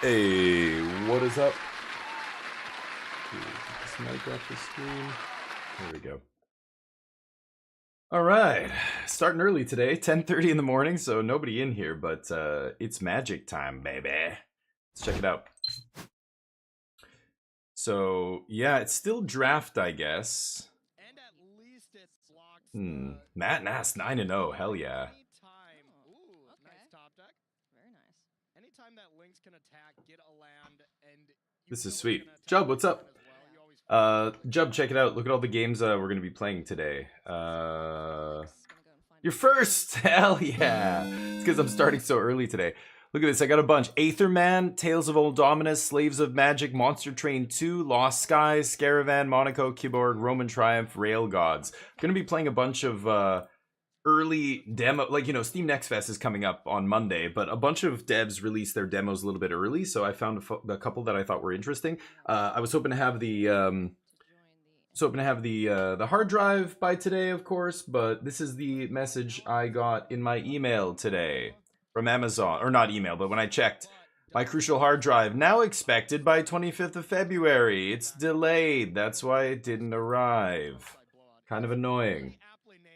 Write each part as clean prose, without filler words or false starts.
Hey, what is up? Get this mic off the screen. There we go. All right, starting early today, 10:30 in the morning, so nobody in here, but it's magic time, baby. Let's check it out. So yeah, it's still draft, I guess. And at least it blocks Matt Nass 9-0. Hell yeah. Anytime. Ooh, Okay. nice top deck. Very nice. Anytime that Lynx can attack, get a land, and This know is it's sweet. gonna attack Jub, what's your up? turn as well, you always Jub, check it out. Look at all the games we're gonna be playing today. Gonna go and find You're my- first! Hell yeah! It's because I'm starting so early today. Look at this, I got a bunch. Aetherman, Tales of Old Dominus, Slaves of Magic, Monster Train 2, Lost Skies, Scaravan, Monaco, Keyboard, Roman Triumph, Rail Gods. Gonna be playing a bunch of early demo, like, you know, Steam Next Fest is coming up on Monday, but a bunch of devs released their demos a little bit early, so I found a couple that I thought were interesting. I was hoping to have the hard drive by today, of course, but this is the message I got in my email today from Amazon, or not email, but when I checked, my crucial hard drive now expected by 25th of February. It's delayed. That's why it didn't arrive. Kind of annoying.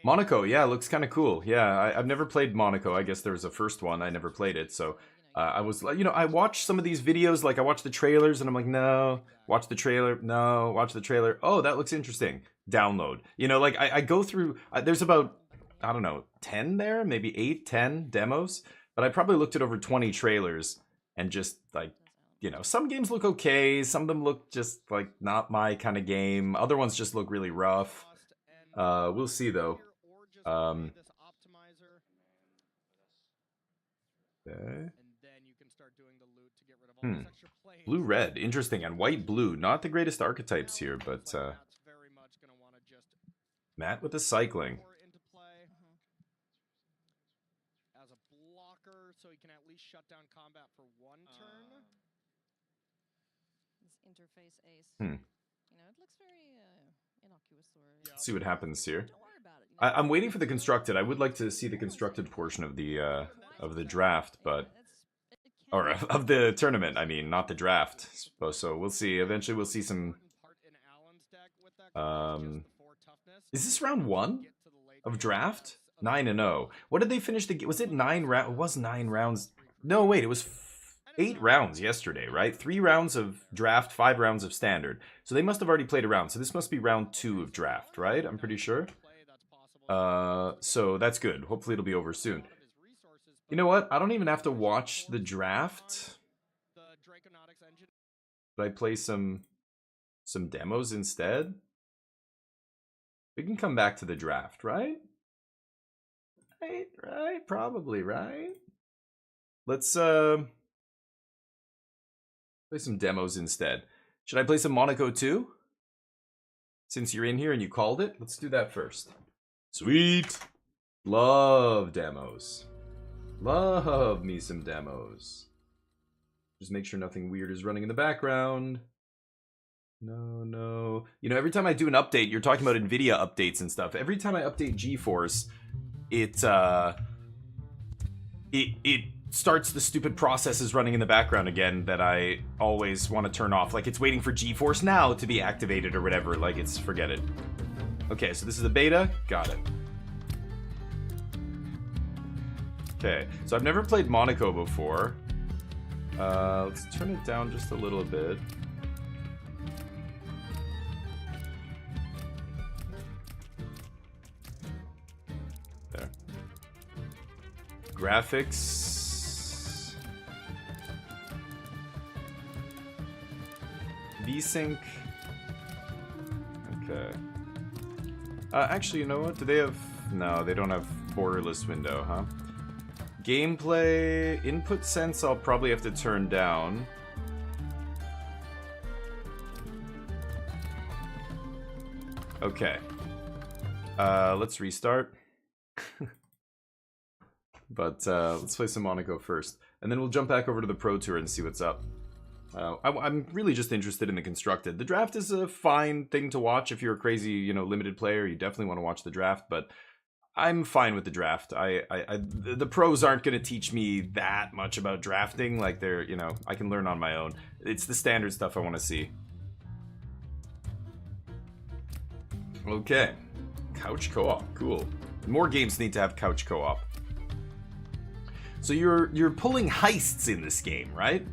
Monaco, yeah, looks kind of cool. Yeah, I've never played Monaco. I guess there was a first one. I never played it, so I was like, you know, I watched some of these videos, like I watched the trailers, and I'm like, no, watch the trailer, no, watch the trailer. Oh, that looks interesting. Download. You know, like I go through. There's about, I don't know, 10 there, maybe 8, 10 demos, but I probably looked at over 20 trailers and just like, you know, some games look okay, some of them look just like not my kind of game. Other ones just look really rough. We'll see though. Okay. Blue red, interesting, and white blue. Not the greatest archetypes here, but Matt with the cycling. As a blocker, so he can at least shut down combat for one turn. This interface ace. Hmm. You know, it looks very innocuous or. Let's see what happens here. Don't worry about it. You know? I'm waiting for the constructed. I would like to see the constructed portion of the draft, but or of the tournament. I mean, not the draft. So we'll see. Eventually, we'll see some. Is this round 1 of draft? 9-0. What did they finish the? Was it 9 rounds? It was 9 rounds. No, wait. It was 8 rounds yesterday, right? 3 rounds of draft, 5 rounds of standard. So they must have already played a round. So this must be round 2 of draft, right? I'm pretty sure. So that's good. Hopefully it'll be over soon. You know what? I don't even have to watch the draft. But I play some demos instead. We can come back to the draft, right? Right, probably, right? Let's play some demos instead. Should I play some Monaco too? Since you're in here and you called it, let's do that first. Sweet! Love demos. Love me some demos. Just make sure nothing weird is running in the background. No. You know, every time I do an update, you're talking about NVIDIA updates and stuff. Every time I update GeForce, it starts the stupid processes running in the background again that I always want to turn off. Like it's waiting for GeForce Now to be activated or whatever. Like it's, forget it. Okay, so this is the beta. Got it. Okay, so I've never played Monaco before. Let's turn it down just a little bit. There. Graphics. VSync. Okay. Actually, you know what? Do they have... No, they don't have borderless window, huh? Gameplay input sense I'll probably have to turn down. Okay. Let's restart. But let's play some Monaco first. And then we'll jump back over to the Pro Tour and see what's up. I'm really just interested in the constructed. The draft is a fine thing to watch if you're a crazy, you know, limited player. You definitely want to watch the draft, but I'm fine with the draft. The pros aren't going to teach me that much about drafting. Like they're, you know, I can learn on my own. It's the standard stuff I want to see. Okay, couch co-op, cool. More games need to have couch co-op. So you're pulling heists in this game, right?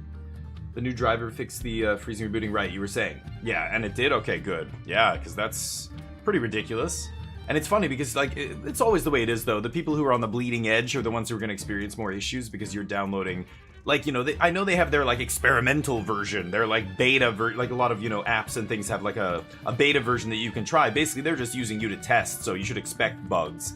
The new driver fixed the freezing rebooting, right? You were saying, yeah, and it did. Okay, good. Yeah, because that's pretty ridiculous. And it's funny because, like, it's always the way it is, though. The people who are on the bleeding edge are the ones who are going to experience more issues because you're downloading, like, you know, I know they have their, like, experimental version. They're, like, beta, like, a lot of, you know, apps and things have, like, a beta version that you can try. Basically, they're just using you to test, so you should expect bugs.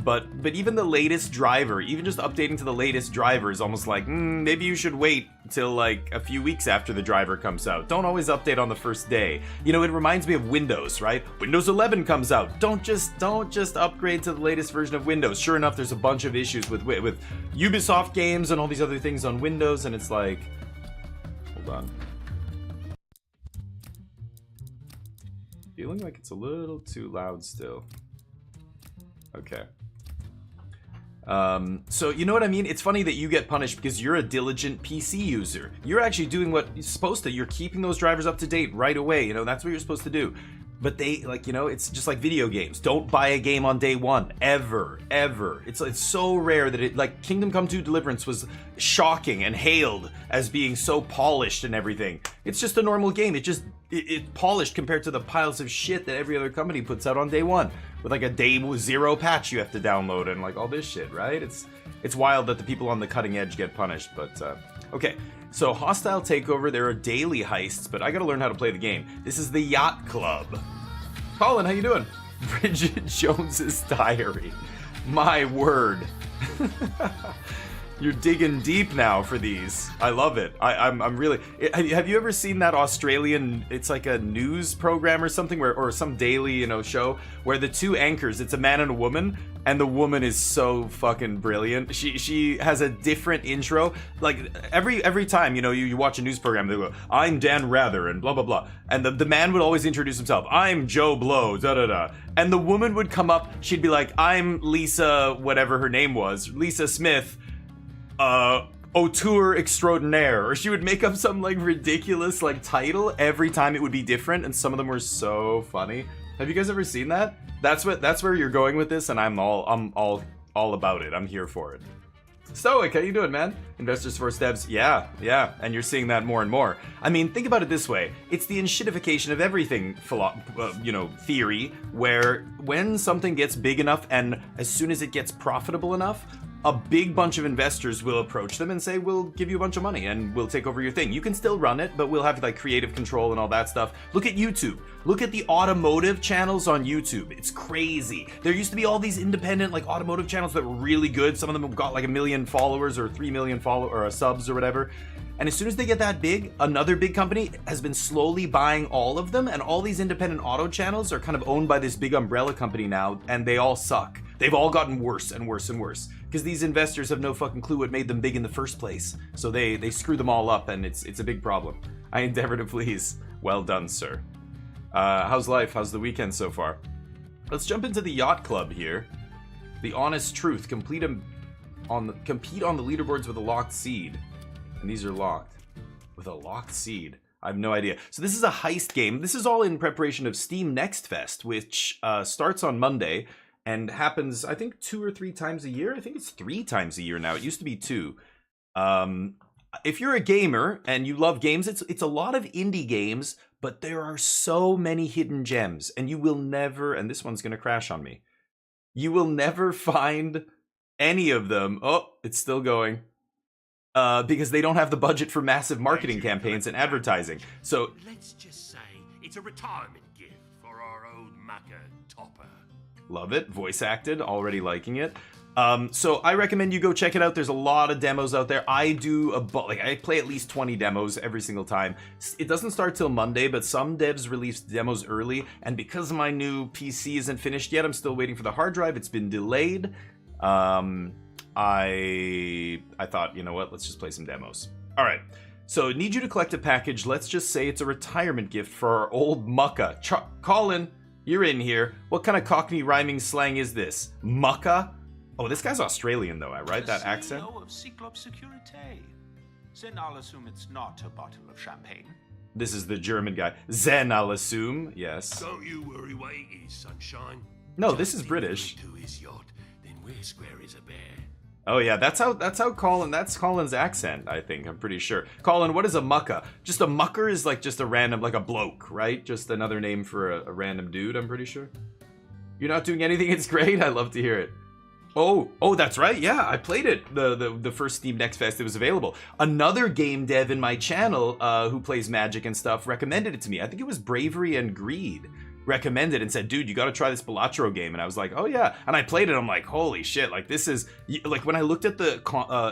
But even the latest driver, even just updating to the latest driver is almost like, maybe you should wait till like a few weeks after the driver comes out. Don't always update on the first day. You know, it reminds me of Windows, right? Windows 11 comes out. Don't just upgrade to the latest version of Windows. Sure enough, there's a bunch of issues with Ubisoft games and all these other things on Windows, and it's like, hold on. Feeling like it's a little too loud still. Okay. So you know what I mean? It's funny that you get punished because you're a diligent PC user. You're actually doing what you're supposed to. You're keeping those drivers up to date right away. You know, that's what you're supposed to do. But they, like, you know, it's just like video games. Don't buy a game on day one. Ever. It's so rare that it, like, Kingdom Come 2 Deliverance was shocking and hailed as being so polished and everything. It's just a normal game. It's polished compared to the piles of shit that every other company puts out on day one. With like a day zero patch you have to download and like all this shit, right? It's wild that the people on the cutting edge get punished, but okay. So Hostile Takeover, there are daily heists, but I gotta learn how to play the game. This is the Yacht Club. Colin, how you doing? Bridget Jones's Diary. My word. You're digging deep now for these. I love it. I'm really. Have you ever seen that Australian? It's like a news program or something, or some daily, you know, show where the two anchors. It's a man and a woman, and the woman is so fucking brilliant. She has a different intro. Like every time, you know, you watch a news program, they go, "I'm Dan Rather," and blah blah blah, and the man would always introduce himself. "I'm Joe Blow," da da da, and the woman would come up. She'd be like, "I'm Lisa," whatever her name was, Lisa Smith. Auteur extraordinaire, or she would make up some like ridiculous like title every time. It would be different, and some of them were so funny. Have you guys ever seen that? That's where you're going with this, and I'm all about it. I'm here for it. Stoic, how you doing, man? Investors First Steps, yeah, and you're seeing that more and more. I mean, think about it this way: it's the enshittification of everything, theory, where when something gets big enough, and as soon as it gets profitable enough, a big bunch of investors will approach them and say, "We'll give you a bunch of money and we'll take over your thing. You can still run it, but we'll have like creative control and all that stuff." Look at YouTube. Look at the automotive channels on YouTube. It's crazy. There used to be all these independent like automotive channels that were really good. Some of them have got like 1 million followers or 3 million subs or whatever. And as soon as they get that big, another big company has been slowly buying all of them, and all these independent auto channels are kind of owned by this big umbrella company now, and they all suck. They've all gotten worse and worse and worse because these investors have no fucking clue what made them big in the first place. So they screw them all up, and it's a big problem. I endeavor to please. Well done, sir. How's life? How's the weekend so far? Let's jump into the Yacht Club here. The honest truth. Compete on the leaderboards with a locked seed. And these are locked. With a locked seed. I have no idea. So this is a heist game. This is all in preparation of Steam Next Fest, which starts on Monday and happens, I think, 2 or 3 times a year. I think it's 3 times a year now. It used to be 2. If you're a gamer and you love games, it's a lot of indie games, but there are so many hidden gems, and you will never, and this one's going to crash on me, you will never find any of them. Oh, it's still going. Because they don't have the budget for massive marketing campaigns and advertising. So let's just say it's a retirement gift for our old mucker Topper. Love it. Voice acted. Already liking it. So I recommend you go check it out. There's a lot of demos out there. I do I play at least 20 demos every single time. It doesn't start till Monday, but some devs release demos early, and because my new PC isn't finished yet, I'm still waiting for the hard drive. It's been delayed. I thought, you know what, let's just play some demos. All right, so need you to collect a package. Let's just say it's a retirement gift for our old mucka. Colin, You're in here. What kind of Cockney rhyming slang is this? Mucka? Oh, this guy's Australian though, right? That accent? CEO of Cyclops Securite. Then I'll assume it's not a bottle of champagne. This is the German guy. Zen, I'll assume. Yes. Don't you worry what it is, sunshine. No, this is Just British. leave me to his yacht, then we're square as a bear. Oh yeah, that's how Colin. That's Colin's accent. I think I'm pretty sure. Colin, what is a mucka? Just a mucker is like just a random, like a bloke, right? Just another name for a random dude. I'm pretty sure. You're not doing anything. It's great. I love to hear it. Oh, that's right. Yeah, I played it. The first Steam Next Fest it was available. Another game dev in my channel who plays Magic and stuff recommended it to me. I think it was Bravery and Greed. Recommended and said, dude, you got to try this Balatro game. And I was like, oh yeah. And I played it. I'm like, holy shit. Like this is like when I looked at the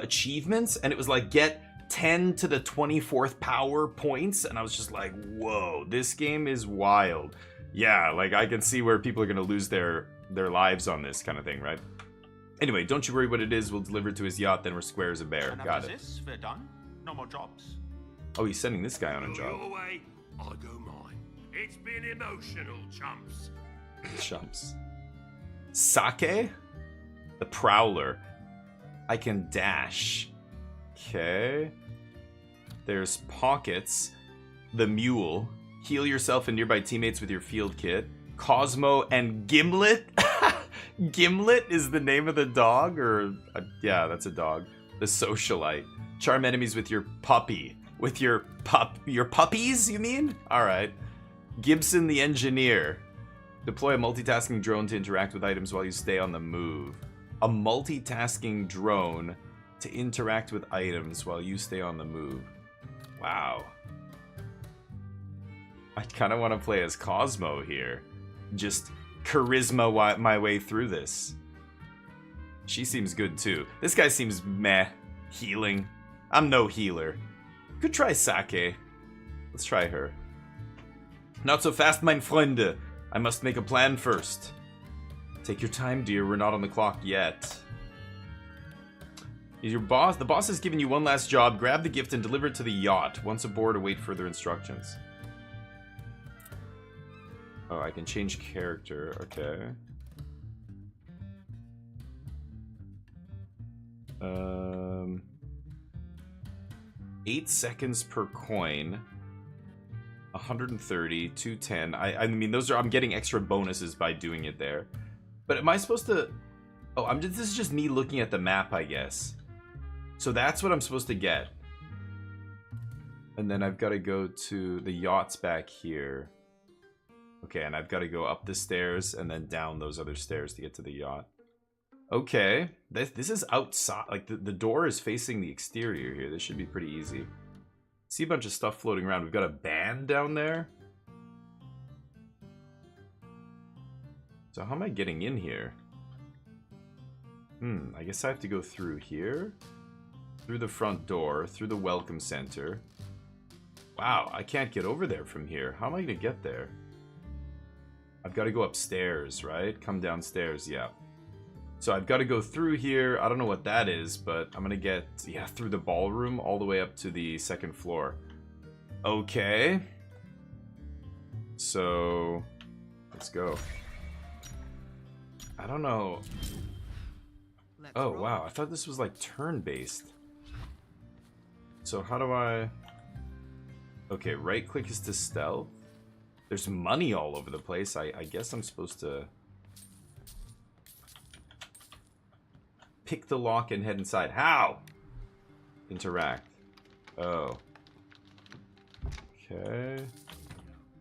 achievements and it was like get 10 to the 24th power points. And I was just like, whoa, this game is wild. Yeah, like I can see where people are going to lose their lives on this kind of thing, right? Anyway, don't you worry what it is. We'll deliver it to his yacht. Then we're square as a bear. And Got after it. this, we're done. No more jobs. Oh, he's sending this guy on a Go job. your way, I go mine. It's been emotional, chumps. Chumps. Sake? The Prowler. I can dash. Okay. There's Pockets. The Mule. Heal yourself and nearby teammates with your field kit. Cosmo and Gimlet? Gimlet is the name of the dog? Or, yeah, that's a dog. The Socialite. Charm enemies with your puppy. With your puppies, you mean? Alright. Gibson the Engineer. Deploy a multitasking drone to interact with items while you stay on the move. A multitasking drone to interact with items while you stay on the move. Wow. I kind of want to play as Cosmo here. Just charisma my way through this. She seems good too. This guy seems meh. Healing. I'm no healer. Could try Sake. Let's try her. Not so fast, mein Freunde. I must make a plan first. Take your time, dear. We're not on the clock yet. Is your boss? The boss has given you one last job. Grab the gift and deliver it to the yacht. Once aboard, await further instructions. Oh, I can change character. Okay. 8 seconds per coin. 130, 210. I mean, those are. I'm getting extra bonuses by doing it there. But am I supposed to? Oh, this is just me looking at the map, I guess. So that's what I'm supposed to get. And then I've got to go to the yachts back here. Okay, and I've got to go up the stairs and then down those other stairs to get to the yacht. Okay, this is outside. Like the door is facing the exterior here. This should be pretty easy. See a bunch of stuff floating around. We've got a band down there. So how am I getting in here? I guess I have to go through here. Through the front door. Through the welcome center. Wow, I can't get over there from here. How am I going to get there? I've got to go upstairs, right? Come downstairs, yeah. So I've got to go through here. I don't know what that is, but I'm going to get, yeah, through the ballroom all the way up to the second floor. Okay. So, let's go. I don't know. Oh, wow. I thought this was like turn-based. So how do I... Okay, right-click is to stealth. There's money all over the place. I guess I'm supposed to... Pick the lock and head inside. How? Interact. Oh. Okay.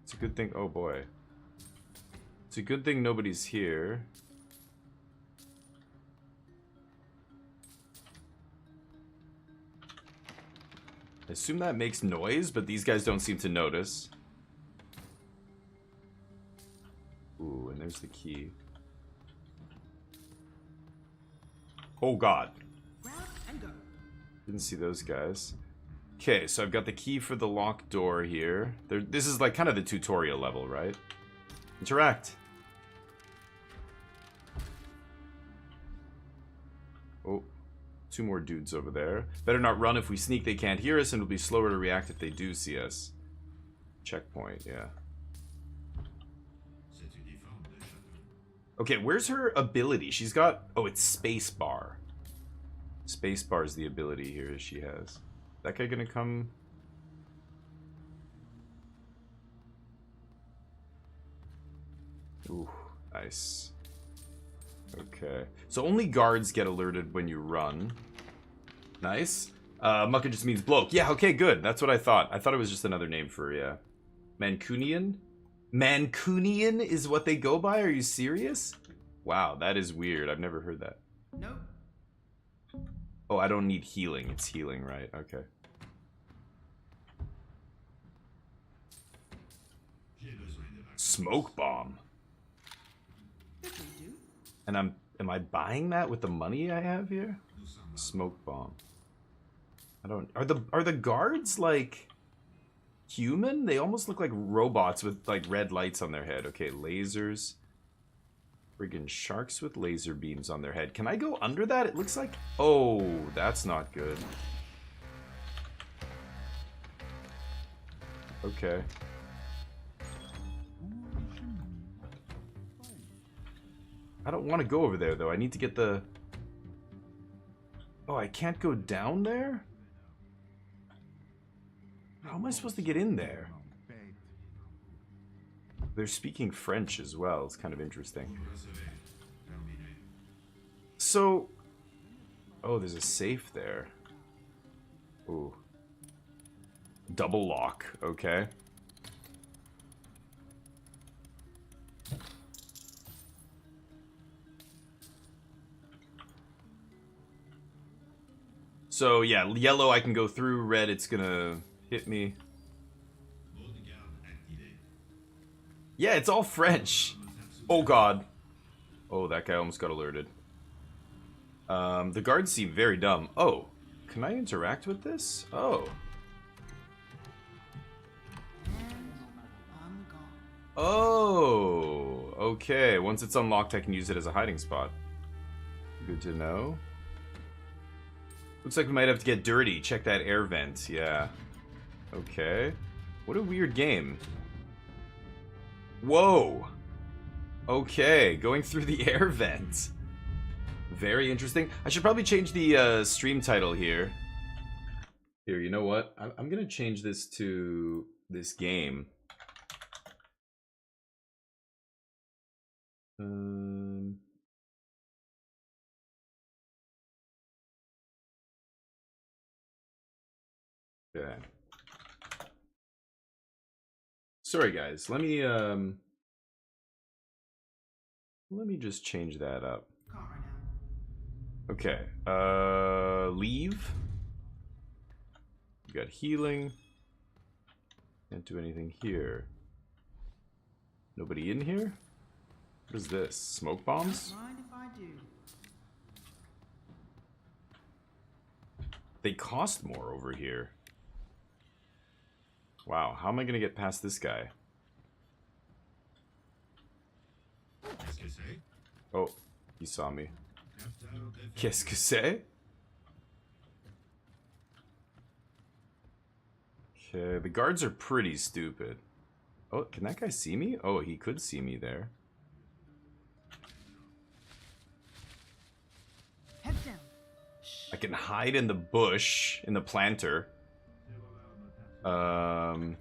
It's a good thing... Oh, boy. It's a good thing nobody's here. I assume that makes noise, but these guys don't seem to notice. Ooh, and there's the key. Oh god. Didn't see those guys. Okay, so I've got the key for the locked door here. This is like kind of the tutorial level, right? Interact. Oh, 2 more dudes over there. Better not run. If we sneak, they can't hear us, and it'll be slower to react if they do see us. Checkpoint, yeah. Okay, where's her ability? She's got... Oh, it's space bar. Space bar is the ability here she has. That guy gonna come... Ooh, nice. Okay. So only guards get alerted when you run. Nice. Mucka just means bloke. Yeah, okay, good. That's what I thought. I thought it was just another name for, yeah. Mancunian? Mancunian is what they go by? Are you serious? Wow, that is weird. I've never heard that. Nope. Oh, I don't need healing. It's healing, right? Okay. Smoke bomb. And am I buying that with the money I have here? Smoke bomb. I don't... Are the guards like human? They almost look like robots with like red lights on their head. Okay, lasers. Friggin' sharks with laser beams on their head. Can I go under that? It looks like... Oh, that's not good. Okay. I don't want to go over there, though. I need to get the... Oh, I can't go down there? How am I supposed to get in there? They're speaking French as well. It's kind of interesting. So... Oh, there's a safe there. Ooh. Double lock. Okay. So, yeah, yellow I can go through, red it's gonna hit me. Yeah, it's all French. Oh, God. Oh, that guy almost got alerted. The guards seem very dumb. Oh, can I interact with this? Oh. Oh, okay. Once it's unlocked, I can use it as a hiding spot. Good to know. Looks like we might have to get dirty. Check that air vent. Yeah. Okay. What a weird game. Whoa. Okay. Going through the air vent. Very interesting. I should probably change the stream title here. Here, you know what? I'm going to change this to this game. Okay. Sorry guys, let me just change that up. Okay. Leave. We got healing. Can't do anything here. Nobody in here? What is this? Smoke bombs? Mind if I do? They cost more over here. Wow, how am I gonna get past this guy? Oh, he saw me. Qu'est-ce que c'est? Okay, the guards are pretty stupid. Oh, can that guy see me? Oh, he could see me there. Head down. I can hide in the bush, in the planter. I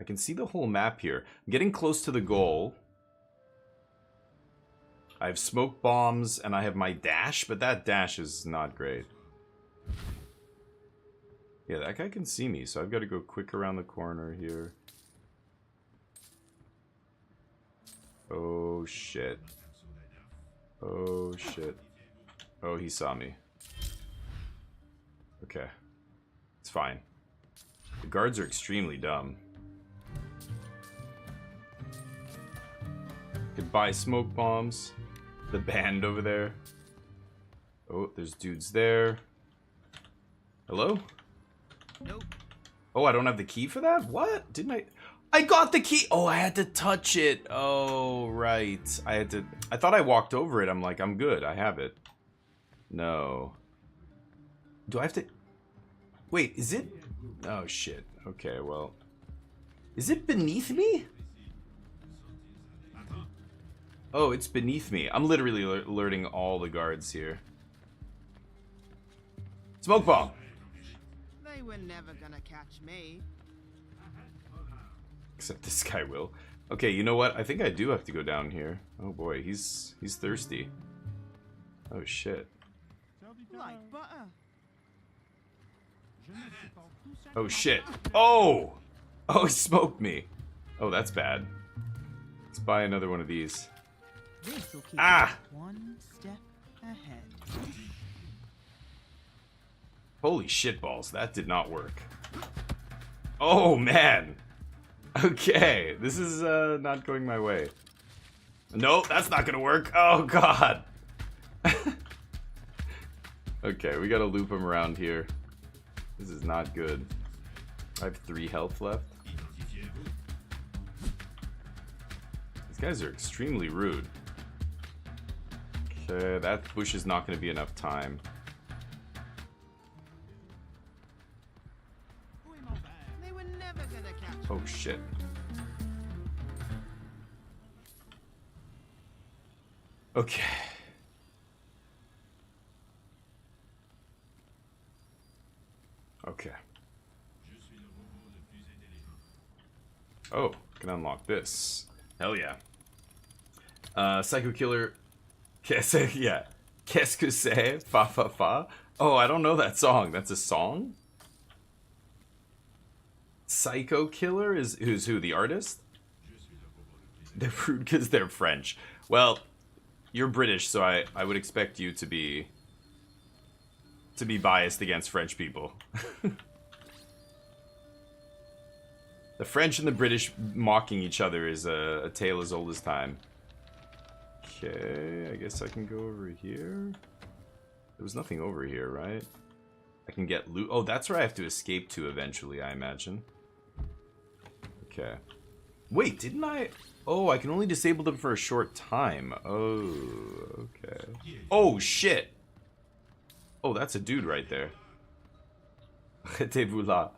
can see the whole map here. I'm getting close to the goal. I have smoke bombs and I have my dash, but that dash is not great. Yeah, that guy can see me, so I've got to go quick around the corner here. Oh, shit. Oh, shit. Oh, he saw me. Okay. It's fine. The guards are extremely dumb. Could buy smoke bombs. The band over there. Oh, there's dudes there. Hello? Nope. Oh, I don't have the key for that? What? Didn't I? I got the key! Oh, I had to touch it. Oh, right. I thought I walked over it. I'm like, I'm good. I have it. No. Do I have to... Wait, is it... Oh, shit. Okay, well... Is it beneath me? Oh, it's beneath me. I'm literally alerting all the guards here. Smoke bomb! They were never gonna catch me. Except this guy will. Okay, you know what? I think I do have to go down here. Oh boy, he's thirsty. Oh shit. Like butter. Oh shit. Oh! Oh, he smoked me. Oh, that's bad. Let's buy another one of these. This'll keep Ah! us one step ahead. Holy shitballs, that did not work. Oh man! Okay, this is not going my way. Nope, that's not gonna work. Oh god! Okay, we gotta loop him around here. This is not good. I have 3 health left. These guys are extremely rude. Okay, that bush is not gonna be enough time. They were never gonna catch me. Oh shit. Okay. Okay. Oh, can unlock this. Hell yeah. Psycho Killer. Yeah. Qu'est-ce que c'est? Fa fa fa. Oh, I don't know that song. That's a song? Psycho Killer is who's who? The artist? They're rude because they're French. Well, you're British, so I would expect you to be biased against French people. The French and the British mocking each other is a tale as old as time. Okay, I guess I can go over here. There was nothing over here, right? I can get loot. Oh, that's where I have to escape to eventually, I imagine. Okay. Wait, didn't I? Oh, I can only disable them for a short time. Oh, okay. Oh, shit. Oh, that's a dude right there. Mettez-vous là.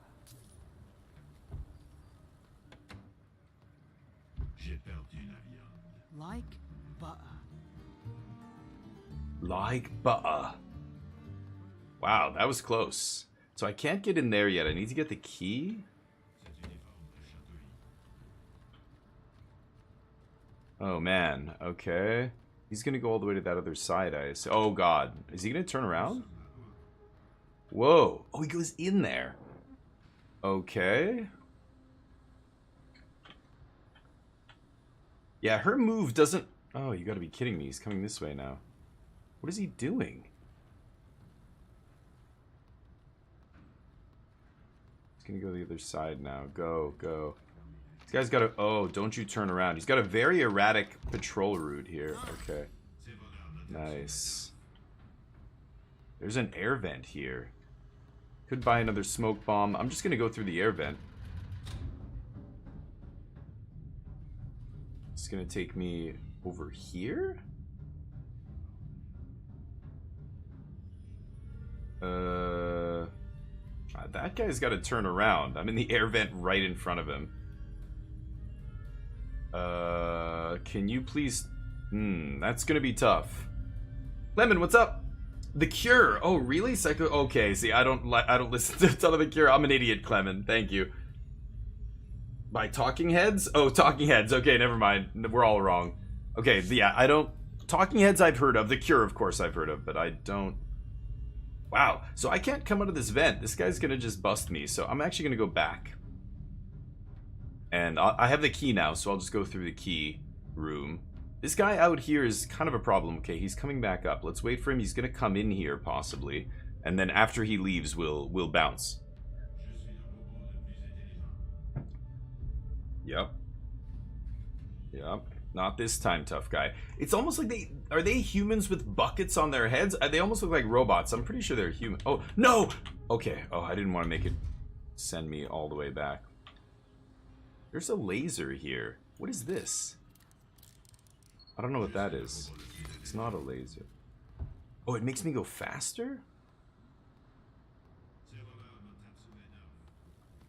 Like butter. Like butter. Wow, that was close. So I can't get in there yet. I need to get the key. Oh man, okay. He's gonna go all the way to that other side, I assume. Oh god. Is he gonna turn around? Whoa. Oh, he goes in there. Okay. Yeah, her move doesn't... Oh, you gotta be kidding me. He's coming this way now. What is he doing? He's gonna go to the other side now. Go, go. This guy's got a... Oh, don't you turn around. He's got a very erratic patrol route here. Okay. Nice. There's an air vent here. Could buy another smoke bomb. I'm just gonna go through the air vent. It's gonna take me over here? That guy's gotta turn around. I'm in the air vent right in front of him. Can you please... that's gonna be tough. Lemon, what's up? The Cure. Oh, really? Psycho... Okay, see, I don't listen to a ton of The Cure. I'm an idiot, Clement. Thank you. By Talking Heads? Oh, Talking Heads. Okay, never mind. We're all wrong. Okay, yeah, I don't... Talking Heads I've heard of. The Cure, of course, I've heard of, but I don't... Wow, so I can't come out of this vent. This guy's gonna just bust me, so I'm actually gonna go back. And I have the key now, so I'll just go through the key room. This guy out here is kind of a problem. Okay, he's coming back up. Let's wait for him. He's gonna come in here, possibly. And then after he leaves, we'll bounce. Yep. Yep. Not this time, tough guy. It's almost like they... Are they humans with buckets on their heads? They almost look like robots. I'm pretty sure they're human. Oh, no! Okay. Oh, I didn't want to make it send me all the way back. There's a laser here. What is this? I don't know what that is. It's not a laser. Oh, it makes me go faster?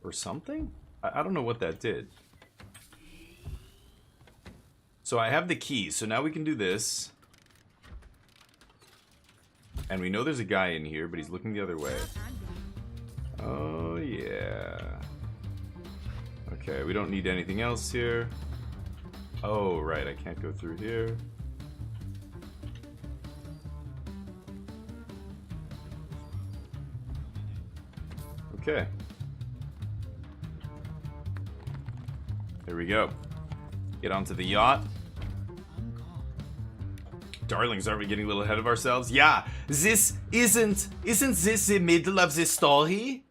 Or something? I don't know what that did. So I have the key, so now we can do this. And we know there's a guy in here, but he's looking the other way. Oh, yeah. Okay, we don't need anything else here. Oh, right, I can't go through here. Okay. There we go. Get onto the yacht. Darlings, aren't we getting a little ahead of ourselves? Yeah, this isn't this the middle of the story?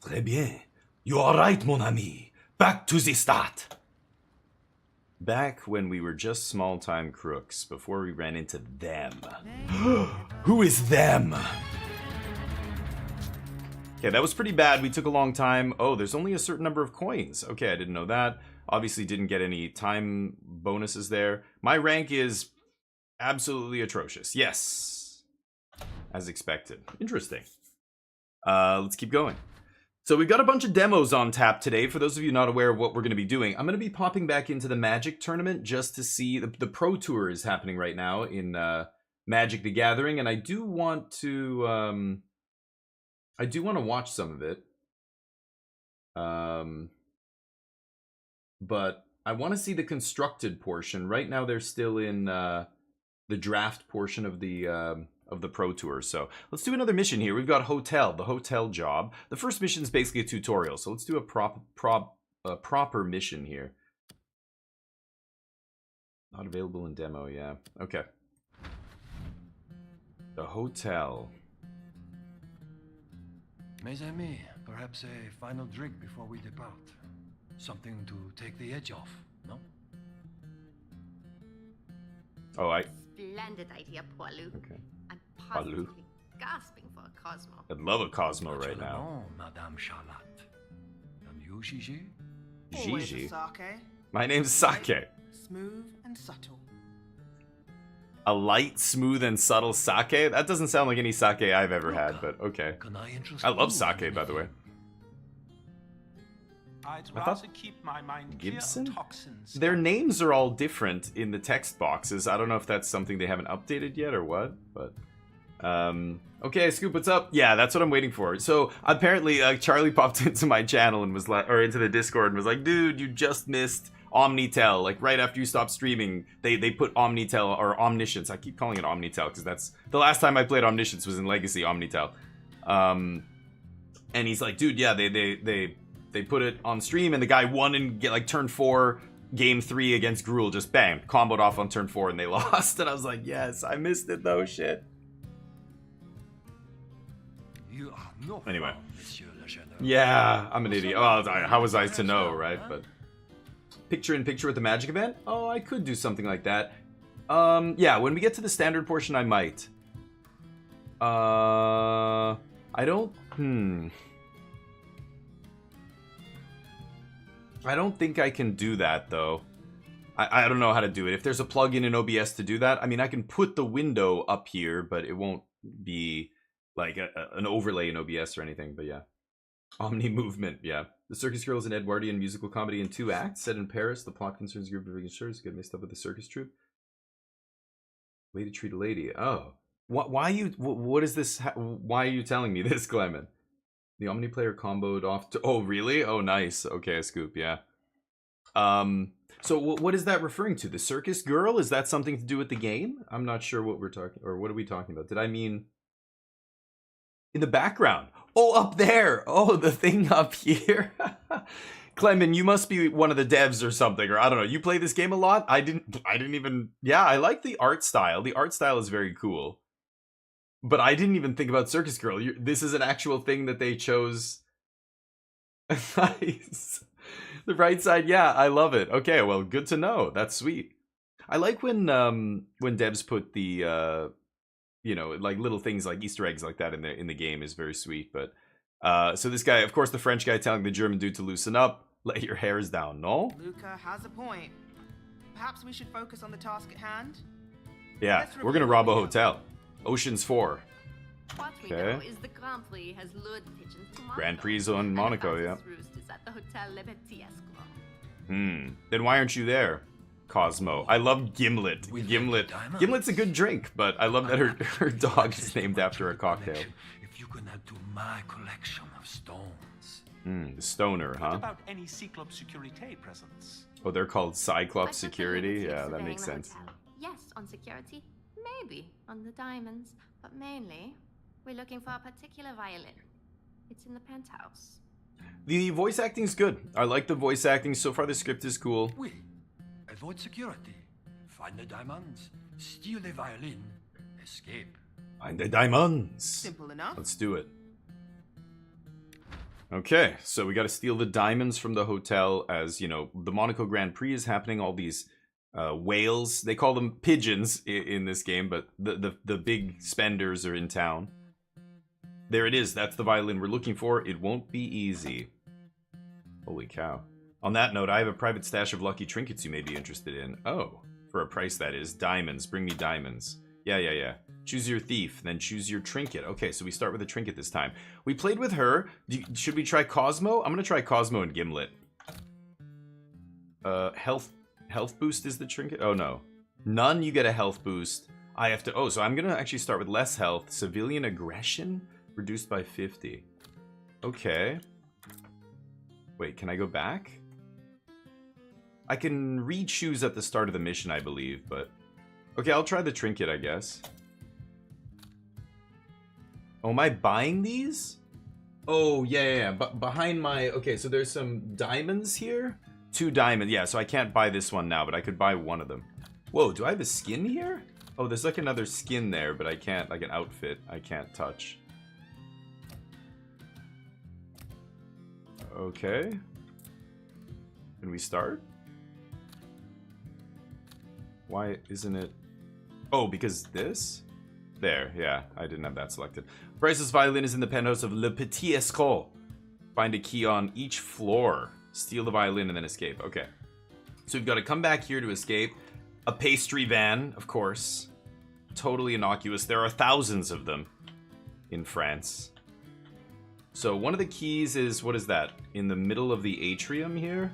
Très bien. You are right, mon ami. Back to the start. Back when we were just small-time crooks, before we ran into them. Who is them? Okay, that was pretty bad. We took a long time. Oh, there's only a certain number of coins. Okay, I didn't know that. Obviously didn't get any time bonuses there. My rank is absolutely atrocious. Yes. As expected. Interesting. Let's keep going. So we've got a bunch of demos on tap today. For those of you not aware of what we're going to be doing, I'm going to be popping back into the Magic tournament just to see. The Pro Tour is happening right now in Magic the Gathering, and I do want to watch some of it. But I want to see the constructed portion. Right now they're still in the draft portion of the Pro Tour. So let's do another mission here. We've got the hotel job. The first mission is basically a tutorial. So let's do a proper mission here. Not available in demo, yeah. Okay. The hotel. Mes amis, perhaps a final drink before we depart. Something to take the edge off, no? Oh, Splendid idea, Poilu. Okay. I'm positively gasping for a Cosmo. I'd love a Cosmo right now. Oh, Madame Charlotte. And you, Gigi? Always a Gigi. sake. My name's Sake. Smooth and subtle. A light, smooth, and subtle sake? That doesn't sound like any sake I've ever had, but okay. Can I interest I love you sake, in by the way. I'd I rather thought keep my mind Gibson? clear of toxins. Their names are all different in the text boxes. I don't know if that's something they haven't updated yet or what, but... okay, Scoop, what's up? Yeah, that's what I'm waiting for. So, apparently, Charlie popped into my channel and was like... Or into the Discord and was like, dude, you just missed Omnitel. Like, right after you stopped streaming, they put Omnitel, or Omniscience. I keep calling it Omnitel, because that's... The last time I played Omniscience was in Legacy Omnitel. And he's like, dude, yeah, they put it on stream, and the guy won in like turn 4, game 3 against Gruul. Just bam, comboed off on turn 4, and they lost. And I was like, yes, I missed it though. Shit. You are no Anyway. fun, Monsieur Le Général. Yeah, I'm an idiot. Well, how was I to know, right? But picture in picture with the Magic event. Oh, I could do something like that. Yeah, when we get to the standard portion, I might. I don't. I don't think I can do that, though. I don't know how to do it. If there's a plugin in OBS to do that, I mean, I can put the window up here, but it won't be like an overlay in OBS or anything, but yeah. Omni Movement, yeah. The Circus Girl is an Edwardian musical comedy in 2 acts, set in Paris. The plot concerns a group of insurers who get mixed up with the circus troupe. Way to treat a lady. Oh. What is this? Why are you telling me this, Clement? The Omni player comboed off to... Oh, really? Oh, nice. Okay, Scoop, yeah. So what is that referring to? The Circus Girl? Is that something to do with the game? I'm not sure what we're talking... Or what are we talking about? Did I mean... In the background? Oh, up there! Oh, the thing up here? Clement, you must be one of the devs or something, or I don't know. You play this game a lot? I didn't even... Yeah, I like the art style. The art style is very cool. But I didn't even think about Circus Girl. This is an actual thing that they chose. Nice. The right side, yeah, I love it. Okay, well, good to know. That's sweet. I like when devs put the you know, like little things like Easter eggs like that in the game is very sweet. But so this guy, of course, the French guy telling the German dude to loosen up, let your hairs down. No? Luca has a point. Perhaps we should focus on the task at hand. Yeah, we're gonna rob a hotel. Oceans 4. What we know is the Grand Prix has lured the pigeons to Monaco. Grand Prix on Monaco, and the yeah. fastest roost is at the Hotel Le Petit Escroc. Then why aren't you there? Cosmo. I love Gimlet. With Gimlet. diamonds. Gimlet's a good drink, but I love that her dog is named after a cocktail. If you can add to my collection of stones. The stoner, What huh? about any Cyclops Securité presents? Oh, they're called Cyclops I thought Security? you were Yeah, that surveying makes the sense. hotel. Yes, on security. Maybe on the diamonds. But mainly, we're looking for a particular violin. It's in the penthouse. The voice acting's good. I like the voice acting. So far, the script is cool. Oui. Avoid security. Find the diamonds. Steal the violin. Escape. Find the diamonds. Simple enough. Let's do it. Okay, so we got to steal the diamonds from the hotel. As you know, the Monaco Grand Prix is happening. All these whales, they call them pigeons in this game, but the big spenders are in town. There it is. That's the violin we're looking for. It won't be easy. Holy cow. On that note, I have a private stash of lucky trinkets you may be interested in. Oh, for a price that is. Diamonds. Bring me diamonds. Yeah. Choose your thief, then choose your trinket. Okay, so we start with a trinket this time. We played with her. Should we try Cosmo? I'm gonna try Cosmo and Gimlet. Health boost is the trinket? Oh no. None, you get a health boost. I have to, so I'm gonna actually start with less health. Civilian aggression, reduced by 50. Okay. Wait, can I go back? I can re-choose at the start of the mission, I believe, but... Okay, I'll try the trinket, I guess. Oh, am I buying these? Oh, yeah. But behind my... Okay, so there's some diamonds here? 2 diamonds. Yeah, so I can't buy this one now, but I could buy one of them. Whoa, do I have a skin here? Oh, there's like another skin there, but I can't... Like an outfit I can't touch. Okay. Can we start? Why isn't it... Oh, because this? There, yeah, I didn't have that selected. Bryce's violin is in the penthouse of Le Petit Escroc. Find a key on each floor. Steal the violin and then escape. Okay. So we've got to come back here to escape. A pastry van, of course. Totally innocuous. There are thousands of them in France. So one of the keys is, what is that? In the middle of the atrium here?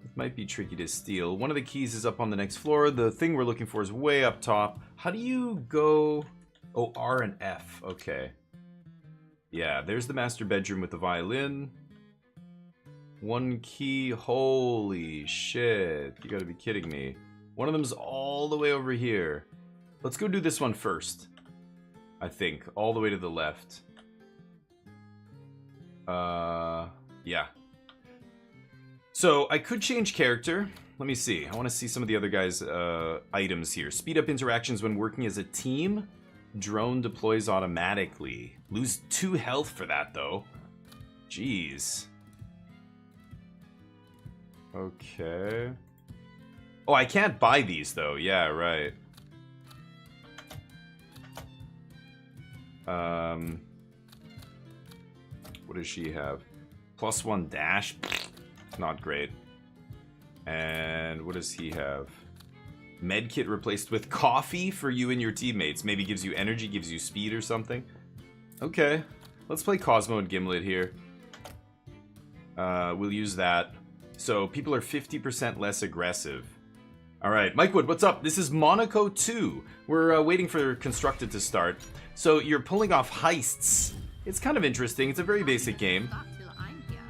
It might be tricky to steal. One of the keys is up on the next floor. The thing we're looking for is way up top. How do you go... Oh, R and F. Okay. Yeah, there's the master bedroom with the violin. 1 key. Holy shit. You gotta be kidding me. One of them's all the way over here. Let's go do this one first. I think. All the way to the left. Yeah. So, I could change character. Let me see. I want to see some of the other guys' items here. Speed up interactions when working as a team. Drone deploys automatically. Lose 2 health for that, though. Jeez. Okay. Oh, I can't buy these, though. Yeah, right. What does she have? +1 dash? Not great. And what does he have? Medkit replaced with coffee for you and your teammates. Maybe gives you energy, gives you speed or something. Okay. Let's play Cosmo and Gimlet here. We'll use that. So people are 50% less aggressive. Alright, Mike Wood, what's up? This is Monaco 2. We're waiting for Constructed to start. So you're pulling off heists. It's kind of interesting. It's a very basic game. Stop till I'm here.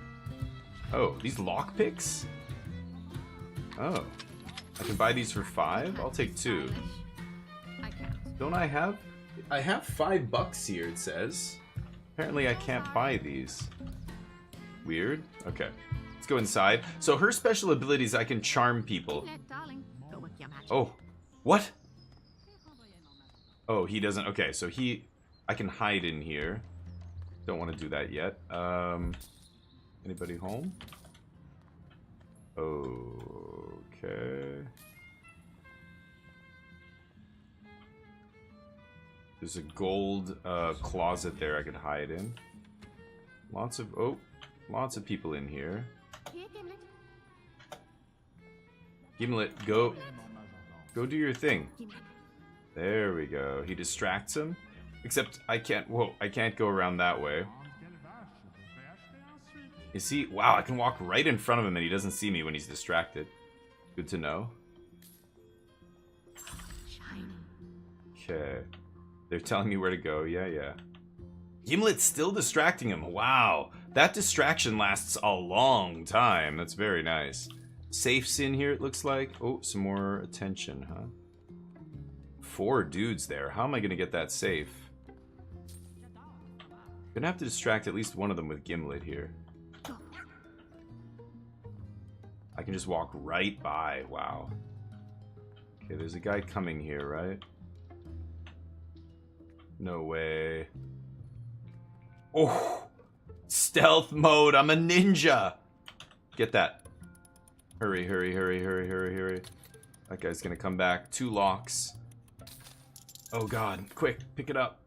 Oh, these lockpicks? Oh. I can buy these for 5? I'll take 2. I can't. Don't I have... I have $5 here, it says. Apparently I can't buy these. Weird. Okay. Let's go inside. So her special ability is I can charm people. Let darling, go with your magic. Oh. What? Oh, he doesn't... Okay, so he... I can hide in here. Don't want to do that yet. Anybody home? Okay. There's a gold closet there I could hide in. Lots of people in here. Here, Gimlet. Gimlet, go do your thing. Gimlet. There we go. He distracts him. Except I can't, whoa, I can't go around that way. Is he, wow, I can walk right in front of him and he doesn't see me when he's distracted. Good to know. Okay. They're telling me where to go. Yeah. Gimlet's still distracting him. Wow. That distraction lasts a long time. That's very nice. Safe's in here, it looks like. Oh, some more attention, huh? 4 dudes there. How am I going to get that safe? Gonna have to distract at least one of them with Gimlet here. I can just walk right by. Wow. Okay, there's a guy coming here, right? No way. Oh! Stealth mode! I'm a ninja! Get that. Hurry. That guy's gonna come back. 2 locks. Oh god, quick, pick it up.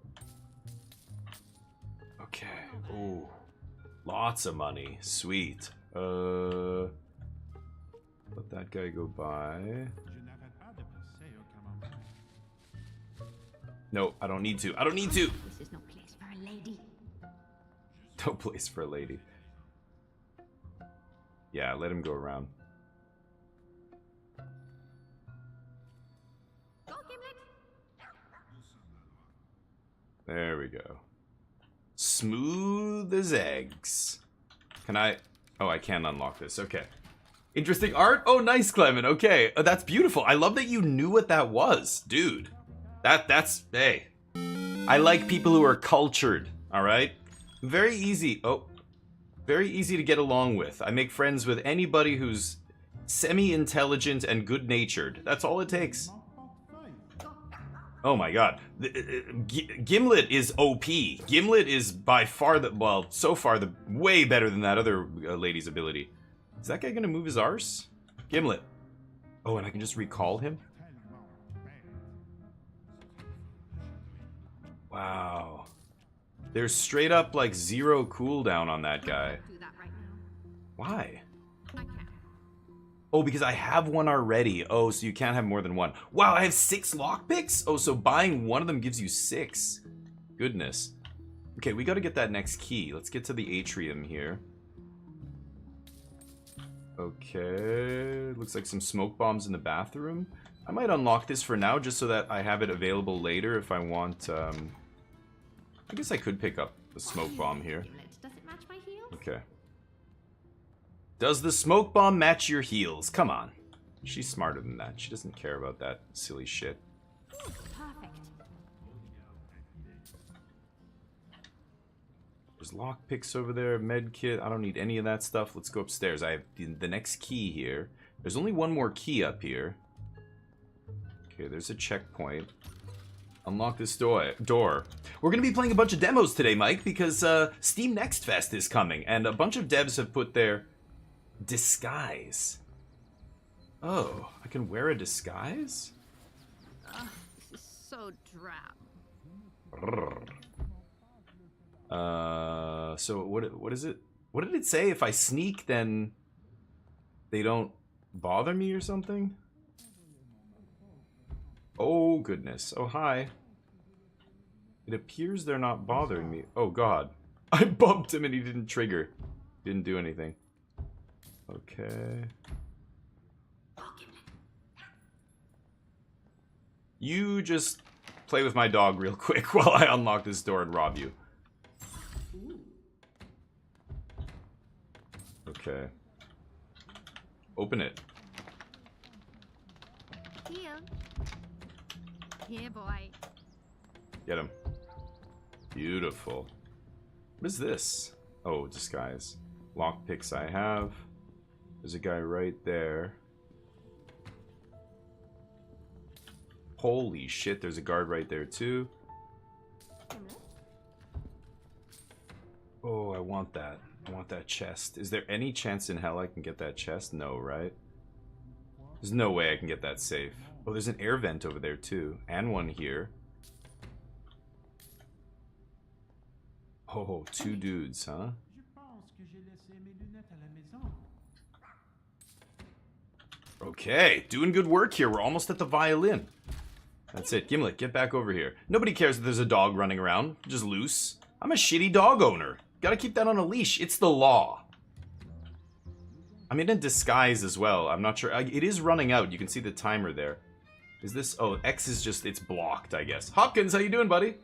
Okay. Ooh. Lots of money. Sweet. Let that guy go by. No, I don't need to. I don't need to! This is no place for a lady. No place for a lady. Yeah, let him go around. Go, Gimlet. There we go. Smooth as eggs. Can I... Oh, I can unlock this. Okay. Interesting art? Oh, nice, Clement. Okay. That's beautiful. I love that you knew what that was. Dude. That's... Hey. I like people who are cultured. Alright? Very easy. Oh. Very easy to get along with. I make friends with anybody who's semi-intelligent and good-natured. That's all it takes. Oh my god. Gimlet is OP. Gimlet is by far the... Well, so far, the way better than that other lady's ability. Is that guy gonna move his arse? Gimlet. Oh, and I can just recall him? Wow. There's straight up, like, 0 cooldown on that guy. Do that right now. Why? I can't. Oh, because I have one already. Oh, so you can't have more than one. Wow, I have 6 lockpicks? Oh, so buying one of them gives you 6. Goodness. Okay, we gotta get that next key. Let's get to the atrium here. Okay, looks like some smoke bombs in the bathroom. I might unlock this for now just so that I have it available later if I want, I guess I could pick up the smoke bomb here. Gimlet, does it match my heels? Okay. Does the smoke bomb match your heels? Come on. She's smarter than that. She doesn't care about that silly shit. Perfect. There's lockpicks over there, med kit. I don't need any of that stuff. Let's go upstairs. I have the next key here. There's only one more key up here. Okay, there's a checkpoint. Unlock this door. We're going to be playing a bunch of demos today, Mike, because Steam Next Fest is coming, and a bunch of devs have put their disguise. Oh, I can wear a disguise? Ugh, this is so drab. So what is it? What did it say? If I sneak, then they don't bother me or something? Oh, goodness. Oh, hi. It appears they're not bothering me. Oh, God. I bumped him and he didn't trigger. Didn't do anything. Okay. You just play with my dog real quick while I unlock this door and rob you. Okay. Open it. Here. Here, boy. Get him. Beautiful. What is this? Oh, disguise. Lockpicks I have. There's a guy right there. Holy shit, there's a guard right there too. Oh, I want that. I want that chest. Is there any chance in hell I can get that chest? No, right? There's no way I can get that safe. Oh, there's an air vent over there too. And one here. Oh, 2 dudes, huh? Okay, doing good work here. We're almost at the violin. That's it. Gimlet, get back over here. Nobody cares if there's a dog running around. Just loose. I'm a shitty dog owner. Gotta keep that on a leash. It's the law. I'm in a disguise as well. I'm not sure. It is running out. You can see the timer there. Is this... Oh, X is just... It's blocked, I guess. Hopkins, how you doing, buddy?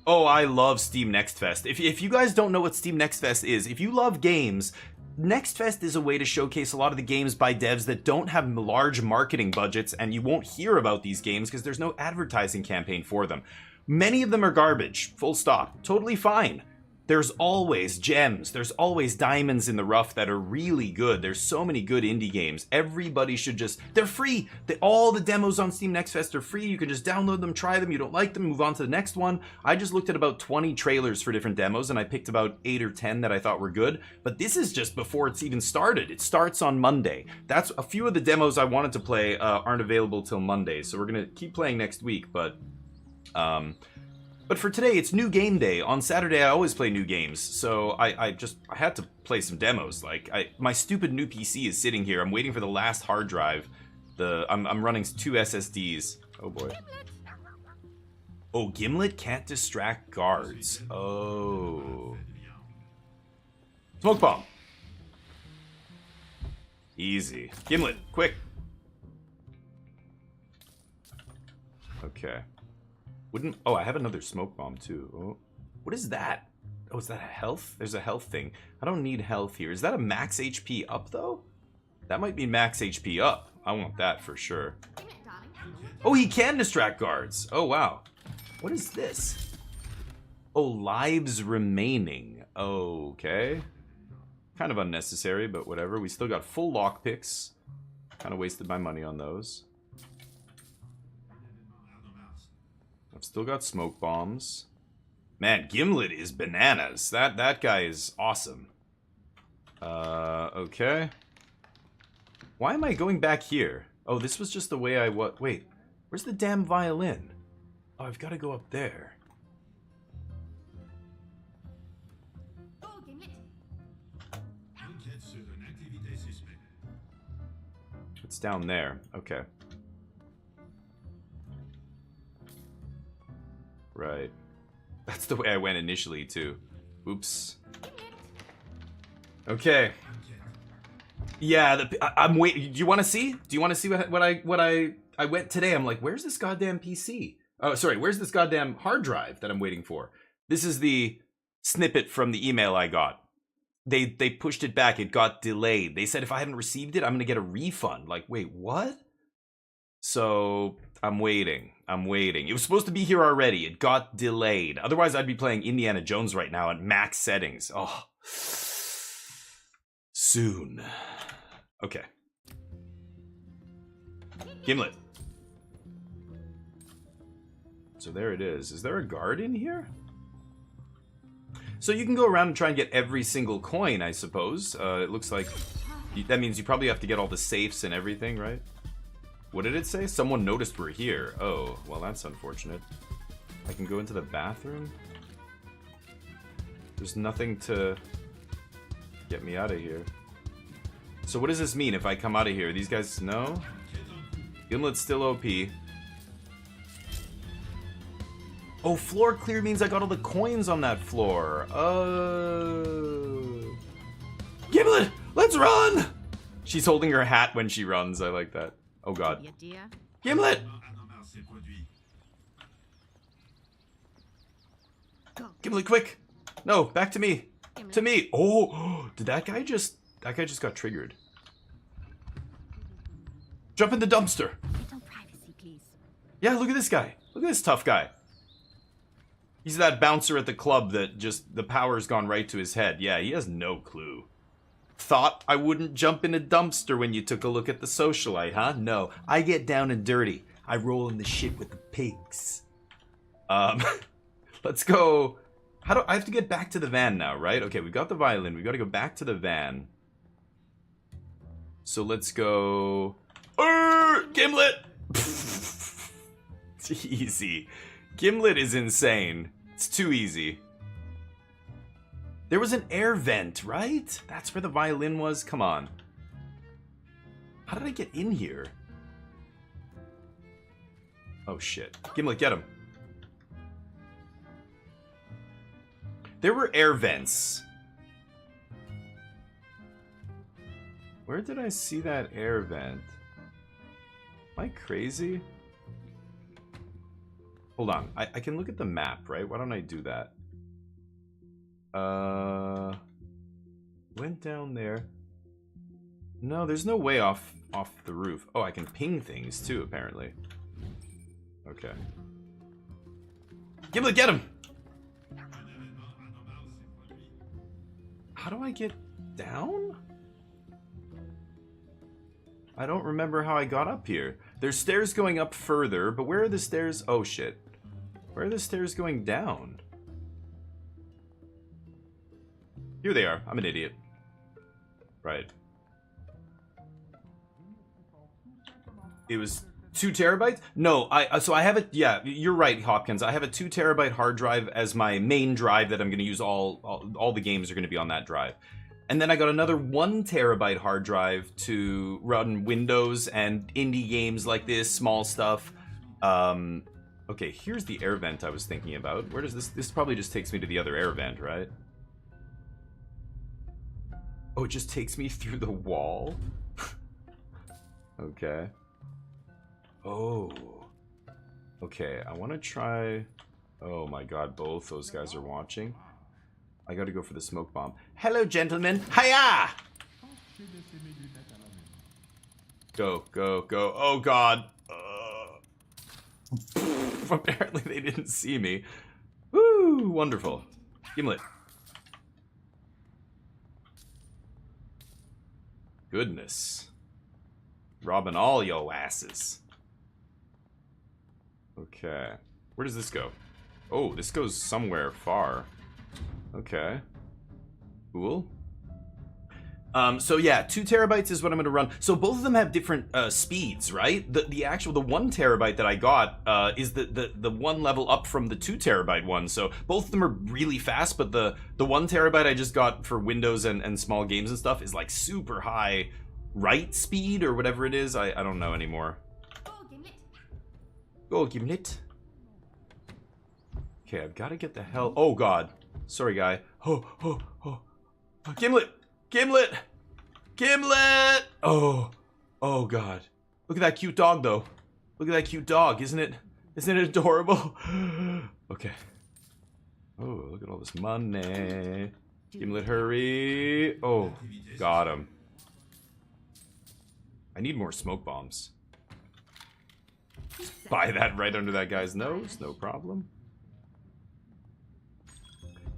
Oh, I love Steam Next Fest. If you guys don't know what Steam Next Fest is, if you love games, Next Fest is a way to showcase a lot of the games by devs that don't have large marketing budgets, and you won't hear about these games because there's no advertising campaign for them. Many of them are garbage. Full stop. Totally fine. There's always gems. There's always diamonds in the rough that are really good. There's so many good indie games. Everybody should just... They're free! All the demos on Steam Next Fest are free. You can just download them, try them. You don't like them, move on to the next one. I just looked at about 20 trailers for different demos, and I picked about 8 or 10 that I thought were good. But this is just before it's even started. It starts on Monday. That's a few of the demos I wanted to play aren't available till Monday. So we're going to keep playing next week, but for today, it's new game day. On Saturday, I always play new games, so I had to play some demos. Like, my stupid new PC is sitting here. I'm waiting for the last hard drive. I'm running 2 SSDs. Oh boy. Oh, Gimlet can't distract guards. Oh. Smoke bomb. Easy. Gimlet, quick. Okay. Oh, I have another smoke bomb too. Oh, what is that? Oh, is that a health? There's a health thing. I don't need health here. Is that a max HP up though? That might be max HP up. I want that for sure. Oh, he can distract guards. Oh, wow. What is this? Oh, lives remaining. Okay. Kind of unnecessary, but whatever. We still got full lockpicks. Kind of wasted my money on those. I've still got smoke bombs. Man, Gimlet is bananas. That guy is awesome. Okay. Why am I going back here? Oh, this was just the way I was. Wait, where's the damn violin? Oh, I've got to go up there. It's down there. Okay. Right. That's the way I went initially, too. Oops. Okay. Yeah, I'm waiting. Do you want to see? Do you want to see what I went today? I'm like, where's this goddamn PC? Oh, sorry. Where's this goddamn hard drive that I'm waiting for? This is the snippet from the email I got. They pushed it back. It got delayed. They said if I haven't received it, I'm going to get a refund. Like, wait, what? So I'm waiting. It was supposed to be here already. It got delayed. Otherwise, I'd be playing Indiana Jones right now at max settings. Oh. Soon. Okay. Gimlet. So there it is. Is there a guard in here? So you can go around and try and get every single coin, I suppose. It looks like... That means you probably have to get all the safes and everything, right? What did it say? Someone noticed we're here. Oh, well, that's unfortunate. I can go into the bathroom? There's nothing to get me out of here. So what does this mean if I come out of here? These guys know? Gimlet's still OP. Oh, floor clear means I got all the coins on that floor. Oh. Gimlet, let's run! She's holding her hat when she runs. I like that. Oh god. Gimlet! Gimlet, quick! No, back to me. Gimlet. To me. Oh, did that guy just got triggered. Jump in the dumpster. Privacy, please. Yeah, look at this guy. Look at this tough guy. He's that bouncer at the club that just, the power's gone right to his head. Yeah, he has no clue. Thought I wouldn't jump in a dumpster when you took a look at the socialite, huh? No, I get down and dirty. I roll in the shit with the pigs. Let's go. I have to get back to the van now, right? Okay, we've got the violin. We've got to go back to the van. So let's go. Gimlet! It's easy. Gimlet is insane. It's too easy. There was an air vent, right? That's where the violin was? Come on. How did I get in here? Oh, shit. Gimlet, get him. There were air vents. Where did I see that air vent? Am I crazy? Hold on. I can look at the map, right? Why don't I do that? Went down there. No, there's no way off the roof. Oh, I can ping things too, apparently. Okay. Gimlet, get him! How do I get down? I don't remember how I got up here. There's stairs going up further, but where are the stairs? Oh, shit. Where are the stairs going down? Here they are. I'm an idiot. Right. It was 2 terabytes? No, so I have it. Yeah, you're right, Hopkins. I have a 2 terabyte hard drive as my main drive that I'm going to use. All the games are going to be on that drive. And then I got another 1 terabyte hard drive to run Windows and indie games like this, small stuff. Okay, here's the air vent I was thinking about. Where does this probably just takes me to the other air vent, right? Oh, it just takes me through the wall? Okay. Oh. Okay, I want to try... Oh my god, both those guys are watching. I gotta go for the smoke bomb. Hello, gentlemen. Hiya! Go, go, go. Oh god. Apparently they didn't see me. Woo! Wonderful. Gimlet. Goodness. Robbing all yo asses. Okay. Where does this go? Oh, this goes somewhere far. Okay. Cool. So yeah, 2 terabytes is what I'm going to run. So both of them have different speeds, right? The 1 terabyte that I got is the one level up from the 2 terabyte one. So both of them are really fast, but the 1 terabyte I just got for Windows and small games and stuff is like super high write speed or whatever it is. I don't know anymore. Oh, Gimlet. Go, Gimlet. Okay, I've got to get the hell... Oh, God. Sorry, guy. Oh. Gimlet! Gimlet! Gimlet! Oh, God. Look at that cute dog, though. Look at that cute dog. Isn't it adorable? Okay. Oh, look at all this money. Gimlet, hurry. Oh, got him. I need more smoke bombs. Buy that right under that guy's nose. No problem.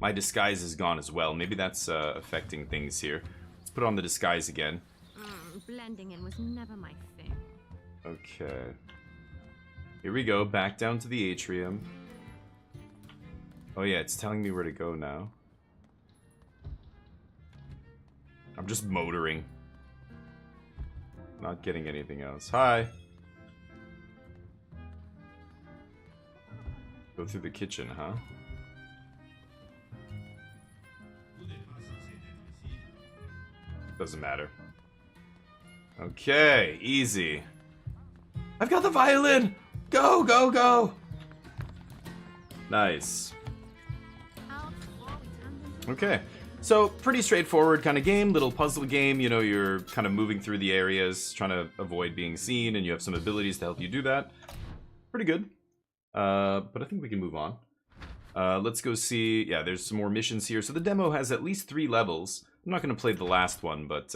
My disguise is gone as well. Maybe that's affecting things here. Let's put on the disguise again. Blending in was never my thing. Okay. Here we go. Back down to the atrium. Oh yeah, it's telling me where to go now. I'm just motoring. Not getting anything else. Hi. Go through the kitchen, huh? Doesn't matter. Okay, easy. I've got the violin! Go, go, go! Nice. Okay, so pretty straightforward kind of game, little puzzle game. You know, you're kind of moving through the areas, trying to avoid being seen, and you have some abilities to help you do that. Pretty good. But I think we can move on. Let's go see... Yeah, there's some more missions here. So the demo has at least 3 levels. I'm not going to play the last one, but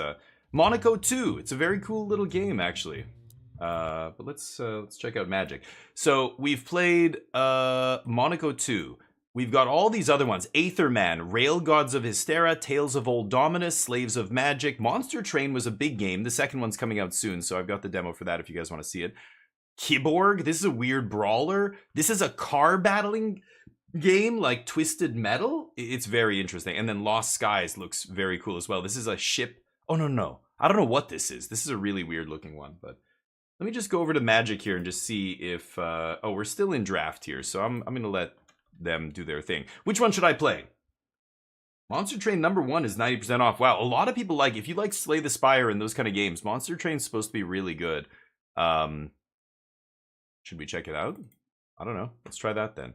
Monaco 2. It's a very cool little game, actually. But let's check out Magic. So we've played Monaco 2. We've got all these other ones. Aetherman, Rail Gods of Hystera, Tales of Old Dominus, Slaves of Magic. Monster Train was a big game. The second one's coming out soon, so I've got the demo for that if you guys want to see it. Kiborg, this is a weird brawler. This is a car battling game like Twisted Metal. It's very interesting. And then Lost Skies looks very cool as well. This is a ship. Oh, no. I don't know what this is. This is a really weird looking one, but let me just go over to Magic here and just see if... oh, we're still in draft here, so I'm going to let them do their thing. Which one should I play? Monster Train number 1 is 90% off. Wow, a lot of people like... If you like Slay the Spire and those kind of games, Monster Train's supposed to be really good. Should we check it out? I don't know. Let's try that then.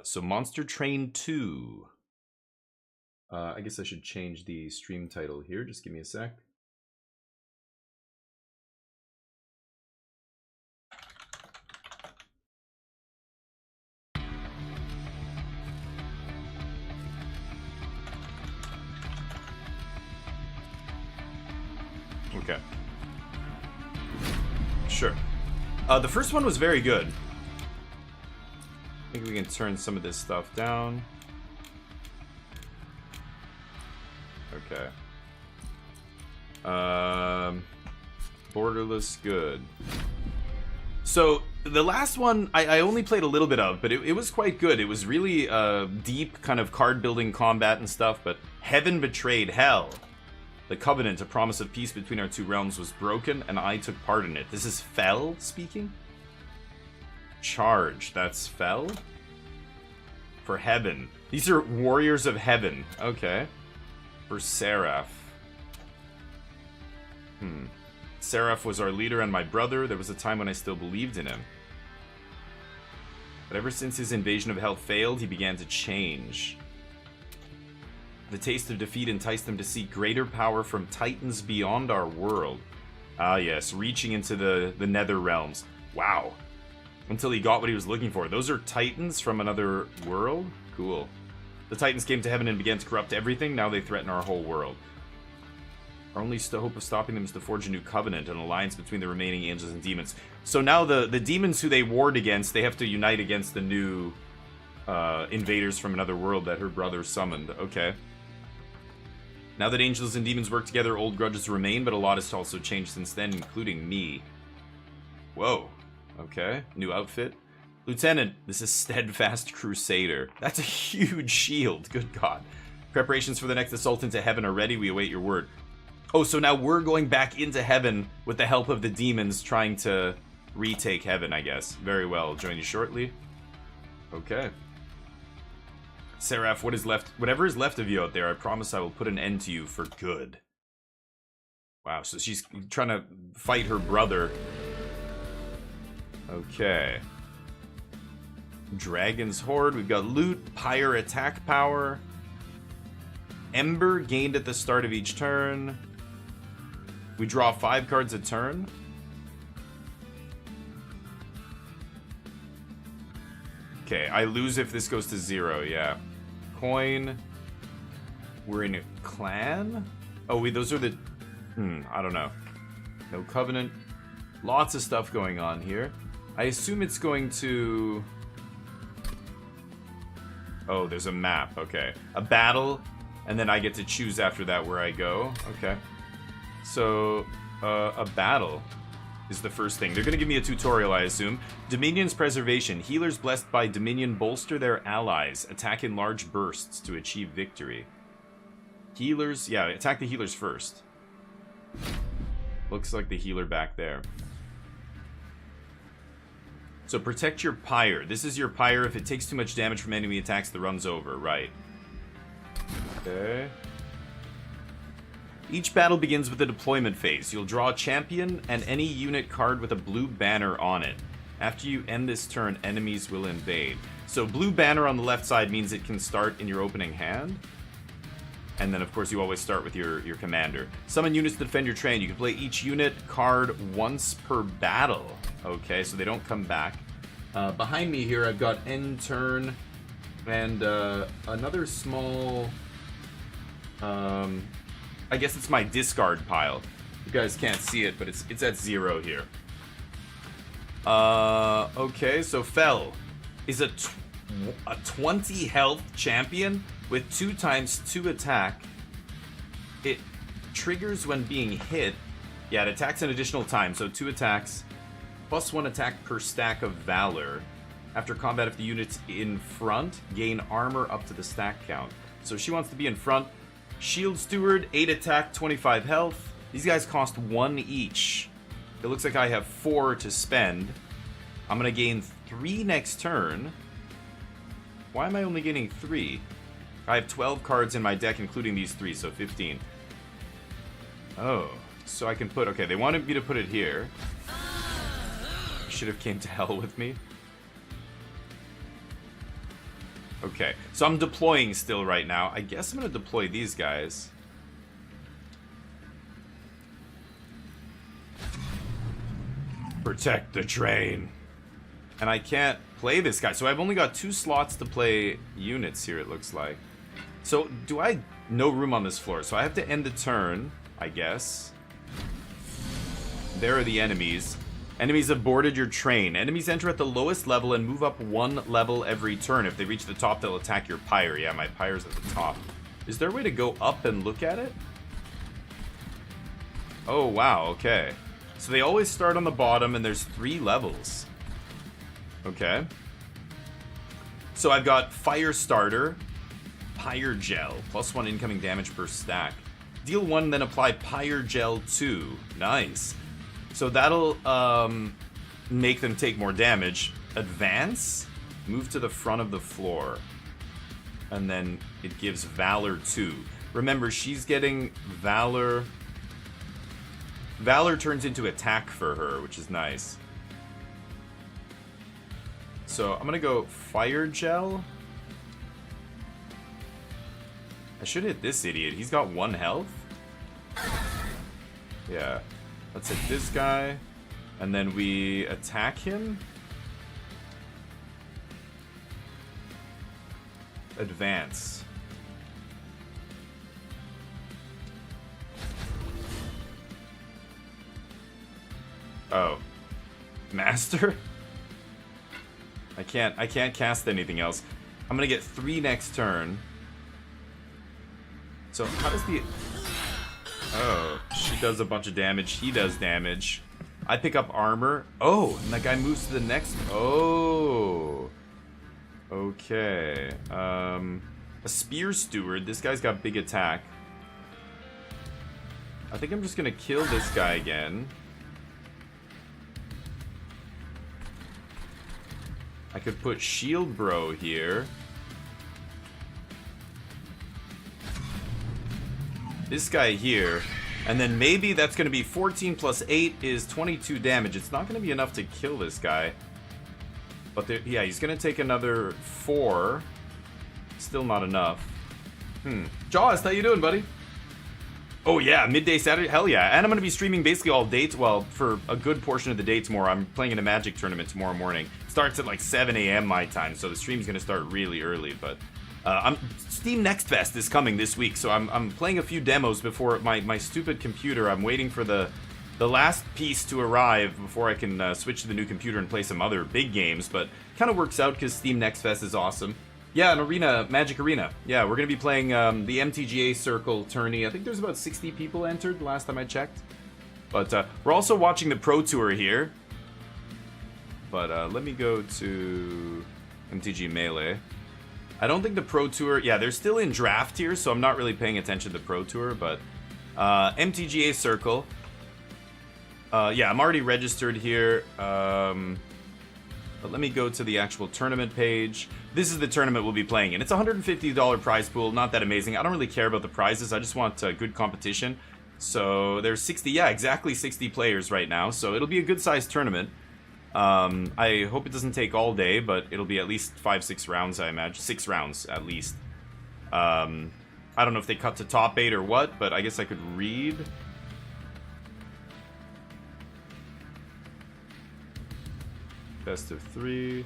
So Monster Train 2. I guess I should change the stream title here. Just give me a sec. Okay. Sure. The first one was very good. I think we can turn some of this stuff down. Okay. Borderless, good. So, the last one, I only played a little bit of, but it was quite good. It was really deep kind of card-building combat and stuff, but Heaven betrayed Hell. The covenant, a promise of peace between our two realms, was broken, and I took part in it. This is Fel speaking? Charge, that's Fel? For Heaven. These are warriors of Heaven. Okay. For Seraph. Seraph was our leader and my brother. There was a time when I still believed in him. But ever since his invasion of Hell failed, he began to change. The taste of defeat enticed him to seek greater power from titans beyond our world. Ah yes, reaching into the nether realms. Wow. Until he got what he was looking for. Those are titans from another world? Cool. The titans came to heaven and began to corrupt everything. Now they threaten our whole world. Our only hope of stopping them is to forge a new covenant, an alliance between the remaining angels and demons. So now the demons who they warred against, they have to unite against the new invaders from another world that her brother summoned. Okay. Now that angels and demons work together, old grudges remain, but a lot has also changed since then, including me. Whoa. Okay. New outfit. Lieutenant, this is Steadfast Crusader. That's a huge shield. Good God. Preparations for the next assault into heaven are ready. We await your word. Oh, so now we're going back into heaven with the help of the demons trying to retake heaven, I guess. Very well. I'll join you shortly. Okay. Seraph, what is left? Whatever is left of you out there, I promise I will put an end to you for good. Wow, so she's trying to fight her brother. Okay. Dragon's Horde. We've got loot, pyre attack power. Ember gained at the start of each turn. We draw 5 cards a turn. Okay, I lose if this goes to 0, yeah. Coin. We're in a clan? Oh, wait, those are the... I don't know. No covenant. Lots of stuff going on here. I assume it's going to... Oh, there's a map, okay. A battle, and then I get to choose after that where I go. Okay. So, a battle is the first thing. They're going to give me a tutorial, I assume. Dominion's Preservation. Healers blessed by Dominion bolster their allies. Attack in large bursts to achieve victory. Healers, yeah, attack the healers first. Looks like the healer back there. So protect your pyre. This is your pyre. If it takes too much damage from enemy attacks, the run's over. Right. Okay. Each battle begins with a deployment phase. You'll draw a champion and any unit card with a blue banner on it. After you end this turn, enemies will invade. So blue banner on the left side means it can start in your opening hand. And then, of course, you always start with your commander. Summon units to defend your train. You can play each unit card once per battle. Okay, so they don't come back. Behind me here, I've got end turn and another small... I guess it's my discard pile. You guys can't see it, but it's at 0 here. Okay, so Fel is a 20 health champion with 2x2 attack. It triggers when being hit. Yeah, it attacks an additional time, so 2 attacks. +1 attack per stack of Valor. After combat, if the unit's in front, gain armor up to the stack count. So she wants to be in front. Shield Steward, 8 attack, 25 health. These guys cost 1 each. It looks like I have 4 to spend. I'm going to gain 3 next turn. Why am I only getting 3? I have 12 cards in my deck, including these 3, so 15. Oh, so I can put... Okay, they wanted me to put it here. Should have came to hell with me. Okay, so I'm deploying still right now. I guess I'm going to deploy these guys. Protect the train. And I can't play this guy. So I've only got 2 slots to play units here, it looks like. So do I... No room on this floor. So I have to end the turn, I guess. There are the enemies. Enemies have boarded your train. Enemies enter at the lowest level and move up 1 level every turn. If they reach the top, they'll attack your pyre. Yeah, my pyre's at the top. Is there a way to go up and look at it? Oh, wow, okay. So they always start on the bottom, and there's 3 levels. Okay. So I've got Fire Starter, Pyre Gel, +1 incoming damage per stack. Deal 1, then apply Pyre Gel 2. Nice. So that'll make them take more damage. Advance, move to the front of the floor. And then it gives Valor 2. Remember, she's getting Valor. Valor turns into attack for her, which is nice. So I'm gonna go Fire Gel. I should hit this idiot. He's got 1 health. Yeah. Let's hit this guy. And then we attack him. Advance. Oh. Master? I can't cast anything else. I'm gonna get 3 next turn. So how does the... Oh, she does a bunch of damage. He does damage. I pick up armor. Oh, and that guy moves to the next... Oh. Okay. A Spear Steward. This guy's got big attack. I think I'm just gonna kill this guy again. I could put Shield Bro here. This guy here. And then maybe that's going to be 14 plus 8 is 22 damage. It's not going to be enough to kill this guy. But there, yeah, he's going to take another 4. Still not enough. Jaws, how you doing, buddy? Oh yeah, midday Saturday, hell yeah. And I'm going to be streaming basically all day, well, for a good portion of the day tomorrow. I'm playing in a Magic tournament tomorrow morning. Starts at like 7 a.m. my time, so the stream's going to start really early, but... Steam Next Fest is coming this week, so I'm playing a few demos before my stupid computer. I'm waiting for the last piece to arrive before I can switch to the new computer and play some other big games, but kind of works out because Steam Next Fest is awesome. Yeah, an arena, Magic Arena. Yeah, we're going to be playing the MTGA Circle tourney. I think there's about 60 people entered the last time I checked. But we're also watching the Pro Tour here. But let me go to MTG Melee. I don't think the Pro Tour... Yeah, they're still in draft here, so I'm not really paying attention to the Pro Tour, but... MTGA Circle. Yeah, I'm already registered here. But let me go to the actual tournament page. This is the tournament we'll be playing in. It's a $150 prize pool, not that amazing. I don't really care about the prizes. I just want good competition. So there's 60... Yeah, exactly 60 players right now, so it'll be a good-sized tournament. I hope it doesn't take all day, but it'll be at least 5-6 rounds, I imagine. 6 rounds, at least. I don't know if they cut to top 8 or what, but I guess I could read. Best of 3.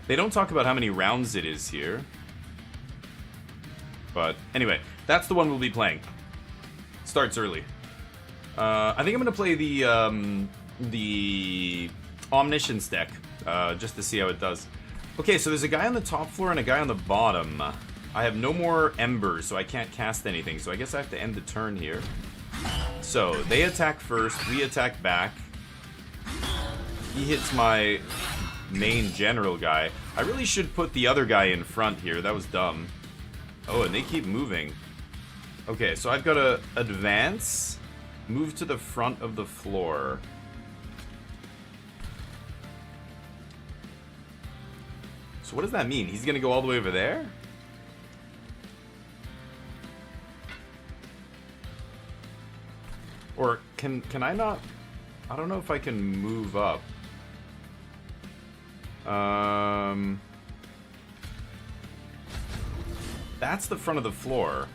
They don't talk about how many rounds it is here. But anyway, that's the one we'll be playing. Starts early. I think I'm gonna play the Omniscience deck, just to see how it does. Okay, so there's a guy on the top floor and a guy on the bottom. I have no more embers, so I can't cast anything, so I guess I have to end the turn here. So, they attack first, we attack back. He hits my main general guy. I really should put the other guy in front here, that was dumb. Oh, and they keep moving. Okay, so I've got to advance... Move to the front of the floor. So what does that mean? He's gonna go all the way over there? Or can I not? I don't know if I can move up. That's the front of the floor.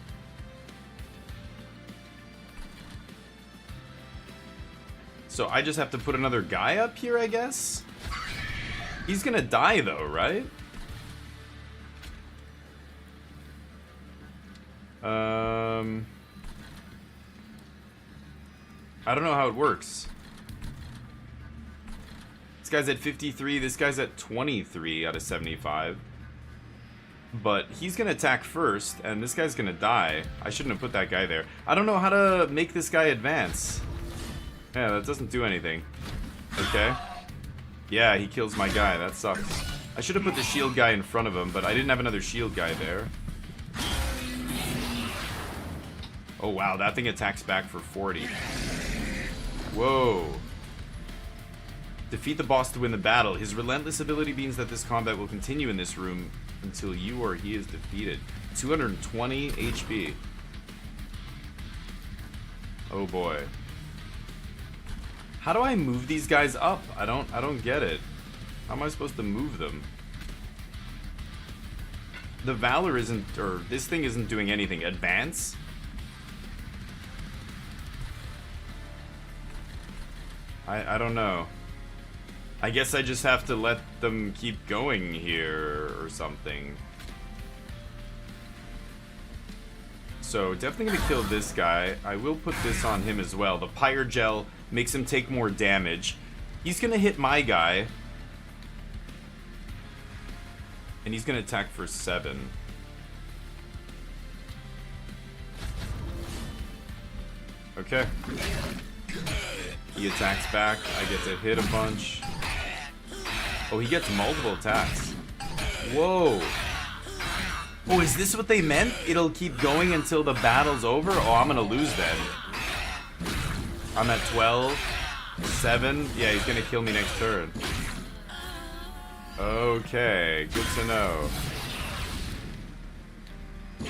So I just have to put another guy up here, I guess? He's gonna die though, right? I don't know how it works. This guy's at 53, this guy's at 23 out of 75. But he's gonna attack first, and this guy's gonna die. I shouldn't have put that guy there. I don't know how to make this guy advance. Yeah, that doesn't do anything. Okay. Yeah, he kills my guy. That sucks. I should have put the shield guy in front of him, but I didn't have another shield guy there. Oh wow, that thing attacks back for 40. Whoa. Defeat the boss to win the battle. His relentless ability means that this combat will continue in this room until you or he is defeated. 220 HP. Oh boy. How do I move these guys up? I don't get it. How am I supposed to move them? The Valor isn't, or this thing isn't doing anything. Advance? I don't know. I guess I just have to let them keep going here or something. So definitely gonna kill this guy. I will put this on him as well. The Pyre Gel makes him take more damage. He's gonna hit my guy. And he's gonna attack for 7. Okay. He attacks back. I get to hit a bunch. Oh, he gets multiple attacks. Whoa. Oh, is this what they meant? It'll keep going until the battle's over? Oh, I'm gonna lose then. I'm at 12. 7. Yeah, he's gonna kill me next turn. Okay, good to know.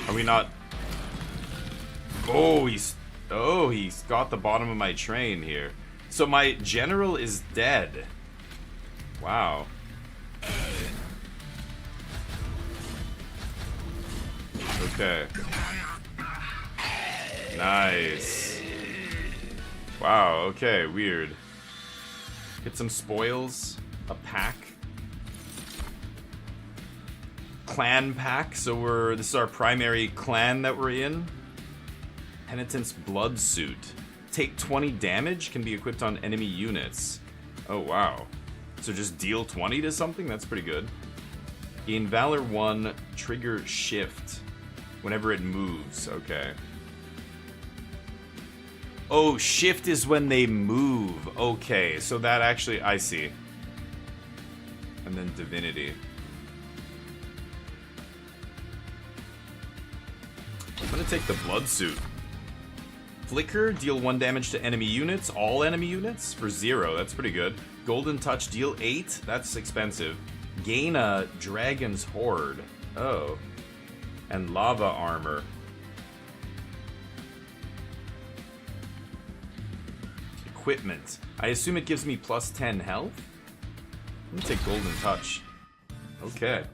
Are we not... Oh, he's got the bottom of my train here. So my general is dead. Wow. Okay. Nice. Wow, okay, weird. Get some spoils. A pack. Clan pack, so this is our primary clan that we're in. Penitent's Blood Suit. Take 20 damage, can be equipped on enemy units. Oh wow. So just deal 20 to something? That's pretty good. Gain Valor 1, trigger Shift whenever it moves. Okay. Oh, Shift is when they move. Okay, so that actually, I see. And then Divinity. I'm gonna take the Blood Suit. Flicker, deal 1 damage to enemy units, all enemy units, for 0. That's pretty good. Golden Touch, deal 8. That's expensive. Gain a Dragon's Horde. Oh. And Lava Armor. Equipment. I assume it gives me plus 10 health? Let me take Golden Touch. Okay.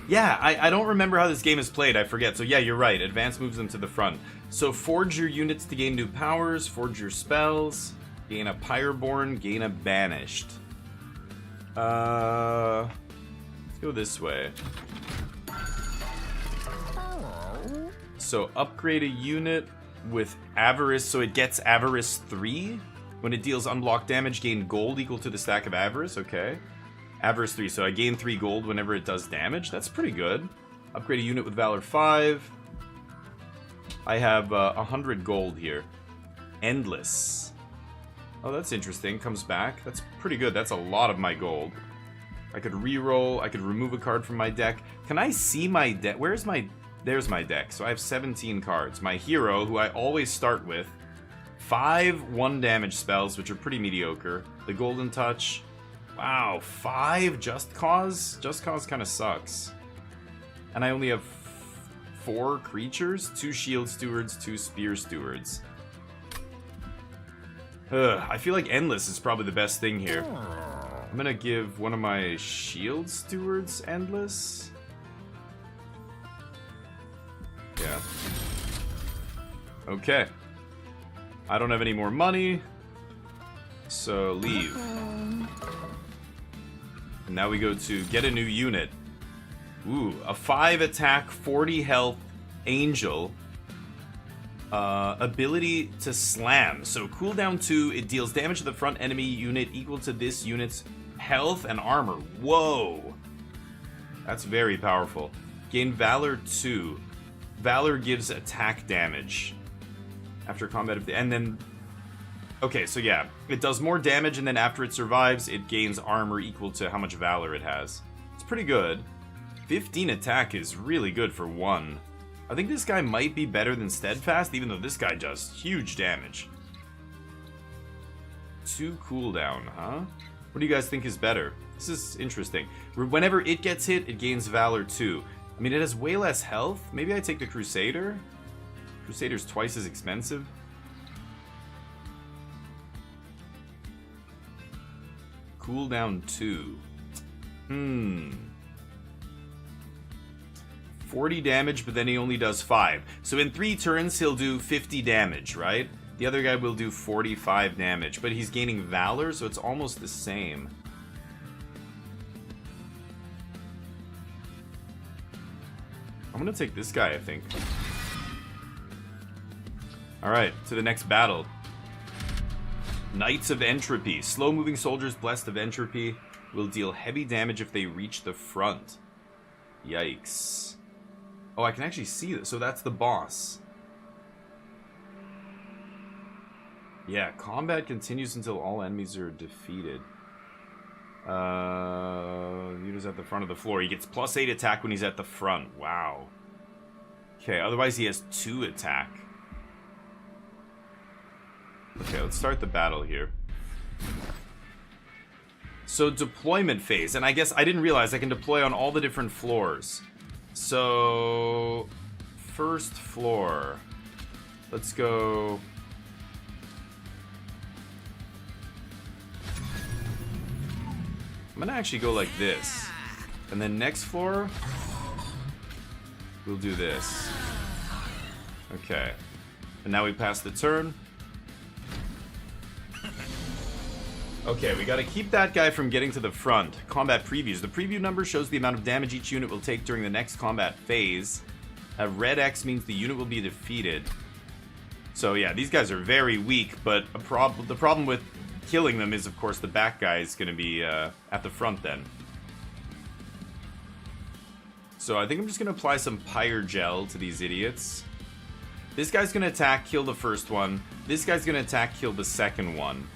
Yeah, I don't remember how this game is played, I forget. So yeah, you're right, advance moves them to the front. So forge your units to gain new powers, forge your spells, gain a Pyreborn, gain a Banished. Let's go this way. So upgrade a unit with Avarice, so it gets Avarice 3. When it deals unblocked damage, gain gold equal to the stack of Avarice, okay. Avarice 3, so I gain 3 gold whenever it does damage. That's pretty good. Upgrade a unit with Valor 5. I have 100 gold here. Endless. Oh, that's interesting. Comes back. That's pretty good. That's a lot of my gold. I could reroll. I could remove a card from my deck. Can I see my deck? Where's my... There's my deck. So I have 17 cards. My hero, who I always start with. 5 1-damage spells, which are pretty mediocre. The Golden Touch... Wow, 5 Just Cause? Just Cause kind of sucks. And I only have 4 creatures? 2 Shield Stewards, 2 Spear Stewards. I feel like Endless is probably the best thing here. I'm gonna give one of my Shield Stewards Endless. Yeah. Okay. I don't have any more money. So leave. And now we go to get a new unit. Ooh, a 5 attack, 40 health Angel. ability to slam. So cooldown 2, it deals damage to the front enemy unit equal to this unit's health and armor. Whoa! That's very powerful. Gain Valor 2. Valor gives attack damage after combat, and then... Okay, so yeah, it does more damage, and then after it survives, it gains armor equal to how much Valor it has. It's pretty good. 15 attack is really good for 1. I think this guy might be better than Steadfast, even though this guy does huge damage. 2 cooldown, huh? What do you guys think is better? This is interesting. Whenever it gets hit, it gains Valor 2. I mean, it has way less health. Maybe I take the Crusader? Crusader's twice as expensive. Cooldown 2. 40 damage, but then he only does 5. So in 3 turns, he'll do 50 damage, right? The other guy will do 45 damage, but he's gaining Valor, so it's almost the same. I'm gonna take this guy, I think. Alright, to the next battle. Knights of Entropy. Slow-moving soldiers blessed of Entropy will deal heavy damage if they reach the front. Yikes. Oh, I can actually see this. So that's the boss. Yeah, combat continues until all enemies are defeated. Unit's at the front of the floor. He gets +8 attack when he's at the front. Wow. Okay, otherwise he has 2 attack. Okay, let's start the battle here. So, deployment phase. And I guess I didn't realize I can deploy on all the different floors. So, first floor. Let's go... I'm gonna actually go like this. And then next floor, we'll do this. Okay. And now we pass the turn. Okay, we gotta keep that guy from getting to the front. Combat previews. The preview number shows the amount of damage each unit will take during the next combat phase. A red X means the unit will be defeated. So yeah, these guys are very weak, but the problem with killing them is, of course, the back guy is gonna be at the front then. So I think I'm just gonna apply some Pyre Gel to these idiots. This guy's gonna attack, kill the first one. This guy's gonna attack, kill the second one.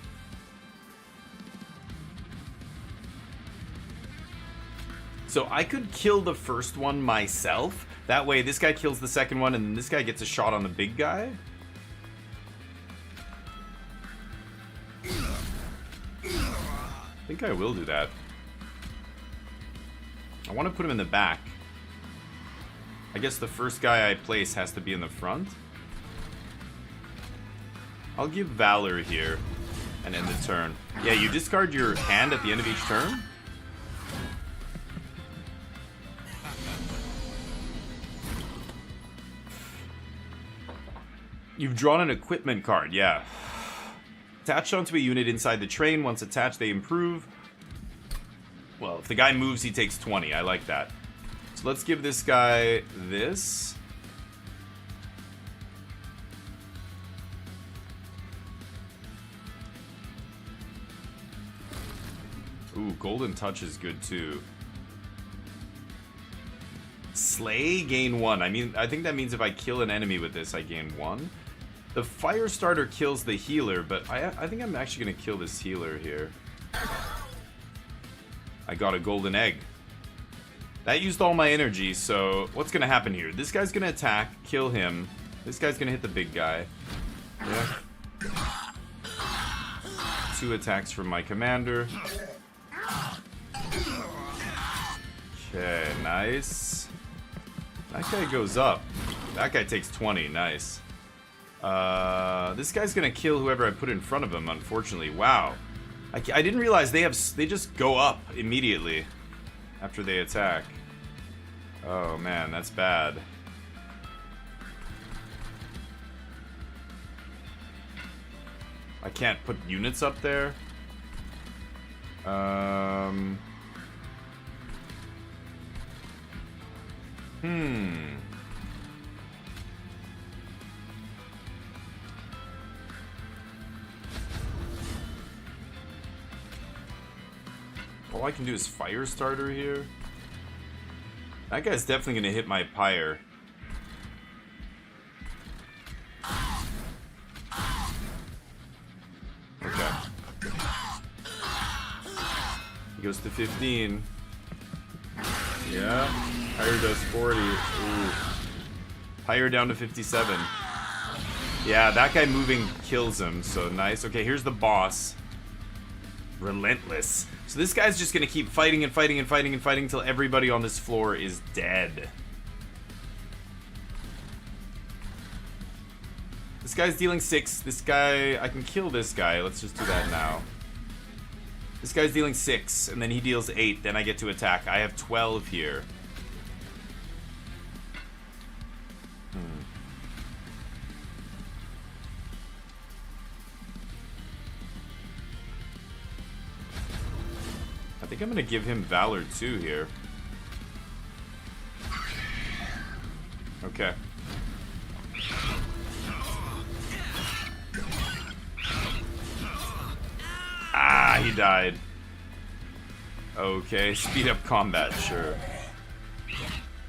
So I could kill the first one myself. That way this guy kills the second one and then this guy gets a shot on the big guy. I think I will do that. I want to put him in the back. I guess the first guy I place has to be in the front. I'll give Valor here and end the turn. Yeah, you discard your hand at the end of each turn. You've drawn an equipment card, yeah. Attached onto a unit inside the train. Once attached, they improve. Well, if the guy moves, he takes 20. I like that. So let's give this guy this. Ooh, Golden Touch is good too. Slay, gain 1. I mean, I think that means if I kill an enemy with this, I gain 1. The Fire Starter kills the healer, but I think I'm actually going to kill this healer here. I got a golden egg. That used all my energy, so what's going to happen here? This guy's going to attack, kill him. This guy's going to hit the big guy. Yeah. 2 attacks from my commander. Okay, nice. That guy goes up. That guy takes 20, nice. This guy's gonna kill whoever I put in front of him, unfortunately. Wow. I didn't realize they just go up immediately after they attack. Oh man, that's bad. I can't put units up there. All I can do is fire starter here. That guy's definitely gonna hit my pyre. Okay. He goes to 15. Yeah. Pyre does 40. Ooh. Pyre down to 57. Yeah, that guy moving kills him, so nice. Okay, here's the boss. Relentless. So this guy's just gonna keep fighting and fighting and fighting and fighting until everybody on this floor is dead. This guy's dealing 6. This guy, I can kill this guy. Let's just do that now. This guy's dealing 6, and then he deals 8. Then I get to attack. I have 12 here. I think I'm gonna give him Valor 2 here. Okay. Ah, he died. Okay, speed up combat, sure.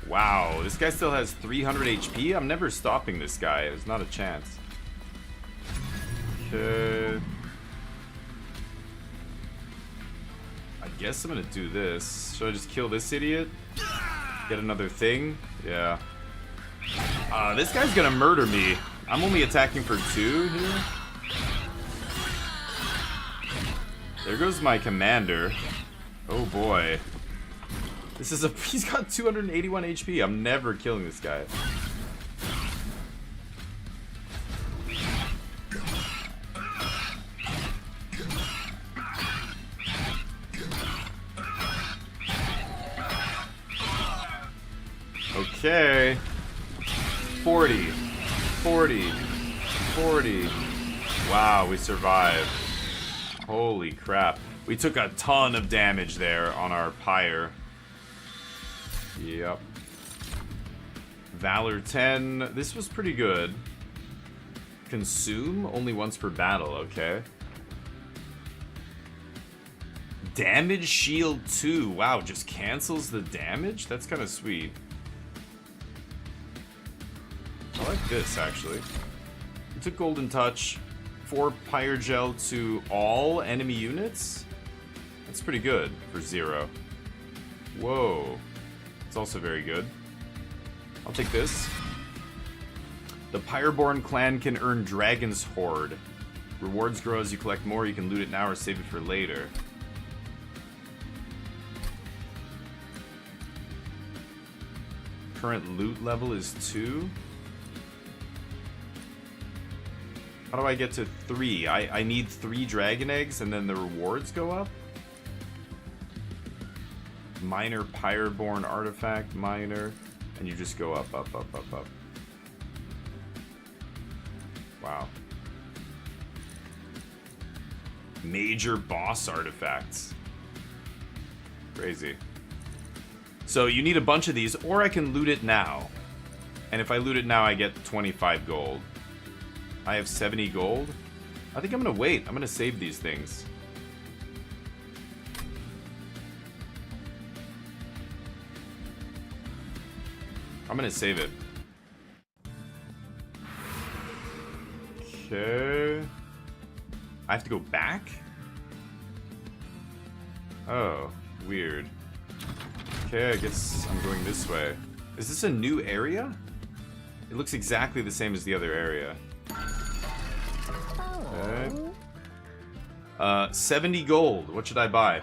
Wow, this guy still has 300 HP? I'm never stopping this guy. There's not a chance. Okay. I guess I'm gonna do this. Should I just kill this idiot? Get another thing? Yeah. This guy's gonna murder me. I'm only attacking for 2 here. There goes my commander. Oh boy. This is a... He's got 281 HP. I'm never killing this guy. Okay. 40. 40. 40. Wow, we survived. Holy crap. We took a ton of damage there on our pyre. Yep. Valor 10. This was pretty good. Consume only once per battle, okay. Damage shield 2. Wow, just cancels the damage? That's kind of sweet. I like this, actually. We took Golden Touch. 4 Pyre Gel to all enemy units? That's pretty good for 0. Whoa. It's also very good. I'll take this. The Pyreborn clan can earn Dragon's Horde. Rewards grow as you collect more. You can loot it now or save it for later. Current loot level is 2. How do I get to 3? I need 3 dragon eggs and then the rewards go up? Minor Pyreborn artifact, minor. And you just go up, up, up, up, up. Wow. Major boss artifacts. Crazy. So you need a bunch of these, or I can loot it now. And if I loot it now, I get 25 gold. I have 70 gold. I think I'm gonna wait. I'm gonna save these things. I'm gonna save it. Okay. I have to go back? Oh, weird. Okay, I guess I'm going this way. Is this a new area? It looks exactly the same as the other area. Okay. 70 gold. What should I buy?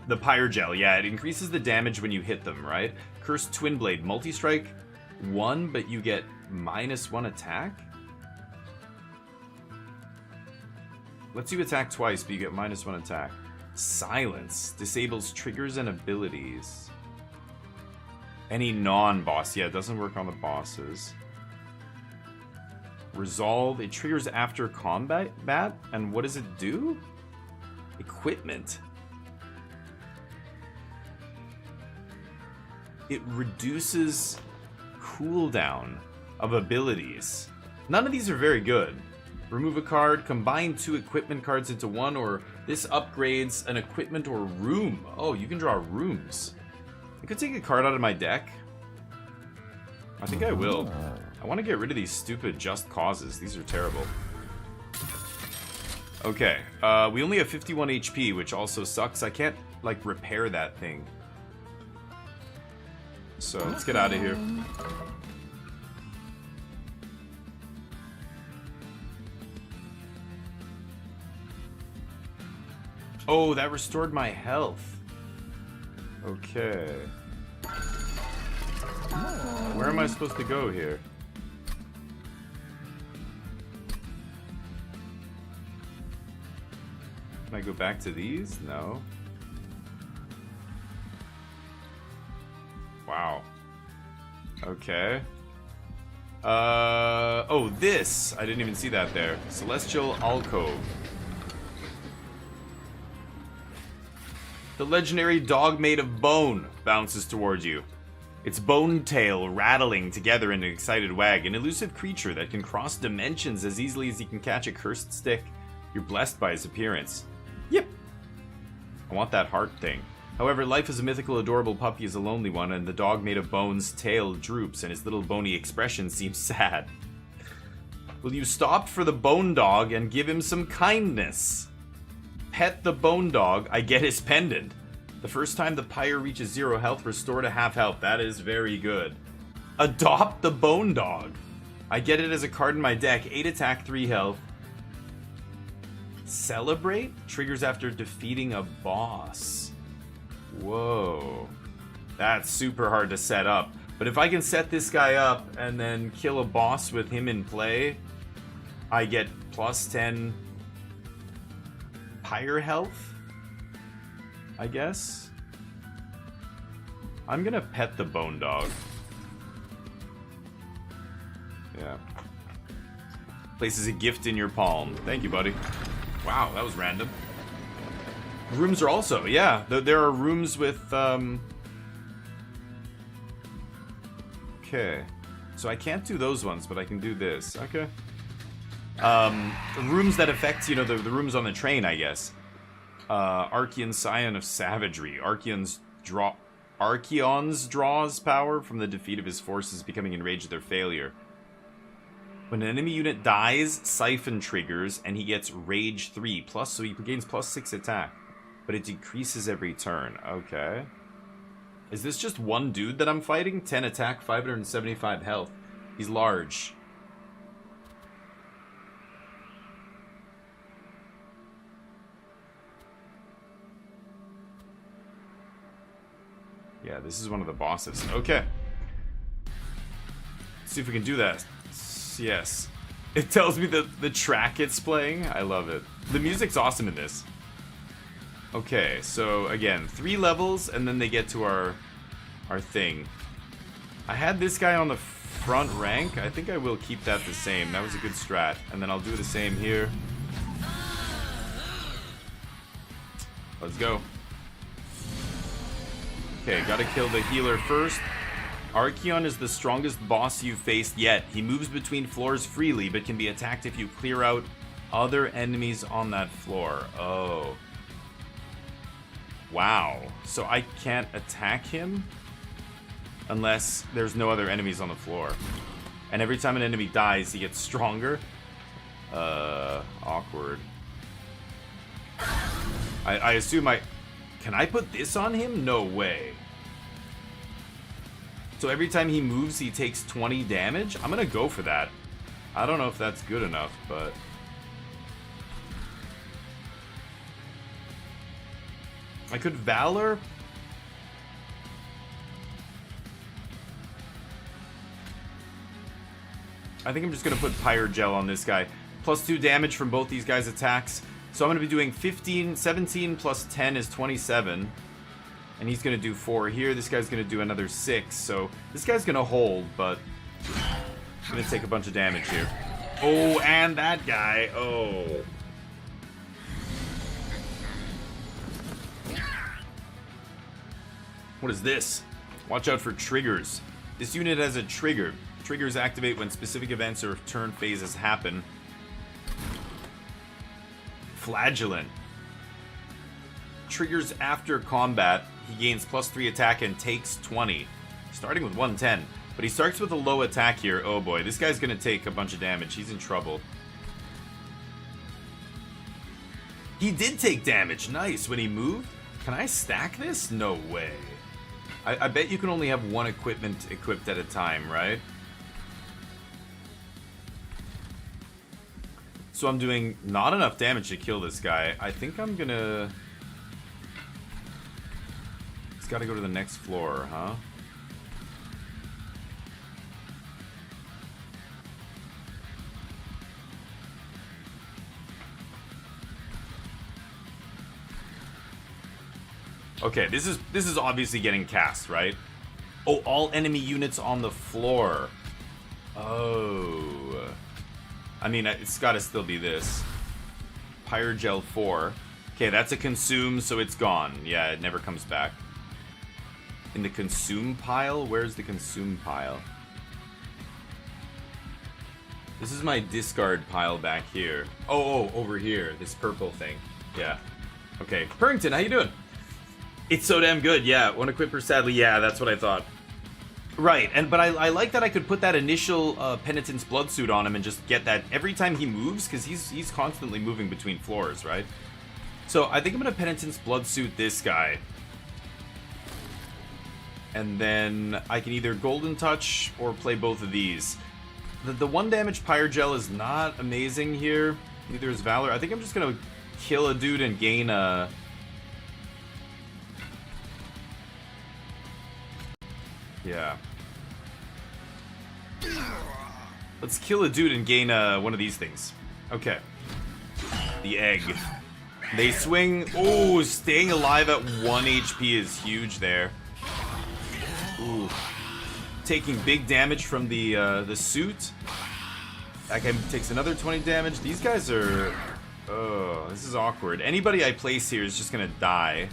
The Pyre Gel. Yeah, it increases the damage when you hit them, right? Cursed Twin Blade. Multi-strike 1, but you get -1 attack? Lets you attack twice, but you get -1 attack. Silence. Disables triggers and abilities. Any non-boss. Yeah, it doesn't work on the bosses. Resolve. It triggers after combat. And what does it do? Equipment. It reduces cooldown of abilities. None of these are very good. Remove a card, combine 2 equipment cards into one, or This upgrades an equipment or room. Oh, you can draw rooms. I could take a card out of my deck. I think I will. I want to get rid of these stupid just causes. These are terrible. Okay, we only have 51 HP, which also sucks. I can't, like, repair that thing. So, let's get out of here. Oh, that restored my health. Okay. Where am I supposed to go here? Can I go back to these? No. Wow. Okay. Oh, this! I didn't even see that there. Celestial Alcove. The legendary dog made of bone bounces towards you. Its bone tail rattling together in an excited wag. An elusive creature that can cross dimensions as easily as he can catch a cursed stick. You're blessed by his appearance. Yep. I want that heart thing. However, life as a mythical, adorable puppy is a lonely one, and the dog made of bone's tail droops, and his little bony expression seems sad. Will you stop for the bone dog and give him some kindness? Pet the bone dog, I get his pendant. The first time the pyre reaches 0 health, restore to half health. That is very good. Adopt the bone dog. I get it as a card in my deck. 8 attack, 3 health. Celebrate? Triggers after defeating a boss. Whoa. That's super hard to set up. But if I can set this guy up and then kill a boss with him in play, I get plus 10 pyre health, I guess. I'm gonna pet the bone dog. Yeah. Places a gift in your palm. Thank you, buddy. Wow, that was random. Rooms are also, yeah. There are rooms with, okay. So I can't do those ones, but I can do this. Okay. Rooms that affect, you know, the rooms on the train, I guess. Archeon Scion of Savagery. Archeon's draws power from the defeat of his forces becoming enraged at their failure. When an enemy unit dies, Siphon triggers, and he gets Rage 3+, so he gains +6 attack. But it decreases every turn. Okay. Is this just one dude that I'm fighting? 10 attack, 575 health. He's large. Yeah, this is one of the bosses. Okay. Let's see if we can do that. Yes. It tells me the track it's playing. I love it. The music's awesome in this. Okay, so again, 3 levels, and then they get to our thing. I had this guy on the front rank. I think I will keep that the same. That was a good strat. And then I'll do the same here. Let's go. Okay, gotta kill the healer first. Archeon is the strongest boss you've faced yet. He moves between floors freely, but can be attacked if you clear out other enemies on that floor. Oh. Wow. So I can't attack him unless there's no other enemies on the floor. And every time an enemy dies, he gets stronger. Awkward. I assume Can I put this on him? No way. So every time he moves, he takes 20 damage? I'm gonna go for that. I don't know if that's good enough, but... I could Valor? I think I'm just gonna put Pyre Gel on this guy. +2 damage from both these guys' attacks. So I'm gonna be doing 17 plus 10 is 27. And he's gonna do 4 here. This guy's gonna do another 6. So this guy's gonna hold, but I'm gonna take a bunch of damage here. Oh, and that guy. Oh. What is this? Watch out for triggers. This unit has a trigger. Triggers activate when specific events or turn phases happen. Flagellant. triggers after combat. He gains +3 attack and takes 20. Starting with 110. But he starts with a low attack here. Oh boy, this guy's gonna take a bunch of damage. He's in trouble. He did take damage. Nice. When he moved. Can I stack this? No way. I bet you can only have one equipment equipped at a time, right? So I'm doing not enough damage to kill this guy. I think I'm gonna... He's gotta go to the next floor, huh? Okay, this is obviously getting cast, right? Oh, all enemy units on the floor. Oh. I mean, it's gotta still be this. Pyrogel 4. Okay, that's a consume, so it's gone. Yeah, it never comes back. In the consume pile? Where's the consume pile? This is my discard pile back here. Oh, over here. This purple thing. Yeah. Okay, Purrington, how you doing? It's so damn good, yeah. One equipper, sadly, yeah, that's what I thought. Right, but I like that I could put that initial Penitent's Blood suit on him and just get that every time he moves, because he's constantly moving between floors, right? So I think I'm going to Penitent's Blood suit this guy. And then I can either Golden Touch or play both of these. The 1 damage Pyrogel is not amazing here. Neither is Valor. I think I'm just going to kill a dude and gain a... Yeah. Let's kill a dude and gain one of these things. Okay. The egg. They swing. Oh, staying alive at 1 HP is huge there. Ooh. Taking big damage from the suit. That guy takes another 20 damage. These guys are... Oh, this is awkward. Anybody I place here is just gonna die.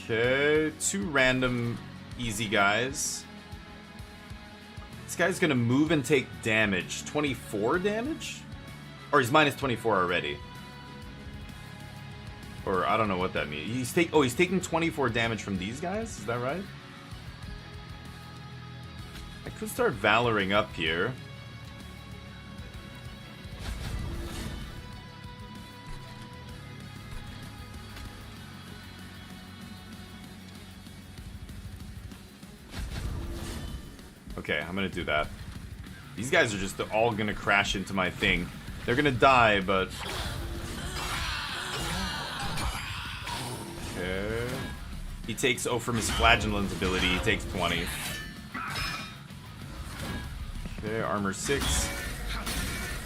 Okay, 2 random easy guys. This guy's gonna move and take damage. 24 damage? Or he's minus 24 already. Or I don't know what that means. He's taking 24 damage from these guys? Is that right? I could start Valoring up here. Okay, I'm gonna do that. These guys are just all gonna crash into my thing. They're gonna die, but... Okay... He takes... Oh, from his Flagellant ability, he takes 20. Okay, armor 6.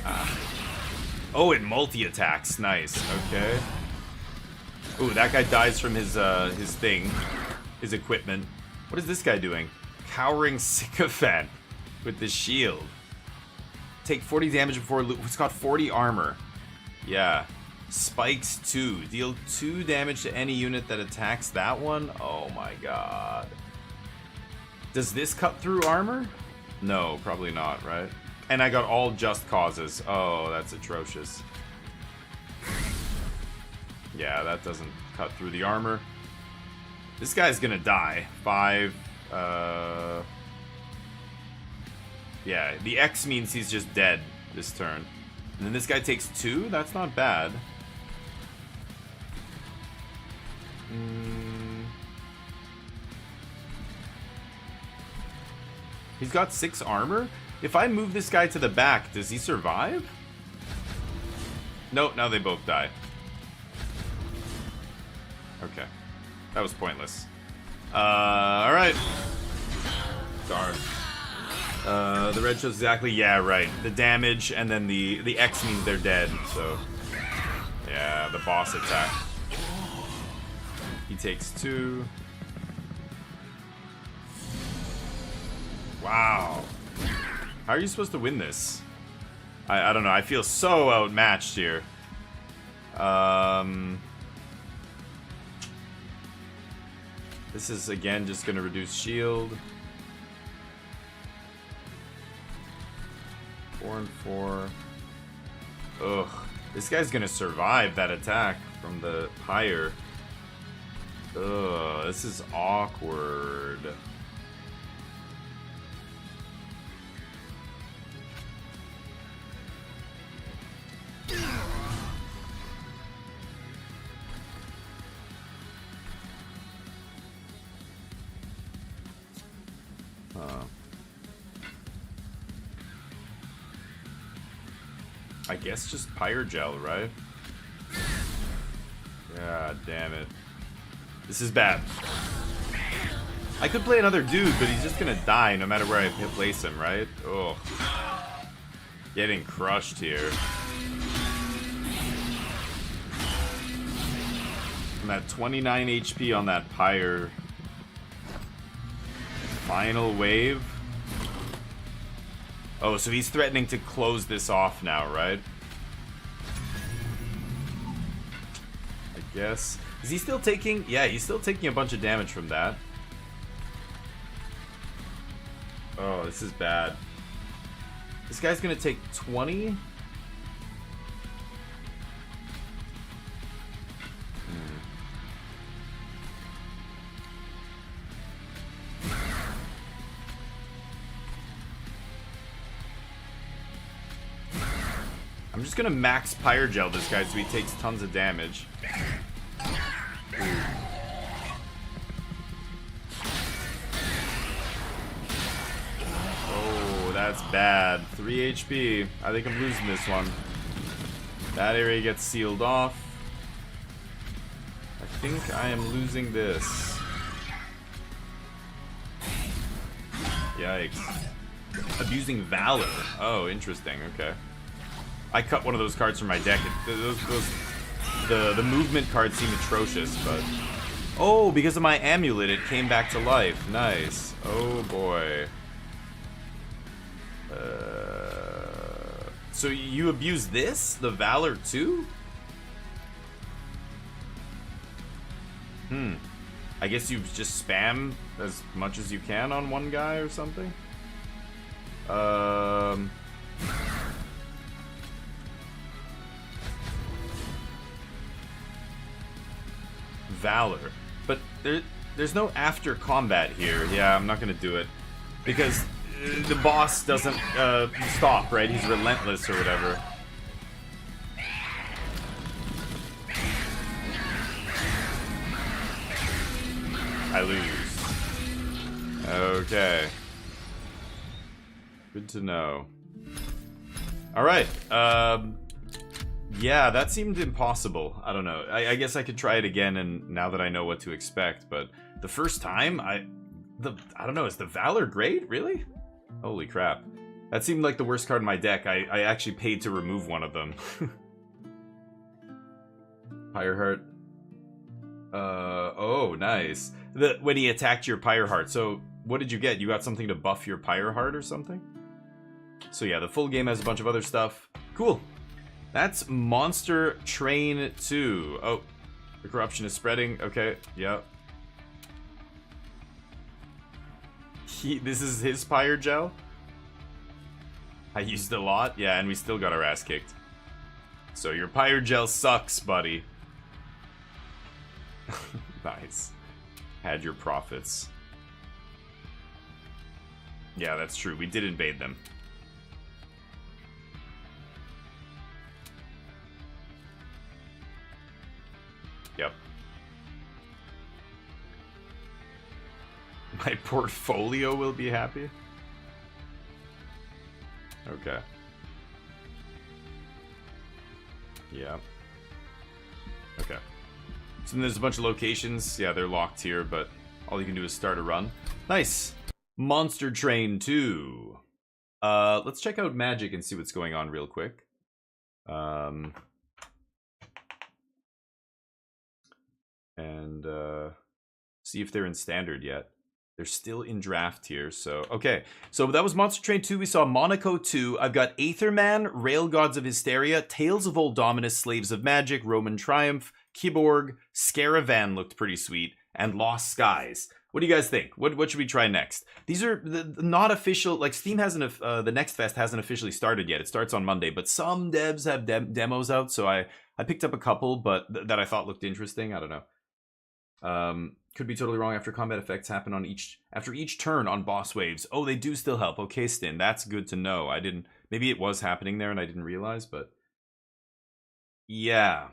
Ah. Oh, it multi-attacks. Nice. Okay. Ooh, that guy dies from his thing. His equipment. What is this guy doing? Cowering Sycophant with the shield. Take 40 damage before it's got 40 armor. Yeah. Spikes 2. Deal 2 damage to any unit that attacks that one. Oh my god. Does this cut through armor? No, probably not, right? And I got all just causes. Oh, that's atrocious. Yeah, that doesn't cut through the armor. This guy's gonna die. 5. Yeah, the X means he's just dead this turn. And then this guy takes 2? That's not bad. He's got 6 armor? If I move this guy to the back, does he survive? Nope, now they both die. Okay. That was pointless. Alright. Darn. The red shows exactly, yeah, right. The damage, and then the X means they're dead, so... Yeah, the boss attack. He takes 2. Wow. How are you supposed to win this? I don't know, I feel so outmatched here. This is, again, just gonna reduce shield. 4 and 4. Ugh. This guy's gonna survive that attack from the pyre. Ugh, this is awkward. I guess just Pyre Gel, right? God damn it. This is bad. I could play another dude, but he's just gonna die no matter where I place him, right? Oh, getting crushed here. I'm at 29 HP on that Pyre. Final wave. Oh, so he's threatening to close this off now, right? I guess. Is he still taking... Yeah, he's still taking a bunch of damage from that. Oh, this is bad. This guy's gonna take 20? I'm just gonna max Pyre Gel this guy so he takes tons of damage. Oh, that's bad. 3 HP. I think I'm losing this one. That area gets sealed off. I think I am losing this. Yikes. Abusing Valor. Oh, interesting. Okay. I cut one of those cards from my deck. The movement cards seem atrocious, but... Oh, because of my amulet, it came back to life. Nice. Oh, boy. So you abuse this? The Valor too? I guess you just spam as much as you can on one guy or something? Valor. But there's no after combat here. Yeah, I'm not gonna do it. Because the boss doesn't stop, right? He's relentless or whatever. I lose. Okay. Good to know. Alright, yeah, that seemed impossible. I don't know. I guess I could try it again, and now that I know what to expect, but the first time, I don't know, is the Valor great? Really? Holy crap. That seemed like the worst card in my deck. I actually paid to remove one of them. Pyreheart. Oh, nice. When he attacked your Pyreheart. So, what did you get? You got something to buff your Pyreheart or something? So yeah, the full game has a bunch of other stuff. Cool. That's Monster Train 2. Oh, the corruption is spreading. Okay, yep. This is his Pyre Gel? I used a lot? Yeah, and we still got our ass kicked. So your Pyre Gel sucks, buddy. Nice. Had your profits. Yeah, that's true. We did invade them. Yep. My portfolio will be happy? Okay. Yeah. Okay. So then there's a bunch of locations. Yeah, they're locked here, but all you can do is start a run. Nice. Monster Train 2. Let's check out Magic and see what's going on real quick. And see if they're in Standard yet. They're still in Draft here, so... Okay, so that was Monster Train 2. We saw Monaco 2. I've got Aetherman, Rail Gods of Hysteria, Tales of Old Dominus, Slaves of Magic, Roman Triumph, Kiborg, Scaravan looked pretty sweet, and Lost Skies. What do you guys think? What should we try next? These are the not official. Like Steam hasn't. The Next Fest hasn't officially started yet. It starts on Monday, but some devs have demos out. So I picked up a couple, but that I thought looked interesting. I don't know. Could be totally wrong. After combat effects happen on after each turn on boss waves. Oh, they do still help. Okay, Stin, that's good to know. I didn't. Maybe it was happening there and I didn't realize, but yeah.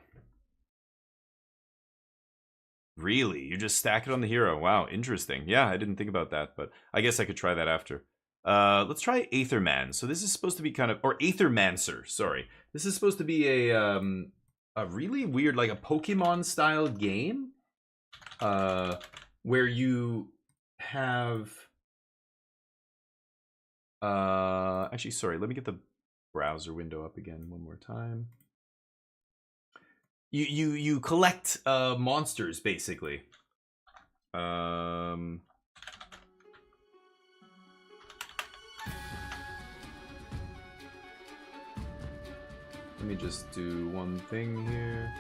Really? You just stack it on the hero. Wow, interesting. Yeah, I didn't think about that, but I guess I could try that after. Let's try Aetherman. So this is supposed to be kind of, or Aethermancer, sorry. This is supposed to be a really weird, like a Pokemon style game, where you have, actually, sorry, let me get the browser window up again one more time. You collect monsters basically. Let me just do one thing here.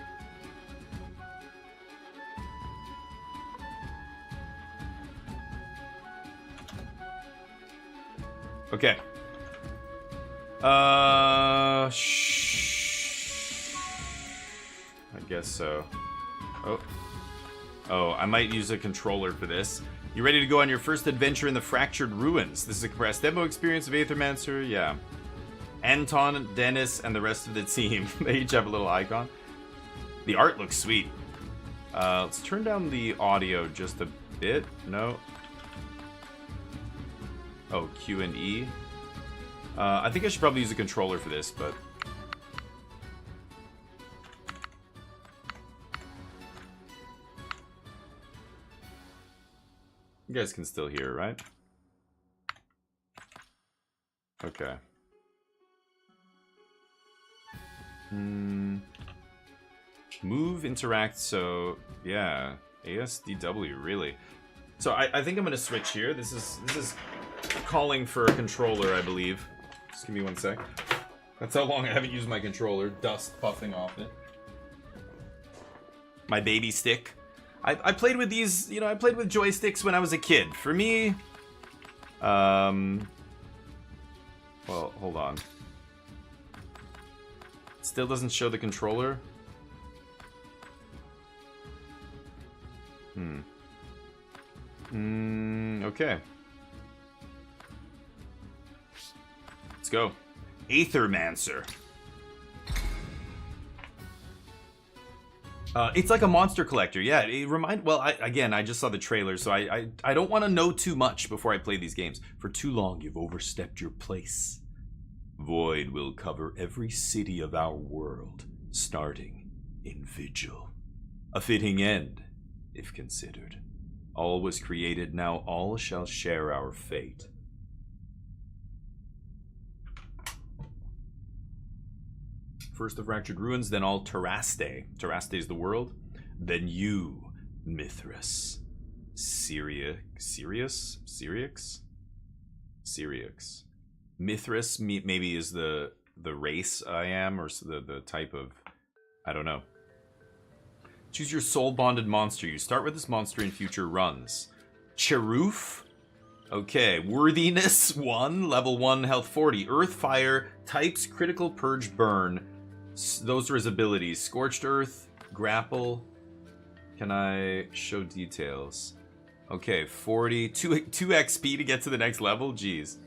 Okay. I guess so. Oh, I might use a controller for this. You ready to go on your first adventure in the Fractured Ruins? This is a compressed demo experience of Aethermancer. Yeah. Anton, Dennis, and the rest of the team. They each have a little icon. The art looks sweet. Let's turn down the audio just a bit. No. Oh, Q and E. I think I should probably use a controller for this, but... You guys can still hear, right? Okay. Move, interact, so... Yeah. ASDW, really. So I think I'm gonna switch here. This is calling for a controller, I believe. Just give me one sec. That's how long I haven't used my controller. Dust puffing off it. My baby stick. I played with these, you know, I played with joysticks when I was a kid. For me, well, hold on. It still doesn't show the controller. Okay. Let's go. Aethermancer. It's like a monster collector. Yeah, it well, I just saw the trailer, so I don't want to know too much before I play these games. For too long, you've overstepped your place. Void will cover every city of our world, starting in Vigil. A fitting end, if considered. All was created, now all shall share our fate. First the Fractured Ruins, then all Terraste. Terraste is the world. Then you, Mithras. Syriax? Mithras maybe is the race I am, or the type of... I don't know. Choose your soul-bonded monster. You start with this monster in future runs. Cheroof? Okay, Worthiness 1, level 1, health 40. Earth, Fire, types, Critical, Purge, Burn. Those are his abilities. Scorched Earth, Grapple. Can I show details? Okay, 40. 2 XP to get to the next level? Jeez.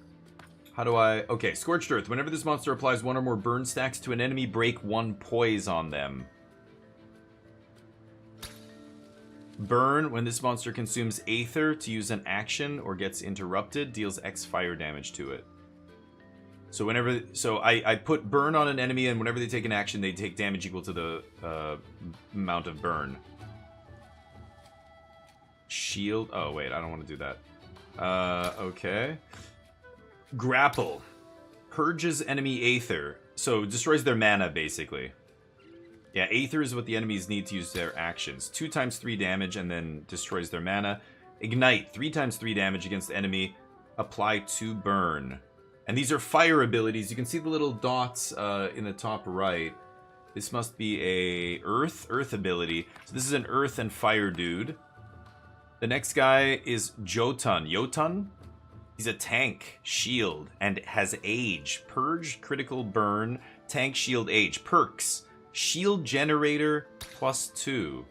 How do I... Okay, Scorched Earth. Whenever this monster applies 1 or more burn stacks to an enemy, break 1 poise on them. Burn. When this monster consumes Aether to use an action or gets interrupted, deals X fire damage to it. So whenever, I put burn on an enemy, and whenever they take an action, they take damage equal to the amount of burn. Shield. Oh wait, I don't want to do that. Okay. Grapple. Purges enemy Aether. So destroys their mana basically. Yeah, Aether is what the enemies need to use their actions. 2 times 3 damage and then destroys their mana. Ignite. 3 times 3 damage against the enemy. Apply 2 burn. And these are fire abilities. You can see the little dots in the top right. This must be a earth ability. So this is an earth and fire dude. The next guy is Jotun. Jotun? He's a tank, shield, and has age. Purge, critical burn, tank, shield, age. Perks. Shield generator +2.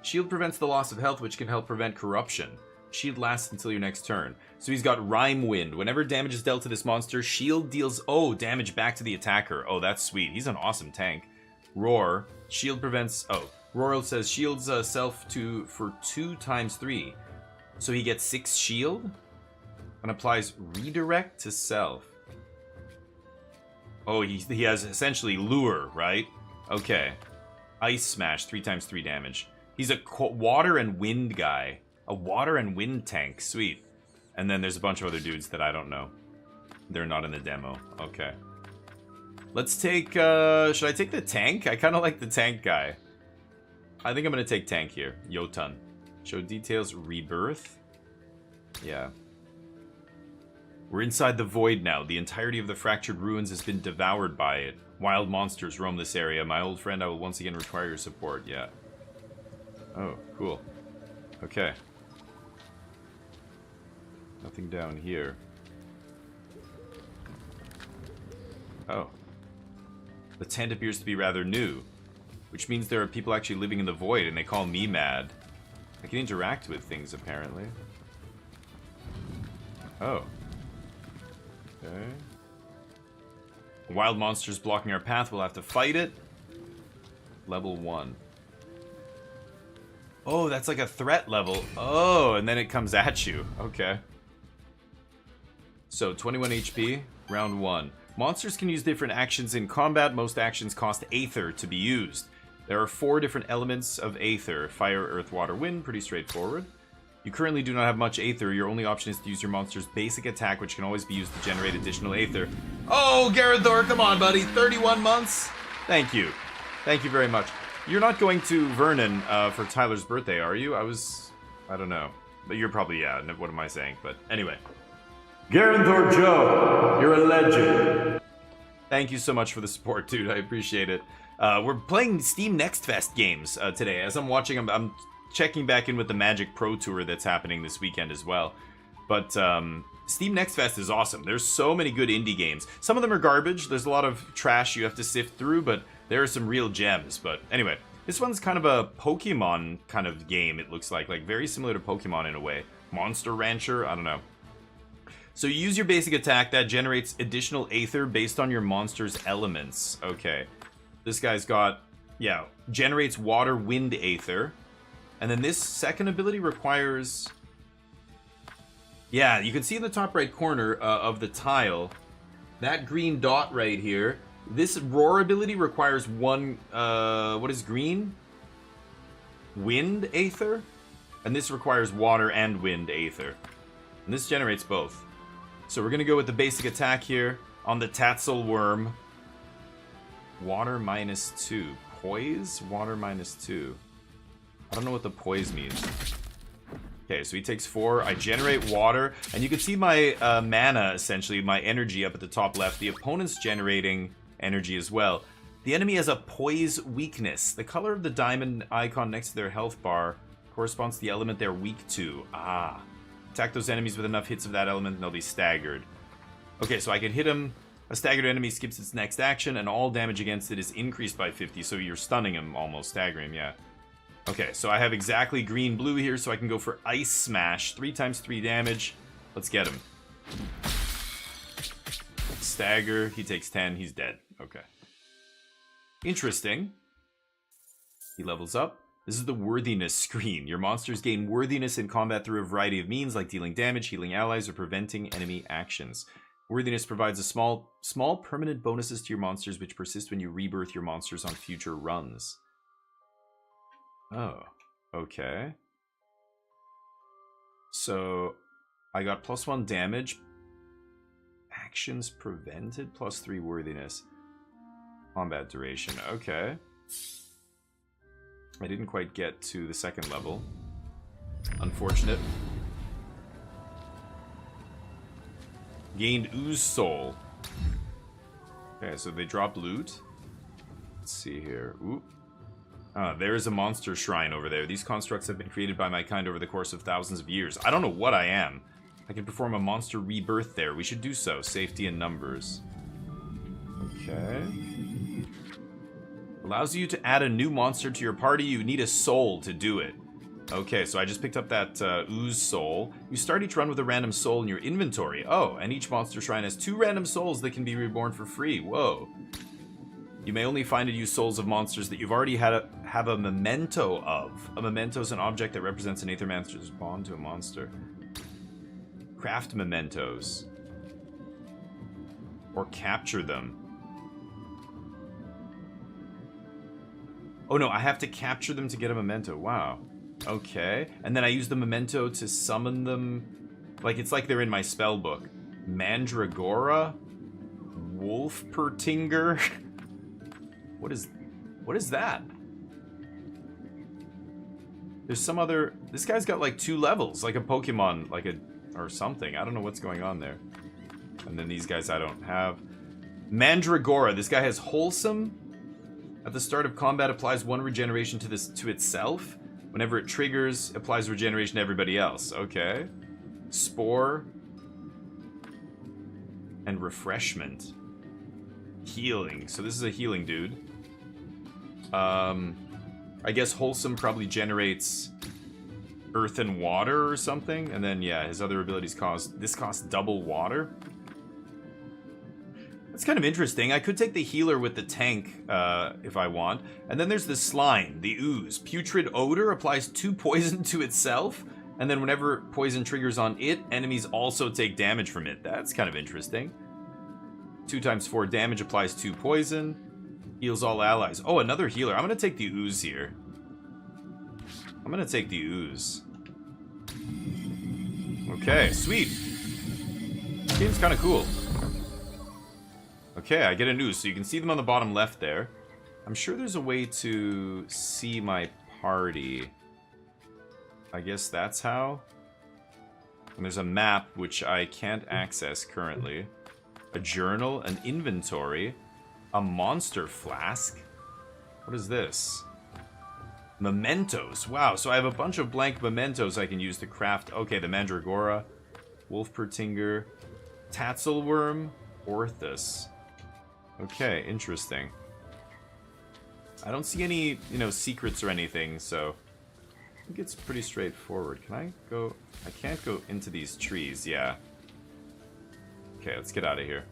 Shield prevents the loss of health, which can help prevent corruption. Shield lasts until your next turn. So he's got Rhyme Wind. Whenever damage is dealt to this monster, shield deals, damage back to the attacker. Oh, that's sweet. He's an awesome tank. Roar. Shield prevents, Roar says shields self for 2 × 3. So he gets 6 shield and applies redirect to self. Oh, he has essentially lure, right? Okay. Ice Smash, 3 × 3 damage. He's a water and wind guy. A water and wind tank. Sweet. And then there's a bunch of other dudes that I don't know. They're not in the demo. Okay. Let's take, should I take the tank? I kind of like the tank guy. I think I'm going to take tank here. Jotun. Show details. Rebirth. Yeah. We're inside the void now. The entirety of the fractured ruins has been devoured by it. Wild monsters roam this area. My old friend, I will once again require your support. Yeah. Oh, cool. Okay. Nothing down here. Oh. The tent appears to be rather new, which means there are people actually living in the void, and they call me mad. I can interact with things, apparently. Oh. Okay. Wild monsters blocking our path, we'll have to fight it. Level 1. Oh, that's like a threat level. Oh, and then it comes at you. Okay. So, 21 HP, round 1. Monsters can use different actions in combat. Most actions cost Aether to be used. There are 4 different elements of Aether. Fire, Earth, Water, Wind. Pretty straightforward. You currently do not have much Aether. Your only option is to use your monster's basic attack, which can always be used to generate additional Aether. Oh, Garethor, come on, buddy. 31 months? Thank you. Thank you very much. You're not going to Vernon for Tyler's birthday, are you? I don't know. But you're probably, yeah, what am I saying? But anyway. Garethor Joe, you're a legend. Thank you so much for the support, dude. I appreciate it. We're playing Steam Next Fest games today. As I'm watching, I'm checking back in with the Magic Pro Tour that's happening this weekend as well. But Steam Next Fest is awesome. There's so many good indie games. Some of them are garbage. There's a lot of trash you have to sift through, but there are some real gems. But anyway, this one's kind of a Pokemon kind of game, it looks like very similar to Pokemon in a way. Monster Rancher, I don't know. So you use your basic attack that generates additional Aether based on your monster's elements. Okay. This guy's got, yeah, generates water, wind, Aether. And then this second ability requires... Yeah, you can see in the top right corner of the tile, that green dot right here. This roar ability requires one, what is green? Wind Aether? And this requires water and wind Aether. And this generates both. So we're going to go with the basic attack here on the Tatzel Worm. Water -2. Poise? Water -2. I don't know what the poise means. Okay, so he takes 4. I generate water. And you can see my mana, essentially, my energy up at the top left. The opponent's generating energy as well. The enemy has a poise weakness. The color of the diamond icon next to their health bar corresponds to the element they're weak to. Ah. Attack those enemies with enough hits of that element and they'll be staggered. Okay, so I can hit him. A staggered enemy skips its next action and all damage against it is increased by 50, so you're stunning him almost, staggering him, yeah. Okay, so I have exactly green-blue here, so I can go for Ice Smash. 3 × 3 damage. Let's get him. Stagger, he takes 10, he's dead. Okay. Interesting. He levels up. This is the worthiness screen. Your monsters gain worthiness in combat through a variety of means, like dealing damage, healing allies, or preventing enemy actions. Worthiness provides a small permanent bonuses to your monsters, which persist when you rebirth your monsters on future runs. Oh, okay. So, I got +1 damage. Actions prevented, +3 worthiness. Combat duration, okay. I didn't quite get to the second level. Unfortunate. Gained Ooze Soul. Okay, so they dropped loot. Let's see here. Ooh. There is a monster shrine over there. These constructs have been created by my kind over the course of thousands of years. I don't know what I am. I can perform a monster rebirth there. We should do so. Safety in numbers. Okay. Allows you to add a new monster to your party. You need a soul to do it. Okay, so I just picked up that ooze soul. You start each run with a random soul in your inventory. Oh, and each monster shrine has 2 random souls that can be reborn for free. Whoa. You may only find and use souls of monsters that you've already have a memento of. A memento is an object that represents an Aethermancer's bond to a monster. Craft mementos. Or capture them. Oh no, I have to capture them to get a memento. Wow. Okay. And then I use the memento to summon them. Like, it's like they're in my spell book. Mandragora? Wolfpertinger? What is that? There's some other... This guy's got like 2 levels. Like a Pokemon, like a... Or something. I don't know what's going on there. And then these guys I don't have. Mandragora. This guy has Wholesome. At the start of combat, applies 1 regeneration to itself. Whenever it triggers, applies regeneration to everybody else. Okay. Spore. And Refreshment. Healing. So this is a healing dude. I guess Wholesome probably generates earth and water or something. And then, yeah, his other abilities costs double water. That's kind of interesting. I could take the healer with the tank if I want. And then there's the slime, the ooze. Putrid odor applies 2 poison to itself. And then whenever poison triggers on it, enemies also take damage from it. That's kind of interesting. 2 times 4 damage applies 2 poison. Heals all allies. Oh, another healer. I'm going to take the ooze here. I'm going to take the ooze. Okay, sweet. This game's kind of cool. Okay, I get an ooze. So you can see them on the bottom left there. I'm sure there's a way to see my party. I guess that's how. And there's a map, which I can't access currently. A journal, an inventory, a monster flask. What is this? Mementos. Wow, so I have a bunch of blank mementos I can use to craft. Okay, the Mandragora, Wolfpertinger, Tatzelworm, Orthus. Okay, interesting. I don't see any, secrets or anything, so I think it's pretty straightforward. Can I go? I can't go into these trees, yeah. Okay, let's get out of here.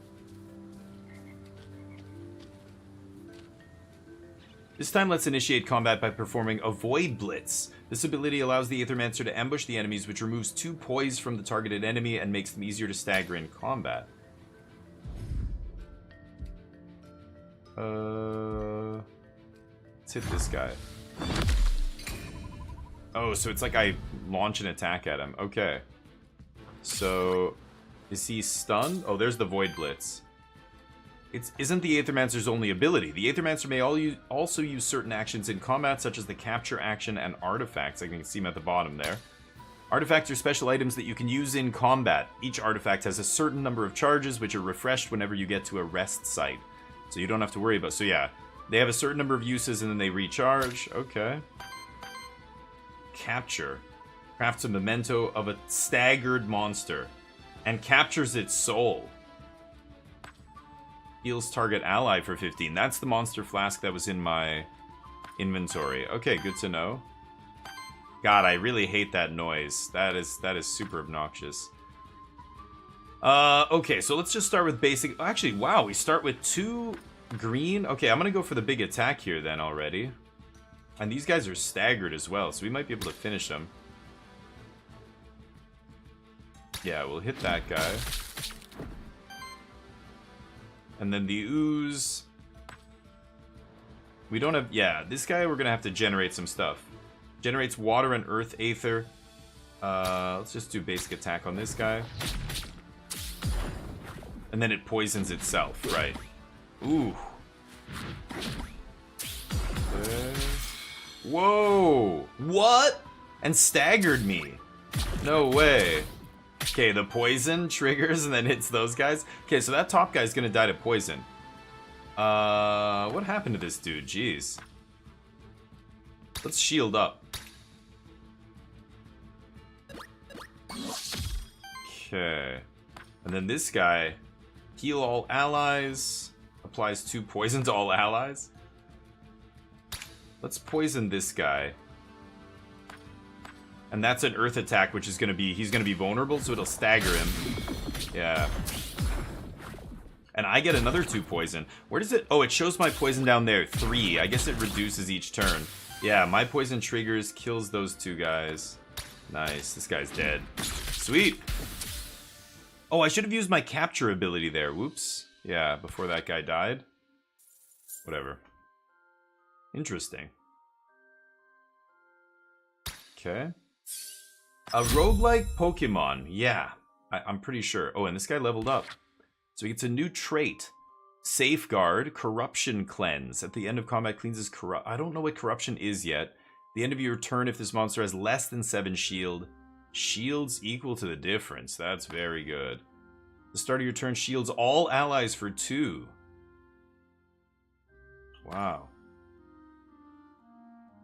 This time, let's initiate combat by performing Avoid Blitz. This ability allows the Aethermancer to ambush the enemies, which removes 2 poise from the targeted enemy and makes them easier to stagger in combat. Let's hit this guy. Oh, so it's like I launch an attack at him. Okay. So, is he stunned? Oh, there's the Void Blitz. Isn't the Aethermancer's only ability. The Aethermancer may also use certain actions in combat, such as the capture action and artifacts. I can see them at the bottom there. Artifacts are special items that you can use in combat. Each artifact has a certain number of charges, which are refreshed whenever you get to a rest site. So you don't have to worry about. So yeah, they have a certain number of uses and then they recharge. Okay. Capture. Crafts a memento of a staggered monster and captures its soul. Heals target ally for 15. That's the monster flask that was in my inventory. Okay, good to know. God, I really hate that noise. That is super obnoxious. Okay, so let's just start with basic. Actually, wow, we start with 2 green. Okay, I'm gonna go for the big attack here then already. And these guys are staggered as well, so we might be able to finish them. Yeah, we'll hit that guy. And then the ooze. We don't have... Yeah, this guy we're gonna have to generate some stuff. Generates water and earth aether. Let's just do basic attack on this guy. And then it poisons itself, right? Ooh. Whoa! What? And staggered me. No way. Okay, the poison triggers and then hits those guys. Okay, so that top guy's gonna die to poison. What happened to this dude? Jeez. Let's shield up. Okay. And then this guy, heal all allies, applies 2 poison to all allies. Let's poison this guy. And that's an earth attack, which is gonna be, he's gonna be vulnerable, so it'll stagger him. Yeah. And I get another 2 poison. Where does it, oh, it shows my poison down there, 3. I guess it reduces each turn. Yeah, my poison triggers, kills those 2 guys. Nice, this guy's dead. Sweet. Oh, I should have used my capture ability there. Whoops. Yeah, before that guy died. Whatever. Interesting. Okay. A roguelike Pokemon. Yeah, I'm pretty sure. Oh, and this guy leveled up. So he gets a new trait. Safeguard, Corruption Cleanse. At the end of combat, cleanses corrupt. I don't know what corruption is yet. At the end of your turn, if this monster has less than 7 shield, shields equal to the difference. That's very good. The start of your turn shields all allies for 2. Wow.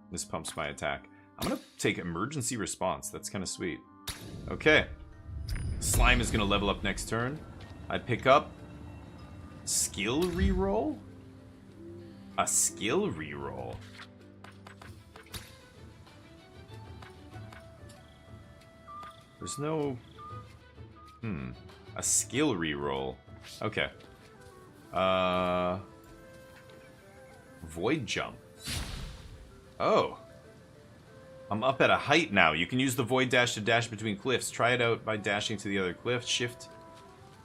This pumps my attack. I'm gonna take emergency response. That's kind of sweet. Okay. Slime is gonna level up next turn. I pick up skill reroll? A skill reroll? There's no... A skill reroll. Okay. Void jump. Oh. I'm up at a height now. You can use the void dash to dash between cliffs. Try it out by dashing to the other cliff. Shift.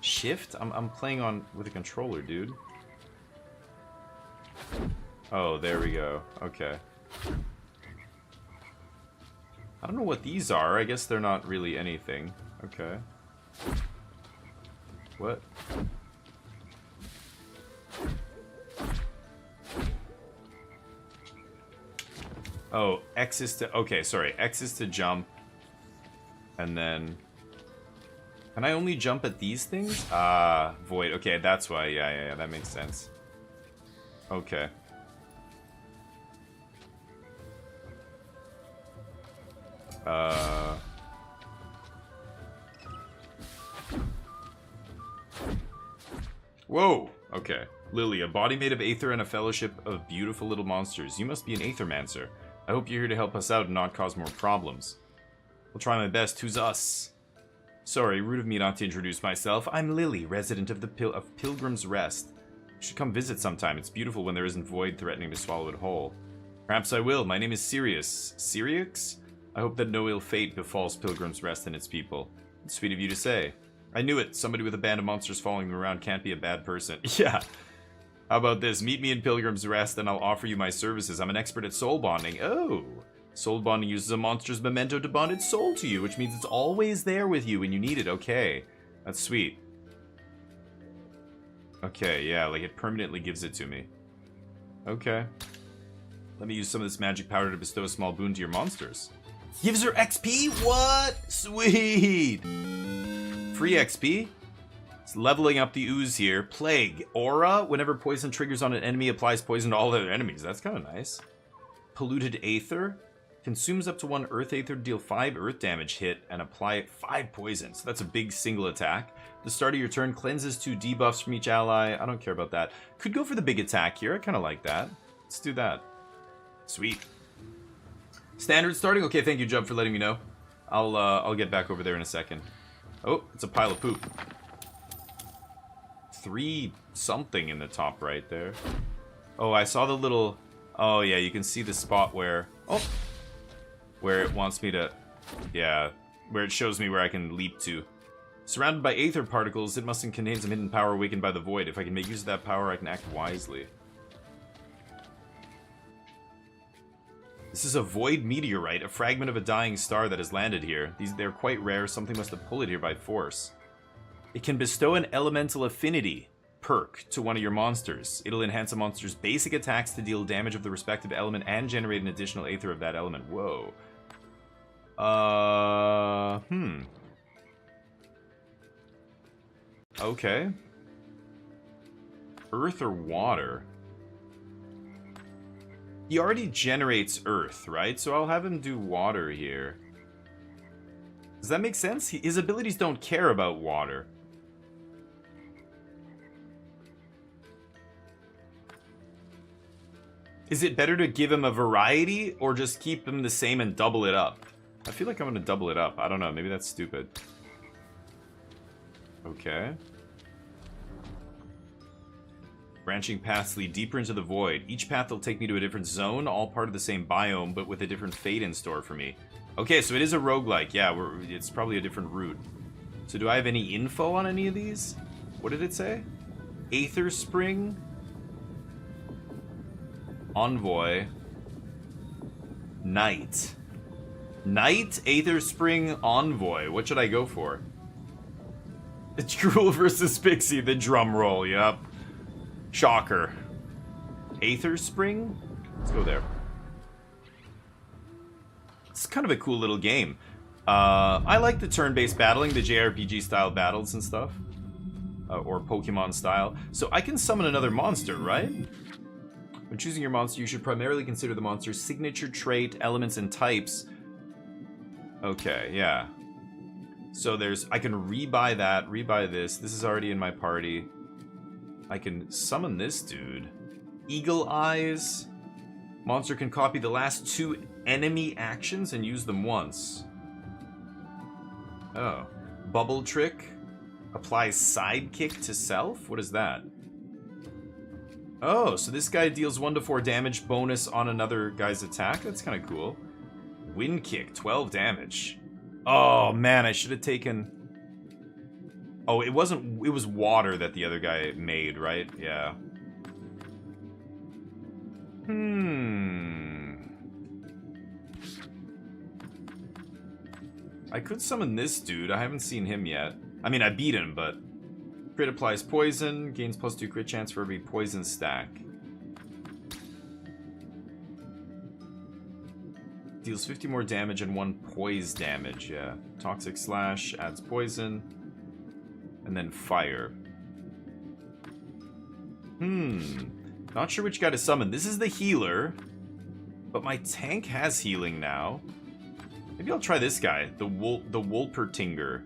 Shift? I'm playing on with a controller, dude. Oh, there we go. Okay. I don't know what these are. I guess they're not really anything. Okay. What? Oh, X is to... Okay, sorry. X is to jump. And then... Can I only jump at these things? Void. Okay, that's why. Yeah, that makes sense. Okay. Whoa! Okay. Lily, a body made of aether and a fellowship of beautiful little monsters. You must be an aethermancer. I hope you're here to help us out and not cause more problems. I'll try my best. Who's us? Sorry, rude of me not to introduce myself. I'm Lily, resident of the Pilgrim's Rest. You should come visit sometime. It's beautiful when there isn't void threatening to swallow it whole. Perhaps I will. My name is Sirius. Sirius? I hope that no ill fate befalls Pilgrim's Rest and its people. It's sweet of you to say. I knew it. Somebody with a band of monsters following them around can't be a bad person. Yeah. How about this? Meet me in Pilgrim's Rest and I'll offer you my services. I'm an expert at soul bonding. Oh. Soul bonding uses a monster's memento to bond its soul to you, which means it's always there with you when you need it. Okay. That's sweet. Okay, yeah, like it permanently gives it to me. Okay. Let me use some of this magic powder to bestow a small boon to your monsters. Gives her XP? What? Sweet! Free XP? It's leveling up the ooze here. Plague. Aura. Whenever poison triggers on an enemy, applies poison to all other enemies. That's kind of nice. Polluted Aether. Consumes up to 1 Earth Aether to deal 5 Earth damage hit and apply 5 poison. So that's a big single attack. The start of your turn cleanses 2 debuffs from each ally. I don't care about that. Could go for the big attack here. I kind of like that. Let's do that. Sweet. Standard starting? Okay, thank you, Jub, for letting me know. I'll get back over there in a second. Oh, it's a pile of poop. 3 something in the top right there. Oh, I saw the little... Oh, yeah, you can see the spot where... Oh! Where it wants me to... Yeah, where it shows me where I can leap to. Surrounded by aether particles, it must contain some hidden power awakened by the void. If I can make use of that power, I can act wisely. This is a void meteorite, a fragment of a dying star that has landed here. They're quite rare. Something must have pulled it here by force. It can bestow an elemental affinity perk to one of your monsters. It'll enhance a monster's basic attacks to deal damage of the respective element and generate an additional aether of that element. Whoa. Okay. Earth or water? He already generates earth, right? So I'll have him do water here. Does that make sense? His abilities don't care about water. Is it better to give him a variety or just keep him the same and double it up? I feel like I'm going to double it up. I don't know. Maybe that's stupid. Okay. Branching paths lead deeper into the void. Each path will take me to a different zone, all part of the same biome, but with a different fate in store for me. Okay, so it is a roguelike. Yeah, it's probably a different route. So do I have any info on any of these? What did it say? Aether Spring? Envoy. Knight. Knight, Aether Spring, Envoy. What should I go for? It's Gruul versus Pixie, the drum roll, yep. Shocker. Aether Spring? Let's go there. It's kind of a cool little game. I like the turn-based battling, the JRPG-style battles and stuff. Or Pokemon style. So I can summon another monster, right? When choosing your monster, you should primarily consider the monster's signature trait, elements, and types. Okay, yeah. So I can rebuy that, rebuy this. This is already in my party. I can summon this dude. Eagle Eyes. Monster can copy the last 2 enemy actions and use them once. Oh. Bubble Trick. Applies Sidekick to self? What is that? Oh, so this guy deals 1 to 4 damage bonus on another guy's attack? That's kind of cool. Wind Kick, 12 damage. Oh, man, I should have taken... Oh, it wasn't... It was water that the other guy made, right? Yeah. I could summon this dude. I haven't seen him yet. I mean, I beat him, but... Crit applies poison. Gains +2 crit chance for every poison stack. Deals 50 more damage and 1 poise damage, yeah. Toxic Slash adds poison. And then fire. Not sure which guy to summon. This is the healer. But my tank has healing now. Maybe I'll try this guy. The Wolpertinger.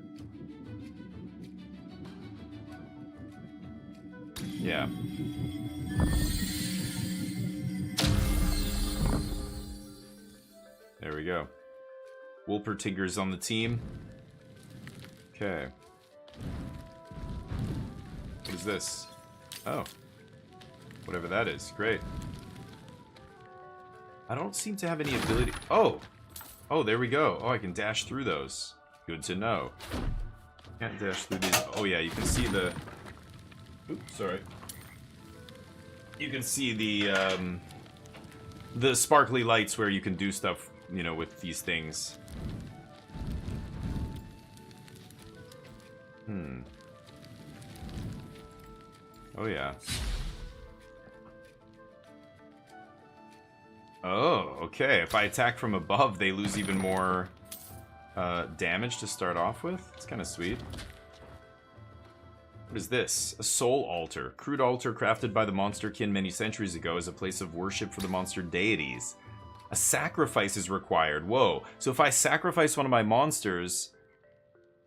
Yeah. There we go. Wolpertinger's on the team. Okay. What is this? Oh. Whatever that is. Great. I don't seem to have any ability... Oh! Oh, there we go. Oh, I can dash through those. Good to know. Can't dash through these. Oh, yeah, you can see the... Oops, sorry. You can see the sparkly lights where you can do stuff, you know, with these things. Oh, yeah. Oh, okay. If I attack from above, they lose even more damage to start off with. It's kind of sweet. What is this? A soul altar. Crude altar crafted by the monsterkin many centuries ago as a place of worship for the monster deities. A sacrifice is required. Whoa. So if I sacrifice one of my monsters...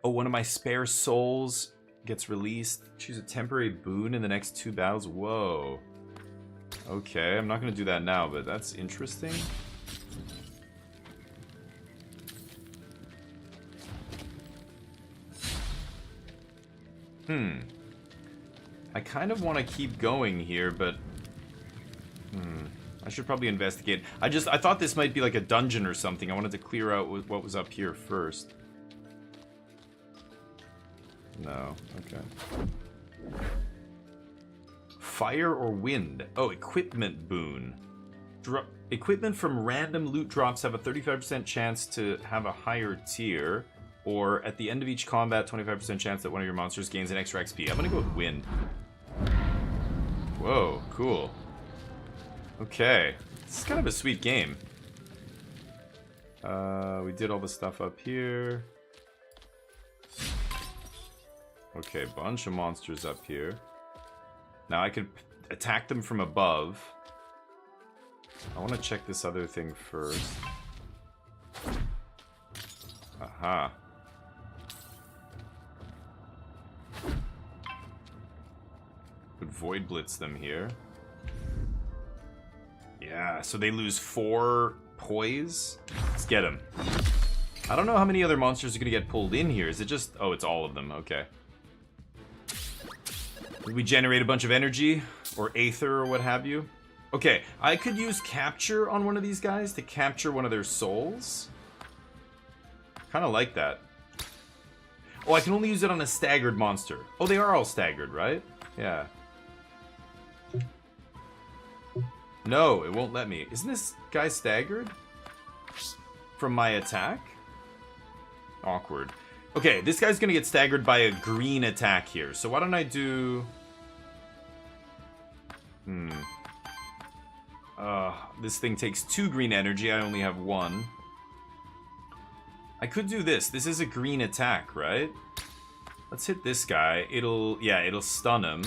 Oh, one of my spare souls gets released. Choose a temporary boon in the next 2 battles. Whoa. Okay, I'm not going to do that now, but that's interesting. I kind of want to keep going here, but... I should probably investigate. I thought this might be like a dungeon or something. I wanted to clear out what was up here first. No, okay. Fire or wind? Oh, equipment boon. Equipment from random loot drops have a 35% chance to have a higher tier. Or, at the end of each combat, 25% chance that one of your monsters gains an extra XP. I'm gonna go with wind. Whoa, cool. Okay. This is kind of a sweet game. We did all the stuff up here. Okay, bunch of monsters up here. Now I could attack them from above. I want to check this other thing first. Aha. Could Void Blitz them here. Yeah, so they lose 4 poise. Let's get them. I don't know how many other monsters are going to get pulled in here. Is it just... Oh, it's all of them. Okay. Did we generate a bunch of energy? Or aether or what have you? Okay, I could use capture on one of these guys to capture one of their souls. Kind of like that. Oh, I can only use it on a staggered monster. Oh, they are all staggered, right? Yeah. No, it won't let me. Isn't this guy staggered? From my attack? Awkward. Okay, this guy's gonna get staggered by a green attack here. So why don't I do... This thing takes 2 green energy. I only have 1. I could do this. This is a green attack, right? Let's hit this guy. It'll stun him.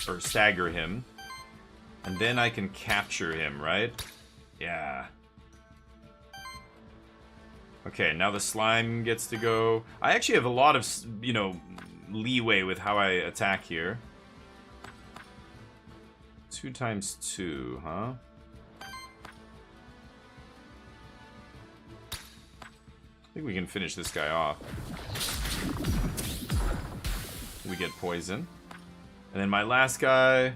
Or stagger him. And then I can capture him, right? Yeah. Okay, now the slime gets to go. I actually have a lot of, you know, leeway with how I attack here. 2 times 2, huh? I think we can finish this guy off. We get poison. And then my last guy...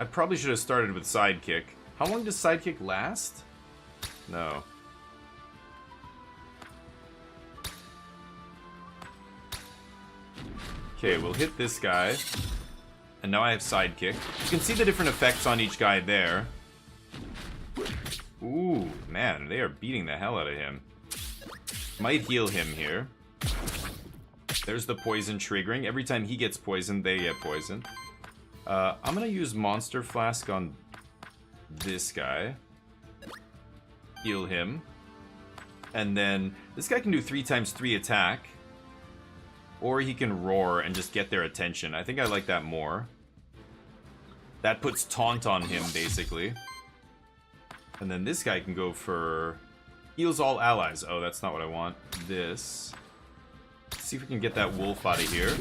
I probably should have started with Sidekick. How long does Sidekick last? No. Okay, we'll hit this guy. And now I have Sidekick. You can see the different effects on each guy there. Ooh, man, they are beating the hell out of him. Might heal him here. There's the poison triggering. Every time he gets poisoned, they get poisoned. I'm gonna use Monster Flask on this guy. Heal him. And then this guy can do 3 times 3 attack. Or he can roar and just get their attention. I think I like that more. That puts taunt on him, basically. And then this guy can go for... Heals all allies. Oh, that's not what I want. This. Let's see if we can get that wolf out of here.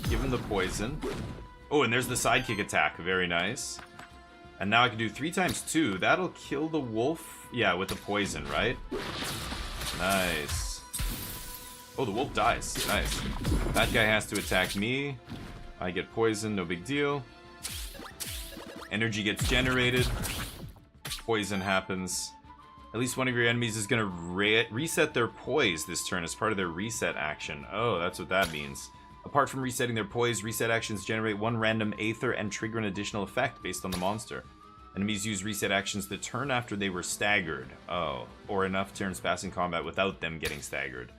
Give him the poison. Oh, and there's the sidekick attack. Very nice. And now I can do 3 times 2. That'll kill the wolf. Yeah, with the poison, right? Nice. Oh, the wolf dies. Nice. That guy has to attack me. I get poisoned. No big deal. Energy gets generated. Poison happens. At least one of your enemies is going to reset their poise this turn as part of their reset action. Oh, that's what that means. Apart from resetting their poise, reset actions generate 1 random aether and trigger an additional effect based on the monster. Enemies use reset actions the turn after they were staggered. Oh, or enough turns pass in combat without them getting staggered.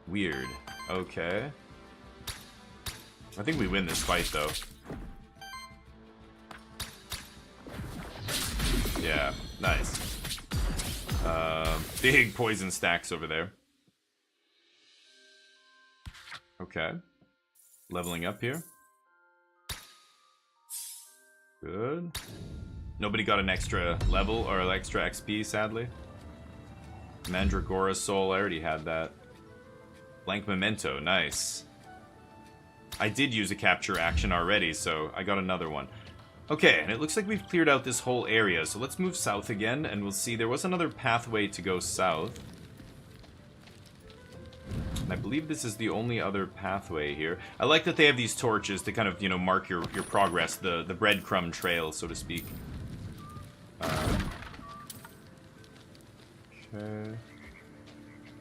Weird. Okay. I think we win this fight, though. Yeah, nice. Big poison stacks over there. Okay. Leveling up here. Good. Nobody got an extra level or extra XP, sadly. Mandragora Soul, I already had that. Blank Memento, nice. I did use a capture action already, so I got another one. Okay, and it looks like we've cleared out this whole area, so let's move south again, and we'll see. There was another pathway to go south. And I believe this is the only other pathway here. I like that they have these torches to kind of, you know, mark your progress, the breadcrumb trail, so to speak. Okay.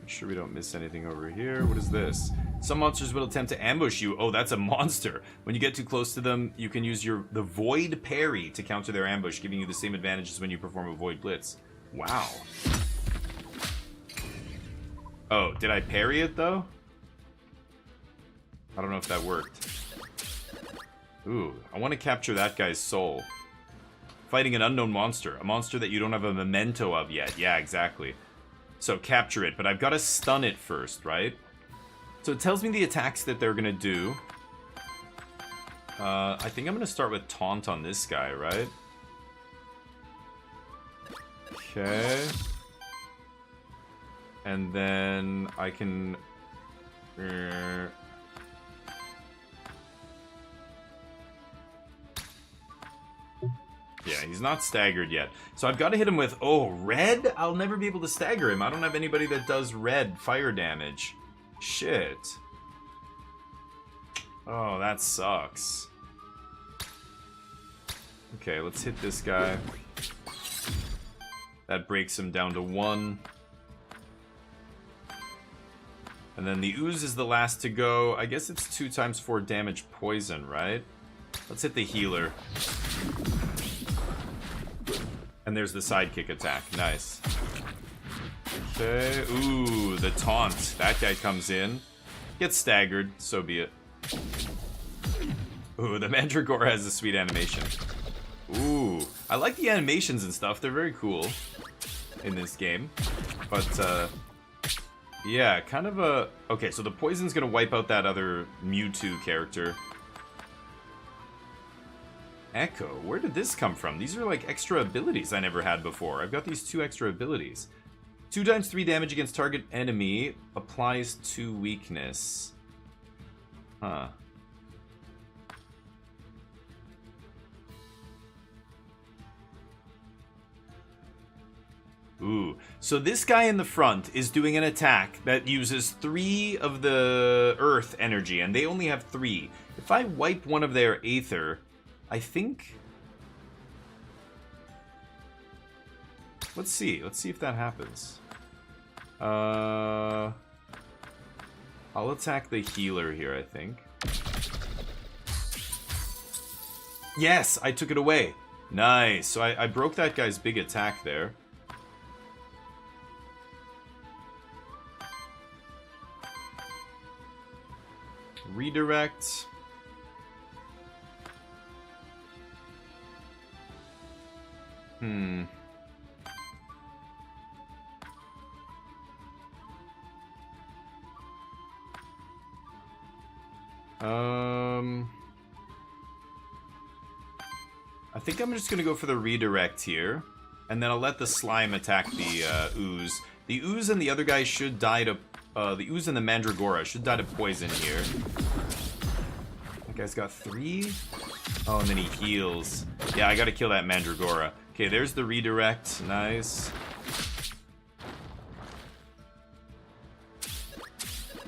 Make sure we don't miss anything over here. What is this? Some monsters will attempt to ambush you. Oh, that's a monster. When you get too close to them, you can use the Void Parry to counter their ambush, giving you the same advantage as when you perform a Void Blitz. Wow. Oh, did I parry it, though? I don't know if that worked. Ooh, I want to capture that guy's soul. Fighting an unknown monster. A monster that you don't have a memento of yet. Yeah, exactly. So capture it, but I've got to stun it first, right? So it tells me the attacks that they're going to do. I think I'm gonna start with taunt on this guy, right? Okay. And then I can... Yeah, he's not staggered yet. So I've got to hit him with... Oh, red? I'll never be able to stagger him. I don't have anybody that does red fire damage. Shit. Oh, that sucks. Okay, let's hit this guy. That breaks him down to 1. And then the ooze is the last to go. I guess it's 2 times 4 damage poison, right? Let's hit the healer. And there's the sidekick attack. Nice. Okay. Ooh, the taunt. That guy comes in. Gets staggered. So be it. Ooh, the Mandragora has a sweet animation. Ooh. I like the animations and stuff. They're very cool in this game. But, yeah, kind of a... Okay, so the poison's gonna wipe out that other Mewtwo character. Echo, where did this come from? These are like extra abilities I never had before. I've got these 2 extra abilities. 2 times 3 damage against target enemy. Applies to weakness. Huh. Ooh. So this guy in the front is doing an attack that uses 3 of the earth energy, and they only have 3. If I wipe one of their aether... I think... Let's see. Let's see if that happens. I'll attack the healer here, I think. Yes! I took it away. Nice. So I broke that guy's big attack there. Redirect... I think I'm just gonna go for the redirect here, and then I'll let the slime attack the ooze. The ooze and the other guy should die to... the ooze and the Mandragora should die to poison here. That guy's got 3. Oh, and then he heals. Yeah, I gotta kill that Mandragora. Okay, there's the redirect. Nice.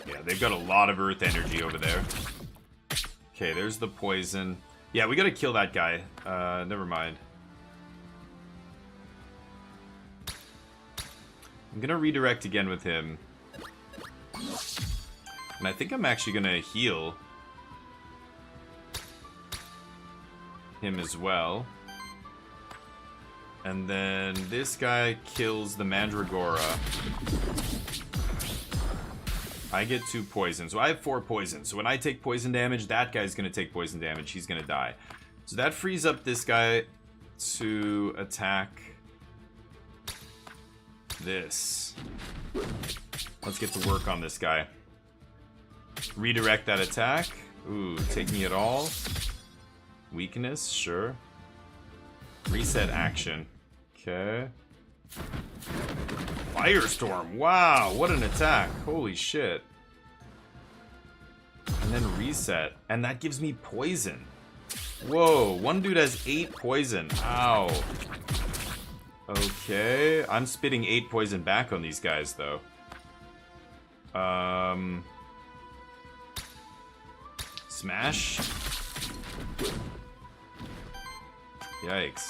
Yeah, they've got a lot of earth energy over there. Okay, there's the poison. Yeah, we gotta kill that guy. Never mind. I'm gonna redirect again with him. And I think I'm actually gonna heal him as well. And then this guy kills the Mandragora. I get 2 poison. So I have 4 poison. So when I take poison damage, that guy's going to take poison damage. He's going to die. So that frees up this guy to attack this. Let's get to work on this guy. Redirect that attack. Ooh, taking it all. Weakness, sure. Reset action. Okay. Firestorm. Wow, what an attack. Holy shit. And then reset. And that gives me poison. Whoa, one dude has 8 poison. Ow. Okay, I'm spitting 8 poison back on these guys, though. Smash. Yikes.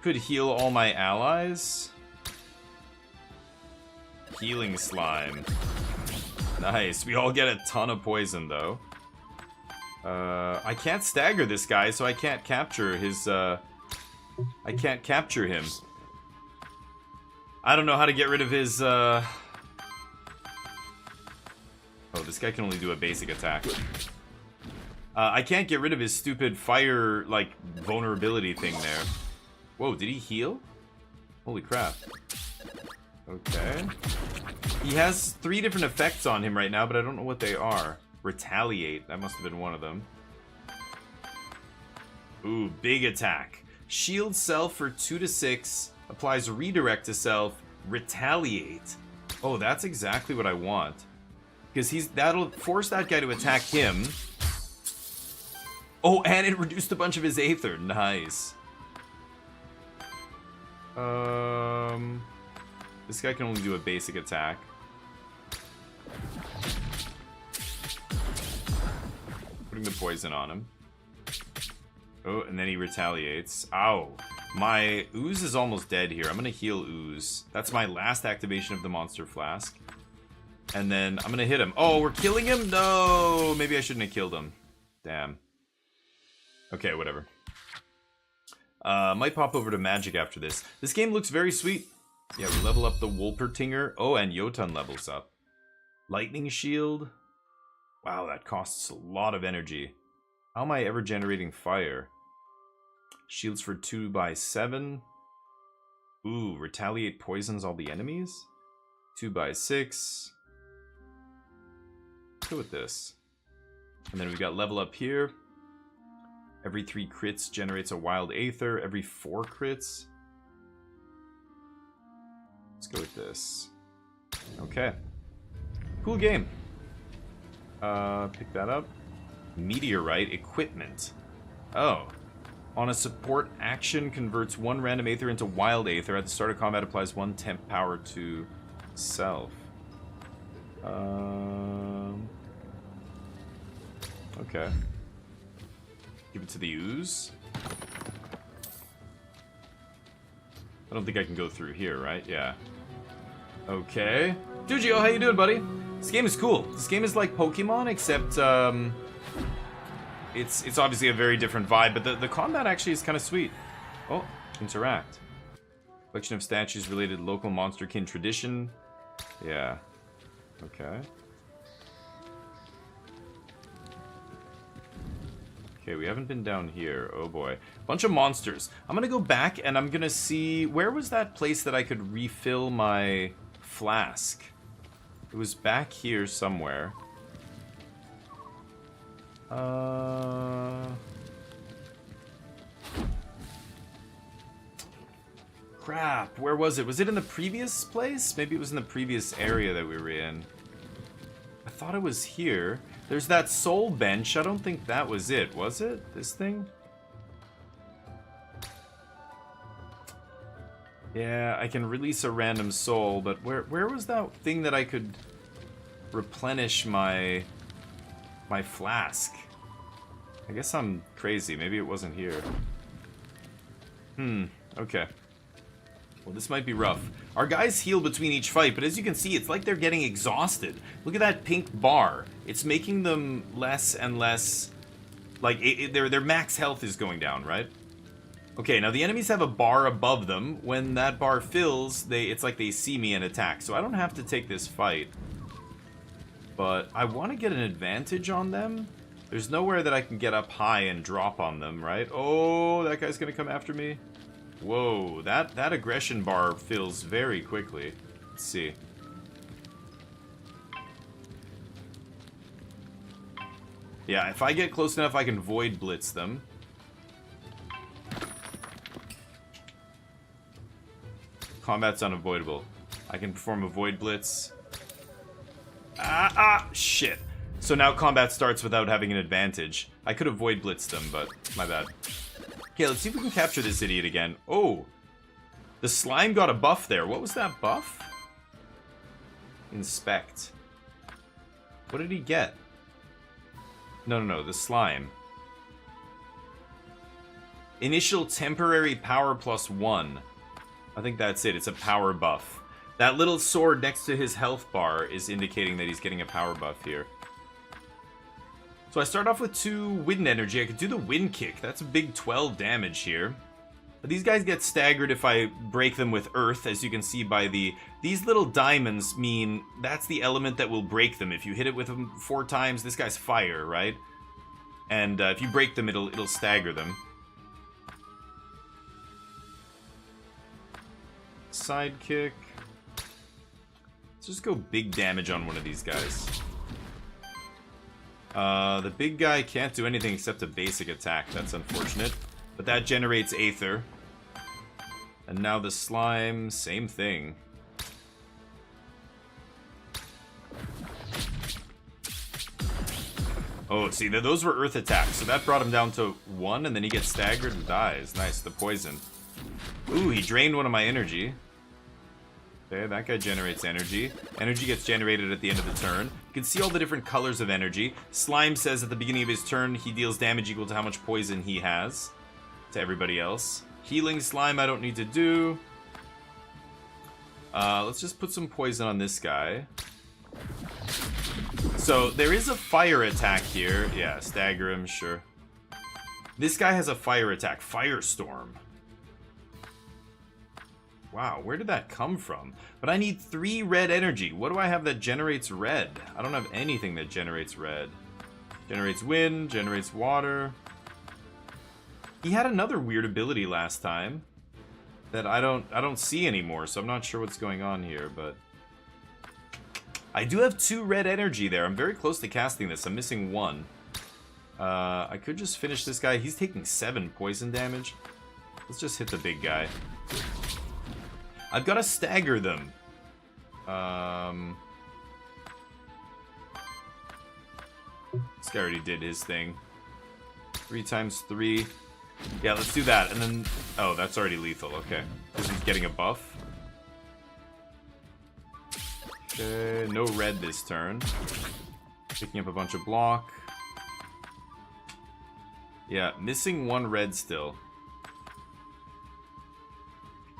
Could heal all my allies. Healing slime. Nice. We all get a ton of poison, though. I can't stagger this guy, so I can't capture his, I can't capture him. I don't know how to get rid of his, Oh, this guy can only do a basic attack. I can't get rid of his stupid fire, like, vulnerability thing there. Whoa, did he heal? Holy crap. Okay. He has 3 different effects on him right now, but I don't know what they are. Retaliate. That must have been one of them. Ooh, big attack. Shield self for 2 to 6. Applies redirect to self. Retaliate. Oh, that's exactly what I want. Because that'll force that guy to attack him. Oh, and it reduced a bunch of his Aether. Nice. This guy can only do a basic attack. Putting the poison on him. Oh, and then he retaliates. Ow. My Ooze is almost dead here. I'm going to heal Ooze. That's my last activation of the Monster Flask. And then I'm going to hit him. Oh, we're killing him? No! Maybe I shouldn't have killed him. Damn. Okay, whatever. Might pop over to Magic after this. This game looks very sweet. Yeah, we level up the Wolpertinger. Oh, and Jotun levels up. Lightning Shield. Wow, that costs a lot of energy. How am I ever generating fire? Shields for 2 by 7. Ooh, retaliate poisons all the enemies. 2 by 6. Let's go with this. And then we've got level up here. Every 3 crits generates a wild Aether. Every 4 crits. Let's go with this. Okay. Cool game. Pick that up. Meteorite equipment. Oh. On a support action, converts 1 random Aether into wild Aether. At the start of combat, applies 1 temp power to self. Okay. Give it to the Ooze. I don't think I can go through here, right? Yeah. Okay. Dujio, how you doing, buddy? This game is cool. This game is like Pokemon, except, it's obviously a very different vibe, but the combat actually is kind of sweet. Oh, interact. Collection of statues related to local monsterkin tradition. Yeah. Okay. Okay, we haven't been down here. Oh boy. Bunch of monsters. I'm gonna go back and I'm gonna see... Where was that place that I could refill my flask? It was back here somewhere. Crap, where was it? Was it in the previous place? Maybe it was in the previous area that we were in. I thought it was here. There's that soul bench. I don't think that was it. Was it? This thing? Yeah, I can release a random soul, but where was that thing that I could replenish my flask? I guess I'm crazy. Maybe it wasn't here. Okay. Well, this might be rough. Our guys heal between each fight, but as you can see, it's like they're getting exhausted. Look at that pink bar. It's making them less and less... Like, their max health is going down, right? Okay, now the enemies have a bar above them. When that bar fills, it's like they see me and attack. So I don't have to take this fight. But I want to get an advantage on them. There's nowhere that I can get up high and drop on them, right? Oh, that guy's going to come after me. Whoa, that aggression bar fills very quickly. Let's see. Yeah, if I get close enough, I can Void Blitz them. Combat's unavoidable. I can perform a Void Blitz. Shit. So now combat starts without having an advantage. I could have Void Blitzed them, but my bad. Okay, let's see if we can capture this idiot again. Oh, the slime got a buff there. What was that buff? Inspect. What did he get? No, the slime. Initial temporary power +1. I think that's it. It's a power buff. That little sword next to his health bar is indicating that he's getting a power buff here. So I start off with 2 wind energy. I could do the wind kick. That's a big 12 damage here. But these guys get staggered if I break them with earth, as you can see by these little diamonds mean that's the element that will break them. If you hit it with them 4 times, this guy's fire, right? And if you break them, it'll stagger them. Sidekick. Let's just go big damage on one of these guys. The big guy can't do anything except a basic attack. That's unfortunate. But that generates Aether. And now the slime, same thing. Oh, see, those were earth attacks, so that brought him down to 1, and then he gets staggered and dies. Nice, the poison. Ooh, he drained one of my energy. Okay, that guy generates energy. Energy gets generated at the end of the turn. You can see all the different colors of energy. Slime says at the beginning of his turn, he deals damage equal to how much poison he has to everybody else. Healing slime I don't need to do. Let's just put some poison on this guy. So, there is a fire attack here. Yeah, stagger him, sure. This guy has a fire attack. Firestorm. Wow, where did that come from? But I need 3 red energy. What do I have that generates red? I don't have anything that generates red. Generates wind, generates water. He had another weird ability last time that I don't see anymore, so I'm not sure what's going on here, but I do have 2 red energy there. I'm very close to casting this. I'm missing 1. I could just finish this guy. He's taking 7 poison damage. Let's just hit the big guy. I've got to stagger them. This guy already did his thing. 3 times 3. Yeah, let's do that. And then... Oh, that's already lethal. Okay. Because he's getting a buff. Okay, no red this turn. Picking up a bunch of block. Yeah, missing 1 red still.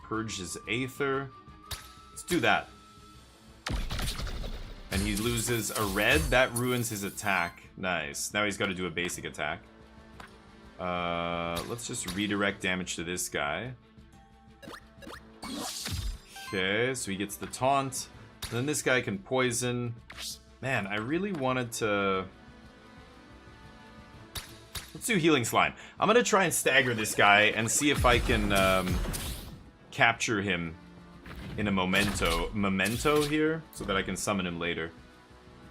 Purge his Aether. Let's do that. And he loses a red. That ruins his attack. Nice. Now he's got to do a basic attack. Let's just redirect damage to this guy. Okay, so he gets the taunt. And then this guy can poison. Man, I really wanted to... Let's do Healing Slime. I'm going to try and stagger this guy and see if I can capture him in a memento here so that I can summon him later.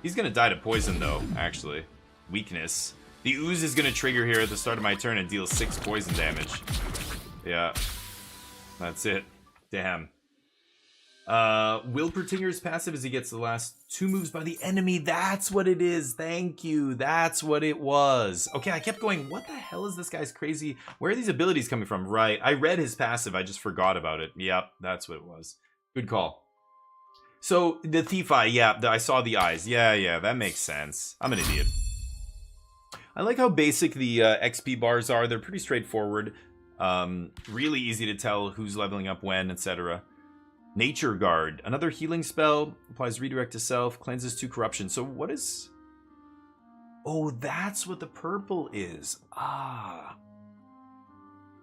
He's going to die to poison though, actually. Weakness. The ooze is going to trigger here at the start of my turn and deal 6 poison damage. Yeah. That's it. Damn. Wilpertinger's passive is he gets the last 2 moves by the enemy. That's what it is. Thank you. That's what it was. Okay, I kept going, what the hell is this guy's crazy? Where are these abilities coming from? Right. I read his passive. I just forgot about it. Yep, that's what it was. Good call. So, the Thief Eye. Yeah, I saw the eyes. Yeah, that makes sense. I'm an idiot. I like how basic the XP bars are. They're pretty straightforward. Really easy to tell who's leveling up when, etc. Nature Guard. Another healing spell. Applies redirect to self. Cleanses 2 corruption. So what is... Oh, that's what the purple is. Ah.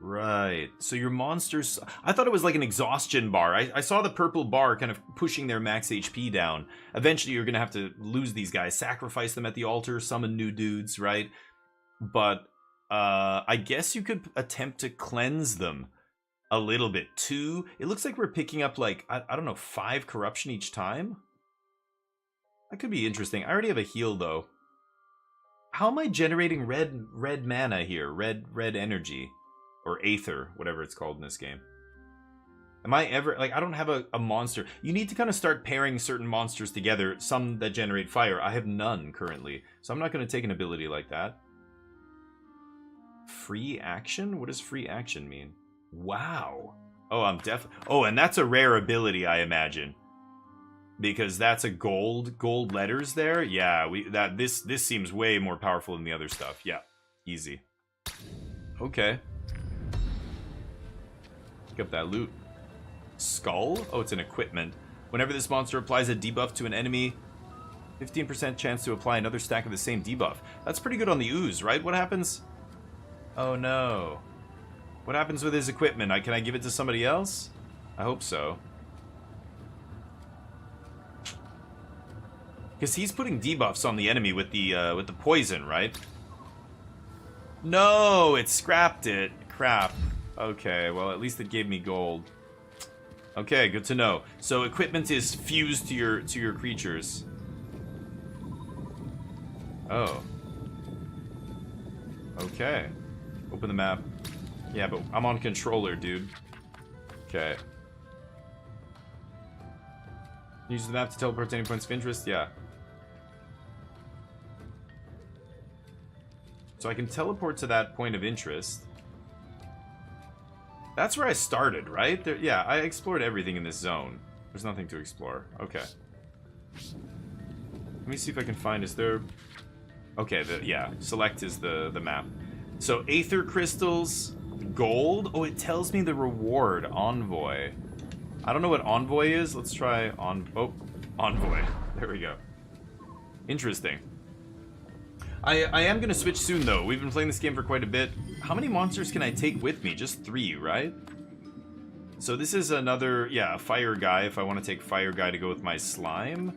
Right. So your monsters... I thought it was like an exhaustion bar. I saw the purple bar kind of pushing their max HP down. Eventually you're going to have to lose these guys. Sacrifice them at the altar. Summon new dudes, right? But I guess you could attempt to cleanse them a little bit too. It looks like we're picking up like, I don't know, 5 corruption each time? That could be interesting. I already have a heal though. How am I generating red mana here? Red energy. Or Aether, whatever it's called in this game. Am I ever... Like, I don't have a monster. You need to kind of start pairing certain monsters together. Some that generate fire. I have none currently. So I'm not going to take an ability like that. Free action? What does free action mean? Wow. Oh, I'm definitely... Oh, and that's a rare ability, I imagine. Because that's a gold letters there. Yeah, this seems way more powerful than the other stuff. Yeah, easy. Okay. Pick up that loot. Skull? Oh, it's an equipment. Whenever this monster applies a debuff to an enemy, 15% chance to apply another stack of the same debuff. That's pretty good on the ooze, right? What happens? Oh no. What happens with his equipment? Can I give it to somebody else? I hope so. Because he's putting debuffs on the enemy with the poison, right? No, it scrapped it. Crap. Okay, well at least it gave me gold. Okay, good to know. So equipment is fused to your creatures. Oh. Okay. Open the map. Yeah, but I'm on controller, dude. Okay. Use the map to teleport to any points of interest? Yeah. So I can teleport to that point of interest. That's where I started, right? There, yeah, I explored everything in this zone. There's nothing to explore. Okay. Let me see if I can find... Is there... Okay, yeah. Select is the map. So, Aether Crystals... Gold? Oh, it tells me the reward. Envoy. I don't know what Envoy is. Let's try Envoy. There we go. Interesting. I am going to switch soon, though. We've been playing this game for quite a bit. How many monsters can I take with me? Just 3, right? So this is another, yeah, Fire Guy, if I want to take Fire Guy to go with my slime.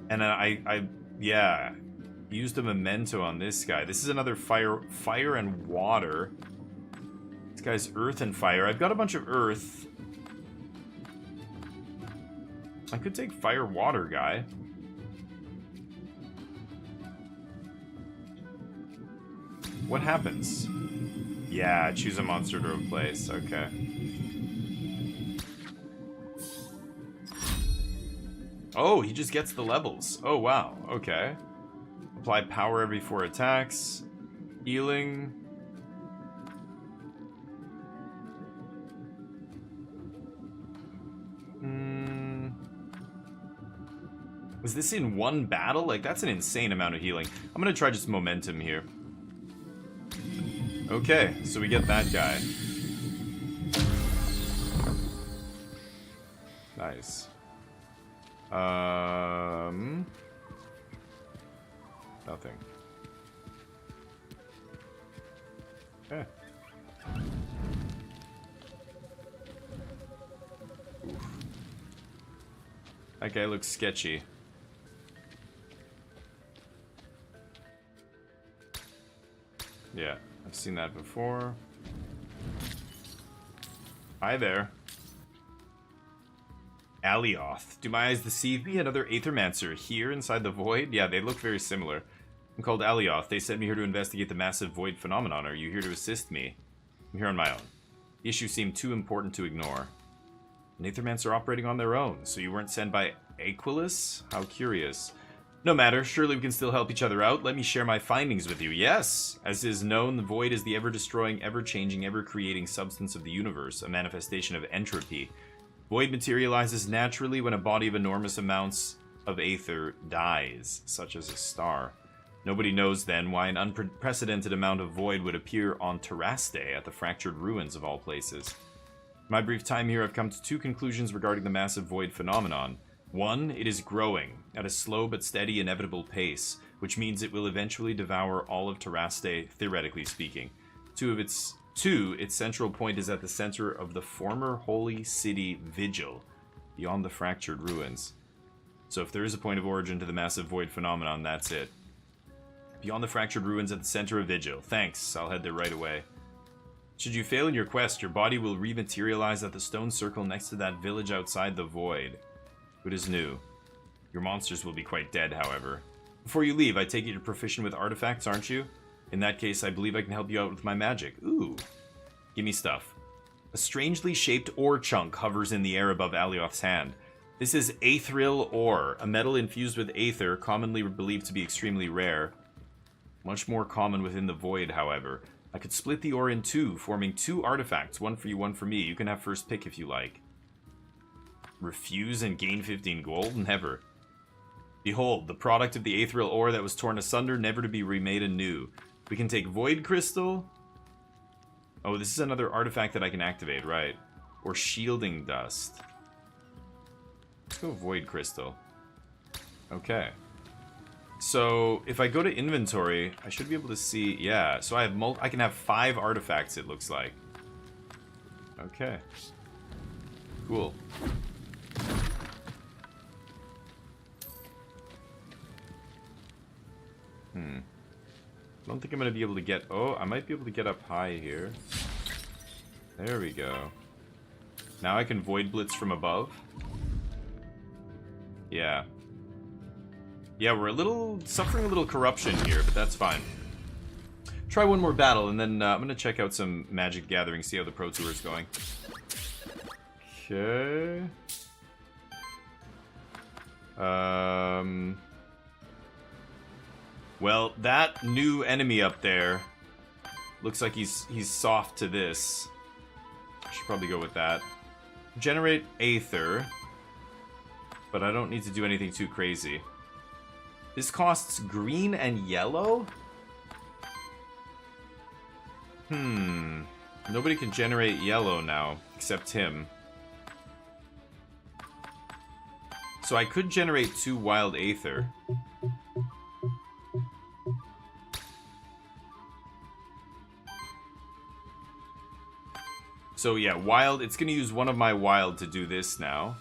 And then I used a memento on this guy. This is another fire and water. This guy's earth and fire. I've got a bunch of earth. I could take Fire Water Guy. What happens? Yeah, choose a monster to replace. Okay. Oh, he just gets the levels. Oh, wow. Okay. Apply power every 4 attacks. Healing. Was this in one battle? Like, that's an insane amount of healing. I'm gonna try just momentum here. Okay, so we get that guy. Nice. Nothing. Okay. Oof. That guy looks sketchy. Yeah, I've seen that before. Hi there. Alioth. Do my eyes deceive me? Another Aethermancer here inside the void? Yeah, they look very similar. I'm called Alioth. They sent me here to investigate the massive void phenomenon. Are you here to assist me? I'm here on my own. The issue seemed too important to ignore. An Aethermancer operating on their own. So you weren't sent by Aquilus? How curious. No matter, surely we can still help each other out. Let me share my findings with you. Yes! As is known, the void is the ever-destroying, ever-changing, ever-creating substance of the universe, a manifestation of entropy. Void materializes naturally when a body of enormous amounts of aether dies, such as a star. Nobody knows then why an unprecedented amount of void would appear on Terraste at the fractured ruins of all places. In my brief time here, I've come to 2 conclusions regarding the massive void phenomenon. 1, it is growing, at a slow but steady inevitable pace, which means it will eventually devour all of Terraste, theoretically speaking. 2, its central point is at the center of the former holy city Vigil, beyond the fractured ruins. So if there is a point of origin to the massive void phenomenon, that's it. Beyond the fractured ruins at the center of Vigil. Thanks, I'll head there right away. Should you fail in your quest, your body will rematerialize at the stone circle next to that village outside the void. Good as new. Your monsters will be quite dead, however. Before you leave, I take it you're proficient with artifacts, aren't you? In that case, I believe I can help you out with my magic. Ooh. Give me stuff. A strangely shaped ore chunk hovers in the air above Alioth's hand. This is Aethril ore, a metal infused with aether, commonly believed to be extremely rare. Much more common within the void, however. I could split the ore in 2, forming 2 artifacts, one for you, one for me. You can have first pick if you like. Refuse and gain 15 gold? Never. Behold, the product of the Aethril ore that was torn asunder, never to be remade anew. We can take Void Crystal. Oh, this is another artifact that I can activate, right? Or Shielding Dust. Let's go Void Crystal. Okay. So, if I go to inventory, I should be able to see... Yeah, so I have I can have 5 artifacts, it looks like. Okay. Cool. I don't think I'm going to be able to get... Oh, I might be able to get up high here. There we go. Now I can Void Blitz from above. Yeah. Yeah, we're suffering a little corruption here, but that's fine. try one more battle, and then I'm gonna check out some Magic Gathering, see how the Pro Tour is going. Okay. Well, that new enemy up there looks like he's soft to this. Should probably go with that. Generate Aether, but I don't need to do anything too crazy. This costs green and yellow? Nobody can generate yellow now, except him. So I could generate 2 Wild Aether. So yeah, Wild, it's gonna use one of my Wild to do this now.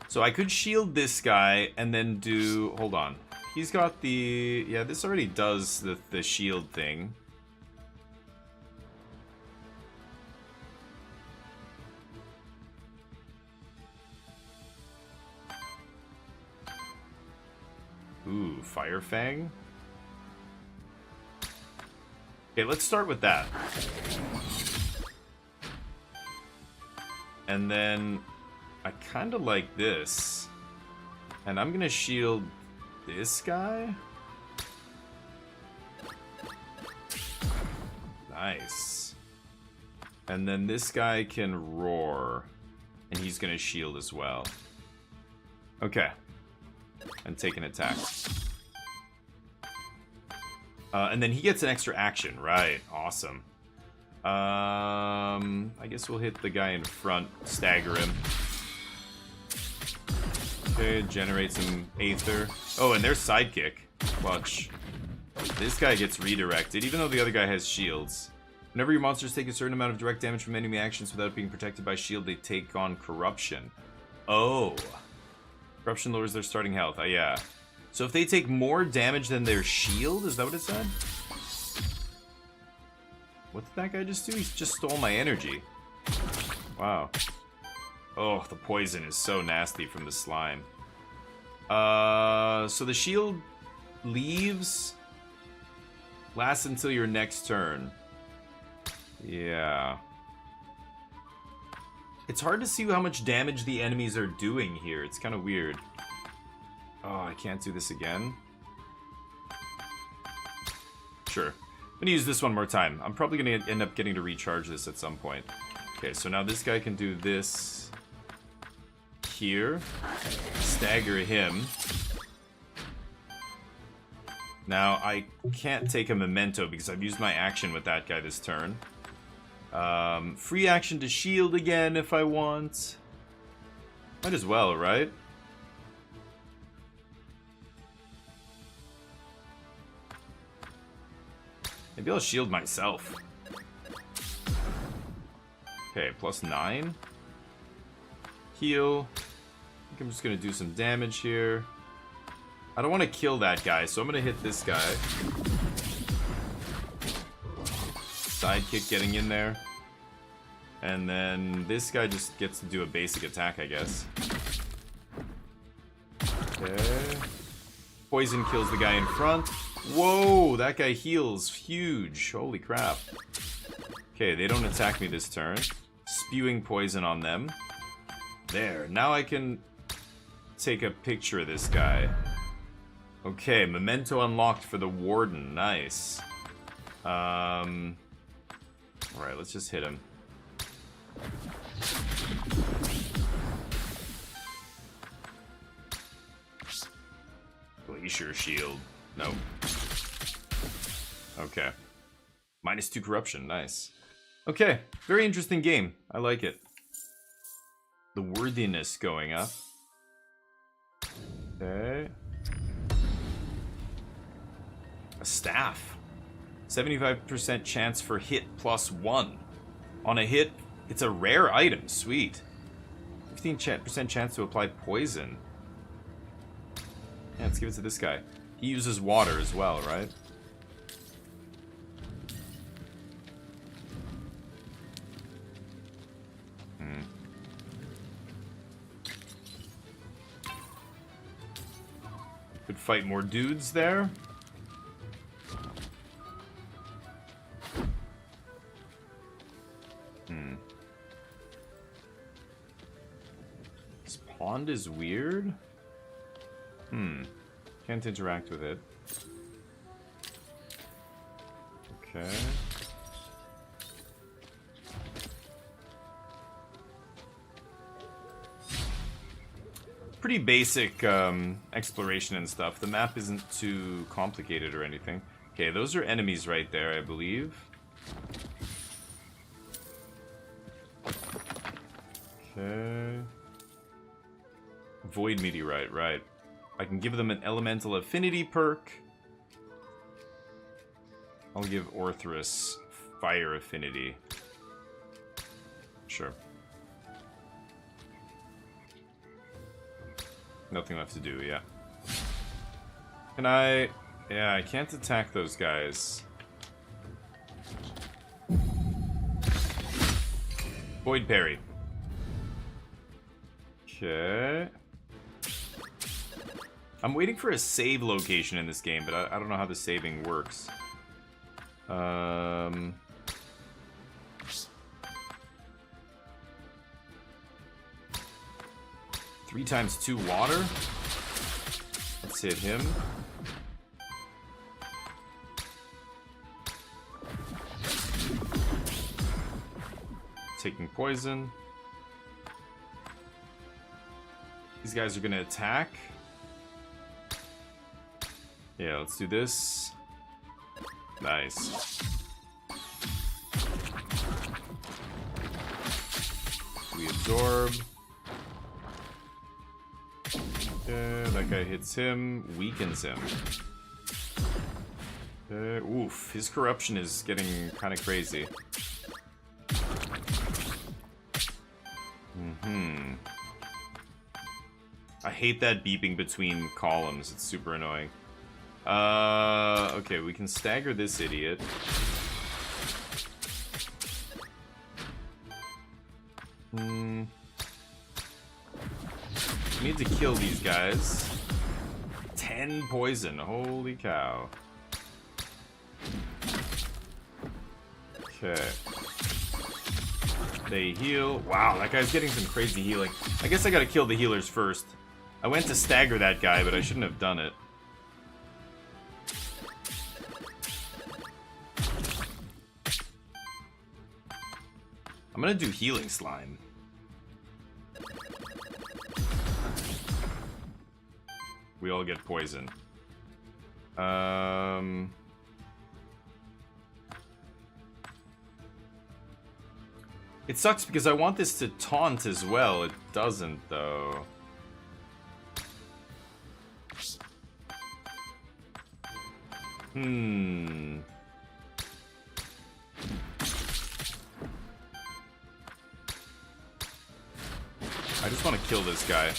So I could shield this guy and then do... Hold on. He's got the... Yeah, this already does the shield thing. Ooh, Fire Fang. Okay, let's start with that. And then... I kind of like this. And I'm going to shield this guy. Nice. And then this guy can roar. And he's going to shield as well. Okay. And take an attack. And then he gets an extra action. Right. Awesome. I guess we'll hit the guy in front. Stagger him. Okay, generate some Aether. Oh, and there's Sidekick. Clutch. This guy gets redirected, even though the other guy has shields. Whenever your monsters take a certain amount of direct damage from enemy actions without being protected by shield, they take on Corruption. Oh. Corruption lowers their starting health. Yeah. So if they take more damage than their shield, is that what it said? What did that guy just do? He just stole my energy. Wow. Oh, the poison is so nasty from the slime. So the shield leaves. Lasts until your next turn. Yeah. It's hard to see how much damage the enemies are doing here. It's kind of weird. Oh, I can't do this again. Sure. I'm gonna use this one more time. I'm probably gonna end up getting to recharge this at some point. Okay, so now this guy can do this here. Stagger him. Now, I can't take a Memento because I've used my action with that guy this turn. Free action to shield again if I want. Might as well, right? Maybe I'll shield myself. Okay, +9. Heal. I think I'm just gonna do some damage here. I don't want to kill that guy, so I'm gonna hit this guy. Sidekick getting in there. And then this guy just gets to do a basic attack, I guess. Okay. Poison kills the guy in front. Whoa, that guy heals huge. Holy crap. Okay, they don't attack me this turn. Spewing poison on them. There, now I can take a picture of this guy. Okay, Memento unlocked for the Warden. Nice. Alright, let's just hit him. Glacier Shield. Nope. Okay. -2 corruption. Nice. Okay, very interesting game. I like it. The worthiness going up. Okay. A staff. 75% chance for hit +1. On a hit, it's a rare item. Sweet. 15% chance to apply poison. Yeah, let's give it to this guy. He uses water as well, right? fight more dudes there. This pond is weird. Can't interact with it. Okay. Pretty basic exploration and stuff. The map isn't too complicated or anything. Okay, those are enemies right there, I believe. Okay. Void Meteorite, right. I can give them an Elemental Affinity perk. I'll give Orthrus Fire Affinity. Sure. Nothing left to do, yeah. Can I... Yeah, I can't attack those guys. Void Parry. Okay. I'm waiting for a save location in this game, but I don't know how the saving works. 3 times 2 water. Let's hit him. Taking poison. These guys are gonna attack. Yeah, let's do this. Nice. We absorb. Okay, that guy hits him, weakens him. Oof, his corruption is getting kind of crazy. I hate that beeping between columns, it's super annoying. Okay, we can stagger this idiot. Need to kill these guys. 10 poison, holy cow. Okay. They heal. Wow, that guy's getting some crazy healing. I guess I gotta kill the healers first. I went to stagger that guy, but I shouldn't have done it. I'm gonna do healing slime. We all get poison. It sucks because I want this to taunt as well. It doesn't, though. I just want to kill this guy.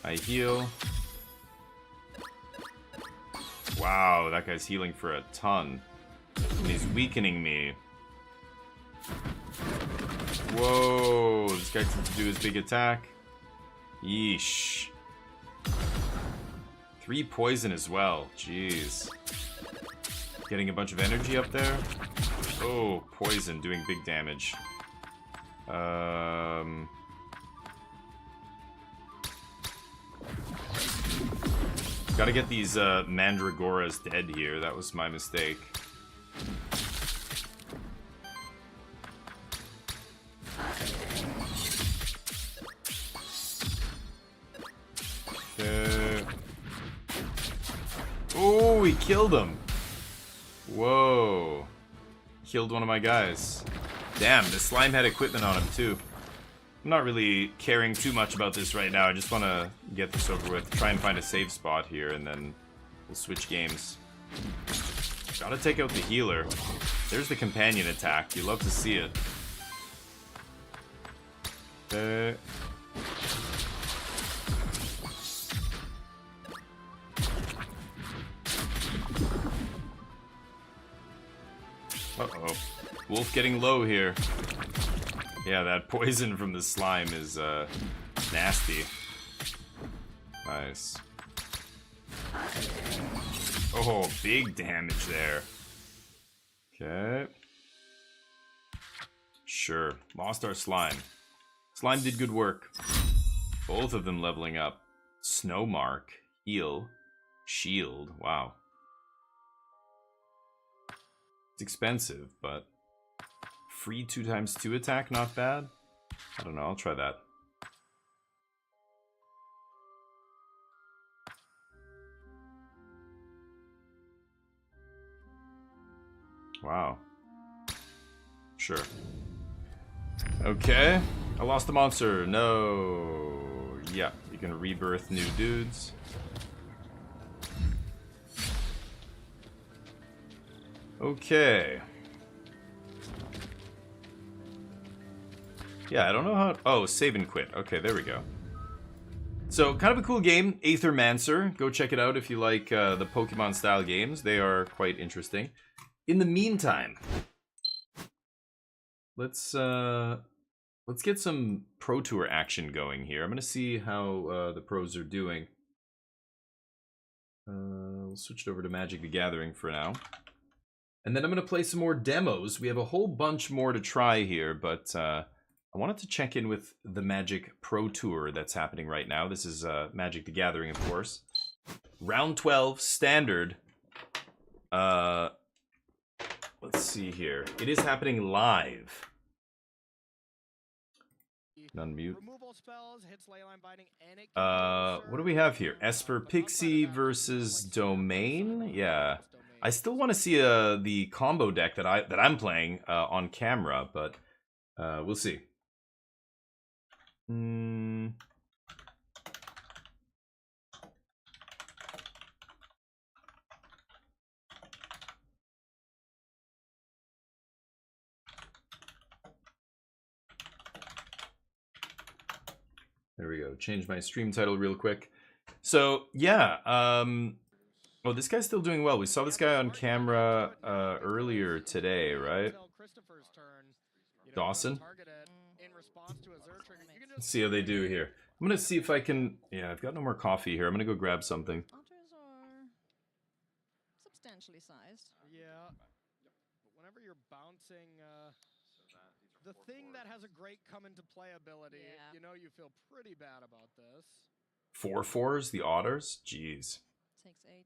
I heal. Wow, that guy's healing for a ton. And he's weakening me. Whoa, this guy can do his big attack. Yeesh. 3 poison as well, jeez. Getting a bunch of energy up there. Oh, poison doing big damage. Gotta get these Mandragoras dead here. That was my mistake. Okay. Oh, he killed him. Whoa. Killed one of my guys. Damn, the slime had equipment on him too. I'm not really caring too much about this right now. I just want to get this over with. Try and find a save spot here, and then we'll switch games. Gotta take out the healer. There's the companion attack. You love to see it. Okay. Uh-oh. Wolf getting low here. Yeah, that poison from the slime is nasty. Nice. Oh, big damage there. Okay. Sure. Lost our slime. Slime did good work. Both of them leveling up. Snow mark. Heal. Shield. Wow. It's expensive, but free 2x2 attack, not bad. I don't know, I'll try that. Wow. Sure. Okay. I lost the monster. No. Yeah, you can rebirth new dudes. Okay. Yeah, I don't know how... Oh, save and quit. Okay, there we go. So, kind of a cool game, Aethermancer. Go check it out if you like the Pokemon-style games. They are quite interesting. In the meantime, let's get some Pro Tour action going here. I'm gonna see how the pros are doing. We'll switch it over to Magic the Gathering for now. And then I'm gonna play some more demos. We have a whole bunch more to try here, but I wanted to check in with the Magic Pro Tour that's happening right now. This is Magic the Gathering, of course. Round 12, Standard. Let's see here. It is happening live. Unmute. What do we have here? Esper Pixie versus Domain? Yeah. I still want to see the combo deck that I'm playing on camera, but we'll see. There we go. Change my stream title real quick. So, yeah. Oh, this guy's still doing well. We saw this guy on camera earlier today, right? Dawson? Let's see how they do here. I'm going to see if I can... Yeah, I've got no more coffee here. I'm going to go grab something. Otters are substantially sized. Yeah. But whenever you're bouncing... the thing that has a great come into play ability, you know you feel pretty bad about this. 4/4s, the Otters? Jeez. Takes 8,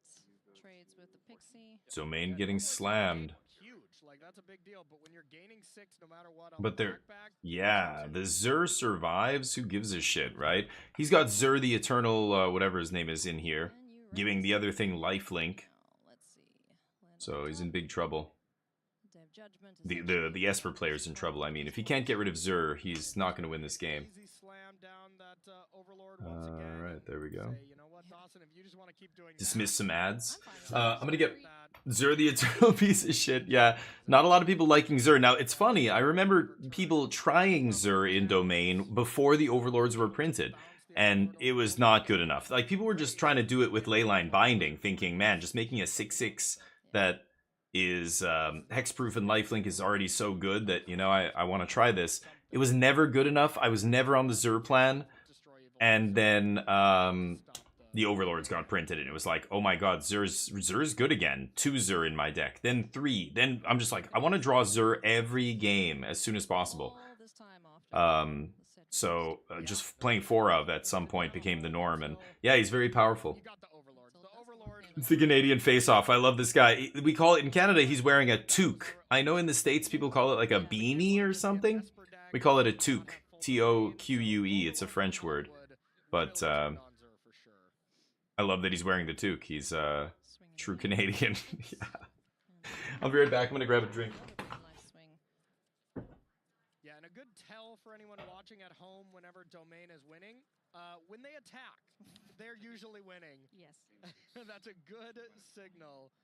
trades with the Pixie. Domain getting slammed. Huge, like that's a big deal. But when you're gaining 6, no matter what, But they're... Yeah, the Zur survives. Who gives a shit, right? He's got Zur the Eternal, whatever his name is, in here. Giving the other thing lifelink. Let's see. So he's in big trouble. The Esper player's in trouble, I mean. If he can't get rid of Zur, he's not going to win this game. Alright, there we go. Dismiss some ads. I'm going to get Zur the Eternal piece of shit. Yeah, not a lot of people liking Zur. Now, it's funny. I remember people trying Zur in Domain before the Overlords were printed. And it was not good enough. Like, people were just trying to do it with Leyline Binding, thinking, man, just making a 6/6 that... is hexproof and lifelink is already so good that, you know, I want to try this. It was never good enough. I was never on the Zur plan. And then the Overlords got printed and it was like, oh my god, Zur's good again. 2 Zur in my deck. Then 3. Then I'm just like, I want to draw Zur every game as soon as possible. So just playing 4 of at some point became the norm. And yeah, he's very powerful. It's the Canadian face-off. I love this guy. We call it, in Canada, he's wearing a toque. I know in the States people call it like a beanie or something. We call it a toque. T-O-Q-U-E. It's a French word. But I love that he's wearing the toque. He's true Canadian. Yeah. I'll be right back. I'm going to grab a drink. Yeah, and a good tell for anyone watching at home whenever Domain is winning, when they attack, they're usually winning. Yes. That's a good signal.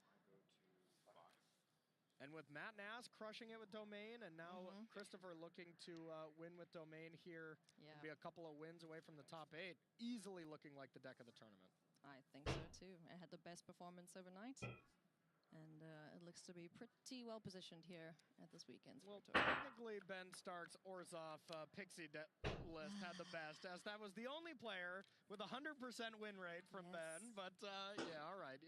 And with Matt Nass crushing it with Domain, and now Christopher looking to win with Domain here, be a couple of wins away from the top 8, easily looking like the deck of the tournament. I think so too. It had the best performance overnight. And it looks to be pretty well positioned here at this weekend's Pro Tour. Technically, Ben Stark's Orzhov Pixie list had the best, as that was the only player with a 100% win rate from Ben. But yeah, all right.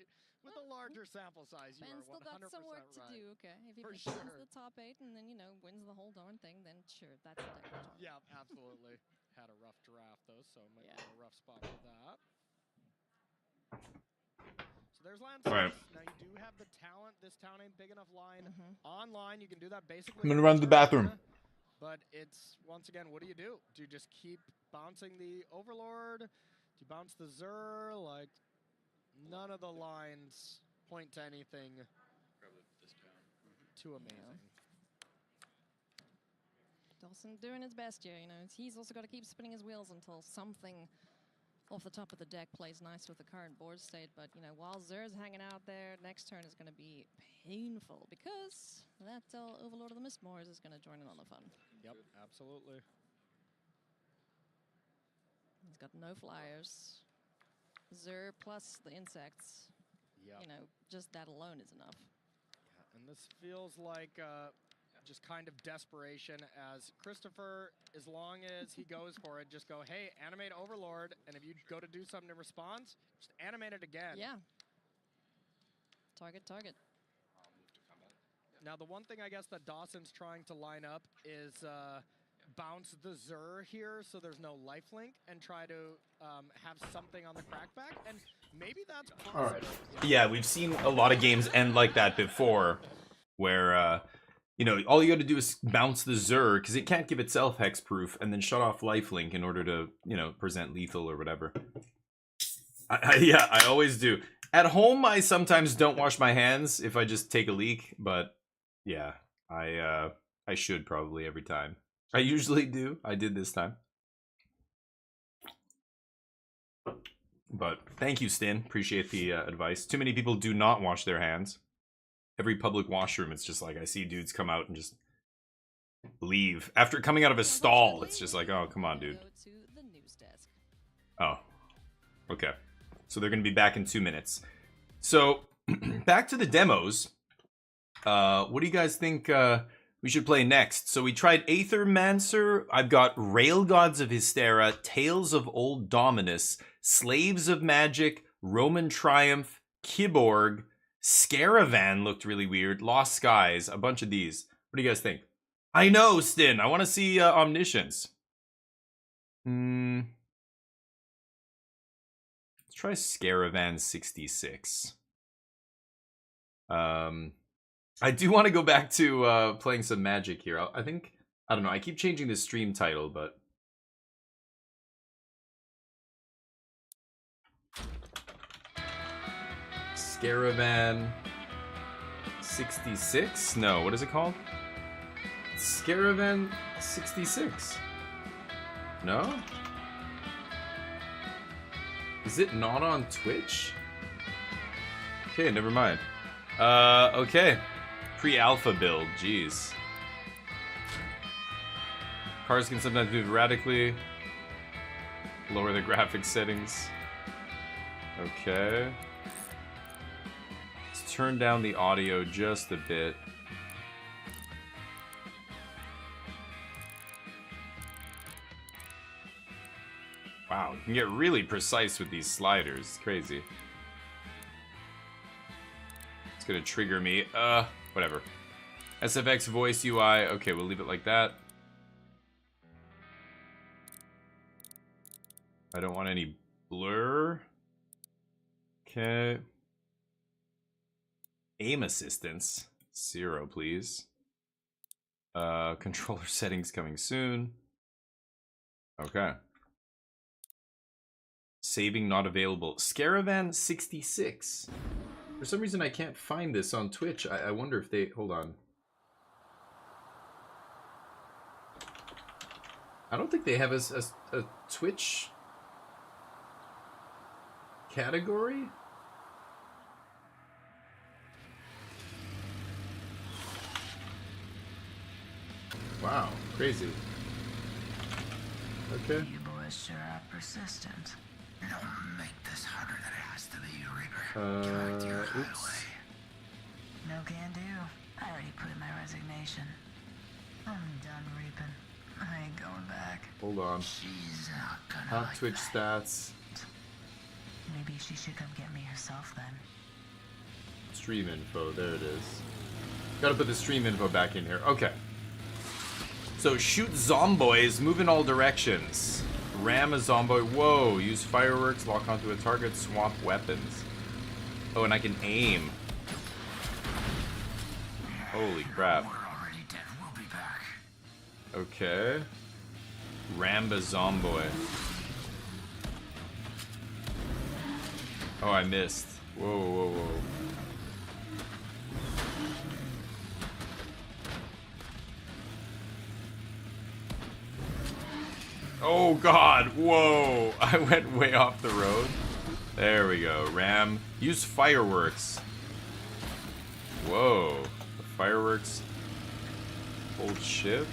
With a large larger sample size, you Ben are still 100% got some work to right. do, okay? If he For makes it sure. into the top 8 and then, you know, wins the whole darn thing, then sure, that's a different one. Yeah, absolutely. Had a rough draft, though, so might be in a rough spot for that. So there's land space. Right. Now you do have the talent. This town ain't big enough line. Mm-hmm. Online, you can do that basically. I'm gonna run to the bathroom. But it's, once again, what do? Do you just keep bouncing the Overlord? Do you bounce the Zur? Like, none of the lines point to anything too amazing. Dawson doing his best here, you know. He's also got to keep spinning his wheels until something off the top of the deck plays nice with the current board state. But, you know, while Zur's hanging out there, next turn is going to be painful because that Overlord of the Mistmoors is going to join in on the fun. Yep, absolutely. He's got no flyers. Zur plus the insects. Yep. You know, just that alone is enough. Yeah, and this feels like just kind of desperation as Christopher, as long as he goes for it, just go, hey, animate Overlord, and if you go to do something in response, just animate it again. Yeah. Target, target. Now, the one thing I guess that Dawson's trying to line up is bounce the Zur here so there's no lifelink and try to have something on the crackback, and maybe that's possible. All right. Yeah, we've seen a lot of games end like that before, where you know, all you got to do is bounce the Zur because it can't give itself hexproof, and then shut off lifelink in order to, you know, present lethal or whatever. Yeah, I always do. At home, I sometimes don't wash my hands if I just take a leak, but yeah, I should probably every time. I usually do. I did this time. But thank you, Stin. Appreciate the advice. Too many people do not wash their hands. Every public washroom, it's just like I see dudes come out and just leave. After coming out of a stall, it's just like, oh, come on, dude. Oh, okay. So they're going to be back in 2 minutes. So, back to the demos. What do you guys think we should play next? So we tried Aethermancer. I've got Rail Gods of Hystera, Tales of Old Dominus, Slaves of Magic, Roman Triumph, Kiborg, Scaravan looked really weird, Lost Skies, a bunch of these. What do you guys think? I know, Stin. I want to see Omniscience. Let's try Scaravan 66. I do want to go back to playing some Magic here. I think, I don't know, I keep changing the stream title, but... Scaravan 66? No, what is it called? Scaravan 66. No? Is it not on Twitch? Okay, never mind. Okay. Pre-alpha build, jeez. Cars can sometimes move erratically. Lower the graphics settings. Okay. Let's turn down the audio just a bit. Wow, you can get really precise with these sliders. It's crazy. It's gonna trigger me. Whatever. SFX voice UI. Okay, we'll leave it like that. I don't want any blur. Okay. Aim assistance. 0, please. Controller settings coming soon. Okay. Saving not available. Scaravan 66. For some reason I can't find this on Twitch. I wonder if they... Hold on. I don't think they have a Twitch category. Wow, crazy. Okay. You boys sure are persistent. Don't make this harder than it has to be, Reaper. Direct your highway. No can do. I already put in my resignation. I'm done reaping. I ain't going back. Hold on. She's not gonna Hot like Twitch that. stats. Maybe she should come get me herself then. Stream info. There it is. Gotta put the stream info back in here. Okay. So shoot zomboys, move in all directions. Ram a zombie. Whoa, use fireworks, lock onto a target, swap weapons. Oh, and I can aim. Holy crap. We're already dead. We'll be back. Okay. Ramba Zomboy. Oh, I missed. Whoa, whoa, whoa. Oh god, whoa! I went way off the road. There we go. Ram. Use fireworks. Whoa. The fireworks. Hold shift.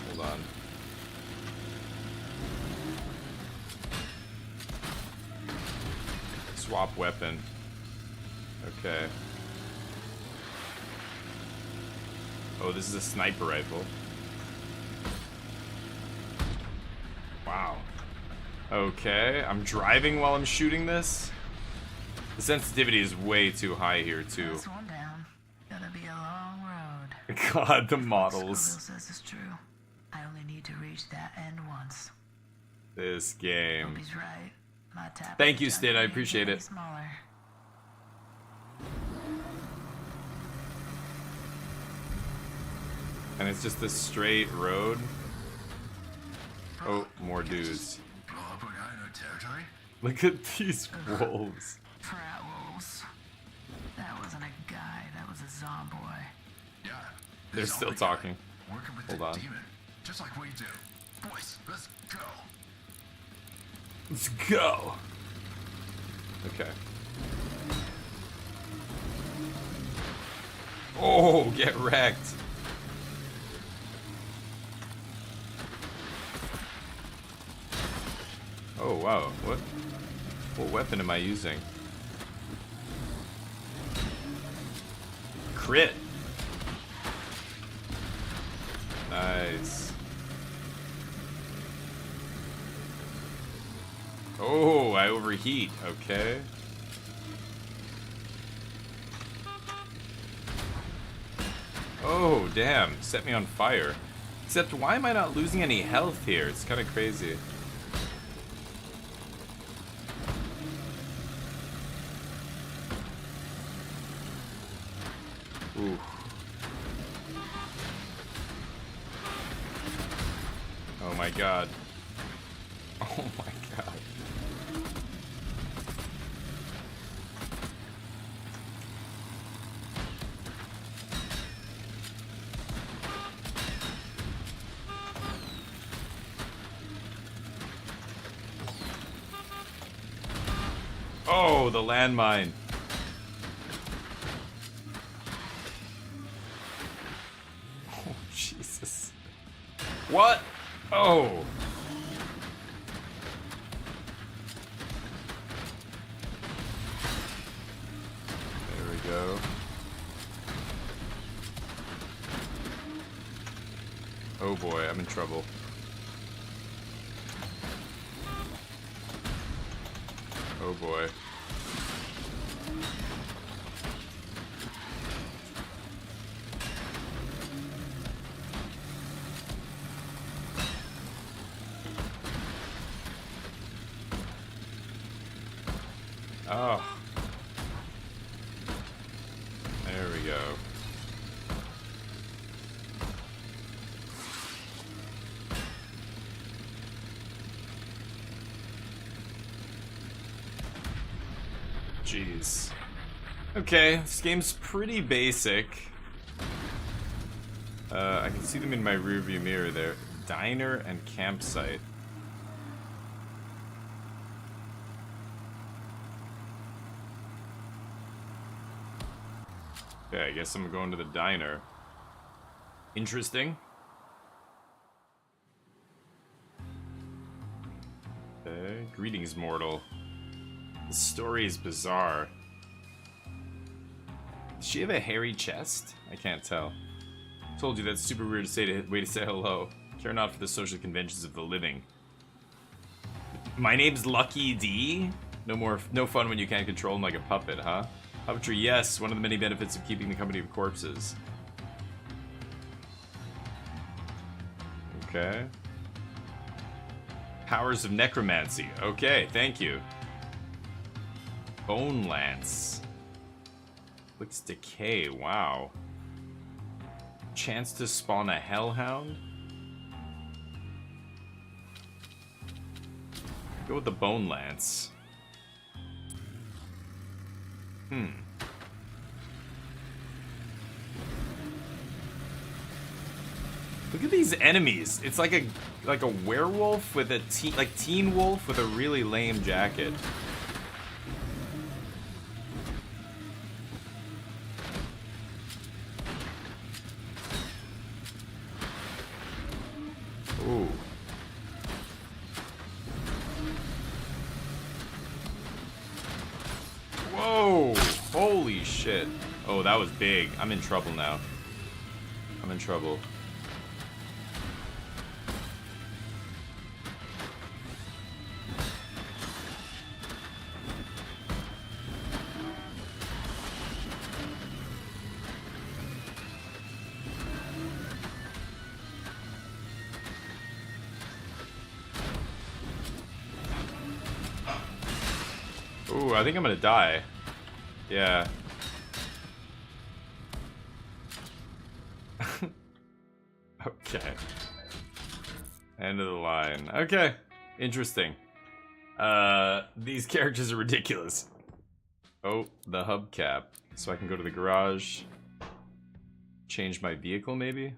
Hold on. Swap weapon. Okay. Oh, this is a sniper rifle. Wow. Okay, I'm driving while I'm shooting this. The sensitivity is way too high here, too. This one down. Gonna be a long road. God, the models. Scoville says it's true. I only need to reach that end once. This game. Hope he's right. My tap Thank you, is Stid. I appreciate getting it. Smaller. And it's just a straight road. Oh, more dudes. Blow up Rhino territory? Look at these wolves. Frat wolves. That wasn't a guy. That was a zomboy. Yeah. They're this still zombie guy talking. Working with Hold the on. demon. Just like we do. Boys, let's go. Let's go. Okay. Oh, get wrecked. Oh, wow. What weapon am I using? Crit. Nice. Oh, I overheat. Okay. Oh, damn. Set me on fire. Except, why am I not losing any health here? It's kind of crazy. Ooh. Oh my god. Oh my god. Oh, the landmine. Oh, Jesus. What? Oh. There we go. Oh boy, I'm in trouble. Oh boy. Oh. There we go. Jeez. Okay, this game's pretty basic. I can see them in my rearview mirror there. Diner and campsite. Okay, I guess I'm going to the diner. Interesting. Okay, greetings, mortal. The story is bizarre. Does she have a hairy chest? I can't tell. Told you that's super weird to say way to say hello. Care not for the social conventions of the living. My name's Lucky D? No fun when you can't control him like a puppet, huh? Puppetry, yes, one of the many benefits of keeping the company of corpses. Okay. Powers of necromancy. Okay, thank you. Bone Lance. Looks decay, wow. Chance to spawn a hellhound? Go with the Bone Lance. Look at these enemies. It's like a werewolf with a teen wolf with a really lame jacket. Ooh. Whoa! Holy shit. Oh, that was big. I'm in trouble now. I'm in trouble. Ooh, I think I'm gonna die. Yeah. Okay. End of the line. Okay. Interesting. These characters are ridiculous. Oh, the hubcap. So I can go to the garage. Change my vehicle, maybe?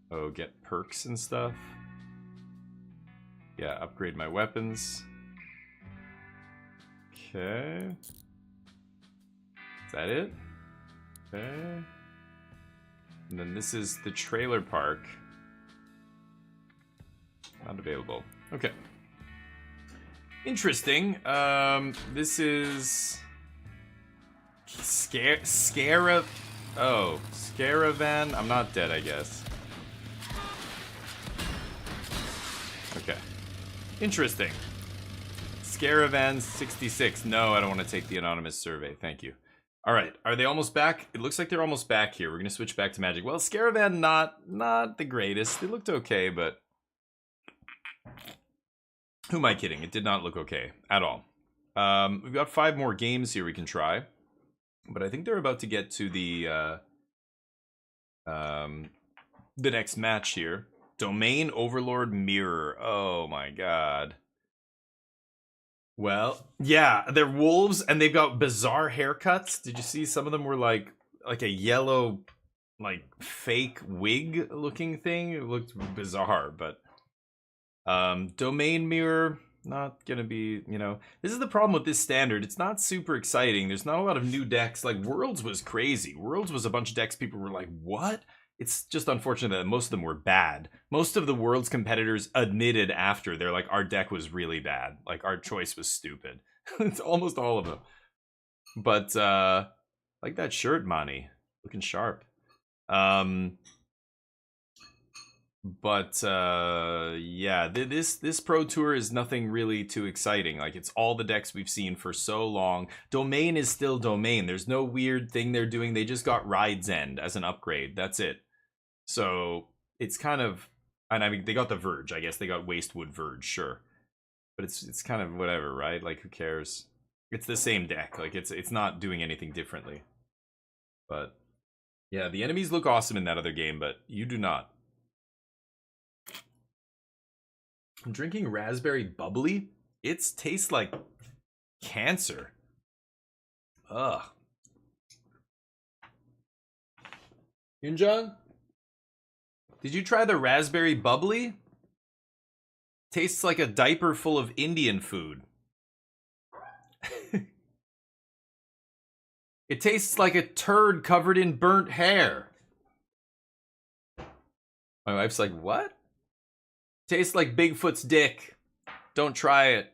Oh, get perks and stuff. Yeah, upgrade my weapons. Okay. Is that it? Okay. And then this is the trailer park. Not available. Okay. Interesting. This is... Scaravan? I'm not dead, I guess. Okay. Interesting. Scaravan 66. No, I don't want to take the anonymous survey. Thank you. Alright, are they almost back? It looks like they're almost back here. We're going to switch back to Magic. Well, Scaravan, not the greatest. They looked okay, but... Who am I kidding? It did not look okay at all. We've got 5 more games here we can try. But I think they're about to get to the next match here. Domain Overlord Mirror. Oh my god. Well, yeah, they're wolves and they've got bizarre haircuts. Did you see some of them were like a yellow, like fake wig looking thing? It looked bizarre, but Domain Mirror, not gonna be, you know, this is the problem with this standard. It's not super exciting. There's not a lot of new decks. Like Worlds was crazy. Worlds was a bunch of decks people were like, what? It's just unfortunate that most of them were bad. Most of the World's competitors admitted after, they're like, our deck was really bad. Like, our choice was stupid. It's almost all of them. But, like that shirt, Monty. Looking sharp. Yeah, this Pro Tour is nothing really too exciting. Like, it's all the decks we've seen for so long. Domain is still Domain. There's no weird thing they're doing. They just got Ride's End as an upgrade. That's it. So it's kind of, and I mean, they got the Verge. I guess they got Wastewood Verge, sure, but it's kind of whatever, right? Like, who cares? It's the same deck. Like, it's not doing anything differently. But yeah, the enemies look awesome in that other game, but you do not. I'm drinking raspberry bubbly. It tastes like cancer. Ugh. Yunjong? Did you try the raspberry bubbly? Tastes like a diaper full of Indian food. It tastes like a turd covered in burnt hair. My wife's like, what? Tastes like Bigfoot's dick. Don't try it.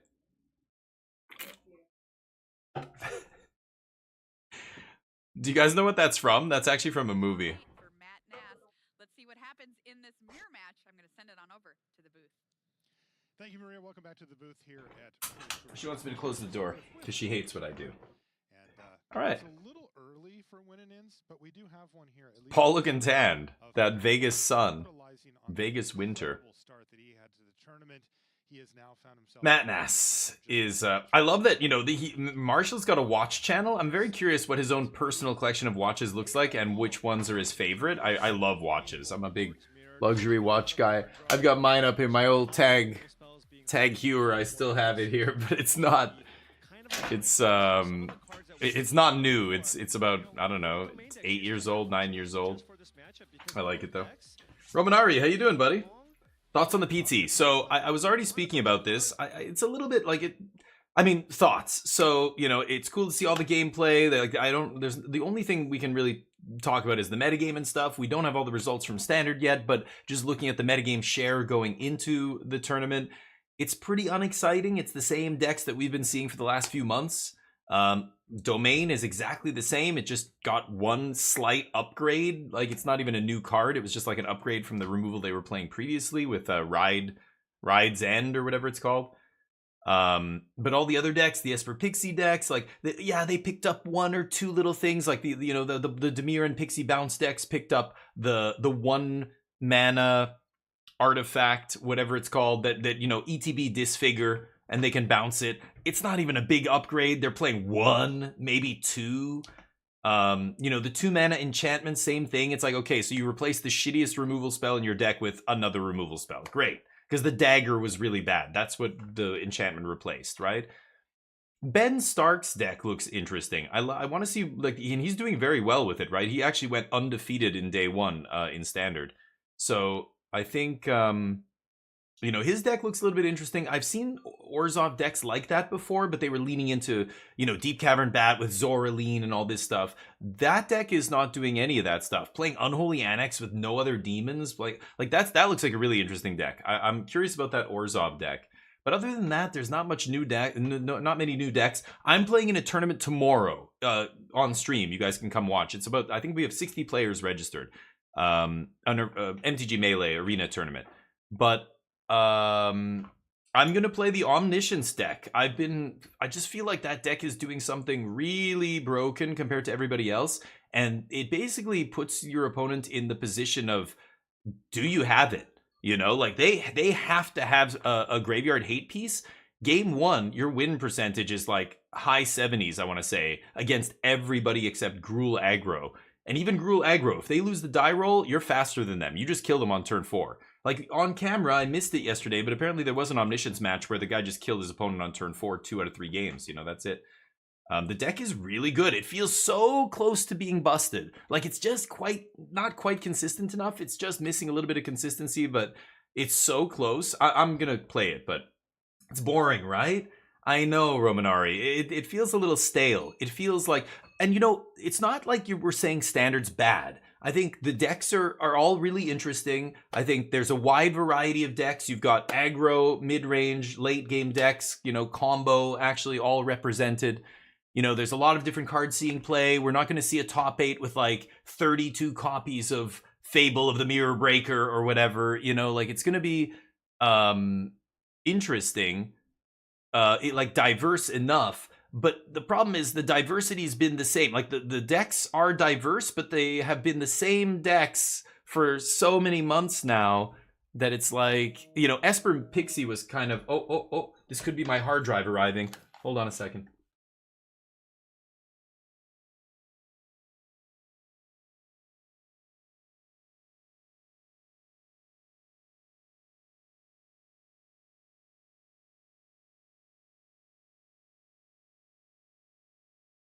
Do you guys know what that's from? That's actually from a movie. see what happens in this mirror match, I'm going to send it on over to the booth. Thank you, Maria. Welcome back to the booth here at... She wants me to close the door because she hates what I do. And, all right. It's a little early for win and ins, but we do have one here. At least Paul looking tanned. That Vegas sun. Vegas winter. He has now found himself... Matt Nass is... I love that, you know, Marshall's got a watch channel. I'm very curious what his own personal collection of watches looks like and which ones are his favorite. I love watches. I'm a big luxury watch guy. I've got mine up in my old Tag Heuer. I still have it here, but it's not... It's not new. It's about, I don't know, it's 8 years old, 9 years old. I like it, though. Romanari, how you doing, buddy? Thoughts on the PT? So I was already speaking about this. It's a little bit like it. I mean, thoughts. So you know, it's cool to see all the gameplay. There's the only thing we can really talk about is the metagame and stuff. We don't have all the results from standard yet, but just looking at the metagame share going into the tournament, it's pretty unexciting. It's the same decks that we've been seeing for the last few months. Domain is exactly the same. It just got one slight upgrade. Like, it's not even a new card. It was just like an upgrade from the removal they were playing previously with Ride's End or whatever it's called. But all the other decks, the Esper Pixie decks, like, they picked up one or two little things. Like the Dimir and Pixie Bounce decks picked up the 1 mana artifact, whatever it's called, that ETB Disfigure, and they can bounce it. It's not even a big upgrade. They're playing 1, maybe 2. The 2 mana enchantment, same thing. It's like, okay, so you replace the shittiest removal spell in your deck with another removal spell. Great. Because the dagger was really bad. That's what the enchantment replaced, right? Ben Stark's deck looks interesting. I want to see, like, and he's doing very well with it, right? He actually went undefeated in day 1 in standard. So I think... his deck looks a little bit interesting. I've seen Orzhov decks like that before, but they were leaning into, Deep Cavern Bat with Zoraline and all this stuff. That deck is not doing any of that stuff. Playing Unholy Annex with no other demons, like that looks like a really interesting deck. I'm curious about that Orzhov deck. But other than that, there's not much new deck, not many new decks. I'm playing in a tournament tomorrow on stream. You guys can come watch. It's about, I think we have 60 players registered under MTG Melee Arena tournament. But I'm gonna play the Omniscience deck. I just feel like that deck is doing something really broken compared to everybody else, and it basically puts your opponent in the position of, do you have it? Like they have to have a graveyard hate piece. Game 1, your win percentage is like high 70s, I want to say, against everybody except Gruul aggro. And even Gruul aggro, if they lose the die roll, you're faster than them. You just kill them on turn 4. Like, on camera, I missed it yesterday, but apparently there was an Omniscience match where the guy just killed his opponent on turn 4, 2 out of 3 games. That's it. The deck is really good. It feels so close to being busted. Like, it's just not quite consistent enough. It's just missing a little bit of consistency, but it's so close. I'm going to play it, but it's boring, right? I know, Romanari. It feels a little stale. It feels like... And, it's not like you were saying standard's bad. I think the decks are all really interesting. I think there's a wide variety of decks. You've got aggro, mid-range, late-game decks, combo, actually all represented. There's a lot of different cards seeing play. We're not going to see a top 8 with, like, 32 copies of Fable of the Mirror Breaker or whatever. It's going to be interesting, diverse enough. But the problem is the diversity's been the same. Like, the decks are diverse, but they have been the same decks for so many months now that it's like, Esper Pixie was kind of, this could be my hard drive arriving. Hold on a second.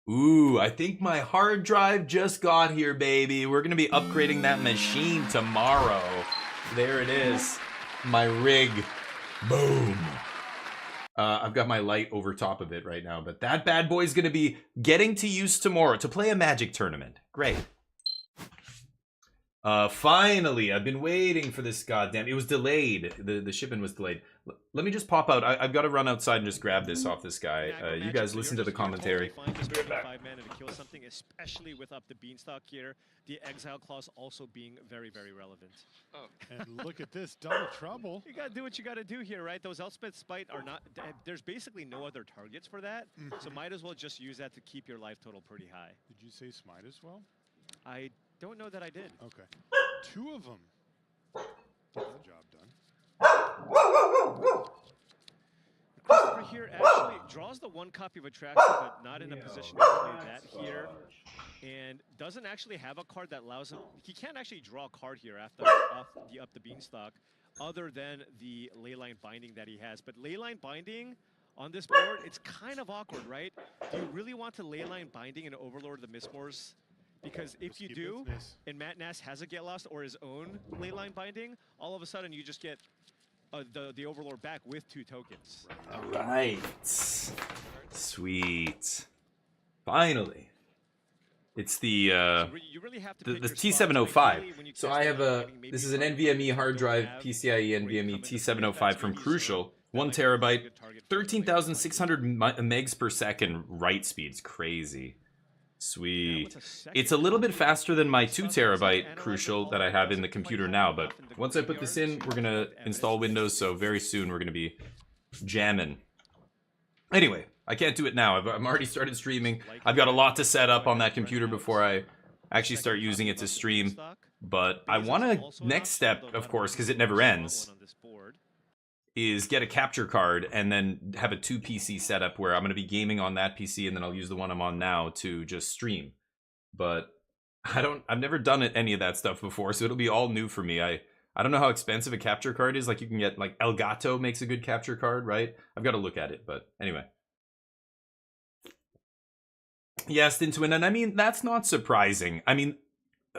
Ooh, I think my hard drive just got here, baby. We're going to be upgrading that machine tomorrow. There it is. My rig. Boom. I've got my light over top of it right now, but that bad boy's going to be getting to use tomorrow to play a Magic tournament. Great. Finally, I've been waiting for this goddamn... It was delayed. The shipment was delayed. Let me just pop out. I've got to run outside and just grab this off this guy. You guys listen to the commentary. Just 5 mana to kill something, especially with up the Beanstalk here. The Exile Clause also being very, very relevant. Oh. And look at this, double trouble. You gotta do what you gotta do here, right? Those Elspeth Spite are not... There's basically no other targets for that, so might as well just use that to keep your life total pretty high. Did you say Smite as well? I don't know that I did. Okay. 2 of them. Get the job done. Christopher here actually draws the 1 copy of Attraction, but not in a position to play that here. And doesn't actually have a card that allows him... He can't actually draw a card here after off the Beanstalk, other than the Leyline Binding that he has. But Leyline Binding on this board, it's kind of awkward, right? Do you really want to Leyline Binding and Overlord the Mistmores? Because if you do, and Matt Nass has a Get Lost or his own Leyline Binding, all of a sudden you just get the Overlord back with 2 tokens. All right. Sweet. Finally. It's the you really have to the T705. So I have this is an NVMe hard drive, PCIe NVMe T705 from Crucial, 1 terabyte, 13,600 megs per second write speeds. Crazy. Sweet. It's a little bit faster than my 2 terabyte Crucial that I have in the computer now, but once I put this in, we're gonna install Windows, so very soon we're gonna be jamming. Anyway, I can't do it now. I'm already started streaming. I've got a lot to set up on that computer before I actually start using it to stream, but I want to, next step, of course, because it never ends, is get a capture card and then have a 2 PC setup where I'm going to be gaming on that PC and then I'll use the one I'm on now to just stream. But I've never done any of that stuff before, so it'll be all new for me. I don't know how expensive a capture card is. Like, you can get, like, Elgato makes a good capture card, right? I've got to look at it, but anyway. Yes, Intuin, and I mean, that's not surprising. I mean,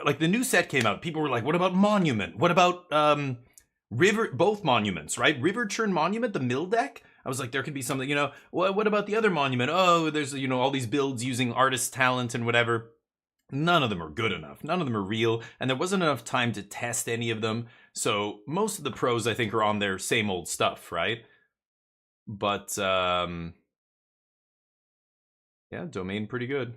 like, the new set came out. People were like, what about Monument? What about, River, both monuments, right? River Churn Monument, the mill deck. I was like, there could be something, you know, what about the other monument? Oh, there's, you know, all these builds using artist talent and whatever. None of them are good enough. None of them are real. And there wasn't enough time to test any of them. So most of the pros, I think, are on their same old stuff, right? But, yeah, Domain pretty good.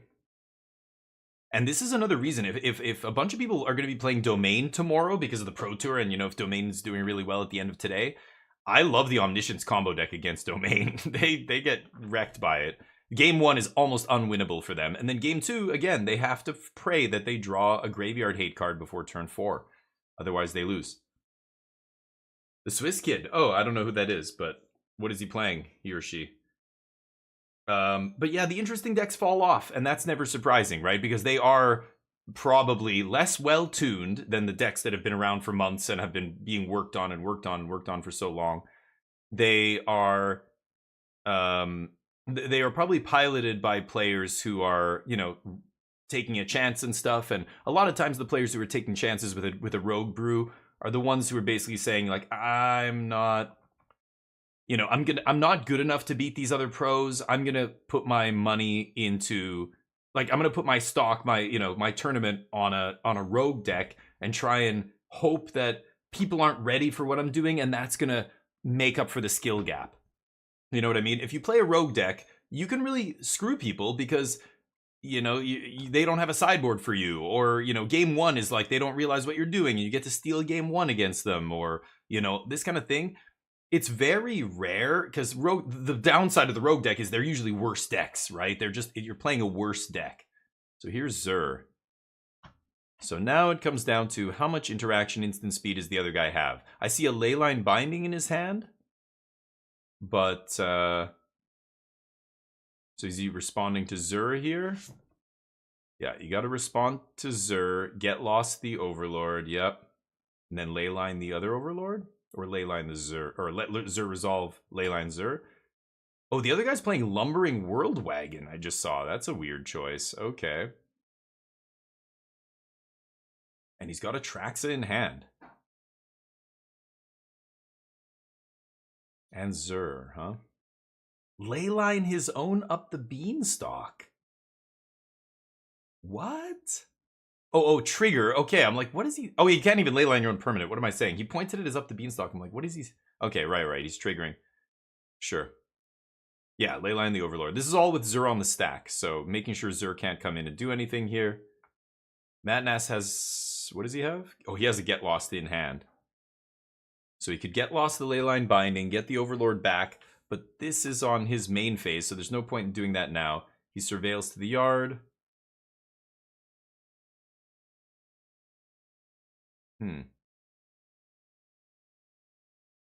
And this is another reason, if a bunch of people are going to be playing Domain tomorrow because of the Pro Tour, and, you know, if Domain's doing really well at the end of today, I love the Omniscience combo deck against Domain. They get wrecked by it. Game 1 is almost unwinnable for them. And then Game 2, again, they have to pray that they draw a Graveyard Hate card before turn 4. Otherwise, they lose. The Swiss Kid. Oh, I don't know who that is, but what is he playing, he or she? But yeah, the interesting decks fall off, and that's never surprising, right? Because they are probably less well-tuned than the decks that have been around for months and have been being worked on and worked on for so long. They are probably piloted by players who are, you know, taking a chance and stuff. And a lot of times the players who are taking chances with a Rogue Brew are the ones who are basically saying, like, I'm not... You know, I'm not good enough to beat these other pros. I'm gonna put my money into, like, I'm gonna put my stock, my tournament on a rogue deck and try and hope that people aren't ready for what I'm doing, and that's gonna make up for the skill gap. You know what I mean? If you play a rogue deck, you can really screw people because, you know, they don't have a sideboard for you, or, you know, game 1 is like they don't realize what you're doing and you get to steal game 1 against them, or, you know, this kind of thing. It's very rare because the downside of the rogue deck is they're usually worse decks, right? You're playing a worse deck. So here's Zur. So now it comes down to how much interaction instant speed does the other guy have? I see a Leyline Binding in his hand, but so is he responding to Zur here? Yeah, you got to respond to Zur, Get Lost the Overlord, yep, and then Leyline the other Overlord. Or Leyline the Zur, or let Zur resolve Leyline Zur. Oh, the other guy's playing Lumbering World Wagon, I just saw. That's a weird choice. Okay. And he's got Atraxa in hand. And Zur, huh? Leyline his own up the beanstalk. What? Oh, trigger. Okay, I'm like, what is he? Oh, you can't even leyline your own permanent. What am I saying? He pointed it as up the beanstalk. I'm like, what is he? Okay, right. He's triggering. Sure. Yeah, leyline the Overlord. This is all with Zur on the stack, so making sure Zur can't come in and do anything here. Matnass has... What does he have? Oh, he has a Get Lost in hand. So he could Get Lost the leyline binding, get the Overlord back, but this is on his main phase, so there's no point in doing that now. He surveils to the yard.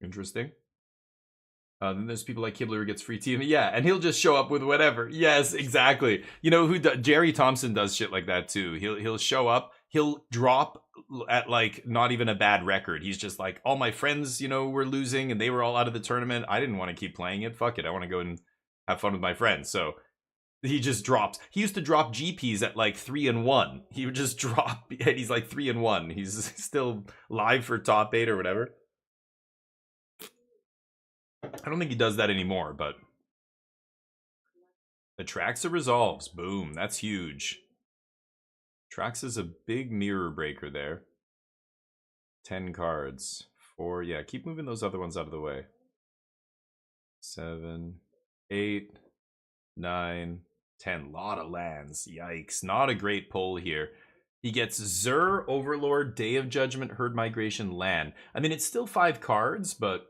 Interesting. Then there's people like Kibler who gets free team. Yeah, and he'll just show up with whatever. Yes, exactly. You know who? Jerry Thompson does shit like that too. He'll show up. He'll drop at like not even a bad record. He's just like, all my friends, you know, were losing and they were all out of the tournament. I didn't want to keep playing it. Fuck it. I want to go and have fun with my friends. So he just drops. He used to drop GPs at like 3-1. He would just drop, and he's like 3-1. He's still live for top 8 or whatever. I don't think he does that anymore, but Atraxa resolves. Boom, that's huge. Atraxa's a big mirror breaker there. 10 cards. 4, yeah, keep moving those other ones out of the way. 7, 8, 9, 10. Lot of lands. Yikes, not a great pull here. He gets Zur, Overlord, Day of Judgment, Herd Migration, Land. I mean, it's still 5 cards, but...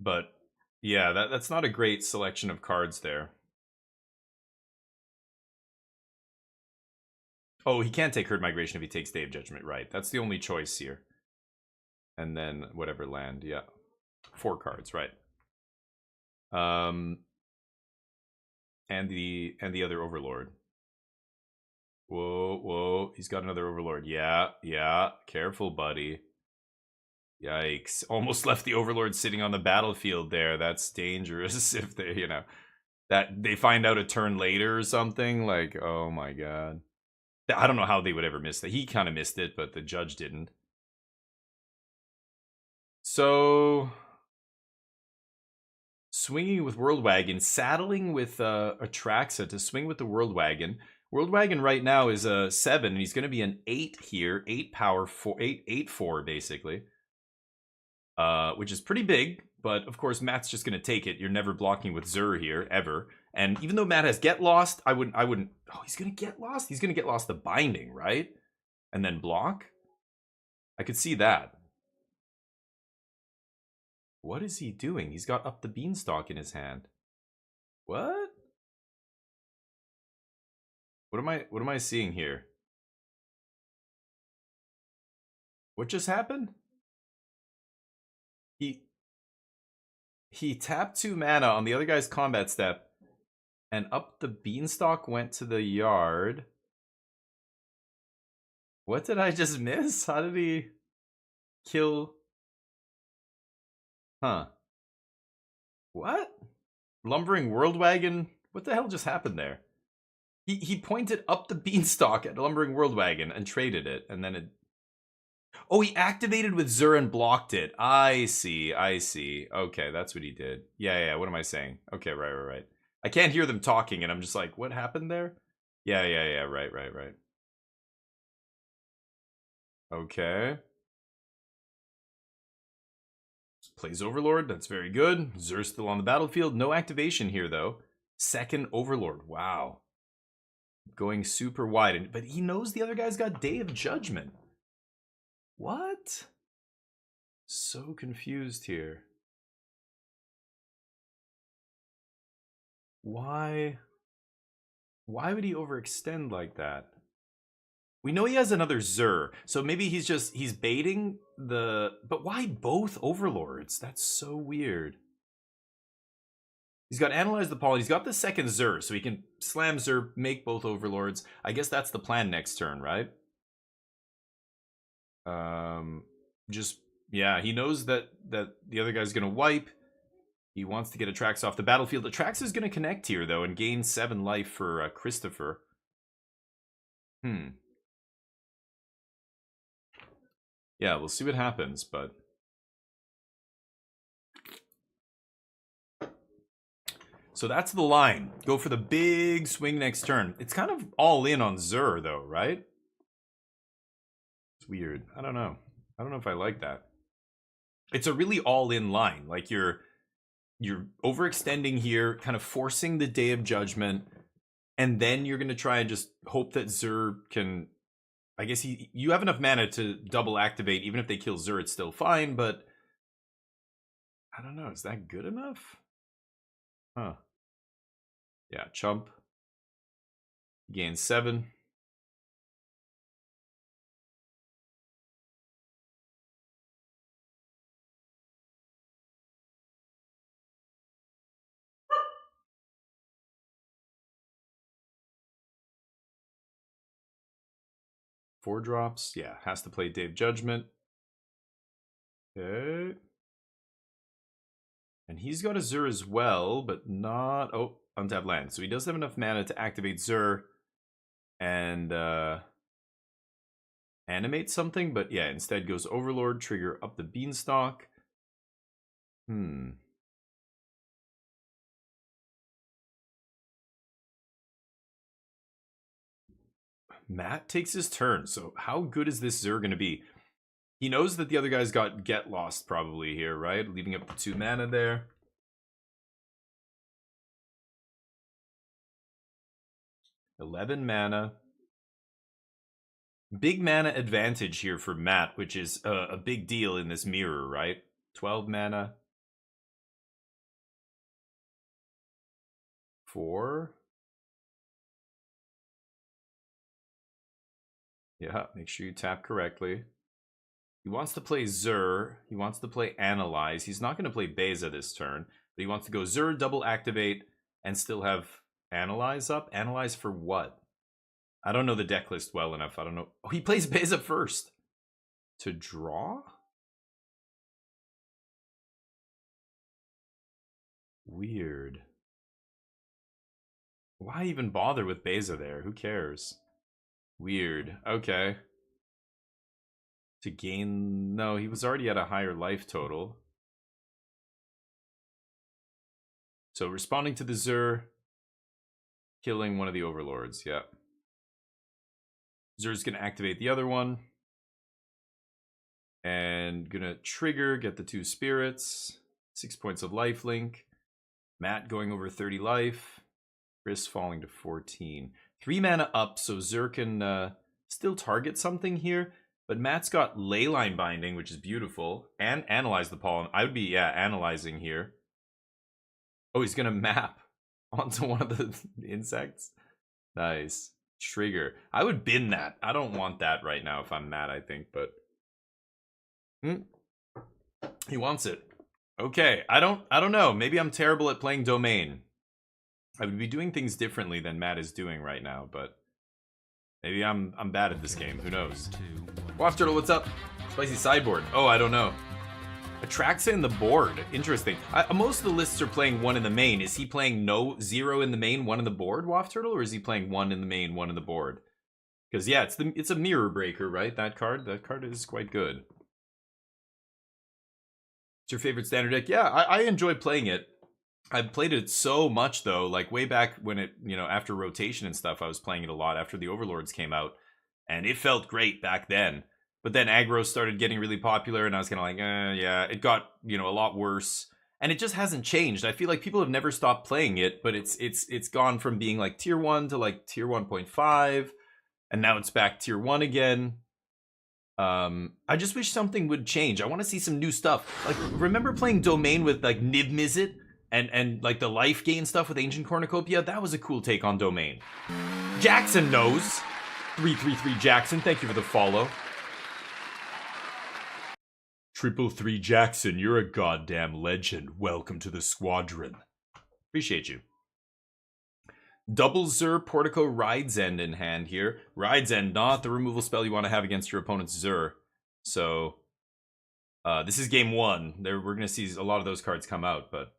But yeah, that's not a great selection of cards there. Oh, he can't take Herd Migration if he takes Day of Judgment, right? That's the only choice here. And then whatever land, yeah. 4 cards, right. And the other Overlord. Whoa, he's got another Overlord. Yeah, careful, buddy. Yikes. Almost left the Overlord sitting on the battlefield there. That's dangerous if they, you know, that they find out a turn later or something. Like, oh my god. I don't know how they would ever miss that. He kind of missed it, but the judge didn't. So... swinging with World Wagon, saddling with Atraxa to swing with the World Wagon. World Wagon right now is a 7, and he's going to be an 8 here. 8 power, 8/4 basically. Which is pretty big, but of course Matt's just going to take it. You're never blocking with Zur here, ever. And even though Matt has Get Lost, I wouldn't... Oh, he's going to Get Lost? He's going to Get Lost the binding, right? And then block? I could see that. What is he doing? He's got Up the Beanstalk in his hand. What? What am I seeing here? What just happened? He tapped 2 mana on the other guy's combat step, and Up the Beanstalk went to the yard. What did I just miss? How did he kill? Huh. What? Lumbering World Wagon? What the hell just happened there? He pointed Up the Beanstalk at Lumbering World Wagon and traded it, and then it... Oh, he activated with Zur and blocked it. I see. Okay, that's what he did. Yeah, what am I saying? Okay, right. I can't hear them talking, and I'm just like, what happened there? Yeah, right. Okay. Plays Overlord, that's very good. Zur's still on the battlefield. No activation here, though. 2nd Overlord, wow. Going super wide, but he knows the other guy's got Day of Judgment. What? So confused here. Why would he overextend like that? We know he has another Zur, so maybe he's baiting the... But why both Overlords? That's so weird. He's got Analyze the Pollen. He's got the 2nd Zur, so he can slam Zur, make both Overlords. I guess that's the plan next turn, right? Yeah, he knows that the other guy's gonna wipe. He wants to get Atraxa off the battlefield. Atraxa is gonna connect here though and gain 7 life for Christopher. Yeah, we'll see what happens, but So that's the line. Go for the big swing next turn. It's kind of all in on Zur, though, right? It's weird. I don't know. I don't know if I like that. It's a really all-in line. Like, you're overextending here, kind of forcing the Day of Judgment, and then you're going to try and just hope that Zur can... I guess you have enough mana to double activate. Even if they kill Zur, it's still fine, but... I don't know. Is that good enough? Huh. Yeah, chump. Gain 7. Four drops. Yeah, has to play Day of Judgment. Okay. And he's got a Zur as well, but not... Oh, untapped land. So he does have enough mana to activate Zur and animate something, but yeah, instead goes Overlord, trigger up the Beanstalk. Matt takes his turn, so how good is this Zur going to be? He knows that the other guy's got Get Lost probably here, right? Leaving up the 2 mana there. $11 mana. Big mana advantage here for Matt, which is a big deal in this mirror, right? 12 mana. 4. Yeah, make sure you tap correctly. He wants to play Zur. He wants to play Analyze. He's not going to play Beza this turn, but he wants to go Zur, double activate, and still have Analyze up. Analyze for what? I don't know the deck list well enough. I don't know. Oh, he plays Beza first. To draw? Weird. Why even bother with Beza there? Who cares? Weird. Okay. To gain... No, he was already at a higher life total. So responding to the Zur, killing one of the Overlords. Yeah. Zur's going to activate the other one. And going to trigger, get the 2 spirits. 6 points of lifelink. Matt going over 30 life. Chris falling to 14. 3 mana up, so Zur can still target something here. But Matt's got Leyline Binding, which is beautiful. And Analyze the Pollen. I would be, yeah, analyzing here. Oh, he's going to map onto one of the insects. Nice. Trigger. I would bin that. I don't want that right now if I'm Matt, I think, but... He wants it. Okay, I don't know. Maybe I'm terrible at playing Domain. I would be doing things differently than Matt is doing right now, but... Maybe I'm bad at this game. Who knows? Waft Turtle, what's up? Spicy Sideboard. Oh, I don't know. Atraxa in the board. Interesting. Most of the lists are playing 1 in the main. Is he playing 0 in the main, 1 in the board, Waft Turtle? Or is he playing 1 in the main, 1 in the board? Because, yeah, it's a mirror breaker, right? That card is quite good. It's your favorite standard deck? Yeah, I enjoy playing it. I've played it so much, though. Like, way back when it, after rotation and stuff, I was playing it a lot after the Overlords came out. And it felt great back then. But then aggro started getting really popular, and I was kind of like, yeah, it got, a lot worse. And it just hasn't changed. I feel like people have never stopped playing it, but it's gone from being like tier 1 to like tier 1.5, and now it's back tier 1 again. I just wish something would change. I want to see some new stuff. Like, remember playing Domain with like Niv Mizzet and like the life gain stuff with Ancient Cornucopia? That was a cool take on Domain. Jackson knows. 333 Jackson, thank you for the follow. 333 Jackson, you're a goddamn legend. Welcome to the squadron. Appreciate you. Double Zur Portico Ride's End in hand here. Ride's End, not the removal spell you want to have against your opponent's Zur. So, this is game 1. We're going to see a lot of those cards come out, but...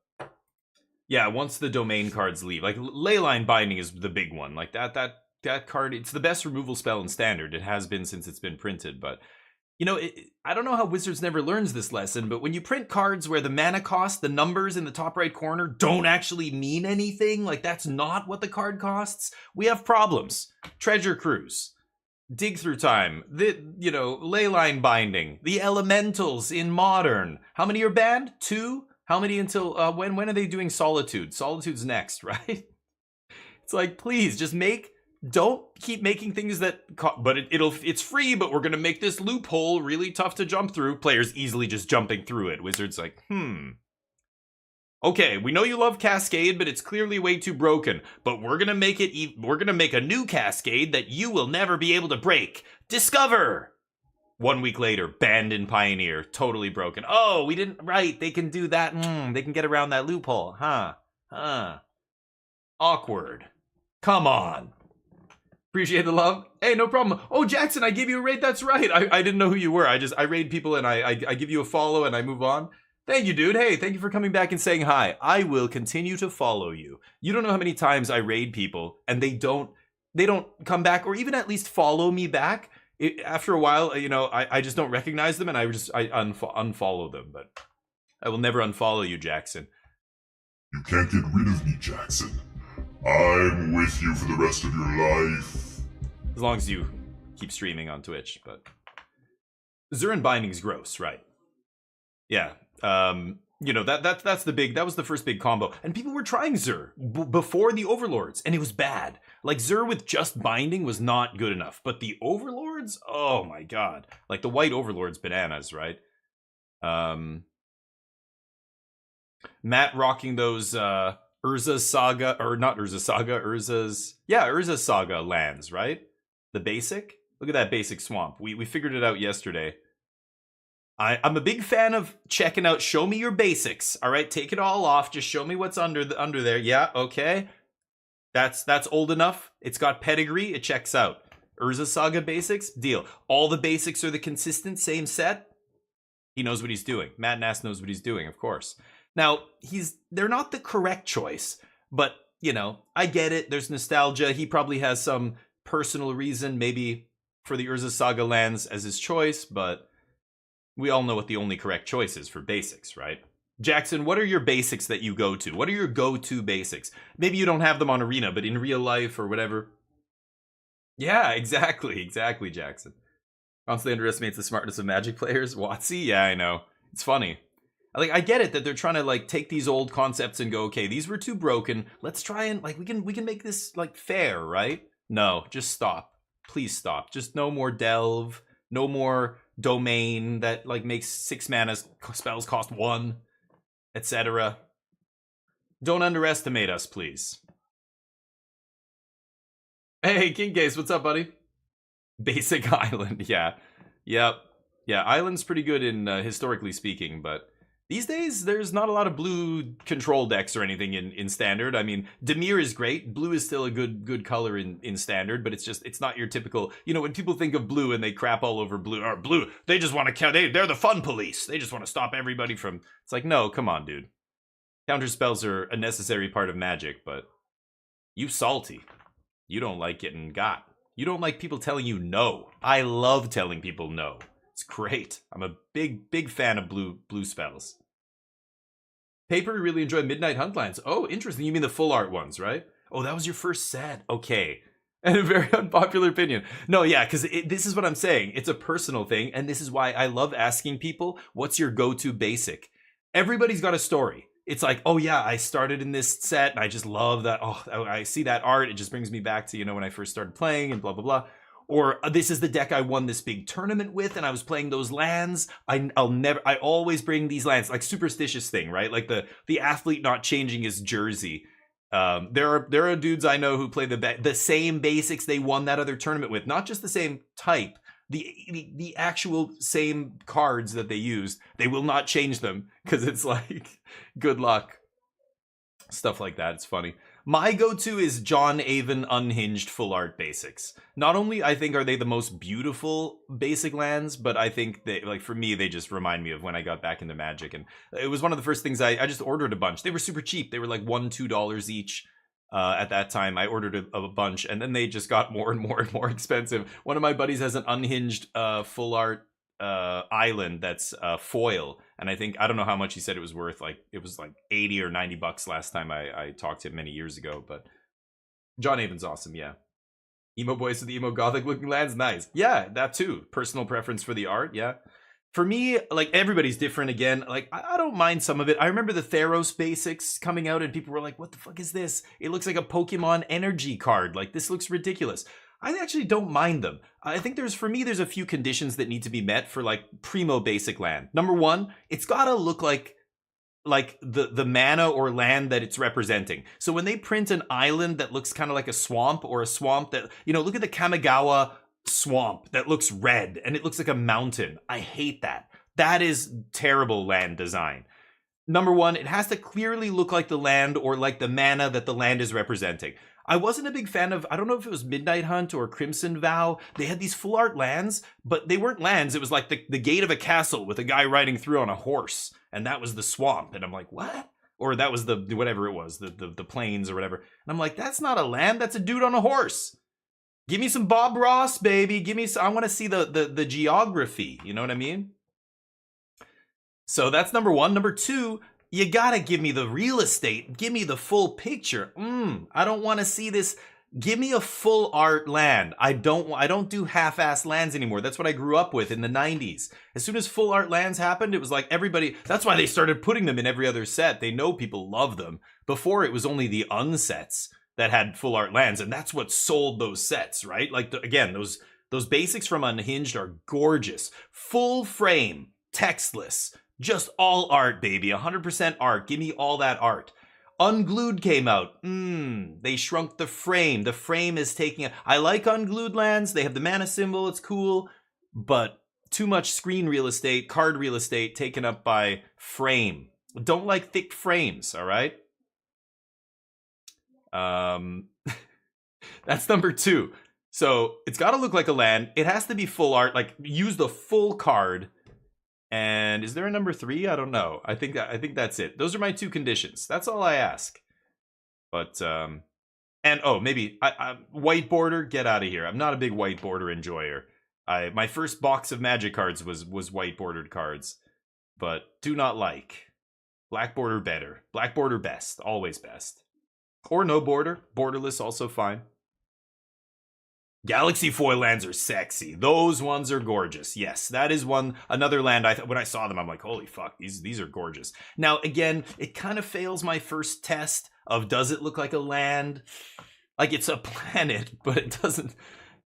Yeah, once the Domain cards leave. Like, Leyline Binding is the big one. Like, that card, it's the best removal spell in Standard. It has been since it's been printed, but... You know, I don't know how Wizards never learns this lesson, but when you print cards where the mana cost, the numbers in the top right corner don't actually mean anything, like that's not what the card costs, we have problems. Treasure Cruise, Dig Through Time, Leyline Binding, the Elementals in Modern. How many are banned? 2? How many until, when are they doing Solitude? Solitude's next, right? It's like, please, just don't keep making things that, but it's free, but we're going to make this loophole really tough to jump through. Players easily just jumping through it. Wizards like, okay, we know you love Cascade, but it's clearly way too broken. But we're going to make a new Cascade that you will never be able to break. Discover! 1 week later, banned in Pioneer, totally broken. Oh, we didn't, right, they can do that. They can get around that loophole. Awkward. Come on. Appreciate the love. Hey, no problem. Oh, Jackson, I gave you a raid. That's right. I didn't know who you were. I raid people and I give you a follow and I move on. Thank you, dude. Hey, thank you for coming back and saying hi. I will continue to follow you. You don't know how many times I raid people and they don't come back or even at least follow me back. After a while, I just don't recognize them and I unfollow them. But I will never unfollow you, Jackson. You can't get rid of me, Jackson. I'm with you for the rest of your life. As long as you keep streaming on Twitch, but Zurin Binding's gross, right? Yeah. That's that was the first big combo. And people were trying Zur before the Overlords, and it was bad. Like Zur with just binding was not good enough. But the Overlords, oh my god. Like the white Overlords bananas, right? Matt rocking those Urza's Saga, or not Urza's Saga, Urza's Saga lands, right? The basic? Look at that basic swamp. We figured it out yesterday. I'm a big fan of checking out, show me your basics, all right? Take it all off, just show me what's under there. Yeah, okay. That's old enough. It's got pedigree, it checks out. Urza's Saga basics, deal. All the basics are the consistent, same set. He knows what he's doing. Matt Nass knows what he's doing, of course. Now, they're not the correct choice, but, I get it. There's nostalgia. He probably has some personal reason, maybe for the Urza's Saga lands as his choice, but we all know what the only correct choice is for basics, right? Jackson, what are your basics that you go to? What are your go-to basics? Maybe you don't have them on Arena, but in real life or whatever. Yeah, exactly, Jackson. Constantly underestimates the smartness of Magic players. Watsy? Yeah, I know. It's funny. I get it that they're trying to take these old concepts and go, okay, these were too broken. Let's try and we can make this fair, right? No, just stop. Please stop. Just no more delve, no more domain that makes 6 mana spells cost 1, etc. Don't underestimate us, please. Hey, King Case, what's up, buddy? Basic Island, yeah. Yep. Yeah, Island's pretty good in historically speaking, but these days, there's not a lot of blue control decks or anything in Standard. I mean, Dimir is great. Blue is still a good color in Standard, but it's not your typical... when people think of blue and they crap all over blue, or blue, they just want to count... They're the fun police. They just want to stop everybody from... It's like, no, come on, dude. Counter spells are a necessary part of Magic, but you salty. You don't like getting got. You don't like people telling you no. I love telling people no. It's great. I'm a big fan of blue spells. Paper, really enjoy Midnight Huntlands. Oh, interesting. You mean the full art ones, right? Oh, that was your first set. Okay. And a very unpopular opinion. No, yeah, because this is what I'm saying. It's a personal thing, and this is why I love asking people, what's your go-to basic? Everybody's got a story. It's like, oh yeah, I started in this set, and I just love that. Oh, I see that art. It just brings me back to, when I first started playing, and blah, blah, blah. Or this is the deck I won this big tournament with, and I was playing those lands. I always bring these lands, superstitious thing, right? Like the athlete not changing his jersey. There are dudes I know who play the same basics they won that other tournament with, not just the same type, the actual same cards that they used. They will not change them because it's like, good luck. Stuff like that. It's funny. My go-to is John Avon Unhinged Full Art Basics. Not only, I think, are they the most beautiful basic lands, but I think they, for me, they just remind me of when I got back into Magic. And it was one of the first things I just ordered a bunch. They were super cheap. They were like $1-2 each. At that time, I ordered a bunch, and then they just got more and more and more expensive. One of my buddies has an Unhinged Full Art island that's foil, and I don't know how much he said it was worth. Like it was like 80 or 90 bucks last time I talked to him many years ago. But John Avon's awesome, yeah. Emo boys with the emo gothic looking lands, nice. Yeah, that too. Personal preference for the art, yeah. For me, like, everybody's different again. Like, I don't mind some of it. I remember the Theros basics coming out and people were like, what the fuck is this? It looks like a Pokemon energy card. Like, this looks ridiculous. I actually don't mind them. I think for me, there's a few conditions that need to be met for, like, primo basic land. Number one, it's gotta look like the mana or land that it's representing. So when they print an island that looks kind of like a swamp, or a swamp that, you know, look at the Kamigawa swamp that looks red and it looks like a mountain. I hate that. That is terrible land design. Number one, it has to clearly look like the land or like the mana that the land is representing. I wasn't a big fan of, I don't know if it was Midnight Hunt or Crimson Vow. They had these full art lands, but they weren't lands. It was like the gate of a castle with a guy riding through on a horse, and that was the swamp. And I'm like, what? Or that was the whatever it was, the plains or whatever. And I'm like, that's not a land, that's a dude on a horse. Give me some Bob Ross, baby. Give me some, I want to see the geography. You know what I mean? So that's number one. Number two, you gotta give me the real estate. Give me the full picture. I don't want to see this. Give me a full art land. I don't do half-ass lands anymore. That's what I grew up with in the 90s. As soon as full art lands happened, it was like everybody, that's why they started putting them in every other set. They know people love them. Before, it was only the unsets that had full art lands, and that's what sold those sets, right? Like, again, those basics from Unhinged are gorgeous. Full frame, textless, just all art, baby. 100% art. Give me all that art. Unglued came out. They shrunk the frame. The frame is taking I like unglued lands. They have the mana symbol. It's cool. But too much screen real estate, card real estate taken up by frame. Don't like thick frames, all right? That's number two. So it's got to look like a land. It has to be full art. Like, use the full card. And is there a number three? I don't know. I think that's it. Those are my two conditions. That's all I ask. But and oh, maybe I white border. Get out of here. I'm not a big white border enjoyer. My first box of Magic cards was white bordered cards, but do not like. Black border better. Black border best. Always best. Or no border. Borderless also fine. Galaxy foil lands are sexy. Those ones are gorgeous. Yes, that is another land when I saw them, I'm like, holy fuck, these are gorgeous. Now, again, it kind of fails my first test of does it look like a land? Like it's a planet, but it doesn't,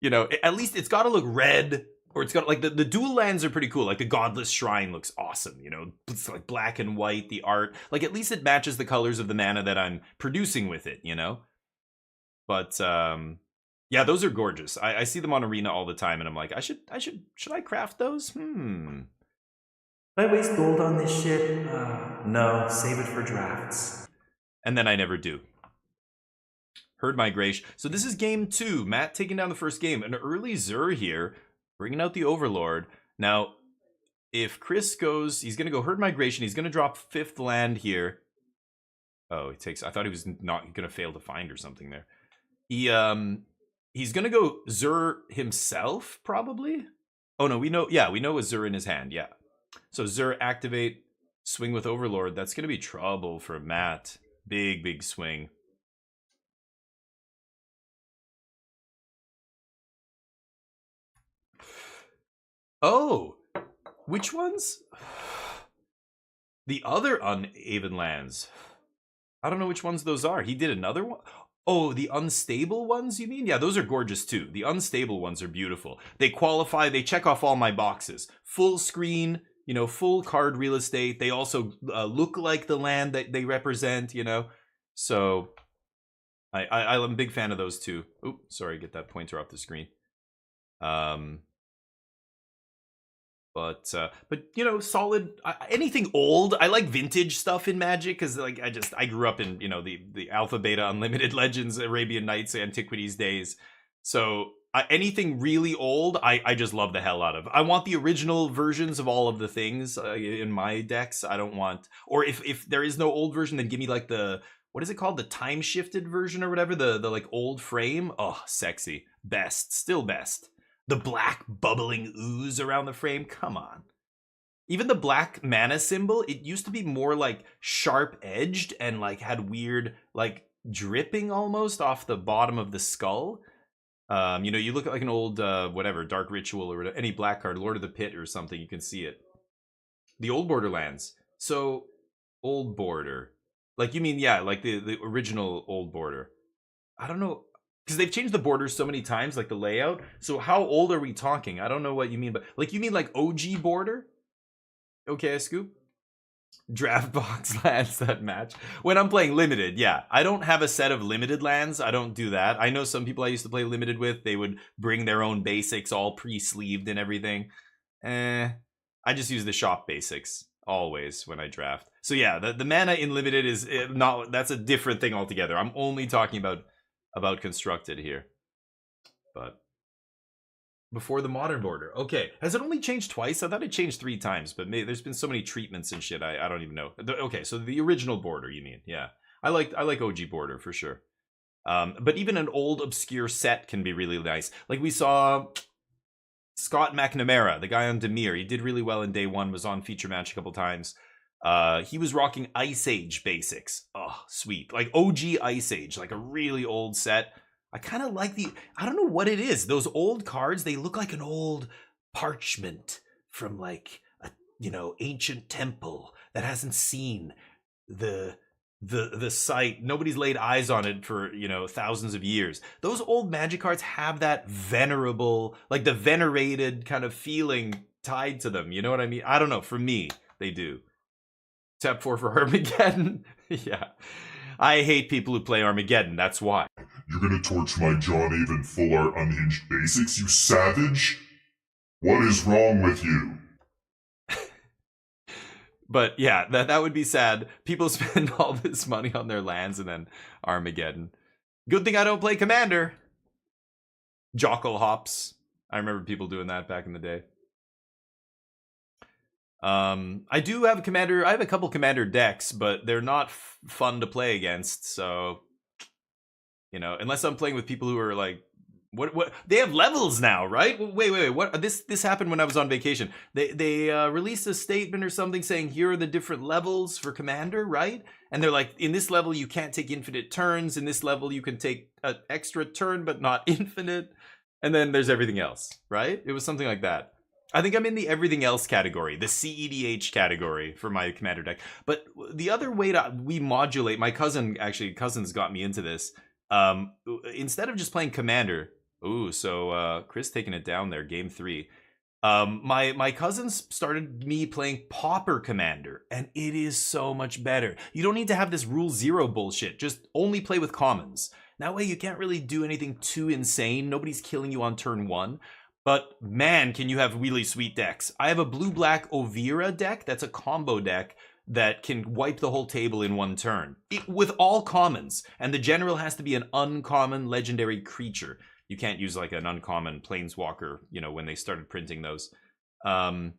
you know, at least it's got to look red, or it's got like the dual lands are pretty cool. Like the Godless Shrine looks awesome, you know, it's like black and white, the art, like at least it matches the colors of the mana that I'm producing with it, you know? But, yeah, those are gorgeous. I see them on Arena all the time, and I'm like, should I craft those? Should I waste gold on this shit? No, save it for drafts. And then I never do. Herd Migration. So this is game 2. Matt taking down the first game. An early Zur here, bringing out the Overlord. Now, if Chris goes, he's going to go Herd Migration. He's going to drop 5th land here. Oh, he takes, I thought he was not going to fail to find or something there. He's going to go Zur himself, probably? Oh, no, we know a Zur in his hand, yeah. So Zur, activate, swing with Overlord. That's going to be trouble for Matt. Big, big swing. Oh, which ones? The other unaven lands. I don't know which ones those are. He did another one? Oh, the unstable ones, you mean? Yeah, those are gorgeous too. The unstable ones are beautiful. They qualify, they check off all my boxes. Full screen, you know, full card real estate. They also look like the land that they represent, you know. So, I'm a big fan of those too. Oop, sorry, get that pointer off the screen. But you know, solid. Anything old. I like vintage stuff in Magic because like I grew up in, you know, the Alpha Beta Unlimited Legends, Arabian Nights, Antiquities days. So anything really old, I just love the hell out of. I want the original versions of all of the things in my decks. I don't want, or if there is no old version, then give me like the, what is it called, the time shifted version or whatever, the like old frame. Oh, sexy, best, still best. the black bubbling ooze around the frame. Come on. Even the black mana symbol, it used to be more like sharp edged and like had weird like dripping almost off the bottom of the skull. You know, you look at like an old whatever, Dark Ritual or any black card, Lord of the Pit or something, you can see it. The old Borderlands. So old border. Like you mean, yeah, like the original old border. I don't know, because they've changed the borders so many times, like the layout. So how old are we talking? I don't know what you mean, but like you mean like OG border? Okay, Scoop. Draft box lands that match. When I'm playing limited, yeah. I don't have a set of limited lands. I don't do that. I know some people I used to play limited with, they would bring their own basics all pre-sleeved and everything. I just use the shop basics always when I draft. So yeah, the mana in limited is not, that's a different thing altogether. I'm only talking about constructed here. But before the modern border. Okay, has it only changed twice? I thought it changed 3 times, but maybe there's been so many treatments and shit, I don't even know. Okay, so the original border, you mean? Yeah, I like OG border for sure. But even an old obscure set can be really nice. Like we saw Scott McNamara, the guy on Dimir. He did really well in day 1, was on feature match a couple times. He was rocking Ice Age basics. Oh, sweet. Like OG Ice Age, like a really old set. I kind of like I don't know what it is. Those old cards, they look like an old parchment from like a, you know, ancient temple that hasn't seen the site. Nobody's laid eyes on it for, you know, thousands of years. Those old Magic cards have that venerable, like the venerated kind of feeling tied to them. You know what I mean? I don't know. For me, they do. Tap 4 for Armageddon. Yeah. I hate people who play Armageddon. That's why. You're gonna torch my John Avon full art unhinged basics, you savage? What is wrong with you? But yeah, that would be sad. People spend all this money on their lands and then Armageddon. Good thing I don't play Commander. Jockle hops. I remember people doing that back in the day. I do have a Commander. I have a couple Commander decks, but they're not fun to play against, so... You know, unless I'm playing with people who are like, what? They have levels now, right? Wait. What? This happened when I was on vacation. They released a statement or something saying here are the different levels for Commander, right? And they're like, in this level you can't take infinite turns. In this level you can take an extra turn, but not infinite. And then there's everything else, right? It was something like that. I think I'm in the everything else category, the CEDH category for my Commander deck. But the other way we modulate, my cousins got me into this. Instead of just playing Commander, so Chris taking it down there, game 3. My cousins started me playing Pauper Commander, and it is so much better. You don't need to have this rule 0 bullshit. Just only play with commons. That way you can't really do anything too insane. Nobody's killing you on turn 1. But man, can you have really sweet decks. I have a blue-black Ovira deck that's a combo deck that can wipe the whole table in 1 turn. With all commons. And the general has to be an uncommon legendary creature. You can't use like an uncommon planeswalker, you know, when they started printing those. They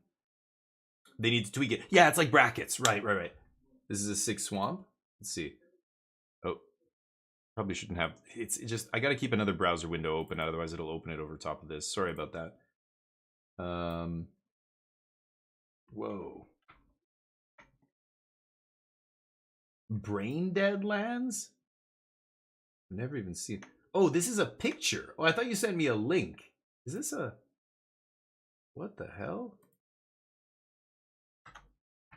need to tweak it. Yeah, it's like brackets. Right. This is a 6 swamp. Let's see. Oh. Probably shouldn't have. It's just, I gotta keep another browser window open, otherwise it'll open it over top of this. Sorry about that. Whoa. Brain Dead Lands? I've never even seen. Oh, this is a picture. Oh, I thought you sent me a link. Is this a... What the hell?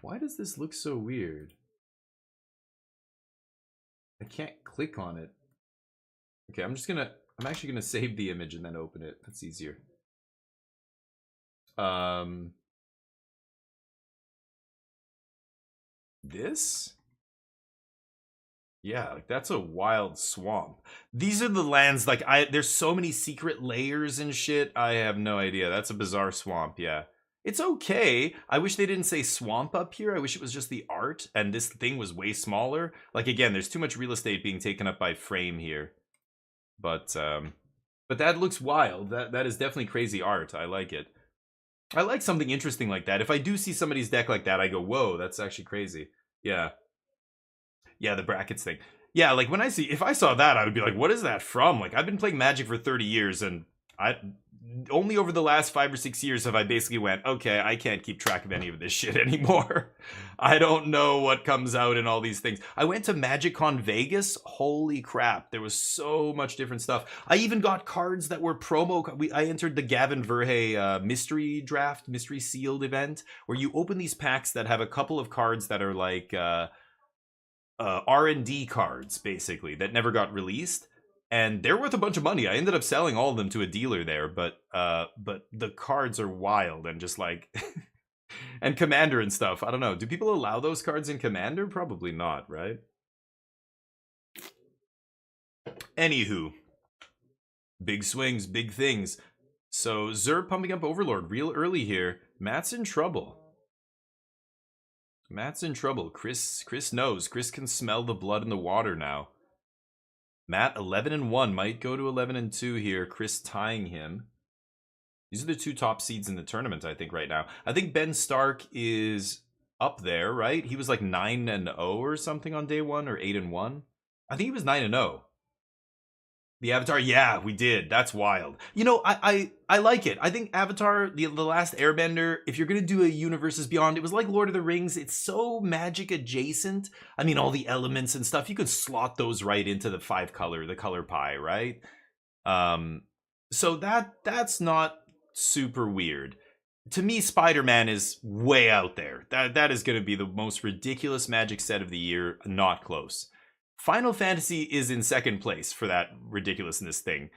Why does this look so weird? I can't click on it. Okay, I'm actually gonna save the image and then open it. That's easier. This? Yeah, like that's a wild swamp. These are the lands, like there's so many secret layers and shit. I have no idea. That's a bizarre swamp, yeah. It's okay. I wish they didn't say swamp up here. I wish it was just the art and this thing was way smaller. Like again, there's too much real estate being taken up by frame here. But that looks wild. That is definitely crazy art. I like it. I like something interesting like that. If I do see somebody's deck like that, I go, whoa, that's actually crazy. Yeah. Yeah, the brackets thing. Yeah, like when if I saw that, I would be like, what is that from? Like I've been playing Magic for 30 years and only over the last 5 or 6 years have I basically went, okay, I can't keep track of any of this shit anymore. I don't know what comes out in all these things. I went to MagicCon Vegas. Holy crap. There was so much different stuff. I even got cards that were promo. I entered the Gavin Verhey mystery draft, mystery sealed event, where you open these packs that have a couple of cards that are like R&D cards, basically, that never got released. And they're worth a bunch of money. I ended up selling all of them to a dealer there, but the cards are wild and just like and Commander and stuff. I don't know. Do people allow those cards in Commander? Probably not, right? Anywho, big swings, big things. So Zerb pumping up Overlord real early here. Matt's in trouble. Matt's in trouble. Chris knows. Chris can smell the blood in the water now. Matt 11-1 might go to 11-2 here. Chris tying him. These are the 2 top seeds in the tournament, I think, right now. I think Ben Stark is up there, right? He was like 9-0 or something on day 1, or 8-1. I think he was 9-0. The Avatar, yeah, we did. That's wild. You know, I like it. I think Avatar, the Last Airbender, if you're going to do a Universes Beyond, it was like Lord of the Rings. It's so magic adjacent. I mean, all the elements and stuff, you could slot those right into the 5-color, the color pie, right? So that's not super weird. To me, Spider-Man is way out there. That is going to be the most ridiculous magic set of the year. Not close. Final Fantasy is in second place for that ridiculousness thing.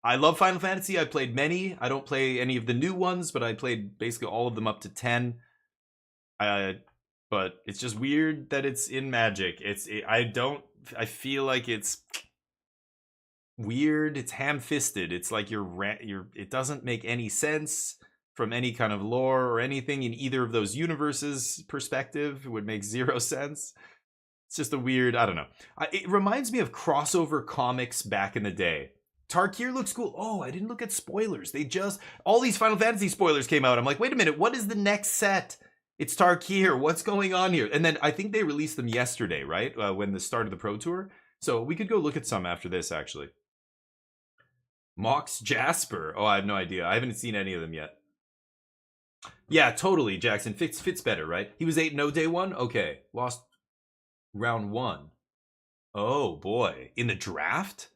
I love Final Fantasy. I played many. I don't play any of the new ones, but I played basically all of them up to 10. But it's just weird that it's in Magic. I feel like it's weird. It's ham-fisted. It's like it doesn't make any sense from any kind of lore or anything in either of those universes perspective. It would make 0 sense. It's just a weird, I don't know. It reminds me of crossover comics back in the day. Tarkir looks cool. Oh, I didn't look at spoilers. All these Final Fantasy spoilers came out. I'm like, wait a minute, what is the next set? It's Tarkir. What's going on here? And then I think they released them yesterday, right? When the start of the Pro Tour. So we could go look at some after this, actually. Mox Jasper. Oh, I have no idea. I haven't seen any of them yet. Yeah, totally, Jackson. Fits better, right? He was 8-0 day 1? Okay. Lost round 1. Oh, boy. In the draft?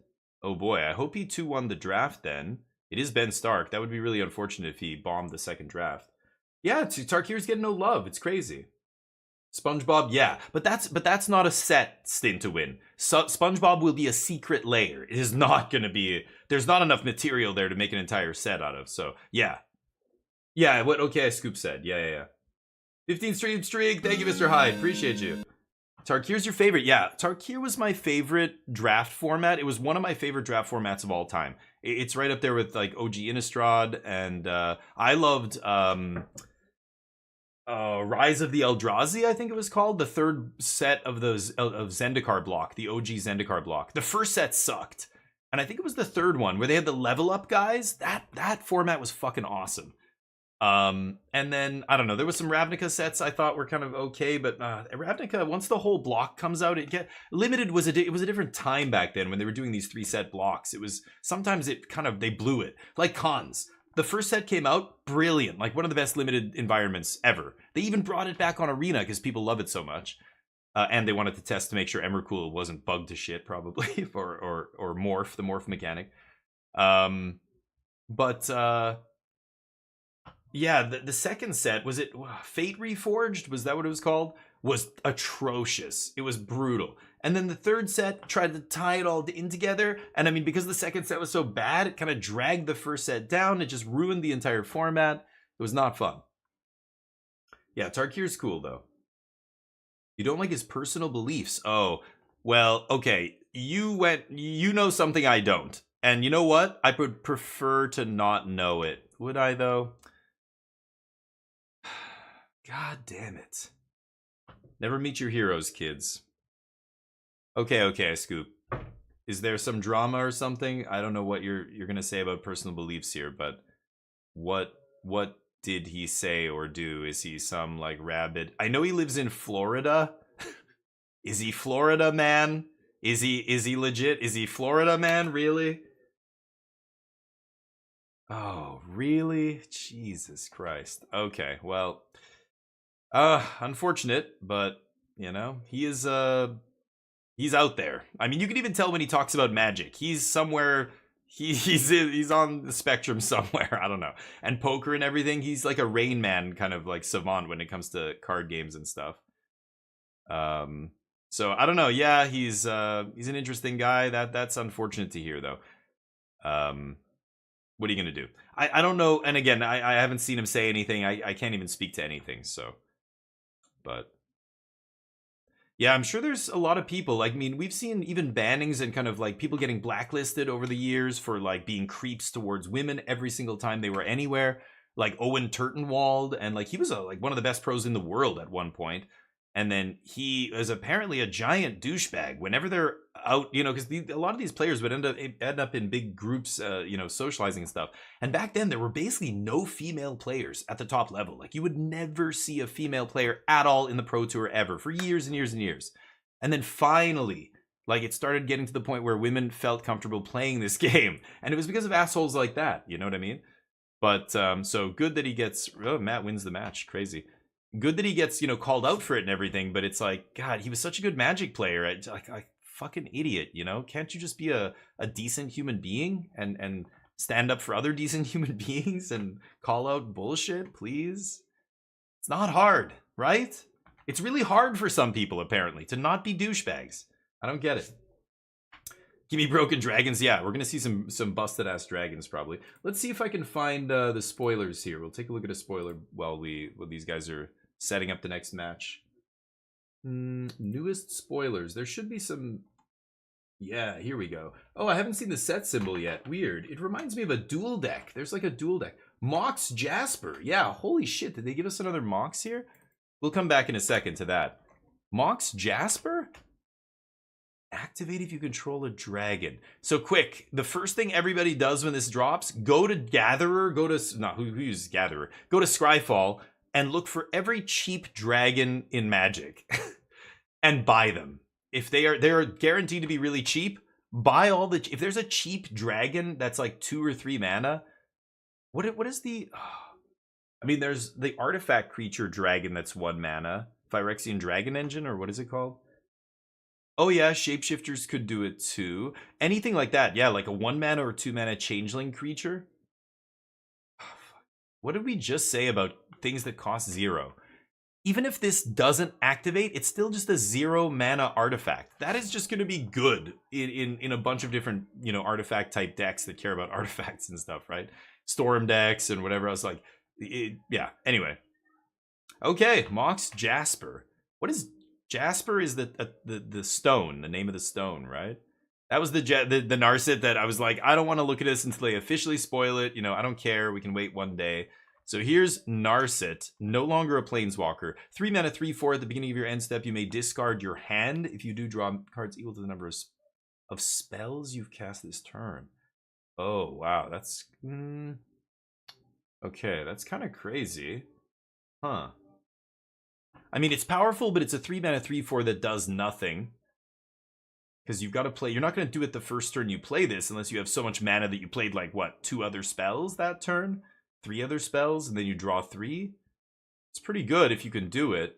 Oh, boy. I hope he 2-1 the draft, then. It is Ben Stark. That would be really unfortunate if he bombed the second draft. Yeah, Tarkir's getting no love. It's crazy. SpongeBob, yeah. But that's not a set stint to win. SpongeBob will be a secret layer. It is not going to be... There's not enough material there to make an entire set out of. So, yeah. Yeah, what Okay Scoop said. Yeah. 15 streak. Thank you, Mr. Hyde. Appreciate you. Tarkir's your favorite. Yeah, Tarkir was my favorite draft format. It was one of my favorite draft formats of all time. It's right up there with like OG Innistrad, and I loved Rise of the Eldrazi, I think it was called. The third set of those of Zendikar block, the OG Zendikar block. The first set sucked, and I think it was the third one where they had the level up guys. That format was fucking awesome. And then I don't know, there was some Ravnica sets I thought were kind of okay, but Ravnica, once the whole block comes out, Limited was it was a different time back then when they were doing these 3-set blocks. It was sometimes they blew it, like cons. The first set came out brilliant, like one of the best Limited environments ever. They even brought it back on Arena because people love it so much, and they wanted to test to make sure Emrakul wasn't bugged to shit, probably, or morph, the morph mechanic. Yeah, the second set, was it Fate Reforged? Was that what it was called? Was atrocious. It was brutal. And then the third set tried to tie it all in together. And I mean, because the second set was so bad, it kind of dragged the first set down. It just ruined the entire format. It was not fun. Yeah, Tarkir's cool, though. You don't like his personal beliefs. Oh, well, okay. You know something I don't. And you know what? I would prefer to not know it. Would I, though? God damn it. Never meet your heroes, kids. Okay, Scoop. Is there some drama or something? I don't know what you're gonna say about personal beliefs here, but what did he say or do? Is he some like rabid? I know he lives in Florida. Is he Florida man? Is he legit? Is he Florida man, really? Oh, really? Jesus Christ. Okay, well, unfortunate, but you know, he's out there. I mean, you can even tell when he talks about Magic. He's somewhere. He's on the spectrum somewhere. I don't know. And poker and everything. He's like a Rain Man kind of like savant when it comes to card games and stuff. So I don't know. Yeah, he's an interesting guy. That's unfortunate to hear though. What are you gonna do? I don't know. And again, I haven't seen him say anything. I can't even speak to anything. So, but. Yeah, I'm sure there's a lot of people. Like, I mean, we've seen even bannings and kind of like people getting blacklisted over the years for like being creeps towards women every single time they were anywhere. Like Owen Turtenwald, and like he was like one of the best pros in the world at one point. And then he is apparently a giant douchebag whenever they're out, you know, because a lot of these players would end up in big groups, you know, socializing and stuff. And back then there were basically no female players at the top level. Like you would never see a female player at all in the Pro Tour ever for years and years and years. And then finally, like it started getting to the point where women felt comfortable playing this game. And it was because of assholes like that. You know what I mean? But so good that he gets, oh, Matt wins the match. Crazy. Good that he gets, you know, called out for it and everything, but it's like, God, he was such a good Magic player. Like fucking idiot, you know? Can't you just be a decent human being and stand up for other decent human beings and call out bullshit, please? It's not hard, right? It's really hard for some people, apparently, to not be douchebags. I don't get it. Give me broken dragons. Yeah, we're going to see some busted-ass dragons, probably. Let's see if I can find the spoilers here. We'll take a look at a spoiler while these guys are setting up the next match. Newest spoilers. There should be some... Yeah, here we go. Oh, I haven't seen the set symbol yet. Weird. It reminds me of a dual deck. There's like a dual deck. Mox Jasper. Yeah, holy shit. Did they give us another Mox here? We'll come back in a second to that. Mox Jasper? Activate if you control a dragon. So quick, the first thing everybody does when this drops, go to Gatherer, go to... Not, who uses Gatherer? Go to Scryfall and look for every cheap dragon in Magic and buy them. If they're guaranteed to be really cheap, buy all the... If there's a cheap dragon that's like 2 or 3 mana, what is the... I mean, there's the artifact creature dragon that's 1 mana. Phyrexian Dragon Engine, or what is it called? Oh yeah, shapeshifters could do it too. Anything like that, yeah, like a 1 mana or 2 mana changeling creature. What did we just say about things that cost 0? Even if this doesn't activate, it's still just a 0 mana artifact. That is just going to be good in a bunch of different, you know, artifact type decks that care about artifacts and stuff, right? Storm decks and whatever else. Like, yeah. Anyway, okay, Mox Jasper. What is Jasper? Is the stone, the name of the stone, right? That was the Narset that I was like, I don't want to look at this until they officially spoil it. You know, I don't care. We can wait one day. So here's Narset, no longer a Planeswalker. 3 mana, 3/4 at the beginning of your end step. You may discard your hand if you do draw cards equal to the number of spells you've cast this turn. Oh, wow. That's... Okay, that's kind of crazy. Huh. I mean, it's powerful, but it's a 3 mana, 3/4 that does nothing. Because you've got to play... You're not going to do it the first turn you play this unless you have so much mana that you played, like, what, 2 other spells that turn? 3 other spells, and then you draw 3? It's pretty good if you can do it.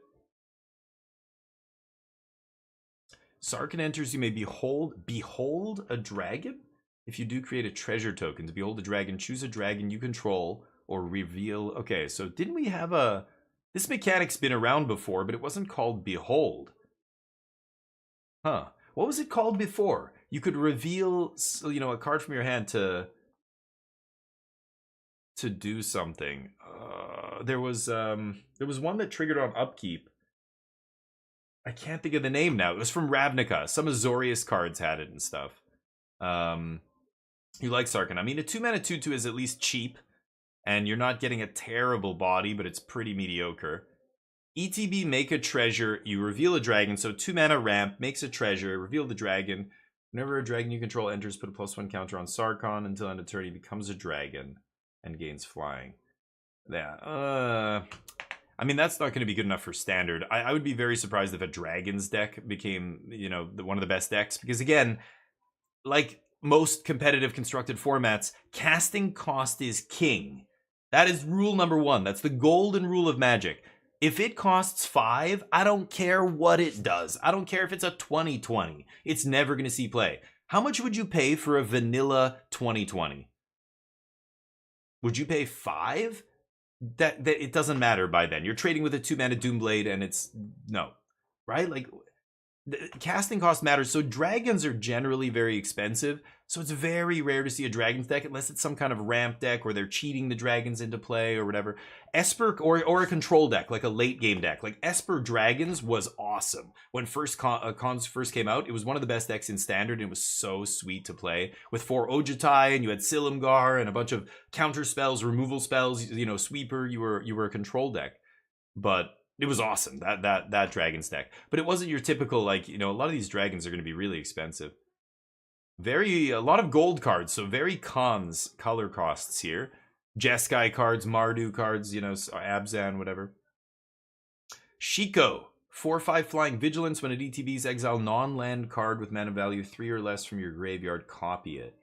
Sarkhan enters, you may behold a dragon? If you do create a treasure token to behold a dragon, choose a dragon you control or reveal... Okay, so didn't we have a... This mechanic's been around before, but it wasn't called Behold. Huh. What was it called before? You could reveal, you know, a card from your hand to do something. There was one that triggered on upkeep. I can't think of the name now. It was from Ravnica. Some Azorius cards had it and stuff. You like Sarkhan. I mean, a 2 mana 2/2 is at least cheap, and you're not getting a terrible body, but it's pretty mediocre. ETB, make a treasure, you reveal a dragon, so 2 mana ramp, makes a treasure, reveal the dragon. Whenever a dragon you control enters, put a +1 counter on Sarkhan until end of turn he becomes a dragon and gains flying. Yeah, I mean, that's not going to be good enough for standard. I would be very surprised if a Dragons deck became, you know, one of the best decks, because again, like, most competitive constructed formats, casting cost is king. That is rule number 1. That's the golden rule of Magic. If it costs 5, I don't care what it does. I don't care if it's a 2020. It's never going to see play. How much would you pay for a vanilla 2020? Would you pay 5? That it doesn't matter by then. You're trading with a 2-mana Doomblade and it's no, right? Like the casting cost matters. So dragons are generally very expensive. So it's very rare to see a dragons deck unless it's some kind of ramp deck or they're cheating the dragons into play or whatever. Esper or a control deck, like a late game deck. Like Esper Dragons was awesome. When cons first came out, it was one of the best decks in standard and it was so sweet to play. With 4 Ojutai and you had Silumgar and a bunch of counter spells, removal spells, you know, sweeper, you were a control deck. But it was awesome, that dragons deck. But it wasn't your typical, like, you know, a lot of these dragons are going to be really expensive. A lot of gold cards, so very cons color costs here. Jeskai cards, Mardu cards, you know, Abzan, whatever. Shiko, 4/5 flying vigilance. When a DTBs, exile non-land card with mana value 3 or less from your graveyard, copy it.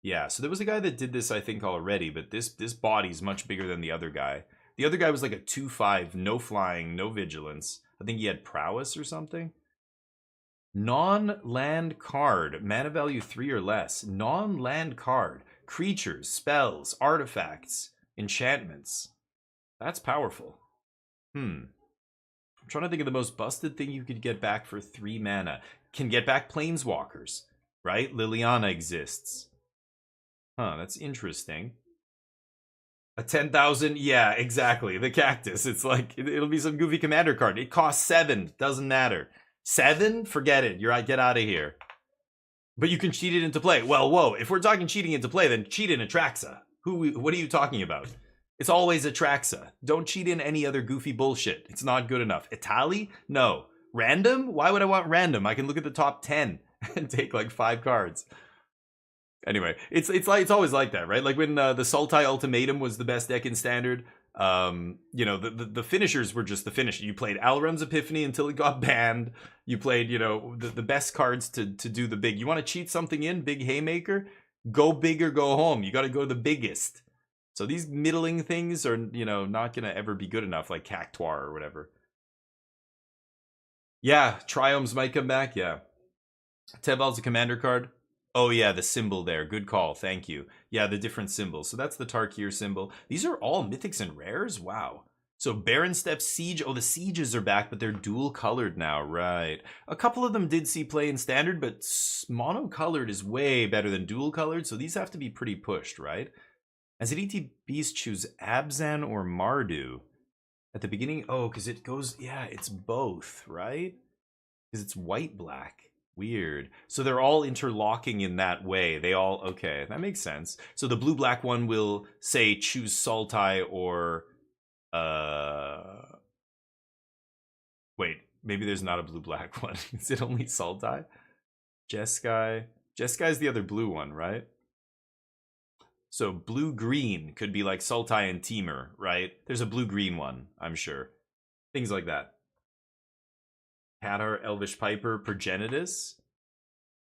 Yeah, so there was a guy that did this, I think, already, but this body's much bigger than the other guy. The other guy was like a 2/5, no flying, no vigilance. I think he had prowess or something. Non-land card, mana value 3 or less. Non-land card, creatures, spells, artifacts, enchantments. That's powerful. I'm trying to think of the most busted thing you could get back for 3 mana. Can get back planeswalkers, right? Liliana exists. Huh, that's interesting. A 10,000, yeah, exactly. The cactus. It's like, it'll be some goofy commander card. It costs 7, doesn't matter. 7? Forget it. Get out of here. But you can cheat it into play. Well, whoa. If we're talking cheating into play, then cheat in Atraxa. What are you talking about? It's always Atraxa. Don't cheat in any other goofy bullshit. It's not good enough. Itali? No. Random? Why would I want random? I can look at the top 10 and take like 5 cards. Anyway, it's always like that, right? Like when the Sultai Ultimatum was the best deck in standard. You know, the finishers were just the finisher. You played Alrund's Epiphany until it got banned. You played, you know, the best cards to do the big. You want to cheat something in, big haymaker? Go big or go home. You got to go the biggest. So these middling things are, you know, not going to ever be good enough, like Cactuar or whatever. Yeah, Triomes might come back, yeah. Tebal's a commander card. Oh yeah, the symbol there. Good call. Thank you. Yeah, the different symbols. So that's the Tarkir symbol. These are all mythics and rares? Wow. So Baron Step Siege. Oh, the Sieges are back, but they're dual colored now. Right. A couple of them did see play in standard, but mono-colored is way better than dual colored. So these have to be pretty pushed, right? As an ETBs, choose Abzan or Mardu. At the beginning, oh, because it goes, yeah, it's both, right? Because it's white-black. Weird. So they're all interlocking in that way. They all, okay, that makes sense. So the blue-black one will say choose Sultai or, wait, maybe there's not a blue-black one. Is it only Sultai? Jeskai. Jeskai's the other blue one, right? So blue-green could be like Sultai and Temur, right? There's a blue-green one, I'm sure. Things like that. Hadar, Elvish Piper, Progenitus.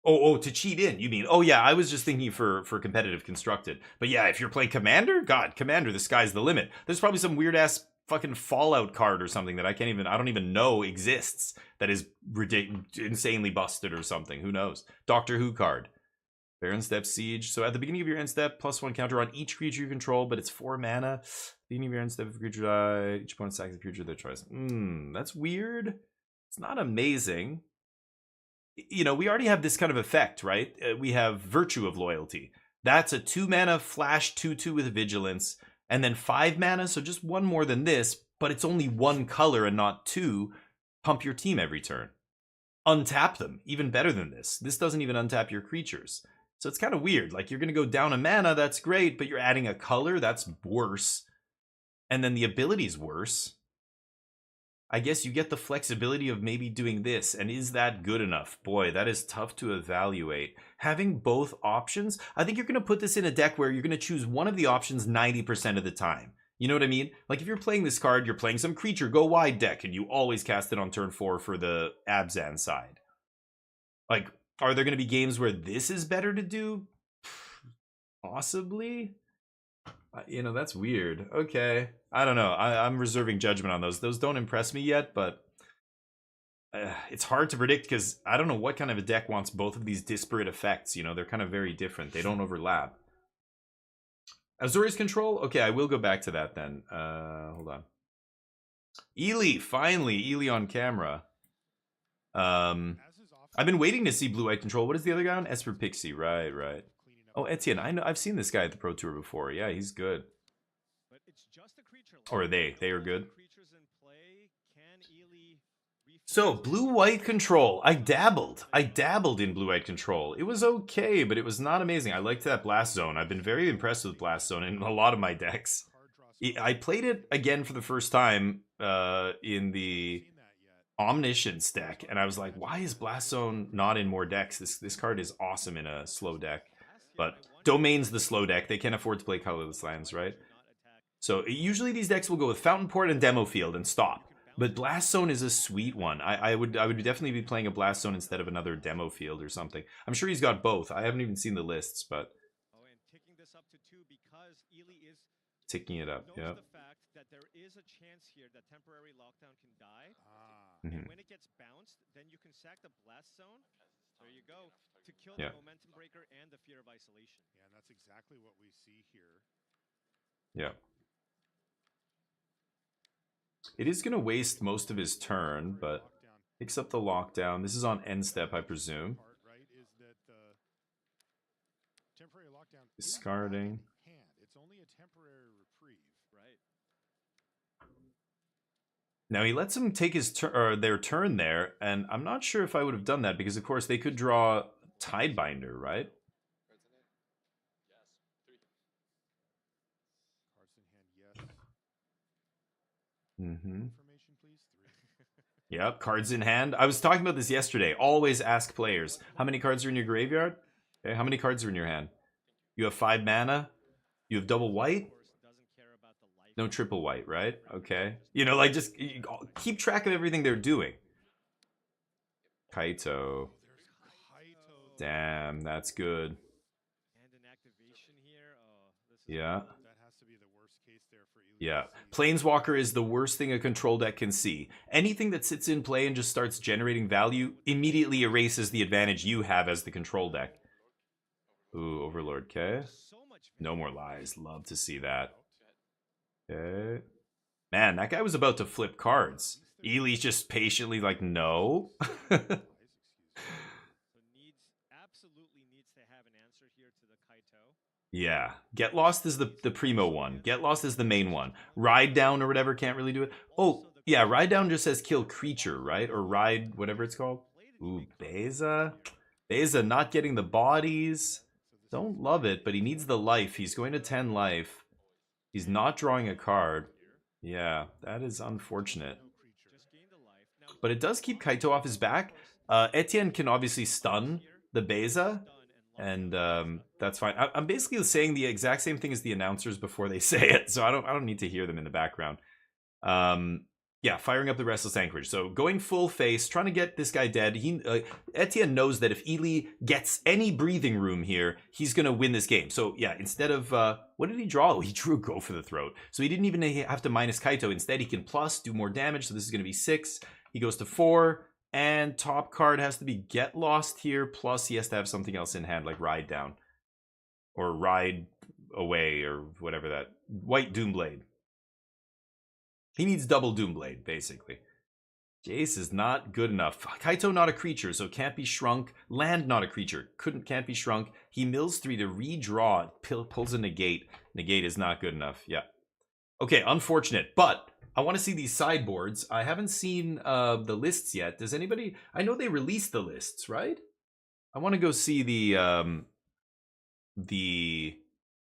Oh, to cheat in, you mean? Oh yeah, I was just thinking for competitive constructed. But yeah, if you're playing Commander, God, Commander, the sky's the limit. There's probably some weird ass fucking Fallout card or something that I don't even know exists that is insanely busted or something. Who knows? Doctor Who card. Baron Step Siege. So at the beginning of your end step, +1 counter on each creature you control, but it's 4 mana. Beginning of your end step, if a creature die, each opponent sacks a creature that tries. That's weird. It's not amazing. You know, we already have this kind of effect, right? We have Virtue of Loyalty. That's a 2 mana flash 2/2 with Vigilance, and then 5 mana, so just 1 more than this, but it's only 1 color and not 2. Pump your team every turn. Untap them, even better than this. This doesn't even untap your creatures. So it's kind of weird. Like, you're going to go down a mana, that's great, but you're adding a color, that's worse. And then the ability's worse. I guess you get the flexibility of maybe doing this, and is that good enough? Boy, that is tough to evaluate. Having both options, I think you're going to put this in a deck where you're going to choose one of the options 90% of the time. You know what I mean? Like if you're playing this card, you're playing some creature, go wide deck, and you always cast it on turn 4 for the Abzan side. Like Are there going to be games where this is better to do? Possibly. You know, that's weird. Okay. I don't know. I'm reserving judgment on those. Those don't impress me yet, but it's hard to predict because I don't know what kind of a deck wants both of these disparate effects. You know, they're kind of very different. They don't overlap. Azorius control? Okay, I will go back to that then. Hold on. Ely, finally. Ely on camera. I've been waiting to see blue-white control. What is the other guy on? Esper Pixie. Right. Oh, Etienne. I know. I've seen this guy at the Pro Tour before. Yeah, he's good. Or they are good. So, blue-white control. I dabbled in blue-white control. It was okay, but it was not amazing. I liked that Blast Zone. I've been very impressed with Blast Zone in a lot of my decks. I played it again for the first time in the Omniscience deck, and I was like, why is Blast Zone not in more decks? This card is awesome in a slow deck. But Domain's the slow deck. They can't afford to play colorless lands, right? So usually these decks will go with Fountain Port and Demo Field and stop. But Blast Zone is a sweet one. I would definitely be playing a Blast Zone instead of another Demo Field or something. I'm sure he's got both. I haven't even seen the lists, but ticking it up, yeah. That there is a chance here that temporary lockdown can die. Mm-hmm. And when it gets bounced, then you can sack the Blast Zone. There you go. To kill the Momentum Breaker and the Fear of Isolation. Yeah, and that's exactly what we see here. Yeah. It is going to waste most of his turn, but picks up the lockdown. This is on end step, I presume. Discarding. It's only a temporary reprieve. Right. Now he lets him take his their turn there, and I'm not sure if I would have done that because, of course, they could draw Tidebinder, right? Mm-hmm. Yep, cards in hand. I was talking about this yesterday. Always ask players, how many cards are in your graveyard? Okay, how many cards are in your hand? You have 5 mana? You have double white? No triple white, right? Okay. You know, like, just keep track of everything they're doing. Kaito. Damn, that's good. Yeah. Yeah. Planeswalker is the worst thing a control deck can see. Anything that sits in play and just starts generating value immediately erases the advantage you have as the control deck. Ooh, Overlord, okay. No more lies. Love to see that. Okay. Man, that guy was about to flip cards. Ely's just patiently like, no. Yeah. Get Lost is the primo one. Get Lost is the main one. Ride Down or whatever can't really do it. Oh, yeah, Ride Down just says kill creature, right? Or ride, whatever it's called. Ooh, Beza. Beza not getting the bodies. Don't love it, but he needs the life. He's going to 10 life. He's not drawing a card. Yeah, that is unfortunate. But it does keep Kaito off his back. Etienne can obviously stun the Beza. And that's fine. I'm basically saying the exact same thing as the announcers before they say it, so I don't need to hear them in the background. Yeah, firing up the Restless Anchorage. So going full face, trying to get this guy dead. Etienne knows that if Ely gets any breathing room here, he's going to win this game. So yeah, instead of... what did he draw? Oh, he drew a Go for the Throat. So he didn't even have to minus Kaito. Instead, he can plus, do more damage. So this is going to be 6. He goes to 4. And top card has to be Get Lost here. Plus he has to have something else in hand, like Ride Down. Or Ride Away, or whatever that... White Doomblade. He needs double Doomblade, basically. Jace is not good enough. Kaito not a creature, so can't be shrunk. Land not a creature, can't be shrunk. He mills 3 to redraw. Pulls a negate. Negate is not good enough. Yeah. Okay, unfortunate. But I want to see these sideboards. I haven't seen the lists yet. Does anybody... I know they released the lists, right? I want to go see the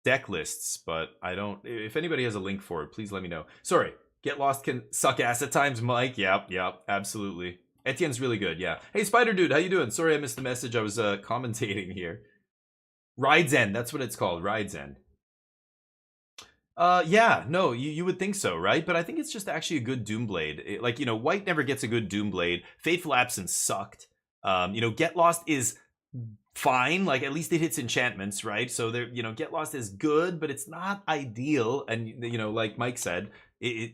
deck lists, but I don't... If anybody has a link for it, please let me know. Sorry. Get Lost can suck ass at times, Mike. Yep, absolutely. Etienne's really good, yeah. Hey, Spider Dude, how you doing? Sorry I missed the message. I was commentating here. Ride's End, that's what it's called. Ride's End. Yeah, no, you would think so, right? But I think it's just actually a good Doomblade. Like, you know, White never gets a good Doomblade. Fateful Absence sucked. You know, Get Lost is fine. Like, at least it hits enchantments, right? So there, Get Lost is good, but it's not ideal. And like Mike said,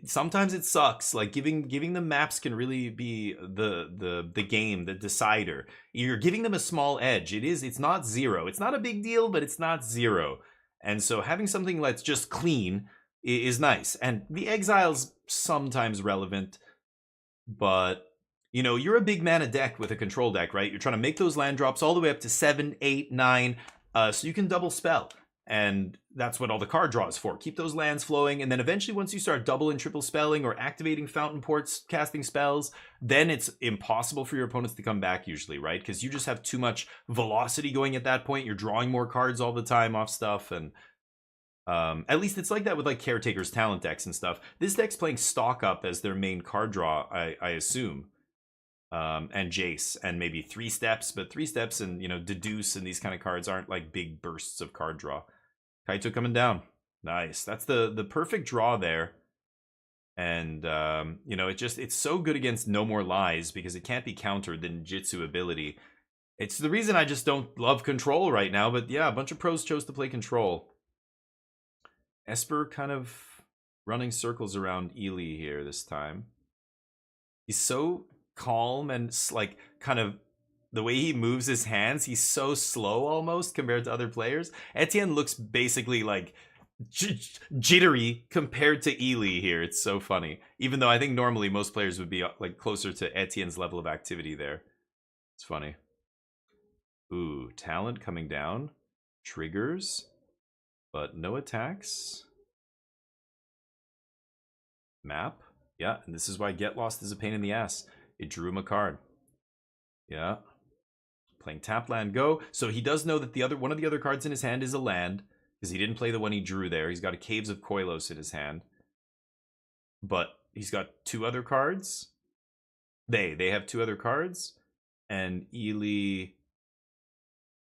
sometimes it sucks. Like giving them maps can really be the game, the decider. You're giving them a small edge. It's not zero. It's not a big deal, but it's not zero. And so having something that's just clean is nice. And the Exile's sometimes relevant, but you're a big mana deck with a control deck, right? You're trying to make those land drops all the way up to 7, 8, 9, so you can double spell. And that's what all the card draw is for. Keep those lands flowing, and then eventually once you start double and triple spelling or activating fountain ports, casting spells, then it's impossible for your opponents to come back usually, right? Because you just have too much velocity going at that point. You're drawing more cards all the time off stuff, and at least it's like that with like Caretaker's talent decks and stuff. This deck's playing Stock Up as their main card draw, I assume. And Jace, and maybe 3 steps, but 3 steps and Deduce and these kind of cards aren't like big bursts of card draw. Kaito coming down, nice. That's the perfect draw there. And it's so good against No More Lies because it can't be countered, the ninjutsu ability. It's the reason I just don't love control right now, but yeah, a bunch of pros chose to play control. Esper kind of running circles around Ely here this time. He's so calm and like kind of the way he moves his hands, he's so slow almost compared to other players. Etienne looks basically like jittery compared to Ely here. It's so funny, even though I think normally most players would be like closer to Etienne's level of activity there. It's funny. Ooh, talent coming down, triggers, but no attacks. Map, yeah, and this is why Get Lost is a pain in the ass. It drew him a card. Yeah. Playing tap land go. So he does know that one of the other cards in his hand is a land, because he didn't play the one he drew there. He's got a Caves of Koilos in his hand. But he's got 2 other cards. They have 2 other cards. And Ely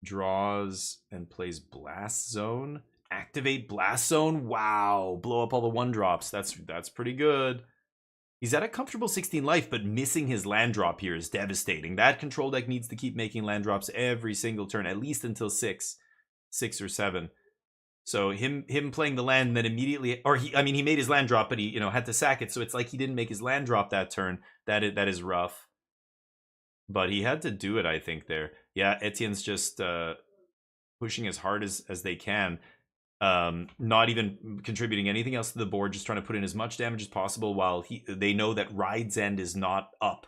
draws and plays Blast Zone. Activate Blast Zone. Wow. Blow up all the 1-drops. That's pretty good. He's at a comfortable 16 life, but missing his land drop here is devastating. That control deck needs to keep making land drops every single turn, at least until 6 or 7. So him playing the land and then immediately, he made his land drop, but he had to sack it. So it's like he didn't make his land drop that turn. That is rough. But he had to do it, I think, there. Yeah, Etienne's just pushing as hard as they can. Not even contributing anything else to the board, just trying to put in as much damage as possible while they know that Ride's End is not up.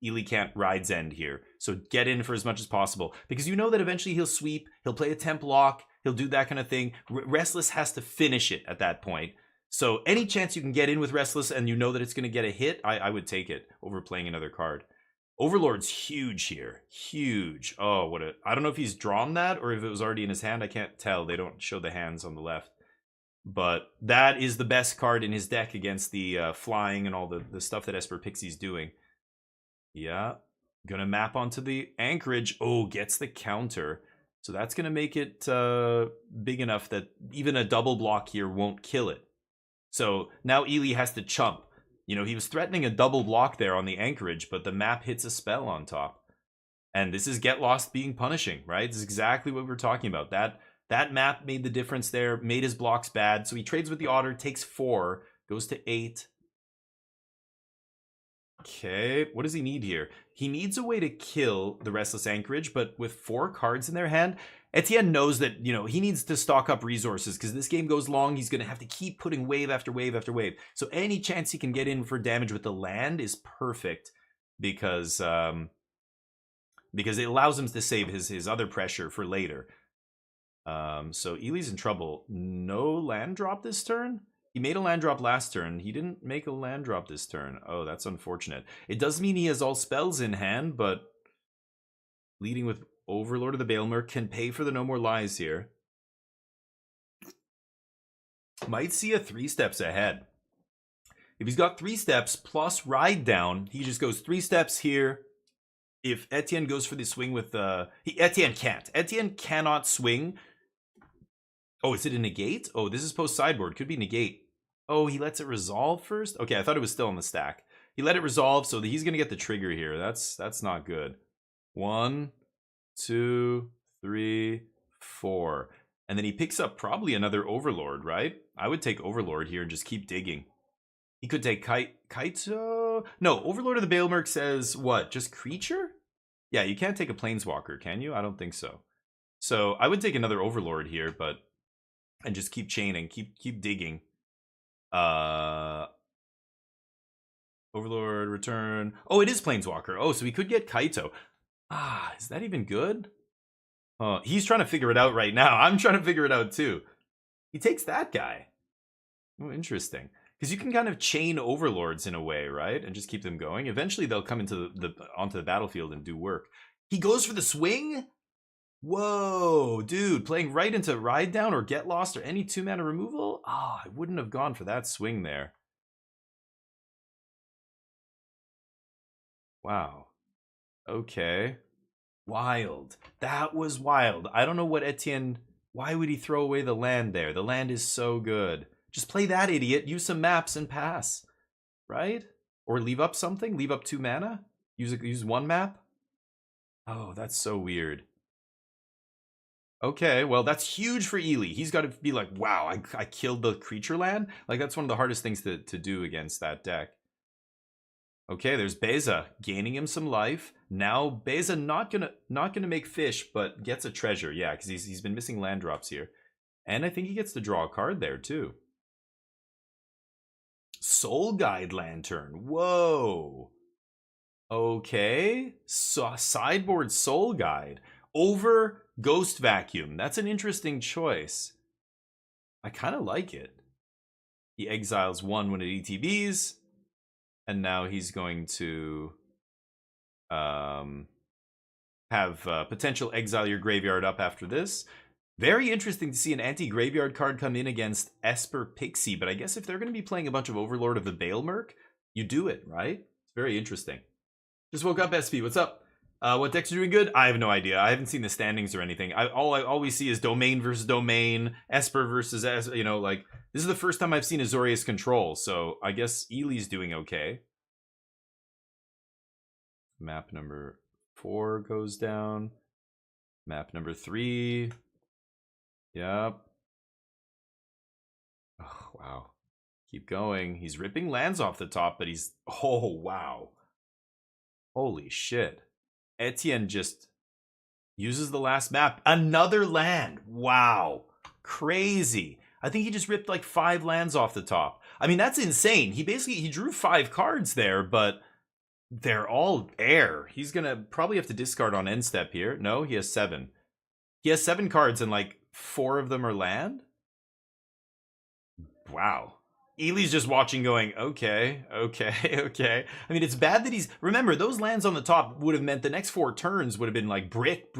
Ely can't Ride's End here. So get in for as much as possible. Because you know that eventually he'll sweep, he'll play a temp lock, he'll do that kind of thing. Restless has to finish it at that point. So any chance you can get in with Restless and you know that it's going to get a hit, I would take it over playing another card. Overlord's huge here. Huge. Oh, I don't know if he's drawn that or if it was already in his hand. I can't tell. They don't show the hands on the left. But that is the best card in his deck against the flying and all the stuff that Esper Pixie's doing. Yeah. Gonna map onto the Anchorage. Oh, gets the counter. So that's gonna make it big enough that even a double block here won't kill it. So now Ely has to chump. He was threatening a double block there on the Anchorage, but the map hits a spell on top. And this is Get Lost being punishing, right? This is exactly what we were talking about. That map made the difference there, made his blocks bad. So he trades with the Otter, takes 4, goes to 8. Okay, what does he need here? He needs a way to kill the Restless Anchorage, but with 4 cards in their hand, Etienne knows that, he needs to stock up resources because this game goes long. He's going to have to keep putting wave after wave after wave. So any chance he can get in for damage with the land is perfect because it allows him to save his other pressure for later. So Ely's in trouble. No land drop this turn? He made a land drop last turn. He didn't make a land drop this turn. Oh, that's unfortunate. It does mean he has all spells in hand, but leading with Overlord of the Baelmer can pay for the No More Lies here. Might see a 3 steps ahead. If he's got 3 steps plus Ride Down, he just goes 3 steps here. If Etienne goes for the swing with... Etienne can't. Etienne cannot swing. Oh, is it a negate? Oh, this is post sideboard. Could be negate. Oh, he lets it resolve first? Okay, I thought it was still on the stack. He let it resolve, so he's going to get the trigger here. That's not good. 1... 2, 3, 4. And then he picks up probably another Overlord, right? I would take Overlord here and just keep digging. He could take Kaito. No, Overlord of the Baelmerk says what? Just creature? Yeah, you can't take a Planeswalker, can you? I don't think so. So I would take another Overlord here, but and just keep chaining, keep digging. Overlord return. Oh, it is Planeswalker. Oh, so we could get Kaito. Ah, is that even good? He's trying to figure it out right now. I'm trying to figure it out too. He takes that guy. Oh, interesting. Because you can kind of chain Overlords in a way, right? And just keep them going. Eventually they'll come into onto the battlefield and do work. He goes for the swing? Whoa, dude. Playing right into Ride Down or Get Lost or any 2-mana removal? Ah, I wouldn't have gone for that swing there. Wow. Okay. Wild. That was wild. I don't know what Etienne... Why would he throw away the land there? The land is so good. Just play that, idiot. Use some maps and pass. Right? Or leave up something? Leave up 2 mana? Use 1 map? Oh, that's so weird. Okay, well, that's huge for Ely. He's got to be like, wow, I killed the creature land? Like, that's one of the hardest things to do against that deck. Okay, there's Beza gaining him some life. Now Beza not gonna make fish, but gets a treasure. Yeah, because he's been missing land drops here, and I think he gets to draw a card there too. Soul Guide Lantern. Whoa. Okay, so sideboard Soul Guide over Ghost Vacuum. That's an interesting choice. I kind of like it. He exiles 1 when it ETBs. And now he's going to have potential exile your graveyard up after this. Very interesting to see an anti-graveyard card come in against Esper Pixie, but I guess if they're going to be playing a bunch of Overlord of the Baelmerk, you do it, right? It's very interesting. Just woke up, SP. What's up? What decks are doing good? I have no idea. I haven't seen the standings or anything. All I always see is Domain versus Domain, Esper versus Esper, you know, like, this is the first time I've seen Azorius Control, so I guess Ely's doing okay. Map number 4 goes down. Map number 3. Yep. Oh, wow. Keep going. He's ripping lands off the top, but he's... Oh, wow. Holy shit. Etienne just uses the last map. Another land. Wow. Crazy. I think he just ripped like 5 lands off the top. I mean, that's insane. He drew 5 cards there, but they're all air. He's going to probably have to discard on end step here. No, he has 7. He has 7 cards and like 4 of them are land? Wow. Ely's just watching going, okay. I mean, it's bad that he's... Remember, those lands on the top would have meant the next 4 turns would have been like brick.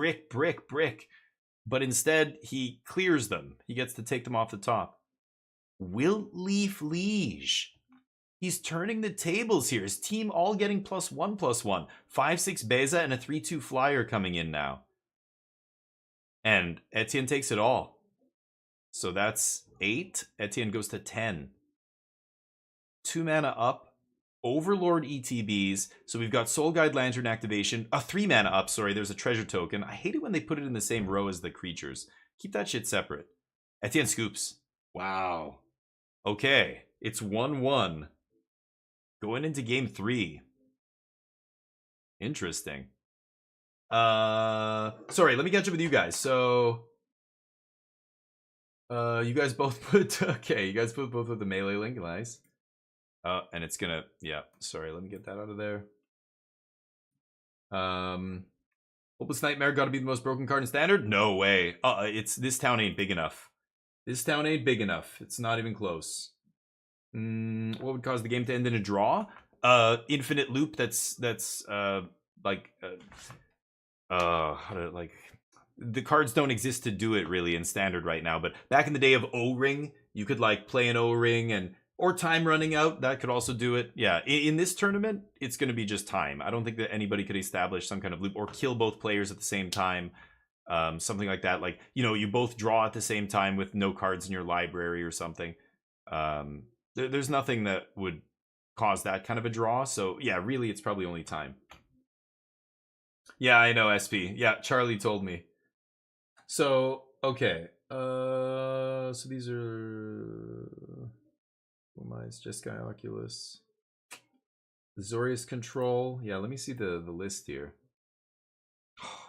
But instead, he clears them. He gets to take them off the top. Wiltleaf Liege. He's turning the tables here. His team all getting +1/+1. 5/6 Beza and a 3/2 flyer coming in now. And Etienne takes it all. So that's 8. Etienne goes to 10. 2 mana up. Overlord ETBs. So we've got Soul Guide Lantern activation. 3 mana up, sorry. There's a treasure token. I hate it when they put it in the same row as the creatures. Keep that shit separate. Etienne scoops. Wow. Okay. It's 1-1. Going into game 3. Interesting. Sorry, let me catch up with you guys. So, you guys both put, okay, you guys both put the melee link, nice. And it's gonna, yeah, sorry, let me get that out of there. Hopeless Nightmare gotta be the most broken card in Standard? No way. This town ain't big enough. This town ain't big enough. It's not even close. What would cause the game to end in a draw? Infinite loop that's like the cards don't exist to do it really in Standard right now, but back in the day of O-Ring, you could like play an O-Ring or time running out, that could also do it. Yeah, in this tournament, it's going to be just time. I don't think that anybody could establish some kind of loop or kill both players at the same time. Something like that, like, you know, you both draw at the same time with no cards in your library or something. There's nothing that would cause that kind of a draw. So yeah, really, it's probably only time. Yeah, I know, SP. Yeah, Charlie told me. So, okay. So these are... Who am I? It's Jeskai Oculus. Zorius Control. Yeah, let me see the list here.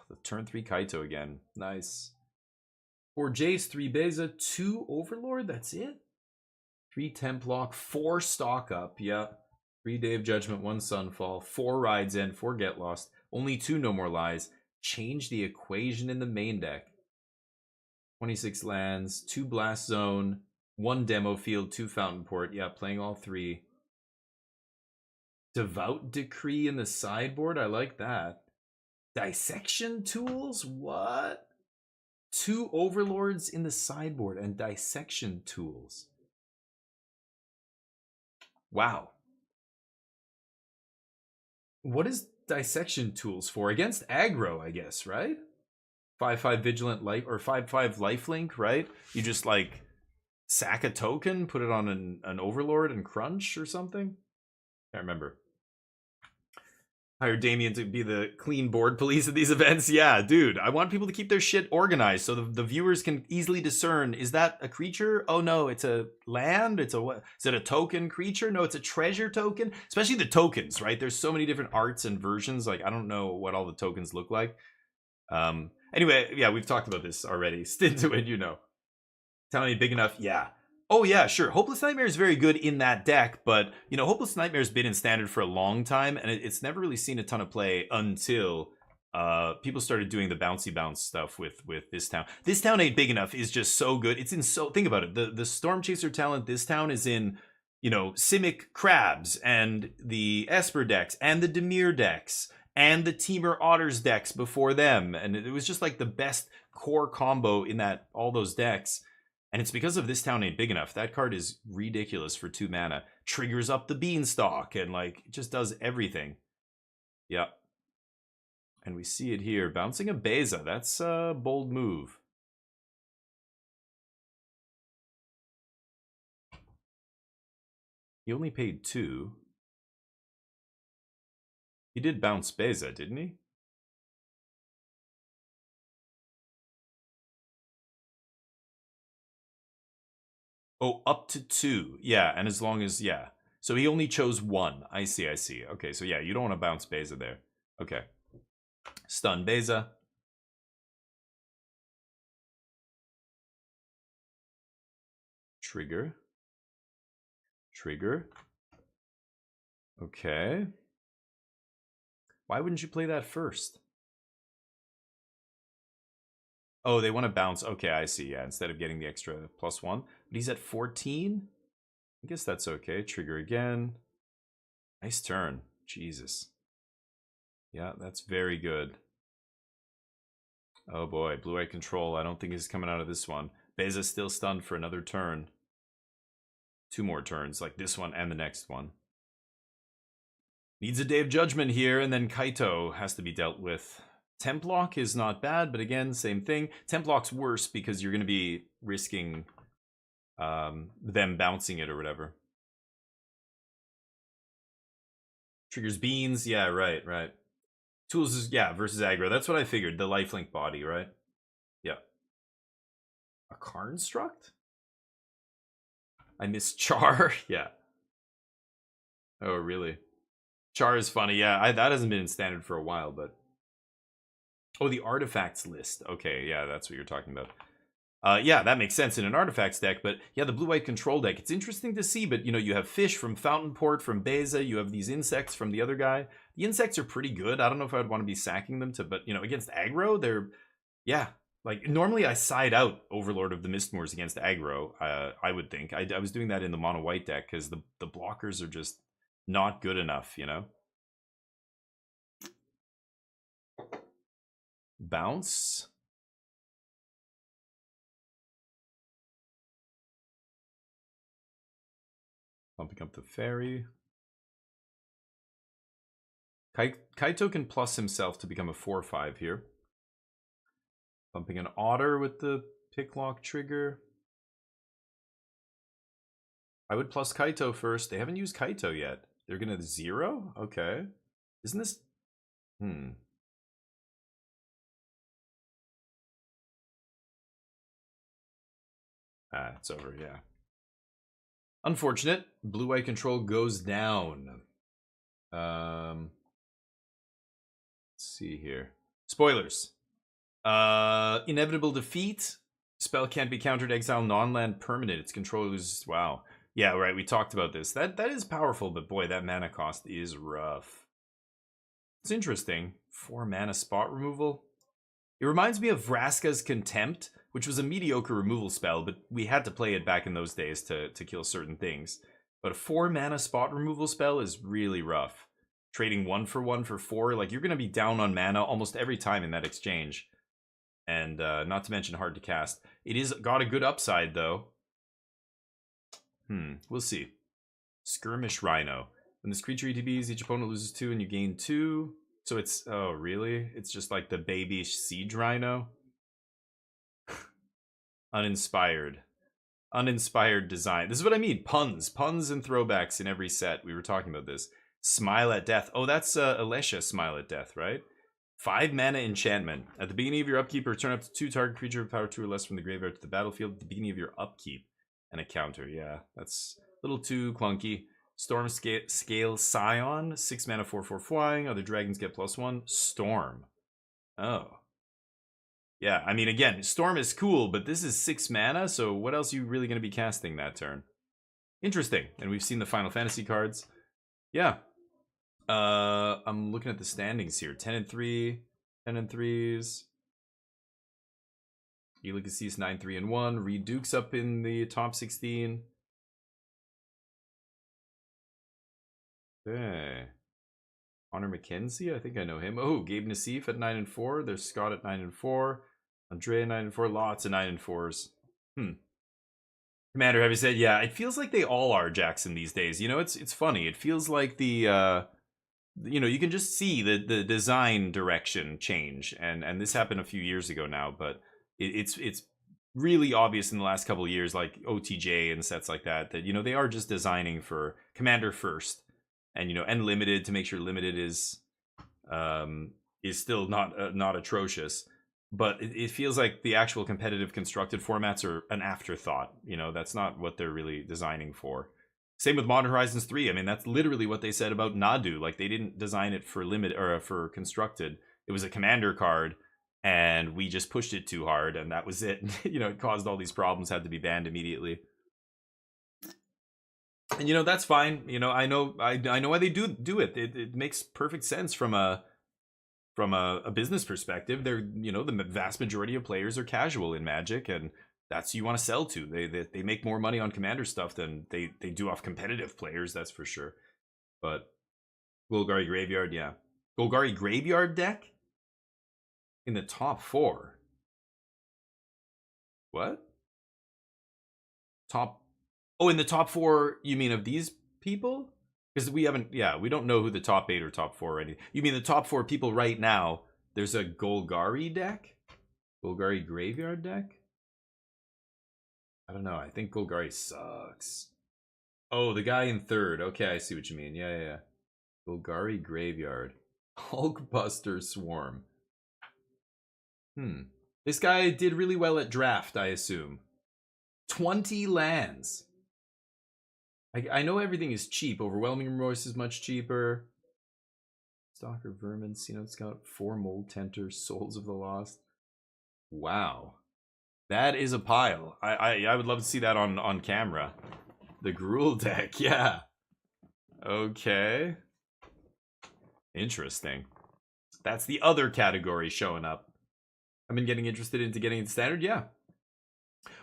The turn 3 Kaito again. Nice. 4 Jace, 3 Beza, 2 Overlord. That's it? 3 Templock, 4 Stock Up. Yeah. 3 Day of Judgment, 1 Sunfall, 4 Rides End, 4 Get Lost. Only 2 No More Lies. Change the equation in the main deck. 26 lands, 2 Blast Zone, 1 Demo Field, 2 Fountain Port. Yeah, playing all 3. Devout Decree in the sideboard. I like that. Dissection Tools? What? 2 Overlords in the sideboard and Dissection Tools. Wow. What is Dissection Tools for? Against aggro, I guess, right? 5/5 Vigilant Life, or 5/5 Lifelink, right? You just, like, sack a token, put it on an Overlord and crunch or something? Can't remember. Hire Damien to be the clean board police at these events. Yeah, dude, I want people to keep their shit organized so the viewers can easily discern, is that a creature? Oh no, it's a land? It's a what? Is it a token creature? No, it's a treasure token. Especially the tokens, right? There's so many different arts and versions. Like, I don't know what all the tokens look like. Anyway, yeah, we've talked about this already. Stint to win, you know. Tell me big enough, yeah. Oh yeah, sure. Hopeless Nightmare is very good in that deck, but you know, Hopeless Nightmare's been in Standard for a long time, and it's never really seen a ton of play until people started doing the bouncy bounce stuff with This Town. This Town Ain't Big Enough is just so good. It's in so think about it. The Storm Chaser talent This Town is in, you know, Simic Crabs and the Esper decks and the Dimir decks and the Temur Otters decks before them, and it was just like the best core combo in that all those decks. And it's because of This Town Ain't Big Enough. That card is ridiculous for 2 mana. Triggers up the Beanstalk and, like, it just does everything. Yep. And we see it here. Bouncing a Beza. That's a bold move. He only paid 2. He did bounce Beza, didn't he? Oh, up to 2. Yeah, and as long as, yeah. So he only chose 1. I see. Okay, so yeah, you don't want to bounce Beza there. Okay. Stun Beza. Trigger. Okay. Why wouldn't you play that first? Oh, they want to bounce. Okay, I see. Yeah, instead of getting the extra +1. But he's at 14? I guess that's okay. Trigger again. Nice turn. Jesus. Yeah, that's very good. Oh boy, Blue-Eye Control. I don't think he's coming out of this one. Beza's still stunned for another turn. 2 more turns, like this one and the next one. Needs a Day of Judgment here, and then Kaito has to be dealt with. Templock is not bad, but again, same thing. Templock's worse because you're going to be risking them bouncing it or whatever. Triggers Beans. Yeah, right. Tools is, yeah, versus aggro. That's what I figured. The lifelink body, right? Yeah. A Karnstruct? I miss Char. Yeah. Oh, really? Char is funny. Yeah, that hasn't been in Standard for a while, but... Oh, the artifacts list. Okay, yeah, that's what you're talking about. Yeah, that makes sense in an artifacts deck, but yeah, the Blue-White Control deck, it's interesting to see, but you know, you have fish from Fountain Port, from Beza, you have these insects from the other guy. The insects are pretty good. I don't know if I would want to be sacking them to, but you know, against aggro, they're, yeah, like normally I side out Overlord of the Mistmoors against aggro, I would think. I was doing that in the mono white deck because the blockers are just not good enough, you know? Bounce. Pumping up the fairy. Kaito can plus himself to become a 4/5 here. Pumping an Otter with the Picklock trigger. I would plus Kaito first. They haven't used Kaito yet. They're gonna 0? Okay. Isn't this... Ah, it's over, yeah. Unfortunate. Blue-white control goes down. Let's see here. Spoilers. Inevitable defeat. Spell can't be countered. Exile non-land permanent. Its controller loses. Wow. Yeah, right. We talked about this. That is powerful, but boy, that mana cost is rough. It's interesting. 4 mana spot removal. It reminds me of Vraska's Contempt, which was a mediocre removal spell, but we had to play it back in those days to kill certain things. But a 4 mana spot removal spell is really rough. Trading 1 for 1 for 4, like you're going to be down on mana almost every time in that exchange. And not to mention hard to cast. It is got a good upside though. We'll see. Skirmish Rhino. When this creature ETBs, each opponent loses 2 and you gain 2. So it's, oh really? It's just like the baby Siege Rhino? Uninspired. Uninspired design. This is what I mean. Puns. Puns and throwbacks in every set. We were talking about this. Smile at Death. Oh, that's Alesha Smile at Death, right? 5 mana enchantment. At the beginning of your upkeep, return up to 2 target creature with power 2 or less from the graveyard to the battlefield at the beginning of your upkeep. And a counter. Yeah, that's a little too clunky. Storm Scale Scion. 6 mana 4/4 flying. Other dragons get +1. Storm. Oh. Yeah, I mean, again, Storm is cool, but this is 6 mana, so what else are you really going to be casting that turn? Interesting. And we've seen the Final Fantasy cards. Yeah. I'm looking at the standings here. 10-3, 10-3s. Elicasis 9-3-1. Reed Duke's up in the top 16. Okay. Connor McKenzie, I think I know him. Oh, Gabe Nassif at 9-4. There's Scott at 9-4. Andrea 9-4. Lots of 9-4s. Commander Heavy said, yeah, it feels like they all are Jackson these days. You know, it's funny. It feels like the you know, you can just see the design direction change, and this happened a few years ago now, but it's really obvious in the last couple of years, like OTJ and sets like that, you know, they are just designing for Commander first, and you know, and limited to make sure limited is still not atrocious, but it feels like the actual competitive constructed formats are an afterthought. You know, that's not what they're really designing for. Same with Modern Horizons 3. I mean, that's literally what they said about Nadu. Like, they didn't design it for limit or for constructed. It was a commander card, and we just pushed it too hard, and that was it. You know, it caused all these problems, had to be banned immediately. And you know, that's fine. You know, I know why they do it. It makes perfect sense from a business perspective. They're, you know, the vast majority of players are casual in Magic, and that's who you want to sell to. They make more money on commander stuff than they do off competitive players, that's for sure. But Golgari Graveyard, yeah. Golgari Graveyard deck in the top 4. What? Oh, in the top 4, you mean of these people? Because we haven't, yeah, we don't know who the top 8 or top 4 already. You mean the top 4 people right now? There's a Golgari deck? Golgari Graveyard deck? I don't know. I think Golgari sucks. Oh, the guy in 3rd. Okay, I see what you mean. Yeah. Golgari Graveyard. Hulkbuster Swarm. This guy did really well at draft, I assume. 20 lands. I know everything is cheap. Overwhelming Remorse is much cheaper. Stalker Vermin. Xenon Scout. 4 Mold Tenters. Souls of the Lost. Wow. That is a pile. I would love to see that on camera. The Gruul deck, yeah. Okay. Interesting. That's the other category showing up. I've been getting interested into getting into Standard, yeah.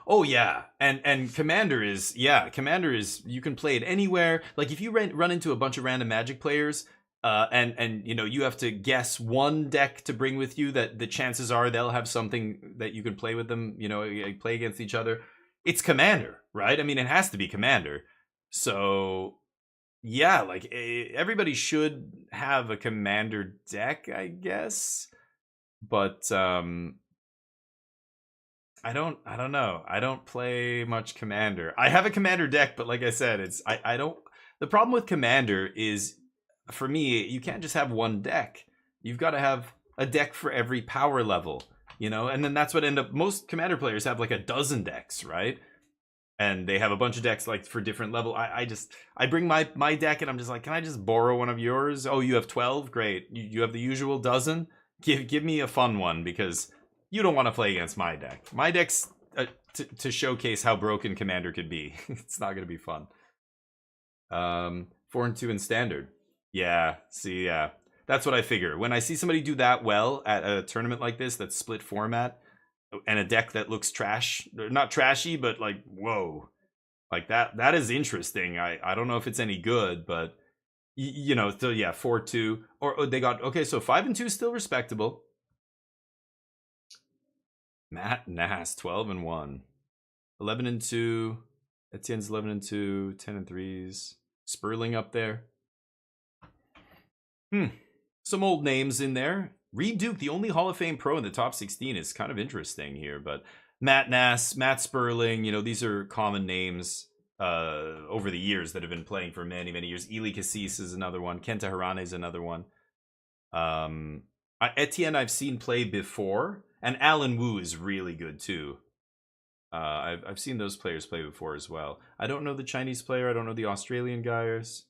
Oh yeah, and Commander is, yeah, Commander is, you can play it anywhere. Like if you run into a bunch of random Magic players, and you know, you have to guess one deck to bring with you that the chances are they'll have something that you can play with them, you know, play against each other. It's Commander, right? I mean, it has to be Commander. So yeah, like everybody should have a Commander deck, I guess. But I don't know. I don't play much Commander. I have a Commander deck, but like I said, I don't. The problem with Commander is, for me, you can't just have one deck. You've got to have a deck for every power level, you know? And then that's what most Commander players have, like a dozen decks, right? And they have a bunch of decks like for different level. I bring my deck and I'm just like, can I just borrow one of yours? Oh, you have 12? Great. You have the usual dozen? Give me a fun one, because you don't want to play against my deck. My deck's to showcase how broken Commander could be. It's not going to be fun. 4 and 2 in Standard. Yeah, see, yeah. That's what I figure. When I see somebody do that well at a tournament like this that's split format, and a deck that looks not trashy, but like, whoa, like that is interesting. I don't know if it's any good, but you know, still, yeah, 4-2, or they got, okay, so 5 and 2 is still respectable. Matt Nass 12 and 1, 11 and 2. Etienne's 11 and 2, 10 and 3s. Sperling up there. Some old names in there. Reed Duke, the only Hall of Fame pro in the top 16, is kind of interesting here. But Matt Nass, Matt Sperling, you know, these are common names over the years that have been playing for many, many years. Eli Cassis is another one. Kenta Harane is another one. Etienne I've seen play before. And Alan Wu is really good too. I've seen those players play before as well. I don't know the Chinese player. I don't know the Australian guys.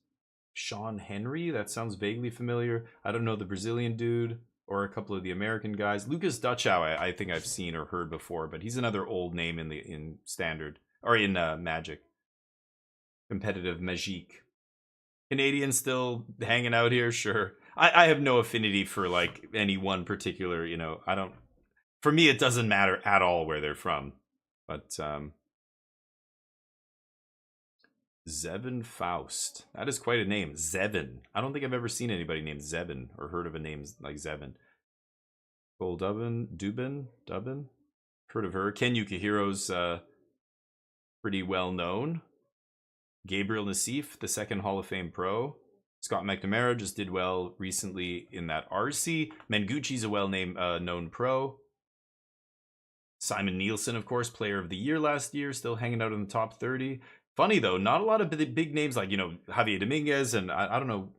Sean Henry, that sounds vaguely familiar. I don't know the Brazilian dude. Or a couple of the American guys. Lucas Duchow, I think I've seen or heard before, but he's another old name in Standard or in Magic. Competitive Magic. Canadian still hanging out here, sure. I have no affinity for like any one particular, you know. I don't. For me, it doesn't matter at all where they're from. But Zevin Faust. That is quite a name. Zevin. I don't think I've ever seen anybody named Zevin or heard of a name like Zevin. Cole Dubin? Heard of her. Ken Yukihiro's pretty well known. Gabriel Nassif, the second Hall of Fame pro. Scott McNamara just did well recently in that RC. Menguchi's a known pro. Simon Nielsen, of course, player of the year last year, still hanging out in the top 30. Funny though, not a lot of big names like, you know, Javier Dominguez, and I don't know.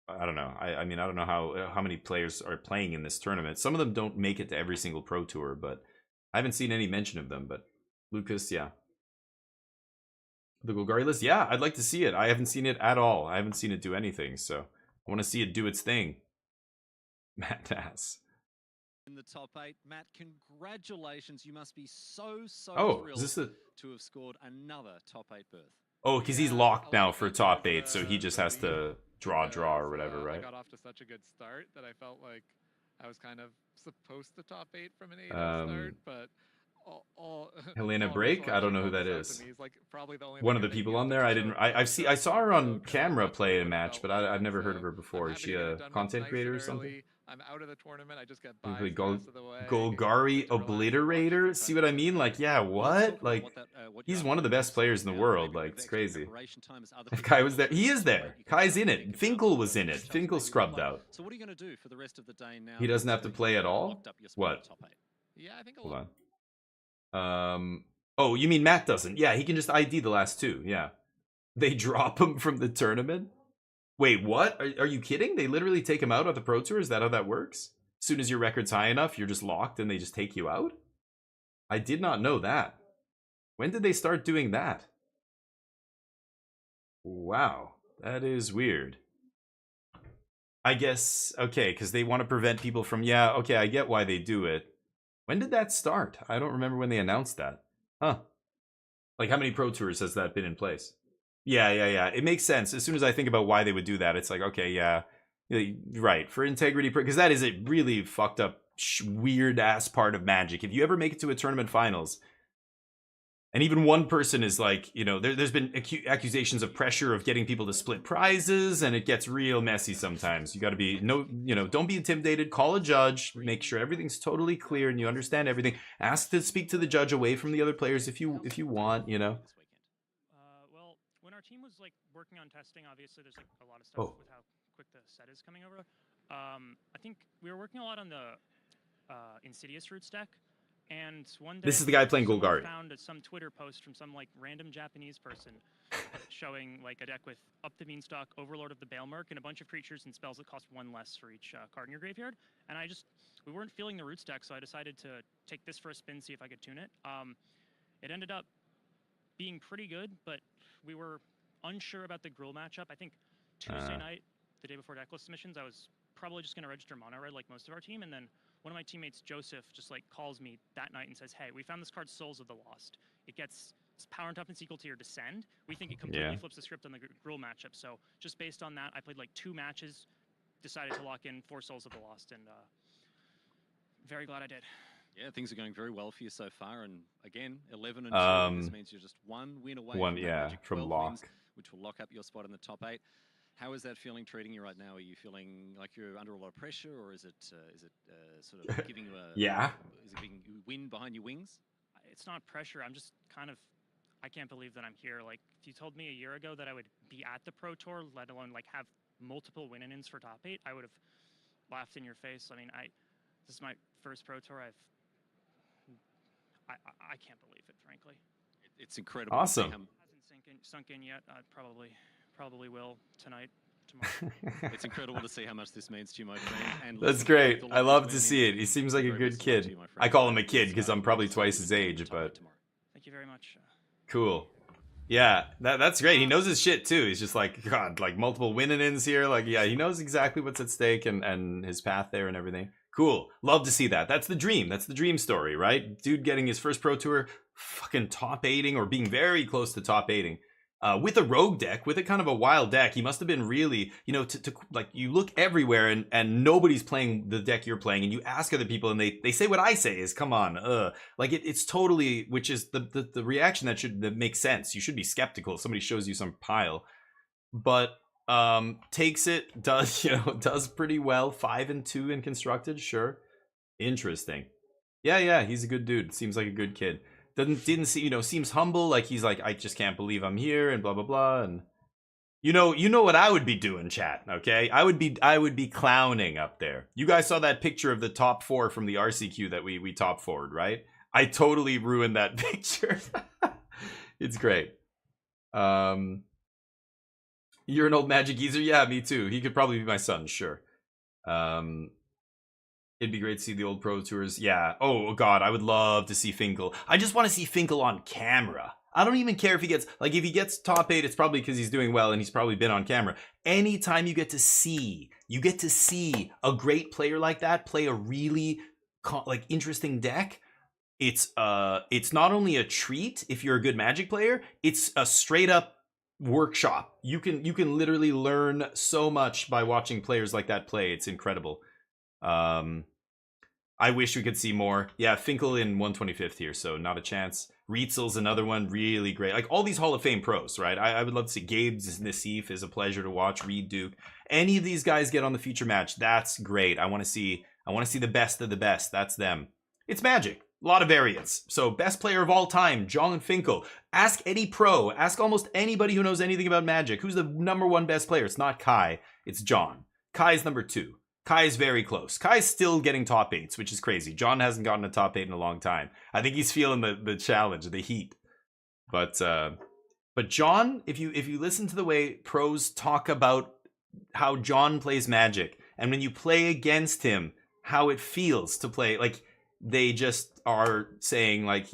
I mean, I don't know how many players are playing in this tournament. Some of them don't make it to every single pro tour, but I haven't seen any mention of them. But Lucas, yeah. The Golgari list, yeah, I'd like to see it. I haven't seen it at all. I haven't seen it do anything, so I want to see it do its thing. Matt Nass. In the top 8, Matt, congratulations. You must be so thrilled is this to have scored another top 8 berth. Oh, because he's locked now for top 8, so he just has to draw or whatever, right? I got off to such a good start that I felt like I was kind of supposed to top 8 from an 8 start, but Helena Break, I don't know who that is. One of the people on there. I saw her on camera play a match, but I've never heard of her before. Is she a content creator or something? I'm out of the tournament. I just get Golgari Obliterator. See what I mean? Like, yeah, what? Like, he's one of the best players in the world. Like, it's crazy. If Kai was there, he is there. Kai's in it. Finkel was in it. Finkel scrubbed out. So what are you going to do for the rest of the day now? He doesn't have to play at all. What? Yeah, I think. Hold on. Oh, you mean Matt doesn't? Yeah, he can just ID the last 2. Yeah, they drop him from the tournament. Wait, what? Are you kidding? They literally take him out at the Pro Tour? Is that how that works? As soon as your record's high enough, you're just locked and they just take you out? I did not know that. When did they start doing that? Wow, that is weird. I guess, okay, because they want to prevent people from, yeah, okay, I get why they do it. When did that start? I don't remember when they announced that. Huh. Like, how many Pro Tours has that been in place? Yeah. It makes sense. As soon as I think about why they would do that, it's like, okay, yeah, right. For integrity, because that is a really fucked up, weird ass part of Magic. If you ever make it to a tournament finals, and even one person is like, you know, there's been accusations of pressure of getting people to split prizes, and it gets real messy sometimes. You got to be, don't be intimidated. Call a judge. Make sure everything's totally clear and you understand everything. Ask to speak to the judge away from the other players if you want, you know. Well, when our team was like working on testing, obviously there's like a lot of stuff with how quick the set is coming over. I think we were working a lot on the Insidious Roots deck. And one day, this is the guy playing Golgari. Found some Twitter post from some like random Japanese person showing like a deck with Up the Beanstalk, Overlord of the Baelmerk, and a bunch of creatures and spells that cost 1 less for each card in your graveyard. And we weren't feeling the Roots deck, so I decided to take this for a spin, see if I could tune it. It ended up being pretty good, but we were unsure about the Gruul matchup. I think Tuesday night, the day before decklist submissions, I was probably just going to register mono red like most of our team, and then one of my teammates, Joseph, just like calls me that night and says, hey, we found this card Souls of the Lost. It gets power and toughness equal to your Descend. We think it completely flips the script on the Gruul matchup. So just based on that, I played like 2 matches, decided to lock in 4 Souls of the Lost, and very glad I did. Yeah, things are going very well for you so far, and again, 11 and 2. This means you're just 1 win away from lock, wins, which will lock up your spot in the top 8. How is that feeling treating you right now? Are you feeling like you're under a lot of pressure, or is it sort of giving you a Is it giving you wind behind your wings? It's not pressure. I'm just kind of, I can't believe that I'm here. Like, if you told me a year ago that I would be at the Pro Tour, let alone like have multiple win-ins for top 8, I would have laughed in your face. I mean, this is my first Pro Tour. I can't believe it, frankly. It's incredible. Awesome. Hasn't sunk in yet. Probably will tonight, tomorrow. It's incredible to see how much this means to you, my friend. And that's great. I love to see it. He seems like a good kid. I call him a kid because I'm probably twice his age, but thank you very much. Cool. Yeah, that's great. He knows his shit too. He's just like, God, like multiple win-ins here. Like, yeah, he knows exactly what's at stake and his path there and everything. Cool. Love to see that. That's the dream. That's the dream story, right? Dude getting his first Pro Tour, fucking top 8ing or being very close to top 8ing. With a rogue deck, with a kind of a wild deck, he must have been really, you know, to like, you look everywhere and nobody's playing the deck you're playing, and you ask other people and they say what I say is, come on, like it's totally, which is the reaction that makes sense. You should be skeptical if somebody shows you some pile, but takes it, does pretty well. 5 and 2 in constructed, sure, interesting. Yeah, he's a good dude. Seems like a good kid. Didn't see, you know, seems humble, like he's like, I just can't believe I'm here and blah blah blah. And you know what I would be doing, chat, okay? I would be clowning up there. You guys saw that picture of the top 4 from the RCQ that we top forward, right? I totally ruined that picture. It's great. You're an old Magic geezer? Yeah, me too. He could probably be my son, sure. It'd be great to see the old Pro Tours. Yeah. Oh, God. I would love to see Finkel. I just want to see Finkel on camera. I don't even care if he gets... Like, if he gets top 8, it's probably because he's doing well and he's probably been on camera. Anytime you get to see a great player like that play a really, like, interesting deck, it's not only a treat if you're a good Magic player, it's a straight-up workshop. You can literally learn so much by watching players like that play. It's incredible. I wish we could see more. Yeah, Finkel in 125th here, so not a chance. Rietzel's another one, really great. Like all these Hall of Fame pros, right? I would love to see Gabe's Nassif is a pleasure to watch. Reed Duke. Any of these guys get on the feature match, that's great. I want to see the best of the best. That's them. It's Magic. A lot of variants. So best player of all time, John Finkel. Ask any pro. Ask almost anybody who knows anything about Magic. Who's the #1 best player? It's not Kai. It's John. Kai's #2. Kai's very close. Kai's still getting top 8s, which is crazy. John hasn't gotten a top 8 in a long time. I think he's feeling the challenge, the heat. But John, if you listen to the way pros talk about how John plays Magic, and when you play against him, how it feels to play, like they just are saying like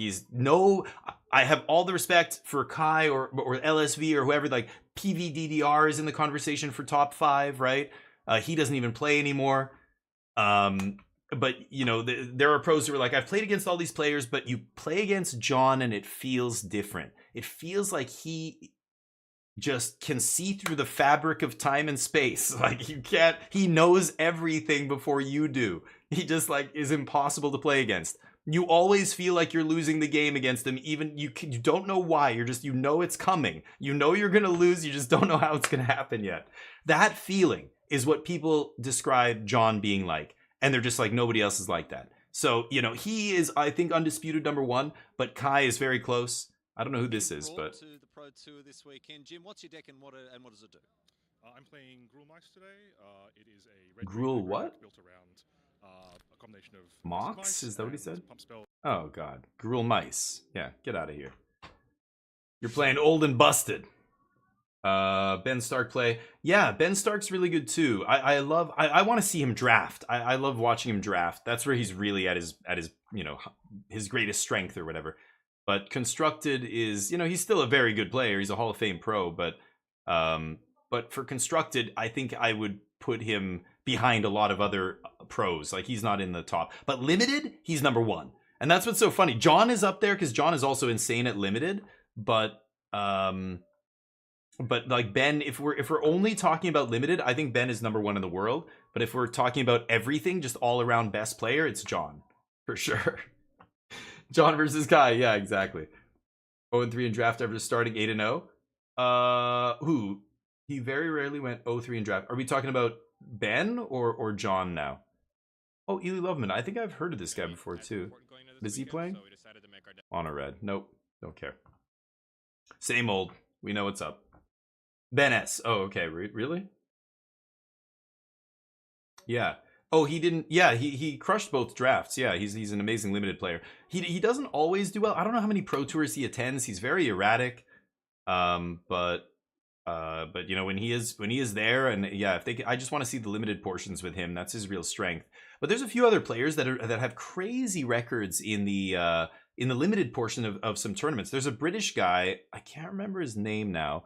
I have all the respect for Kai or LSV or whoever, like PVDDR is in the conversation for top 5, right? He doesn't even play anymore. But, you know, there are pros who are like, I've played against all these players, but you play against John and it feels different. It feels like he just can see through the fabric of time and space. Like he knows everything before you do. He just like is impossible to play against. You always feel like you're losing the game against him, even you don't know why. You know it's coming. You know you're going to lose. You just don't know how it's going to happen yet. That feeling is what people describe John being like. And they're just like, nobody else is like that. So, you know, he is, I think, undisputed #1, but Kai is very close. I don't know who this is, but... to the Pro Tour this weekend. Jim, what's your deck and what does it do? I'm playing Gruul Mice today. It is a red Gruul what? Built around a combination of Mox? Is that what he said? Oh, God. Gruul Mice. Yeah, get out of here. You're playing old and busted. Ben Stark play. Yeah, Ben Stark's really good too. I want to see him draft. I love watching him draft. That's where he's really at his you know, his greatest strength or whatever. But Constructed is, you know, he's still a very good player. He's a Hall of Fame pro, but for Constructed, I think I would put him behind a lot of other pros. Like, he's not in the top. But Limited, he's number 1. And that's what's so funny. John is up there because John is also insane at Limited, but like Ben, if we're only talking about Limited, I think Ben is number 1 in the world. But if we're talking about everything, just all around best player, it's John for sure. John versus Kai, yeah, exactly. 0-3 in draft after starting 8-0. Who? He very rarely went 0-3 in draft. Are we talking about Ben or John now? Oh, Ely Loveman. I think I've heard of this guy before too. Is he playing? On a red. Nope. Don't care. Same old. We know what's up. Ben S. Oh, okay. Really? Yeah. Oh, he didn't. Yeah, he crushed both drafts. Yeah, he's an amazing Limited player. He doesn't always do well. I don't know how many pro tours he attends. He's very erratic. But you know, when he is there, and yeah, I just want to see the Limited portions with him. That's his real strength. But there's a few other players that have crazy records in the Limited portion of some tournaments. There's a British guy, I can't remember his name now,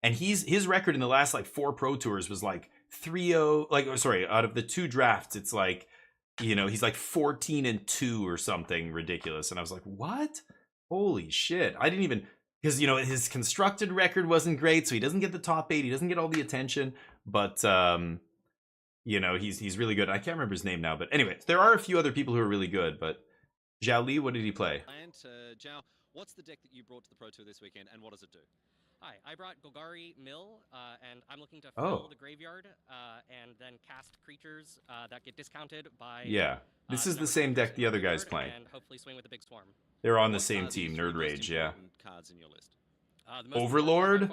and his record in the last like 4 pro tours was like 3-0. Like, sorry, out of the 2 drafts, it's like, you know, he's like 14-2 or something ridiculous. And I was like, what? Holy shit! I didn't even. Because, you know, his Constructed record wasn't great, so he doesn't get the top 8. He doesn't get all the attention. But, you know, he's really good. I can't remember his name now. But anyway, there are a few other people who are really good. But Zhao Li, what did he play? And Zhao, what's the deck that you brought to the Pro Tour this weekend, and what does it do? Hi, I brought Golgari Mill, and I'm looking to fill the graveyard and then cast creatures that get discounted by... Yeah, this is the same deck the other guy's playing. And hopefully swing with a big swarm. They're on the same team, Nerd Rage, yeah. Cards in your list. Overlord,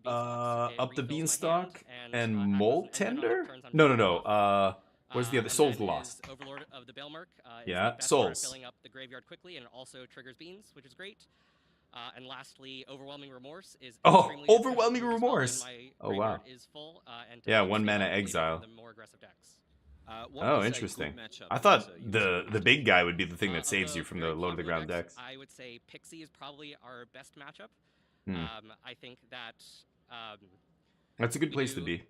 Up the Beanstalk, and Molt Tender? No. Where's the other? Souls Lost. Overlord of the Belmerk. Yeah, Souls. Filling up the graveyard quickly, and it also triggers beans, which is great. And lastly, Overwhelming Remorse is Overwhelming Remorse. Oh wow. Is full, and yeah, 1 mana exile. The more aggressive decks. Oh, interesting. I thought the big guy would be the thing that saves you from the low to the ground decks. I would say Pixie is probably our best matchup. I think that that's a good place to be.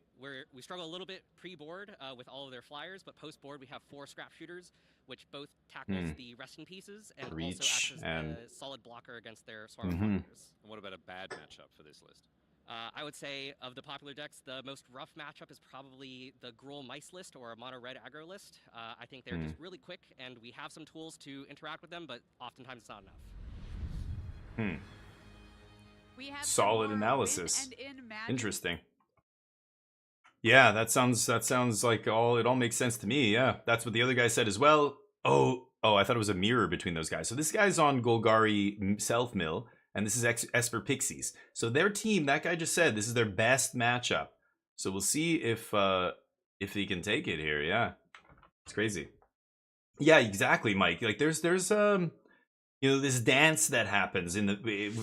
We struggle a little bit pre-board with all of their flyers, but post-board we have 4 scrap shooters, which both tackles the resting pieces and also acts as a solid blocker against their swarm flyers. And what about a bad matchup for this list? I would say of the popular decks, the most rough matchup is probably the Gruul Mice list or a mono red aggro list. I think they're just really quick, and we have some tools to interact with them, but oftentimes it's not enough. We have solid analysis. Interesting. Yeah, that sounds like it all makes sense to me. Yeah, that's what the other guy said as well. Oh, I thought it was a mirror between those guys. So this guy's on Golgari Self Mill, and this is Esper Pixies. So their team, that guy just said, this is their best matchup. So we'll see if he can take it here. Yeah, it's crazy. Yeah, exactly, Mike. Like there's you know, this dance that happens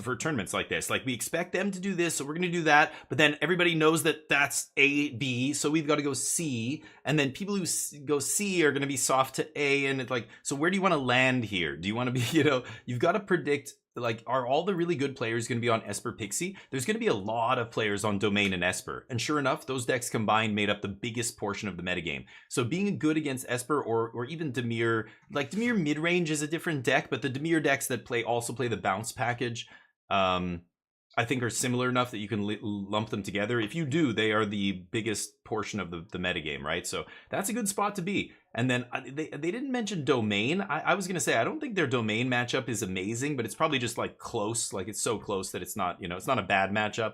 for tournaments like this. Like, we expect them to do this, so we're going to do that. But then everybody knows that that's A, B, so we've got to go C. And then people who go C are going to be soft to A. And it's like, so where do you want to land here? Do you want to be, you know, you've got to predict, like, are all the really good players going to be on Esper Pixie? There's going to be a lot of players on Domain and Esper. And sure enough, those decks combined made up the biggest portion of the metagame. So being good against Esper or even Dimir, like Dimir mid-range is a different deck, but the Dimir decks that also play the bounce package, I think are similar enough that you can lump them together. If you do, they are the biggest portion of the metagame, right? So that's a good spot to be. And then they didn't mention Domain. I was going to say, I don't think their Domain matchup is amazing, but it's probably just like close. Like it's so close that it's not, you know, it's not a bad matchup.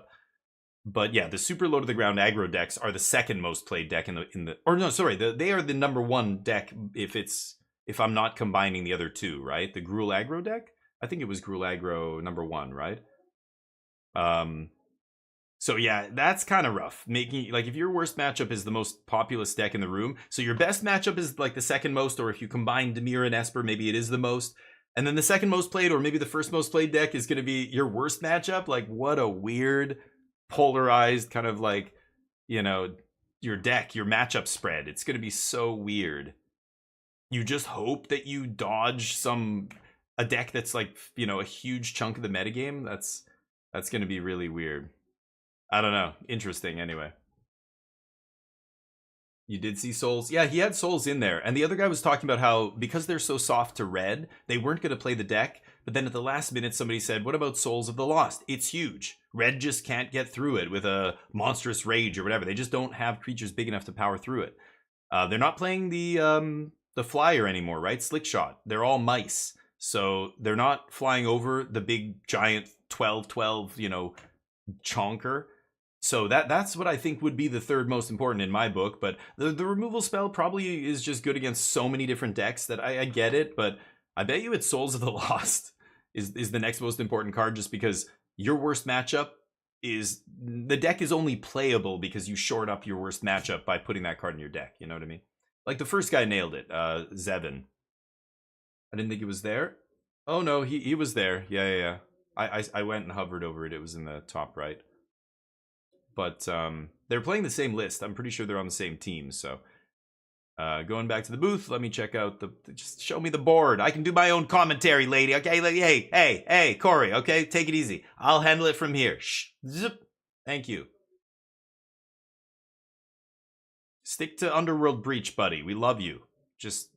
But yeah, the super low to the ground aggro decks are the second most played deck they are the number 1 deck if I'm not combining the other 2, right? The Gruul aggro deck? I think it was Gruul aggro number 1, right? So yeah, that's kind of rough. Making, like, if your worst matchup is the most populous deck in the room, so your best matchup is like the second most, or if you combine Dimir and Esper, maybe it is the most, and then the second most played, or maybe the first most played deck is going to be your worst matchup. Like, what a weird, polarized kind of, like, you know, your deck, your matchup spread. It's going to be so weird. You just hope that you dodge some a deck that's like, you know, a huge chunk of the metagame, that's going to be really weird. I don't know. Interesting anyway. You did see souls? Yeah, he had souls in there. And the other guy was talking about how, because they're so soft to red, they weren't going to play the deck. But then at the last minute, somebody said, what about Souls of the Lost? It's huge. Red just can't get through it with a monstrous rage or whatever. They just don't have creatures big enough to power through it. They're not playing the flyer anymore, right? Slickshot. They're all mice. So they're not flying over the big giant 12/12, you know, chonker. So that's what I think would be the third most important in my book. But the removal spell probably is just good against so many different decks that I get it. But I bet you it's Souls of the Lost is the next most important card, just because your worst matchup is, the deck is only playable because you short up your worst matchup by putting that card in your deck. You know what I mean? Like the first guy nailed it, Zevin. I didn't think it was there. Oh no, he was there. Yeah. I went and hovered over it. It was in the top right. But they're playing the same list. I'm pretty sure they're on the same team. So going back to the booth, let me check out just show me the board. I can do my own commentary, lady. Okay, hey, Corey. Okay, take it easy. I'll handle it from here. Shh. Zip. Thank you. Stick to Underworld Breach, buddy. We love you. Just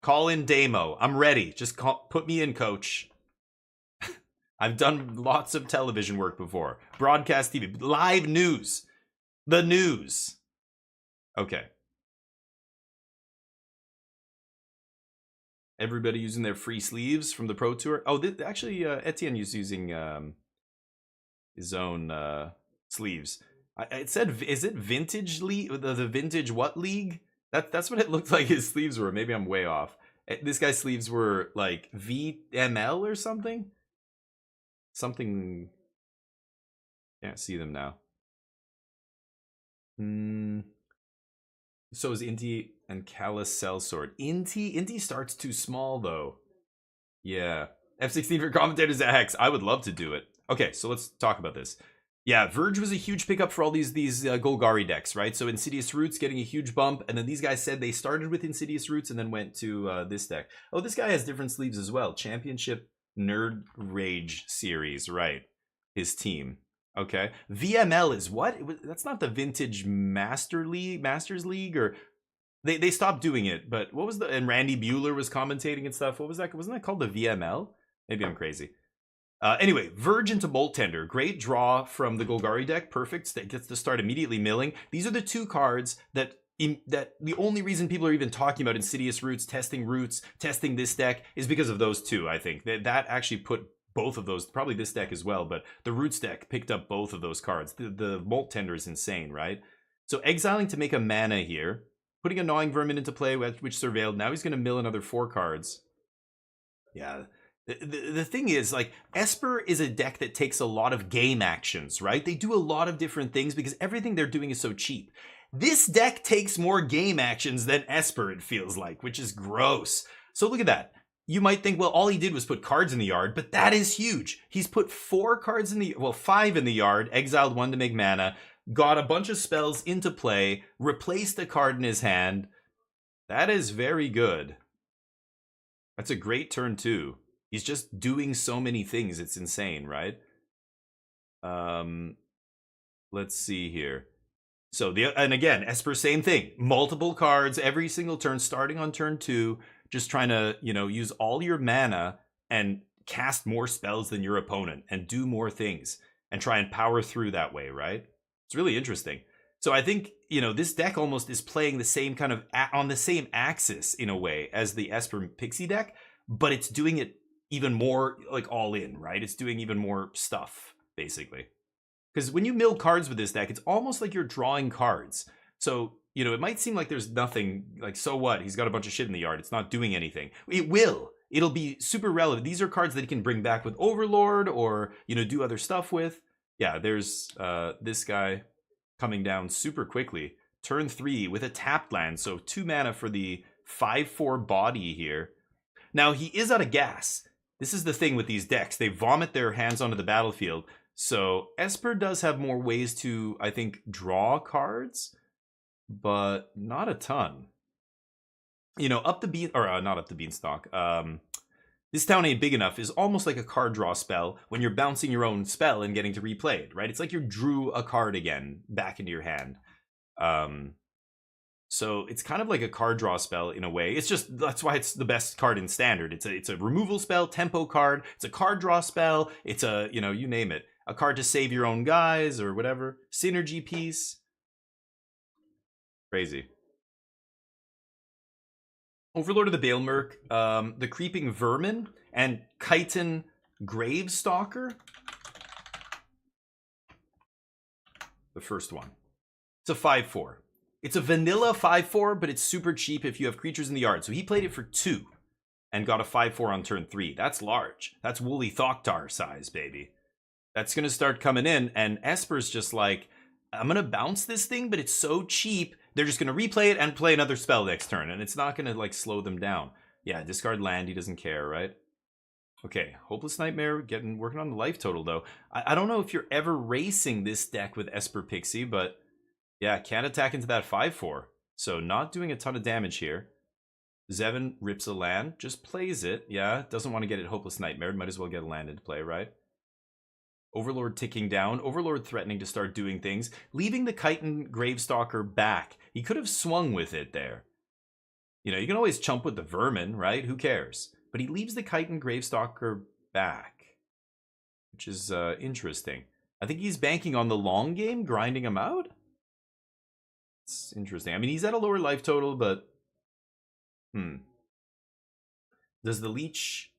call in Damo. I'm ready. Just put me in, coach. I've done lots of television work before. Broadcast TV. Live news. The news. Okay. Everybody using their free sleeves from the Pro Tour. Oh, actually, Etienne is using his own sleeves. It said, is it Vintage League? The Vintage what league? That's what it looked like his sleeves were. Maybe I'm way off. This guy's sleeves were like VML or something. Something. Can't see them now. So is Inti and Callus Sellsword. Inti starts too small though. Yeah. F16 for commentators at Hex. I would love to do it. Okay, so let's talk about this. Yeah, Verge was a huge pickup for all these Golgari decks, right? So Insidious Roots getting a huge bump, and then these guys said they started with Insidious Roots and then went to this deck. Oh, this guy has different sleeves as well. Championship Nerd Rage series, right? His team. Okay. VML is what? That's not the Vintage Masters League, or they stopped doing it. But what was and Randy Bueller was commentating and stuff. What was that? Wasn't that called the VML? Maybe I'm crazy. Anyway, Verge into Molt Tender. Great draw from the Golgari deck. Perfect. That gets to start immediately milling. These are the two cards that the only reason people are even talking about Insidious Roots, testing this deck is because of those two, I think. That actually put both of those, probably this deck as well, but the Roots deck picked up both of those cards. The Molt Tender is insane, right? So exiling to make a mana here, putting a Gnawing Vermin into play, which surveilled. Now he's going to mill another 4 cards. Yeah. The thing is, like, Esper is a deck that takes a lot of game actions, right? They do a lot of different things because everything they're doing is so cheap. This deck takes more game actions than Esper, it feels like, which is gross. So look at that. You might think, well, all he did was put cards in the yard, but that is huge. He's put 4 cards in the, well, 5 in the yard, exiled 1 to make mana, got a bunch of spells into play, replaced a card in his hand. That is very good. That's a great turn too. He's just doing so many things. It's insane, right? Let's see here. So and again, Esper, same thing. Multiple cards every single turn, starting on turn 2, just trying to, use all your mana and cast more spells than your opponent and do more things and try and power through that way, right? It's really interesting. So I think, this deck almost is playing the same kind of on the same axis in a way as the Esper Pixie deck, but it's doing it even more like all in, right? It's doing even more stuff, basically. Because when you mill cards with this deck, it's almost like you're drawing cards. So, it might seem like there's nothing, like, so what? He's got a bunch of shit in the yard. It's not doing anything. It will. It'll be super relevant. These are cards that he can bring back with Overlord or, do other stuff with. Yeah, there's this guy coming down super quickly. Turn 3 with a tapped land. So 2 mana for the 5/4 body here. Now, he is out of gas. This is the thing with these decks. They vomit their hands onto the battlefield. So Esper does have more ways to, I think, draw cards, but not a ton. Up the bean, or not up the beanstalk. This town ain't big enough is almost like a card draw spell when you're bouncing your own spell and getting to replay it, right? It's like you drew a card again back into your hand. So it's kind of like a card draw spell in a way. It's just, that's why it's the best card in Standard. It's a removal spell, tempo card. It's a card draw spell. It's a, you know, you name it. A card to save your own guys or whatever. Synergy piece. Crazy. Overlord of the Baelmerk, the Creeping Vermin, and Chiton Gravestalker. The first one. It's a 5/4. It's a vanilla 5/4, but it's super cheap if you have creatures in the yard. So he played it for 2 and got a 5/4 on turn 3. That's large. That's Woolly Thoktar size, baby. That's going to start coming in, and Esper's just like, I'm going to bounce this thing, but it's so cheap, they're just going to replay it and play another spell next turn, and it's not going to, like, slow them down. Yeah, discard land, he doesn't care, right? Okay, Hopeless Nightmare, working on the life total, though. I don't know if you're ever racing this deck with Esper Pixie, but yeah, can't attack into that 5/4. So not doing a ton of damage here. Zevin rips a land, just plays it. Yeah, doesn't want to get it Hopeless Nightmare. Might as well get a land into play, right? Overlord ticking down. Overlord threatening to start doing things. Leaving the Chiton Gravestalker back. He could have swung with it there. You know, you can always chump with the Vermin, right? Who cares? But he leaves the Chiton Gravestalker back. Which is interesting. I think he's banking on the long game, grinding him out. It's interesting. I mean, he's at a lower life total, but... Does the Leech...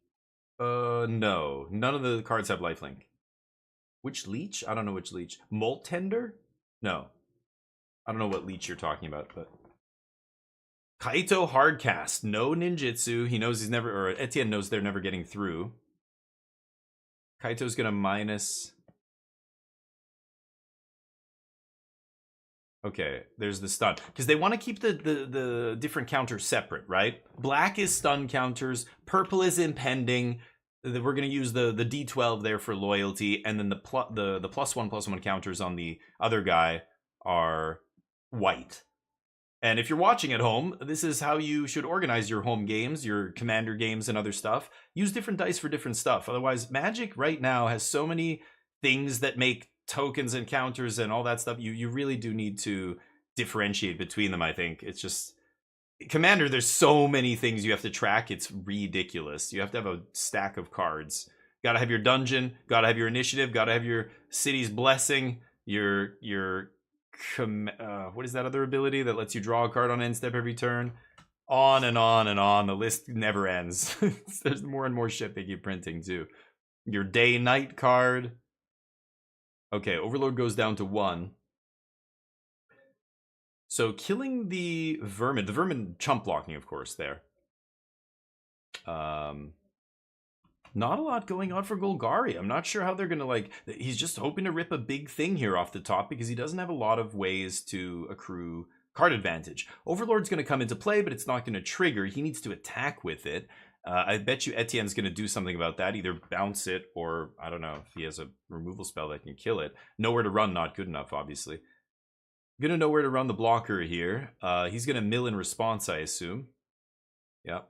no. None of the cards have lifelink. Which Leech? I don't know which Leech. Molt Tender? No. I don't know what Leech you're talking about, but... Kaito Hardcast. No ninjutsu. He knows he's never... Or Etienne knows they're never getting through. Kaito's gonna minus... Okay, there's the stun. Because they want to keep the different counters separate, right? Black is stun counters. Purple is impending. We're going to use the D12 there for loyalty. And then the +1/+1 counters on the other guy are white. And if you're watching at home, this is how you should organize your home games, your commander games and other stuff. Use different dice for different stuff. Otherwise, Magic right now has so many things that make tokens and counters and all that stuff. You really do need to differentiate between them, I think. It's just... Commander, there's so many things you have to track. It's ridiculous. You have to have a stack of cards. Gotta have your dungeon, gotta have your initiative, gotta have your city's blessing, your what is that other ability that lets you draw a card on end step every turn? On and on and on. The list never ends. There's more and more shit they keep printing too. Your day-night card. Okay, Overlord goes down to 1. So killing the Vermin chump blocking, of course, there. Not a lot going on for Golgari. I'm not sure how they're going to, like... He's just hoping to rip a big thing here off the top because he doesn't have a lot of ways to accrue card advantage. Overlord's going to come into play, but it's not going to trigger. He needs to attack with it. I bet you Etienne's going to do something about that. Either bounce it or, I don't know, if he has a removal spell that can kill it. Nowhere to run, not good enough, obviously. Gonna know where to run the blocker here. He's going to mill in response, I assume. Yep.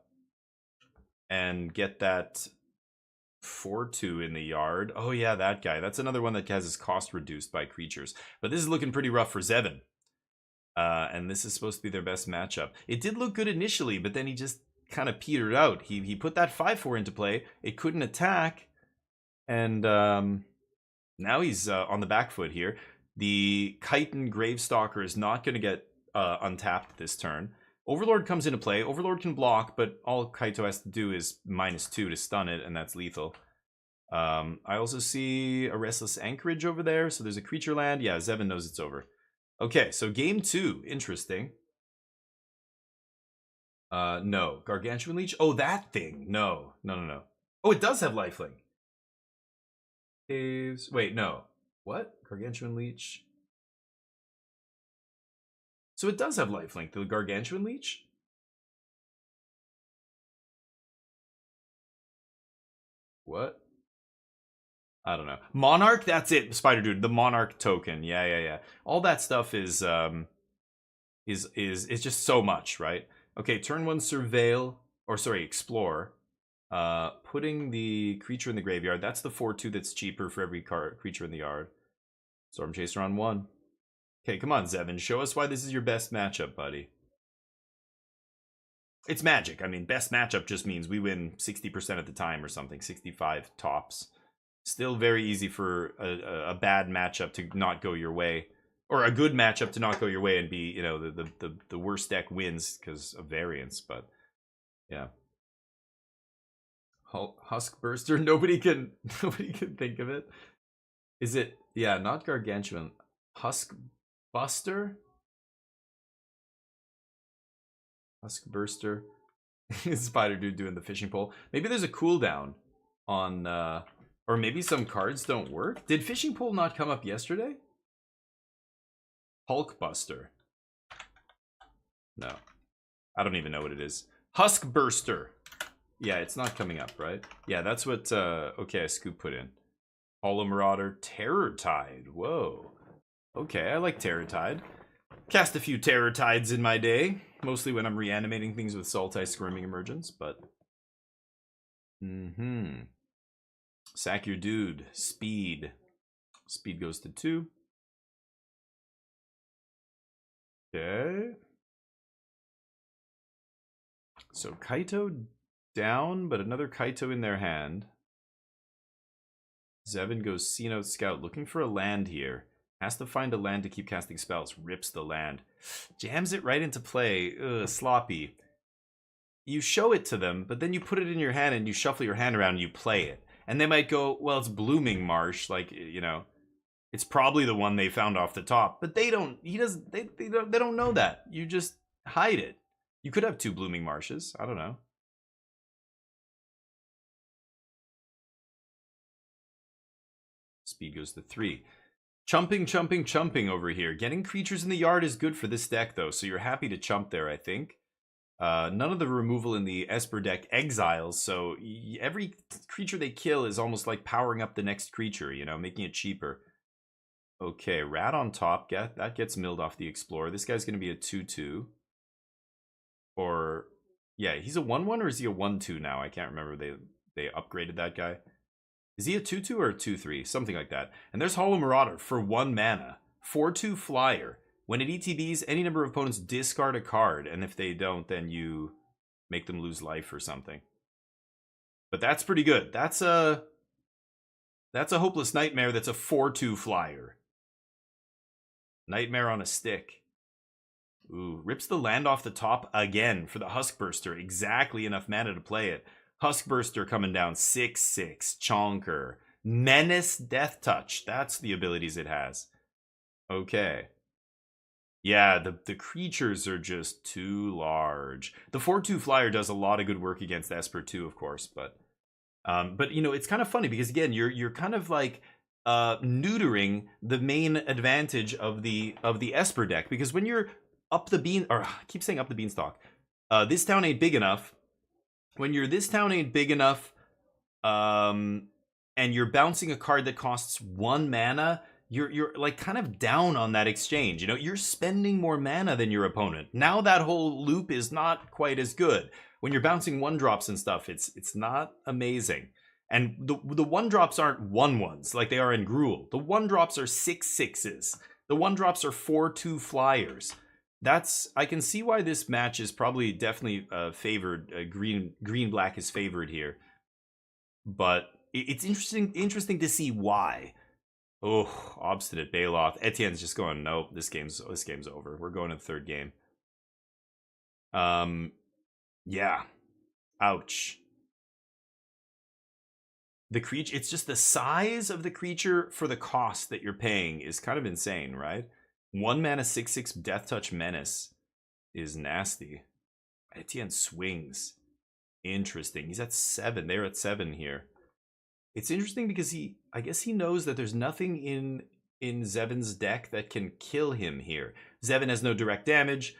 And get that 4/2 in the yard. Oh yeah, that guy. That's another one that has his cost reduced by creatures. But this is looking pretty rough for Zevin. And this is supposed to be their best matchup. It did look good initially, but then he just kind of petered out. He put that 5/4 into play. It couldn't attack. And now he's on the back foot here. The Chiton Gravestalker is not going to get untapped this turn. Overlord comes into play. Overlord can block, but all Kaito has to do is -2 to stun it, and that's lethal. I also see a Restless Anchorage over there, so there's a creature land. Yeah, Zevin knows it's over. Okay, so game 2. Interesting. No. Gargantuan Leech? Oh, that thing. No. Oh, it does have lifelink. Caves. Wait, no. What? Gargantuan Leech? So it does have lifelink, the Gargantuan Leech? What? I don't know. Monarch? That's it, Spider Dude. The Monarch token. Yeah. All that stuff is just so much, right? Okay, turn 1 Surveil, or sorry, Explore. Putting the creature in the graveyard. That's the 4/2 that's cheaper for every creature in the yard. Storm Chaser on 1. Okay, come on, Zevin. Show us why this is your best matchup, buddy. It's Magic. I mean, best matchup just means we win 60% of the time or something. 65 tops. Still very easy for a bad matchup to not go your way. Or a good matchup to not go your way and be, you know, the worst deck wins because of variance. But, yeah. Husk Burster. Nobody can think of it. Is it? Yeah, not Gargantuan. Husk Buster? Husk Burster. Spider Dude doing the fishing pole. Maybe there's a cooldown on, or maybe some cards don't work. Did fishing pole not come up yesterday? Hulk Buster. No. I don't even know what it is. Husk Burster. Yeah, it's not coming up, right? Yeah, that's what, okay, Scoop put in. Hollow Marauder, Terror Tide. Whoa. Okay, I like Terror Tide. Cast a few Terror Tides in my day. Mostly when I'm reanimating things with Sultai Squirming Emergence, but... Sack your dude. Speed. Speed goes to 2. Okay. So Kaito down, but another Kaito in their hand. Zevin goes C-Note Scout, looking for a land here. Has to find a land to keep casting spells. Rips the land. Jams it right into play. Ugh, sloppy. You show it to them, but then you put it in your hand and you shuffle your hand around and you play it. And they might go, well, it's Blooming Marsh. Like, you know, it's probably the one they found off the top. But they don't, they don't know that. You just hide it. You could have 2 Blooming Marshes. I don't know. Speed goes to 3. Chumping over here. Getting creatures in the yard is good for this deck, though, so you're happy to chump there, I think. None of the removal in the Esper deck exiles, so every creature they kill is almost like powering up the next creature, you know, making it cheaper. Okay, Rat on top. That gets milled off the Explorer. This guy's going to be a 2/2. Or, yeah, he's a 1/1 or is he a 1/2 now? I can't remember. They upgraded that guy. Is he a 2/2 or a 2/3? Something like that. And there's Hollow Marauder for 1 mana. 4/2 flyer. When it ETBs, any number of opponents discard a card. And if they don't, then you make them lose life or something. But that's pretty good. That's a Hopeless Nightmare that's a 4/2 flyer. Nightmare on a stick. Ooh, rips the land off the top again for the Huskburster. Exactly enough mana to play it. Huskburster coming down 6/6. Chonker. Menace Death Touch. That's the abilities it has. Okay. Yeah, the creatures are just too large. The 4/2 flyer does a lot of good work against Esper too, of course, but you know, it's kind of funny because again, you're kind of like neutering the main advantage of the Esper deck, because when you're up the bean, or I keep saying up the beanstalk, this town ain't big enough. When you're this town ain't big enough, and you're bouncing a card that costs 1 mana, you're like kind of down on that exchange. You know, you're spending more mana than your opponent. Now that whole loop is not quite as good. When you're bouncing 1-drops and stuff, it's not amazing. And the 1-drops aren't 1/1s like they are in Gruul. The 1-drops are 6/6s. The 1-drops are 4/2 flyers. I can see why this match is probably definitely favored. Green-black is favored here, but it's interesting to see why. Oh, Obstinate Baloth. Etienne's just going, nope, this game's over. We're going to the 3rd game. Yeah. Ouch. The creature, it's just the size of the creature for the cost that you're paying is kind of insane, right? 1 mana 6/6 Death Touch Menace is nasty. Etienne swings. Interesting. He's at 7. They're at 7 here. It's interesting because I guess he knows that there's nothing in Zevin's deck that can kill him here. Zevin has no direct damage.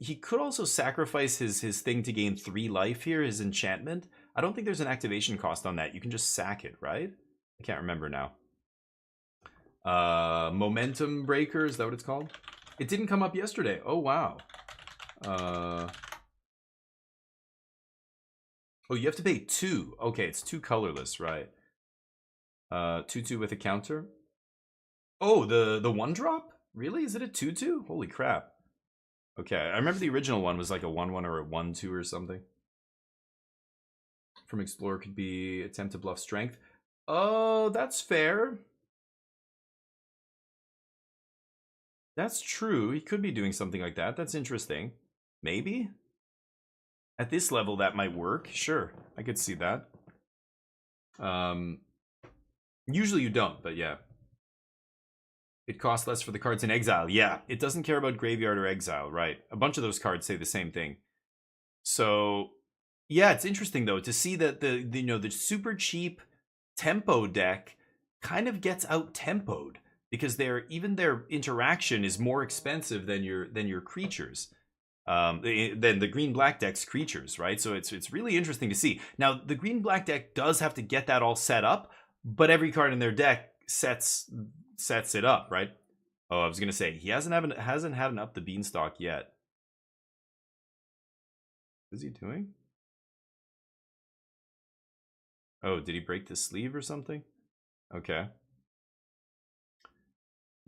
He could also sacrifice his thing to gain 3 life here, his enchantment. I don't think there's an activation cost on that. You can just sack it, right? I can't remember now. Momentum Breaker, is that what it's called? It didn't come up yesterday. Oh, wow. Oh, you have to pay 2. Okay, it's 2 colorless, right? 2/2 with a counter. Oh, the 1-drop? Really? Is it a 2/2? Holy crap. Okay, I remember the original one was like a 1/1 or a 1/2 or something. From Explorer could be attempt to bluff strength. Oh, that's fair. That's true. He could be doing something like that. That's interesting. Maybe? At this level, that might work. Sure, I could see that. Usually you don't, but yeah. It costs less for the cards in exile. Yeah, it doesn't care about graveyard or exile, right? A bunch of those cards say the same thing. So, yeah, it's interesting though to see that the super cheap tempo deck kind of gets out tempoed because even their interaction is more expensive than your creatures. Than the green-black deck's creatures, right? So it's really interesting to see. Now, the green-black deck does have to get that all set up, but every card in their deck sets it up, right? Oh, I was gonna say he hasn't had an up the beanstalk yet. What is he doing? Oh, did he break the sleeve or something? Okay.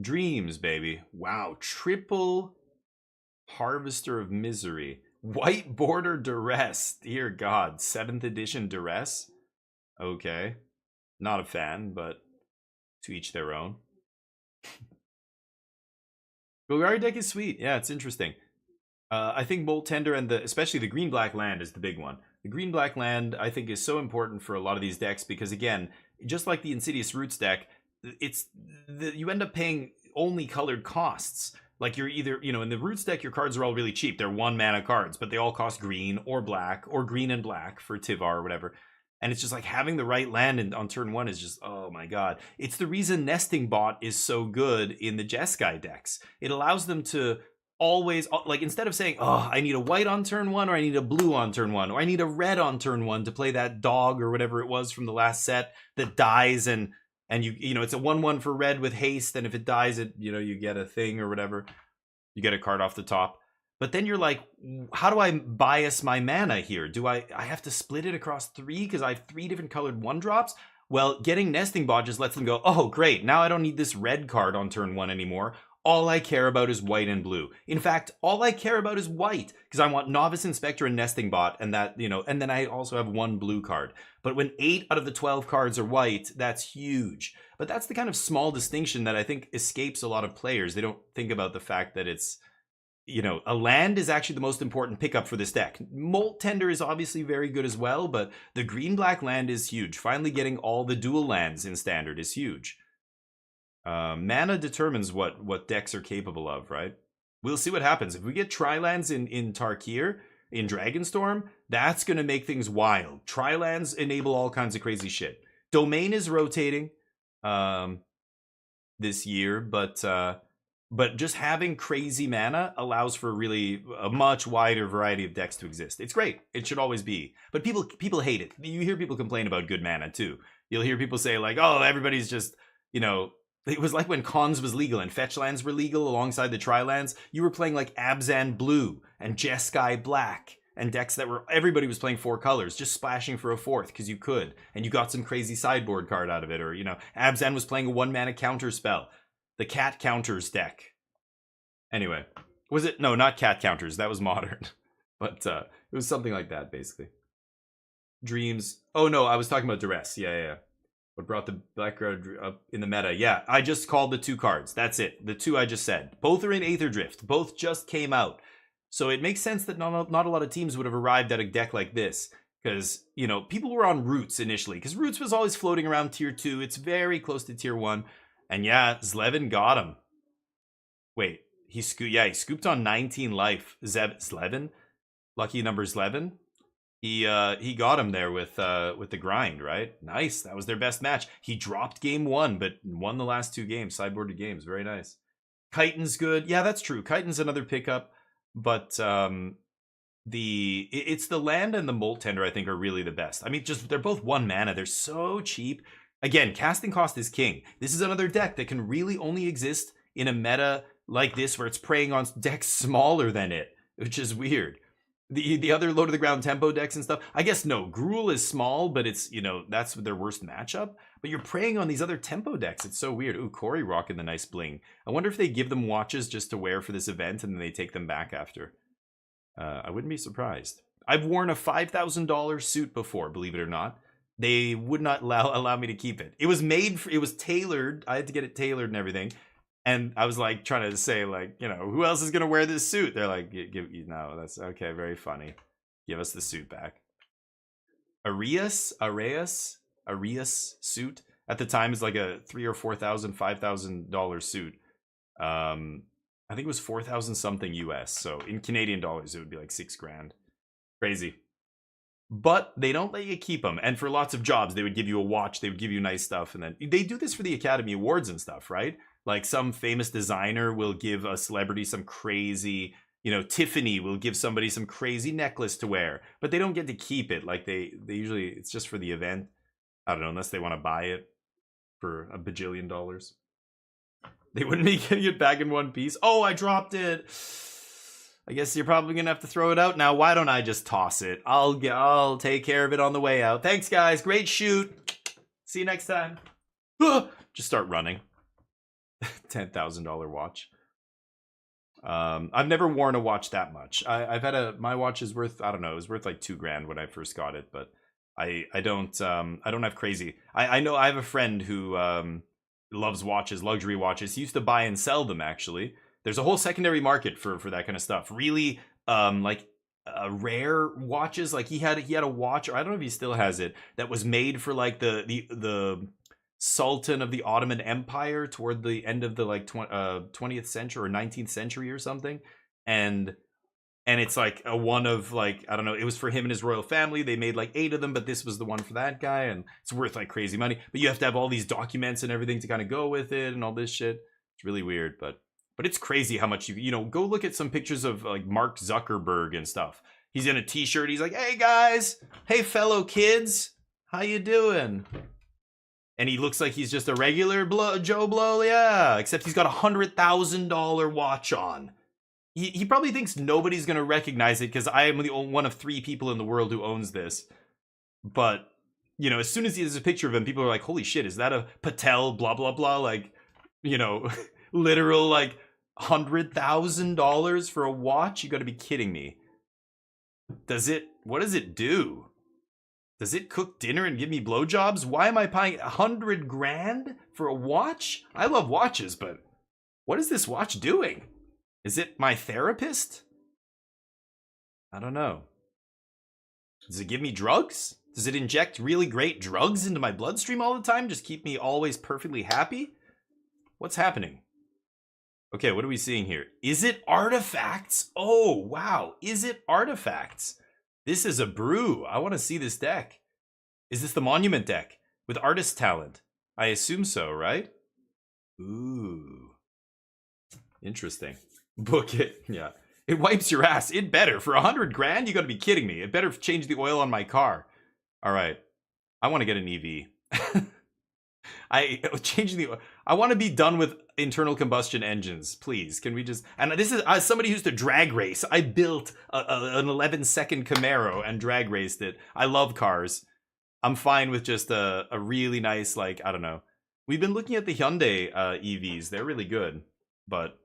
Dreams, baby. Wow, triple Harvester of Misery. White Border Duress. Dear God, 7th edition Duress. Okay. Not a fan, but to each their own. Golgari deck is sweet. Yeah, it's interesting. I think Molt Tender and especially the green-black land is the big one. The green-black land, I think, is so important for a lot of these decks because, again, just like the Insidious Roots deck, you end up paying only colored costs. Like you're either, in the Roots deck, your cards are all really cheap. They're 1 mana cards, but they all cost green or black or green and black for Tyvar or whatever. And it's just like having the right land on turn 1 is just, oh my God. It's the reason Nesting Bot is so good in the Jeskai decks. It allows them to always, like instead of saying, oh, I need a white on turn 1 or I need a blue on turn 1 or I need a red on turn 1 to play that dog or whatever it was from the last set that dies and it's a 1/1 for red with haste, and if it dies, you get a thing or whatever. You get a card off the top. But then you're like, how do I bias my mana here? Do I have to split it across 3 because I have 3 different colored 1-drops? Well, getting Nesting Bot just lets them go, oh, great, now I don't need this red card on turn 1 anymore. All I care about is white and blue. In fact, all I care about is white because I want Novice Inspector and Nesting Bot and that, and then I also have 1 blue card. But when 8 out of the 12 cards are white, that's huge. But that's the kind of small distinction that I think escapes a lot of players. They don't think about the fact that it's, a land is actually the most important pickup for this deck. Molt Tender is obviously very good as well, but the green-black land is huge. Finally getting all the dual lands in Standard is huge. Mana determines what decks are capable of, right? We'll see what happens. If we get tri-lands in Tarkir, in Dragonstorm, that's going to make things wild. Tri-lands enable all kinds of crazy shit. Domain is rotating this year, but just having crazy mana allows for really a much wider variety of decks to exist. It's great. It should always be. But people hate it. You hear people complain about good mana too. You'll hear people say like, oh, everybody's just, it was like when Khans was legal and fetch lands were legal alongside the tri-lands. You were playing like Abzan Blue and Jeskai Black and decks that everybody was playing 4 colors, just splashing for a 4th because you could. And you got some crazy sideboard card out of it. Or, Abzan was playing a 1-mana counter spell. The Cat Counters deck. Anyway, was it? No, not Cat Counters. That was modern. But it was something like that, basically. Dreams. Oh, no, I was talking about Duress. Yeah. What brought the background up in the meta? Yeah, I just called the 2 cards. That's it. The 2 I just said. Both are in Aether Drift. Both just came out. So it makes sense that not a lot of teams would have arrived at a deck like this. Because, people were on Roots initially. Because Roots was always floating around tier 2. It's very close to tier 1. And yeah, Slevin got him. Wait, he scooped on 19 life. Slevin? Lucky number Slevin? He got him there with the grind, right? Nice. That was their best match. He dropped game 1, but won the last 2 games, sideboarded games. Very nice. Chitin's good. Yeah, that's true. Chitin's another pickup, but it's the land and the Molt Tender I think are really the best. I mean, just they're both 1 mana. They're so cheap. Again, casting cost is king. This is another deck that can really only exist in a meta like this where it's preying on decks smaller than it, which is weird. the other low to the ground tempo decks and stuff. I guess no, Gruul is small, but it's, you know, that's their worst matchup. But you're preying on these other tempo decks. It's so weird. Ooh, Corey rocking the nice bling. I wonder if they give them watches just to wear for this event and then they take them back after. I wouldn't be surprised. I've worn a $5,000 suit before, believe it or not. They would not allow me to keep it. It was made for, it was tailored. I had to get it tailored and everything. And I was like trying to say, like, you know, who else is gonna wear this suit? They're like, no, that's okay, very funny. Give us the suit back. Arias suit at the time is like a $3,000 or $4,000, $5,000 suit. I think it was 4,000 something US. So in Canadian dollars, it would be like $6,000. Crazy. But they don't let you keep them. And for lots of jobs, they would give you a watch, they would give you nice stuff, and then they do this for the Academy Awards and stuff, right? Like some famous designer will give a celebrity some crazy, you know, Tiffany will give somebody some crazy necklace to wear, but they don't get to keep it. Like they usually, it's just for the event. I don't know, unless they want to buy it for $1 bajillion. They wouldn't be getting it back in one piece. Oh, I dropped it. I guess you're probably gonna have to throw it out now. Why don't I just toss it? I'll take care of it on the way out. Thanks, guys. Great shoot. See you next time. Just start running. $10,000 watch. I've never worn a watch that much. I've had my watch is worth, I don't know, it was worth like $2,000 when I first got it, but I don't have crazy. I know I have a friend who loves watches, luxury watches. He used to buy and sell them, actually. There's a whole secondary market for that kind of stuff. Really like rare watches. Like he had a watch, or I don't know if he still has it, that was made for like the Sultan of the Ottoman Empire toward the end of the like 20th century or 19th century or something, and it's like a one of like, I don't know, it was for him and his royal family. They made like 8 of them, but this was the one for that guy, and it's worth like crazy money. But you have to have all these documents and everything to kind of go with it and all this shit. It's really weird, but it's crazy how much you know. Go look at some pictures of like Mark Zuckerberg and stuff. He's in a t-shirt. He's like, "Hey guys, hey fellow kids, how you doing?" And he looks like he's just a regular Joe Blow, yeah. Except he's got $100,000 watch on. He probably thinks nobody's gonna recognize it because I am the only one of 3 people in the world who owns this. But you know, as soon as there's a picture of him, people are like, "Holy shit, is that a Patel?" Blah blah blah. Like, you know, literal like $100,000 for a watch. You got to be kidding me. What does it do? Does it cook dinner and give me blowjobs? Why am I paying $100,000 for a watch? I love watches, but what is this watch doing? Is it my therapist? I don't know. Does it give me drugs? Does it inject really great drugs into my bloodstream all the time? Just keep me always perfectly happy? What's happening? Okay, what are we seeing here? Is it artifacts? Oh, wow. Is it artifacts? This is a brew. I want to see this deck. Is this the monument deck with artist talent? I assume so, right? Ooh. Interesting. Book it. Yeah. It wipes your ass. It better. For $100,000? You gotta be kidding me. It better change the oil on my car. All right. I want to get an EV. I want to be done with internal combustion engines, please. Can we just... And this is as somebody who used to drag race. I built an 11-second Camaro and drag raced it. I love cars. I'm fine with just a really nice, like, I don't know. We've been looking at the Hyundai EVs. They're really good. But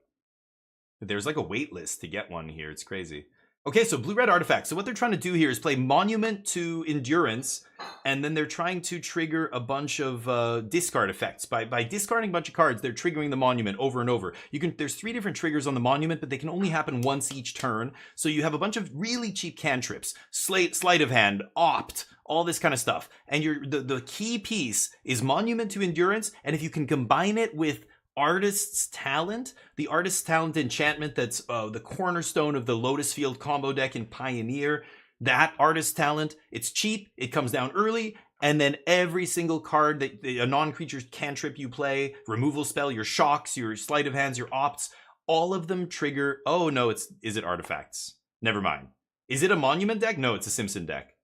there's like a wait list to get one here. It's crazy. Okay, so Blue-Red Artifacts. So what they're trying to do here is play Monument to Endurance, and then they're trying to trigger a bunch of discard effects. By discarding a bunch of cards, they're triggering the Monument over and over. There's 3 different triggers on the Monument, but they can only happen once each turn. So you have a bunch of really cheap cantrips, Sleight of Hand, Opt, all this kind of stuff. And the key piece is Monument to Endurance, and if you can combine it with Artist's Talent, the Artist's Talent enchantment that's the cornerstone of the Lotus Field combo deck in Pioneer. That Artist's Talent, it's cheap, it comes down early, and then every single card that a non-creature cantrip you play, removal spell, your shocks, your sleight of hands, your opts, all of them trigger. Oh no, is it artifacts? Never mind. Is it a monument deck? No, it's a Simpson deck.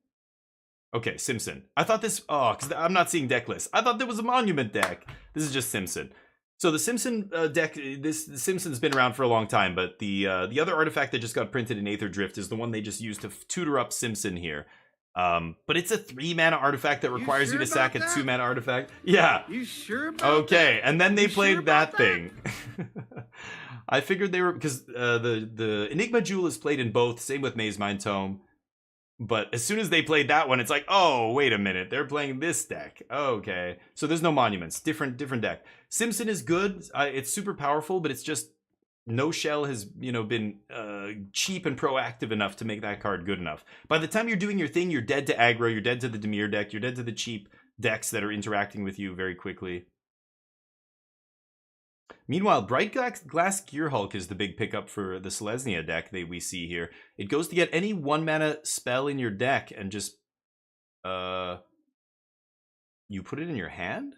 Okay, Simpson. I thought this, because I'm not seeing deck lists. I thought there was a monument deck. This is just Simpson. So the Simpson deck, the Simpson's been around for a long time, but the other artifact that just got printed in Aether Drift is the one they just used to tutor up Simpson here. But it's a 3-mana artifact that requires you to sack a 2-mana artifact. Yeah. You sure about Okay, and then they played sure that thing. I figured they were, because the Enigma Jewel is played in both, same with Maze Mind Tome. But as soon as they played that one, it's like, oh, wait a minute, they're playing this deck. Okay, so there's no monuments, different deck. Simpson is good, it's super powerful, but it's just no shell has, been cheap and proactive enough to make that card good enough. By the time you're doing your thing, you're dead to aggro, you're dead to the Dimir deck, you're dead to the cheap decks that are interacting with you very quickly. Meanwhile, Bright Glass Gearhulk is the big pickup for the Selesnya deck that we see here. It goes to get any 1-mana spell in your deck and just... you put it in your hand?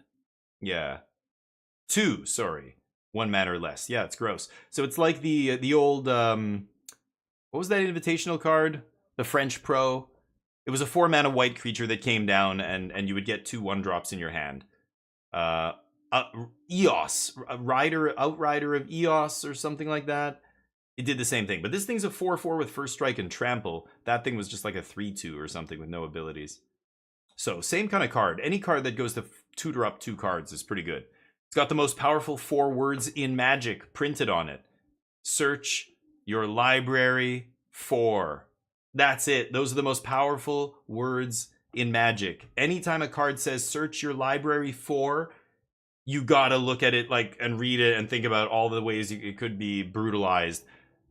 Yeah. 2, sorry. 1 mana or less. Yeah, it's gross. So it's like the old... what was that invitational card? The French Pro. It was a 4-mana white creature that came down and you would get 2 1-drops in your hand. Eos, Outrider of Eos or something like that. It did the same thing, but this thing's a 4/4 with First Strike and Trample. That thing was just like a 3/2 or something with no abilities. So same kind of card. Any card that goes to tutor up 2 cards is pretty good. It's got the most powerful 4 words in Magic printed on it. Search your library for. That's it. Those are the most powerful words in Magic. Anytime a card says search your library for, you gotta look at it and read it and think about all the ways it could be brutalized.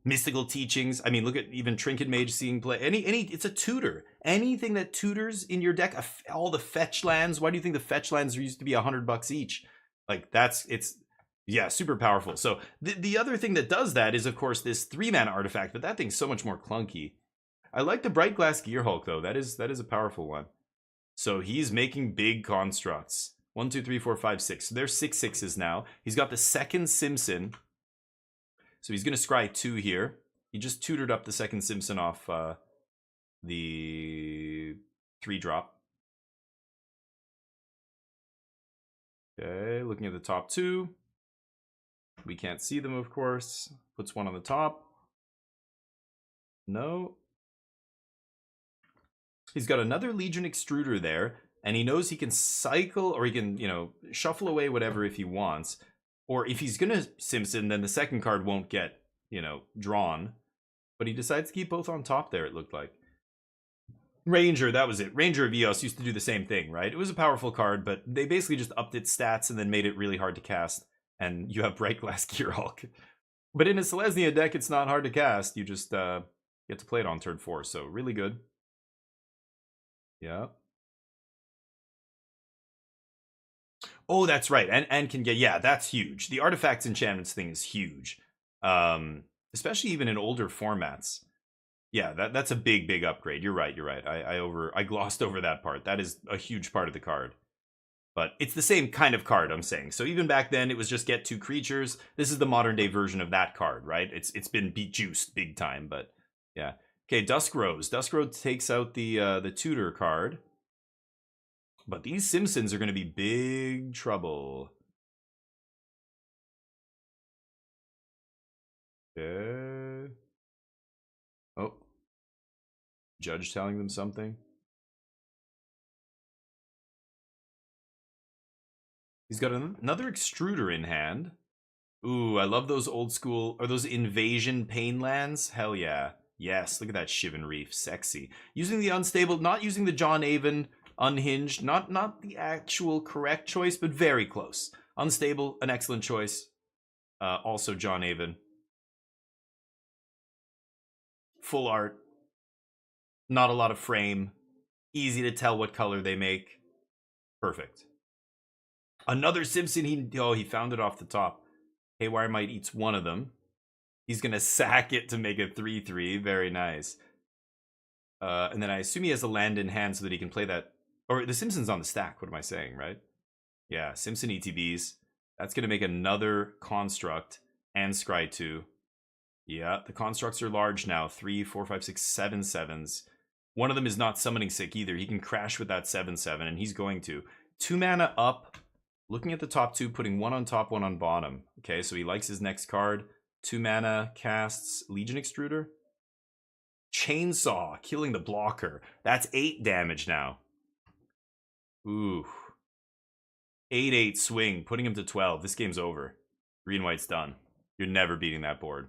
Mystical teachings. I mean, look at even Trinket Mage seeing play. It's a tutor. Anything that tutors in your deck, all the fetch lands. Why do you think the fetch lands used to be $100 each? Yeah, super powerful. So the other thing that does that is, of course, this 3-mana artifact, but that thing's so much more clunky. I like the Bright Glass Gearhulk though. That is a powerful one. So he's making big constructs. 1, 2, 3, 4, 5, 6. So there's 6 6s now. He's got the second Simpson. So he's going to scry 2 here. He just tutored up the second Simpson off the 3-drop. Okay, looking at the top 2. We can't see them, of course. Puts 1 on the top. No. He's got another Legion Extruder there. And he knows he can cycle, or he can, shuffle away whatever if he wants. Or if he's going to Simpson, then the second card won't get, drawn. But he decides to keep both on top there, it looked like. Ranger, that was it. Ranger of Eos used to do the same thing, right? It was a powerful card, but they basically just upped its stats and then made it really hard to cast. And you have Bright Glass Gearhulk. But in a Selesnya deck, it's not hard to cast. You just get to play it on turn 4. So really good. Yeah. Oh, that's right. And can get, yeah, that's huge. The artifacts enchantments thing is huge. Especially even in older formats. Yeah, that's a big upgrade. You're right. I glossed over that part. That is a huge part of the card. But it's the same kind of card, I'm saying. So even back then, it was just get 2 creatures. This is the modern day version of that card, right? It's been juiced big time, but yeah. Okay, Dusk Rose. Dusk Rose takes out the tutor card. But these Simpsons are going to be big trouble. Okay. Oh. Judge telling them something. He's got another Extruder in hand. Ooh, I love those old school, or those Invasion Painlands. Hell yeah. Yes, look at that Shivan Reef. Sexy. Using the unstable, not using the John Avon Unhinged, not the actual correct choice, but very close. Unstable, an excellent choice. Also John Avon. Full art. Not a lot of frame. Easy to tell what color they make. Perfect. Another Simpson, he found it off the top. Haywire Might eats one of them. He's gonna sack it to make a 3/3. Very nice. And then I assume he has a land in hand so that he can play that. Or the Simpson's on the stack, what am I saying, right? Yeah, Simpson ETBs. That's going to make another construct and scry 2. Yeah, the constructs are large now. 3, 4, 5, 6, 7 7s. One of them is not summoning sick either. He can crash with that 7/7, and he's going to. 2 mana up Looking at the top two, putting one on top, one on bottom. Okay, so he likes his next card. 2 mana, casts Legion Extruder. Chainsaw, killing the blocker. That's 8 damage now. Ooh. 8-8 swing, putting him to 12. This game's over. Green-white's done. You're never beating that board.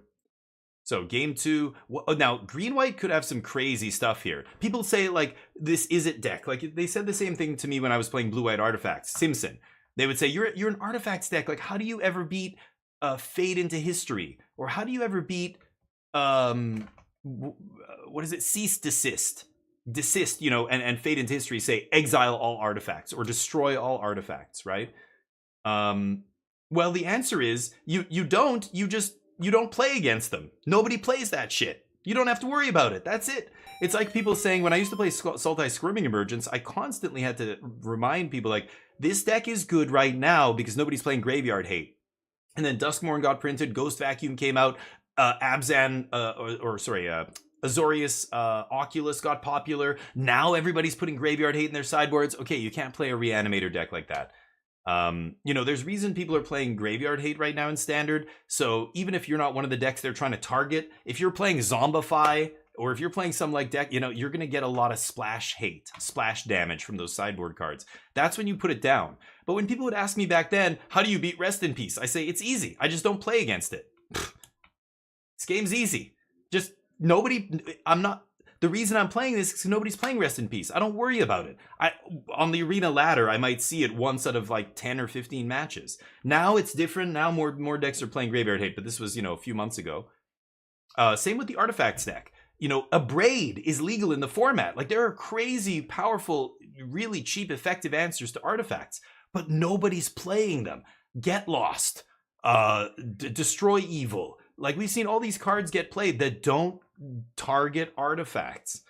So game 2. Now, green-white could have some crazy stuff here. People say, like, this Izzet deck. Like, they said the same thing to me when I was playing blue-white artifacts. Simpson. They would say, you're an artifacts deck. Like, how do you ever beat Fade into History? Or how do you ever beat, what is it? Cease, desist. Desist, you know, and Fade into History say exile all artifacts or destroy all artifacts, right? Well, the answer is you don't play against them. Nobody plays that shit. You don't have to worry about it. That's it. It's like people saying, when I used to play Sultai Squirming Emergence, I constantly had to remind people, like, this deck is good right now because nobody's playing Graveyard Hate. And then Duskmourn got printed, Ghost Vacuum came out, Azorius Oculus got popular. Now everybody's putting Graveyard Hate in their sideboards. Okay, you can't play a Reanimator deck like that. You know, there's reason people are playing Graveyard Hate right now in Standard. So even if you're not one of the decks they're trying to target, if you're playing Zombify, or if you're playing some like deck, you know, you're going to get a lot of splash damage from those sideboard cards. That's when you put it down. But when people would ask me back then, how do you beat Rest in Peace? I say, it's easy. I just don't play against it. This game's easy. Just the reason I'm playing this is because nobody's playing Rest in Peace. I don't worry about it. On the arena ladder, I might see it once out of like 10 or 15 matches. Now it's different. Now more decks are playing Graveyard Hate, but this was, you know, a few months ago. Same with the Artifacts deck. You know, Abrade is legal in the format. Like, there are crazy, powerful, really cheap, effective answers to artifacts, but nobody's playing them. Get Lost, Destroy Evil. Like, we've seen all these cards get played that don't target artifacts.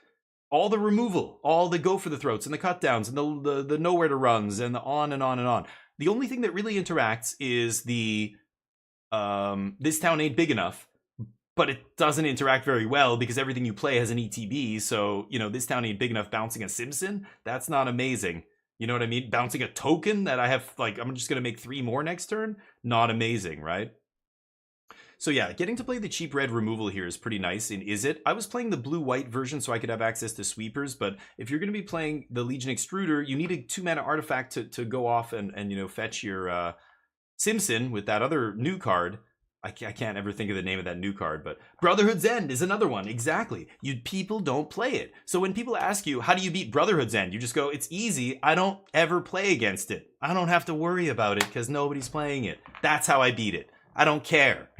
All the removal, all the go for the throats and the cut downs and the nowhere to runs and the on and on and on. The only thing that really interacts is the this town ain't big enough. But it doesn't interact very well because everything you play has an ETB. So, you know, this town ain't big enough. Bouncing a Simpson, that's not amazing. You know what I mean? Bouncing a token that I have, like, I'm just going to make 3 more next turn. Not amazing, right? So yeah, getting to play the cheap red removal here is pretty nice in Izzet. I was playing the blue-white version so I could have access to sweepers. But if you're going to be playing the Legion Extruder, you need a 2-mana artifact to go off and, you know, fetch your Simpson with that other new card. I can't ever think of the name of that new card, but Brotherhood's End is another one. Exactly. People don't play it. So when people ask you, how do you beat Brotherhood's End? You just go, it's easy. I don't ever play against it. I don't have to worry about it because nobody's playing it. That's how I beat it. I don't care.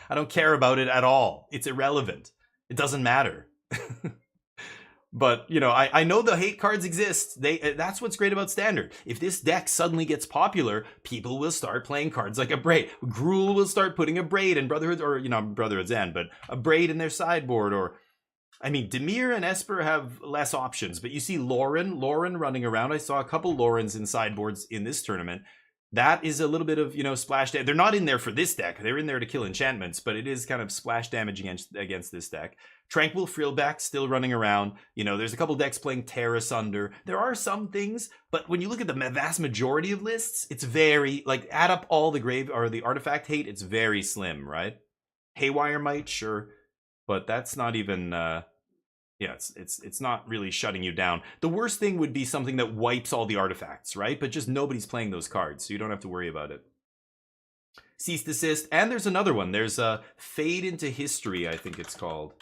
I don't care about it at all. It's irrelevant. It doesn't matter. But, you know, I know the hate cards exist. That's what's great about Standard. If this deck suddenly gets popular, people will start playing cards like Abrade. Gruul will start putting Abrade in Brotherhood, or, you know, Brotherhood's End, but Abrade in their sideboard. Or, I mean, Dimir and Esper have less options, but you see Lauren running around. I saw a couple Laurens in sideboards in this tournament. That is a little bit of, you know, splash damage. They're not in there for this deck. They're in there to kill enchantments, but it is kind of splash damage against this deck. Tranquil Frillback still running around. You know, there's a couple decks playing Terra Sunder. There are some things, but when you look at the vast majority of lists, it's very, like, add up all the the artifact hate, it's very slim, right? Haywire Might, sure, but that's not even, yeah, it's not really shutting you down. The worst thing would be something that wipes all the artifacts, right? But just nobody's playing those cards, so you don't have to worry about it. Cease Desist, and there's another one. There's a Fade into History, I think it's called.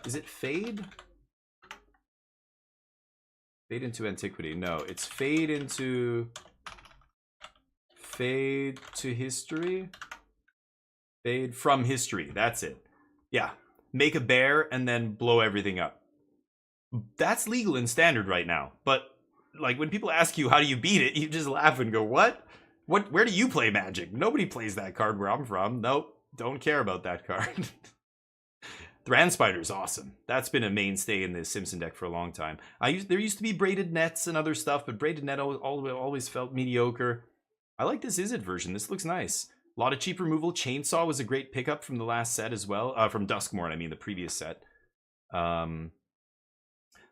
Is it Fade? Fade into Antiquity. No, it's Fade to History. Fade from History. That's it. Yeah. Make a bear and then blow everything up. That's legal in Standard right now. But, like, when people ask you how do you beat it, you just laugh and go, what? Where do you play Magic? Nobody plays that card where I'm from. Nope. Don't care about that card. Thran Spider's awesome. That's been a mainstay in the Simpson deck for a long time. There used to be Braided Nets and other stuff, but Braided Net always felt mediocre. I like this Izzet version. This looks nice. A lot of cheap removal. Chainsaw was a great pickup from the last set as well. From Duskmourn, I mean, the previous set.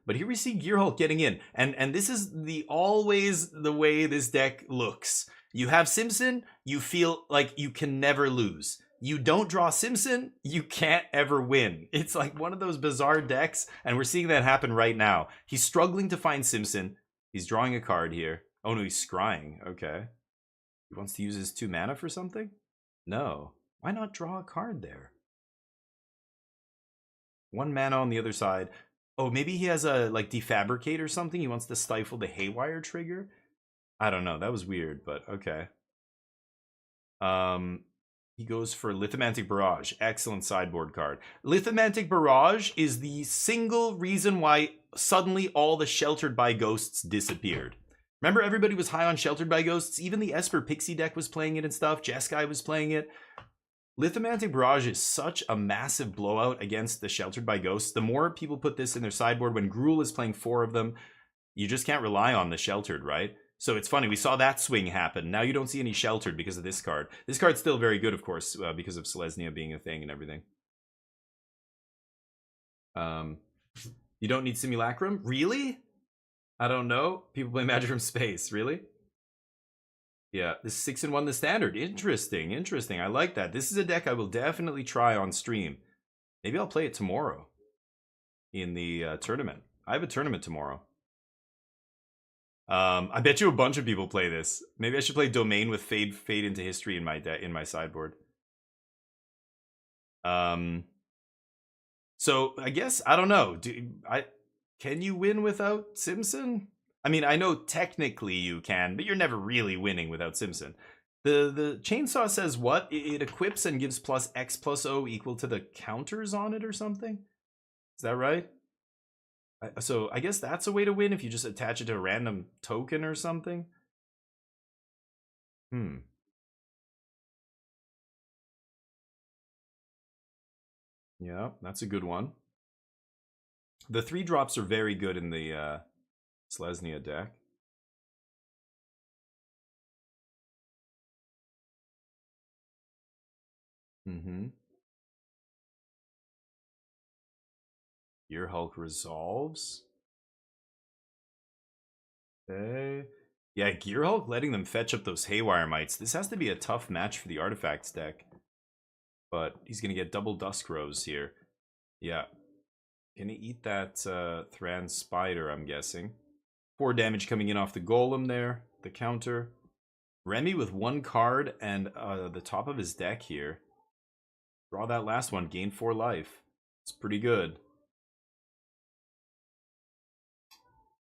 But here we see Gearhulk getting in. And this is always the way this deck looks. You have Simpson, you feel like you can never lose. You don't draw Simpson, you can't ever win. It's like one of those bizarre decks, and we're seeing that happen right now. He's struggling to find Simpson. He's drawing a card here. Oh no, he's scrying. Okay. He wants to use his 2 mana for something? No. Why not draw a card there? 1 mana on the other side. Oh, maybe he has a like defabricate or something. He wants to stifle the Haywire trigger. I don't know. That was weird, but okay. He goes for Lithomantic Barrage. Excellent sideboard card. Lithomantic Barrage is the single reason why suddenly all the Sheltered by Ghosts disappeared. Remember, everybody was high on Sheltered by Ghosts? Even the Esper Pixie deck was playing it and stuff. Jeskai was playing it. Lithomantic Barrage is such a massive blowout against the Sheltered by Ghosts. The more people put this in their sideboard, when Gruul is playing 4 of them, you just can't rely on the Sheltered, right? So it's funny, we saw that swing happen. Now you don't see any Sheltered because of this card. This card's still very good, of course, because of Selesnya being a thing and everything. You don't need Simulacrum? Really? I don't know. People play Magic from space, really? Yeah, this is 6-1 the standard. Interesting, interesting. I like that. This is a deck I will definitely try on stream. Maybe I'll play it tomorrow in the tournament. I have a tournament tomorrow. I bet you a bunch of people play this. Maybe I should play Domain with Fade into History in my sideboard. So I guess I don't know. Can you win without Simpson? I mean, I know technically you can, but you're never really winning without Simpson. The chainsaw says what? It equips and gives plus X plus O equal to the counters on it or something? Is that right? So I guess that's a way to win if you just attach it to a random token or something. Yeah, that's a good one. The 3-drops are very good in the Selesnya deck. Gearhulk resolves. Okay. Yeah, Gearhulk letting them fetch up those Haywire Mites. This has to be a tough match for the Artifacts deck. But he's going to get double Dusk Rose here. Yeah. Gonna eat that Thran Spider, I'm guessing. 4 damage coming in off the Golem there. The counter. Remy with 1 card and the top of his deck here. Draw that last one. Gain 4 life. It's pretty good.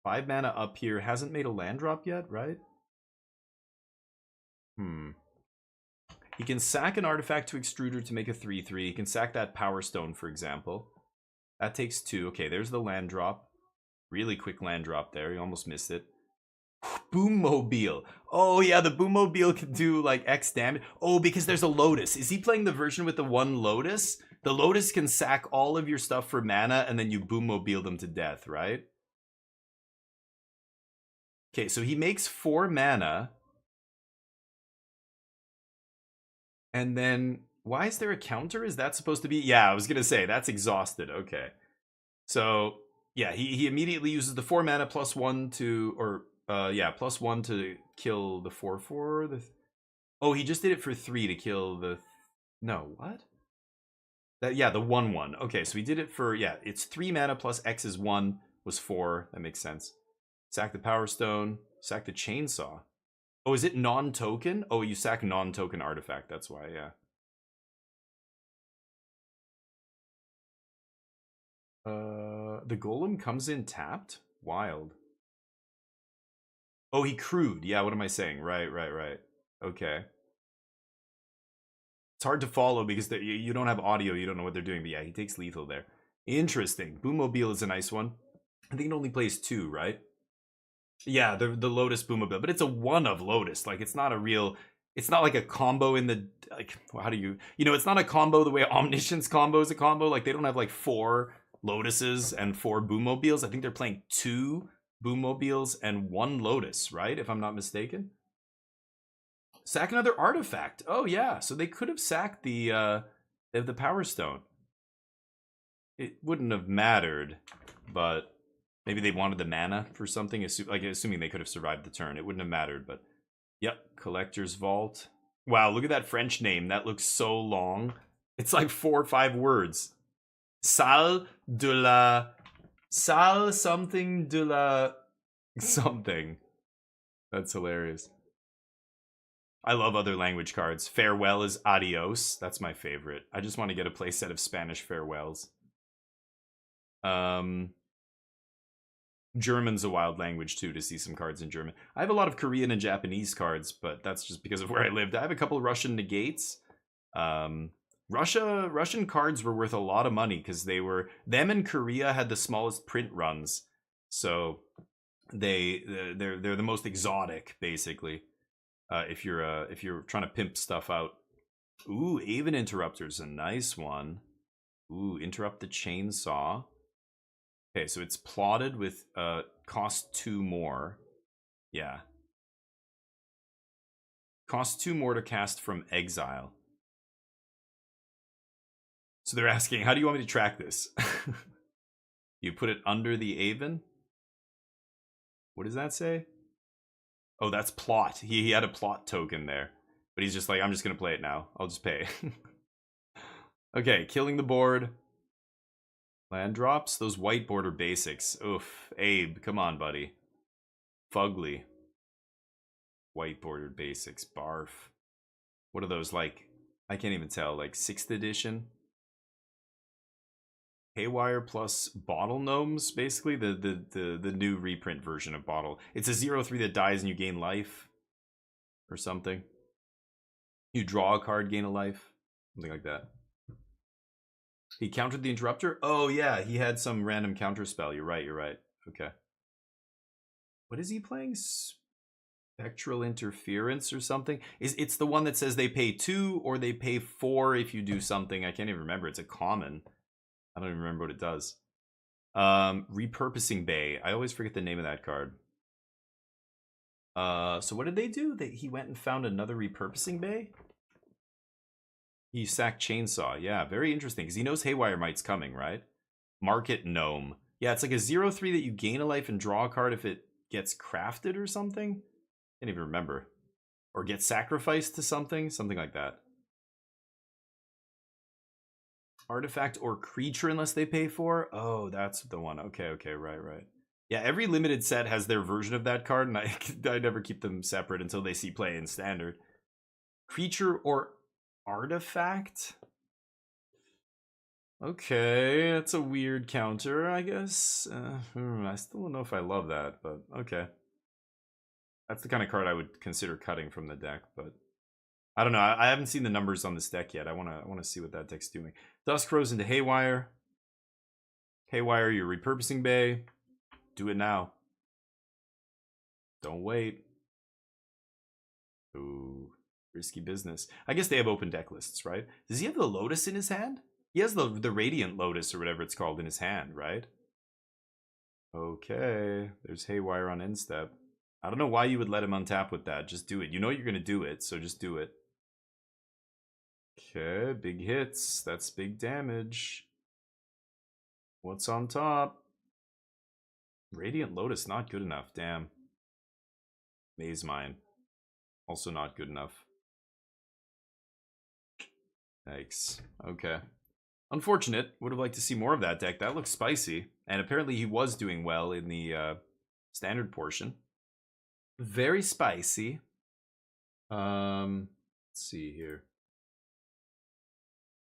5 mana up here. Hasn't made a land drop yet, right? He can sack an artifact to Extruder to make a 3/3. He can sack that Power Stone, for example. That takes 2. Okay, there's the land drop. Really quick land drop there. He almost missed it. Boommobile. Oh, yeah, the Boommobile can do, like, X damage. Oh, because there's a Lotus. Is he playing the version with the 1 Lotus? The Lotus can sack all of your stuff for mana, and then you Boommobile them to death, right? Okay, so he makes 4 mana. And then, why is there a counter? Is that supposed to be? Yeah, I was going to say, that's exhausted. Okay. So, yeah, he immediately uses the 4 mana plus 1 to, or, plus 1 to kill the 4/4. Oh, he just did it for 3 to kill the, no, what? Yeah, the 1/1. Okay, so he did it for, yeah, it's 3 mana plus X is 1 was 4. That makes sense. Sack the Power Stone. Sack the Chainsaw. Oh, is it non-token? Oh, you sack non-token artifact. That's why, yeah. The Golem comes in tapped? Wild. Oh, he crewed. Yeah, what am I saying? Right. Okay. It's hard to follow because you don't have audio. You don't know what they're doing. But yeah, he takes lethal there. Interesting. Boommobile is a nice one. I think it only plays 2, right? Yeah, the Lotus Boommobile. But it's a 1 of Lotus. Like, it's not a real... It's not like a combo in the... Like, how do you... You know, it's not a combo the way Omniscience combo is a combo. Like, they don't have, like, 4 Lotuses and 4 Boommobiles. I think they're playing 2 Boommobiles and 1 Lotus, right? If I'm not mistaken. Sack another artifact. Oh, yeah. So they could have sacked the Power Stone. It wouldn't have mattered, but Maybe they wanted the mana for something, assuming they could have survived the turn. It wouldn't have mattered, but... Yep, Collector's Vault. Wow, look at that French name. That looks so long. It's like 4 or 5 words. Salle de la... Salle something de la... something. That's hilarious. I love other language cards. Farewell is adios. That's my favorite. I just want to get a playset of Spanish farewells. German's a wild language too, to see some cards in German. I have a lot of Korean and Japanese cards, but that's just because of where I lived. I have a couple of Russian negates. Russian cards were worth a lot of money because them and Korea had the smallest print runs. So they're the most exotic, basically. If you're trying to pimp stuff out. Ooh, Aven Interrupter's a nice one. Ooh, Interrupt the Chainsaw. Okay, so it's plotted with cost 2 more. Yeah. Cost 2 more to cast from exile. So they're asking, how do you want me to track this? You put it under the Aven? What does that say? Oh, that's plot. He had a plot token there. But he's just like, I'm just going to play it now. I'll just pay. Okay, killing the board. Land drops. Those white border basics. Oof. Abe, come on, buddy. Fugly. White bordered basics. Barf. What are those, like? I can't even tell. Like 6th edition? Haywire plus Bottle Gnomes, basically. The new reprint version of Bottle. It's a 0/3 that dies and you gain life. Or something. You draw a card, gain a life. Something like that. He countered the Interrupter? Oh, yeah, he had some random counter spell. You're right. Okay. What is he playing? Spectral Interference or something? It's the one that says they pay 2 or they pay 4 if you do something. I can't even remember. It's a common. I don't even remember what it does. Repurposing Bay. I always forget the name of that card. So what did they do? He went and found another Repurposing Bay? He sacked Chainsaw. Yeah, very interesting. Because he knows Haywire Might's coming, right? Market Gnome. Yeah, it's like a 0/3 that you gain a life and draw a card if it gets crafted or something. I can't even remember. Or gets sacrificed to something. Something like that. Artifact or creature unless they pay for? Oh, that's the one. Okay, right. Yeah, every limited set has their version of that card, and I never keep them separate until they see play in Standard. Creature or artifact? Okay, that's a weird counter, I guess. I still don't know if I love that, but okay. That's the kind of card I would consider cutting from the deck, but I don't know. I haven't seen the numbers on this deck yet. I want to see what that deck's doing. Dusk Rose into Haywire. Haywire, your Repurposing Bay. Do it now. Don't wait. Ooh, risky business. I guess they have open deck lists, right? Does he have the Lotus in his hand? He has the Radiant Lotus or whatever it's called in his hand, right? Okay, there's Haywire on end step. I don't know why you would let him untap with that. Just do it. You know you're going to do it, so just do it. Okay, big hits. That's big damage. What's on top? Radiant Lotus, not good enough. Damn. Maze Mine. Also not good enough. Yikes. Okay. Unfortunate. Would have liked to see more of that deck. That looks spicy. And apparently he was doing well in the standard portion. Very spicy. Let's see here.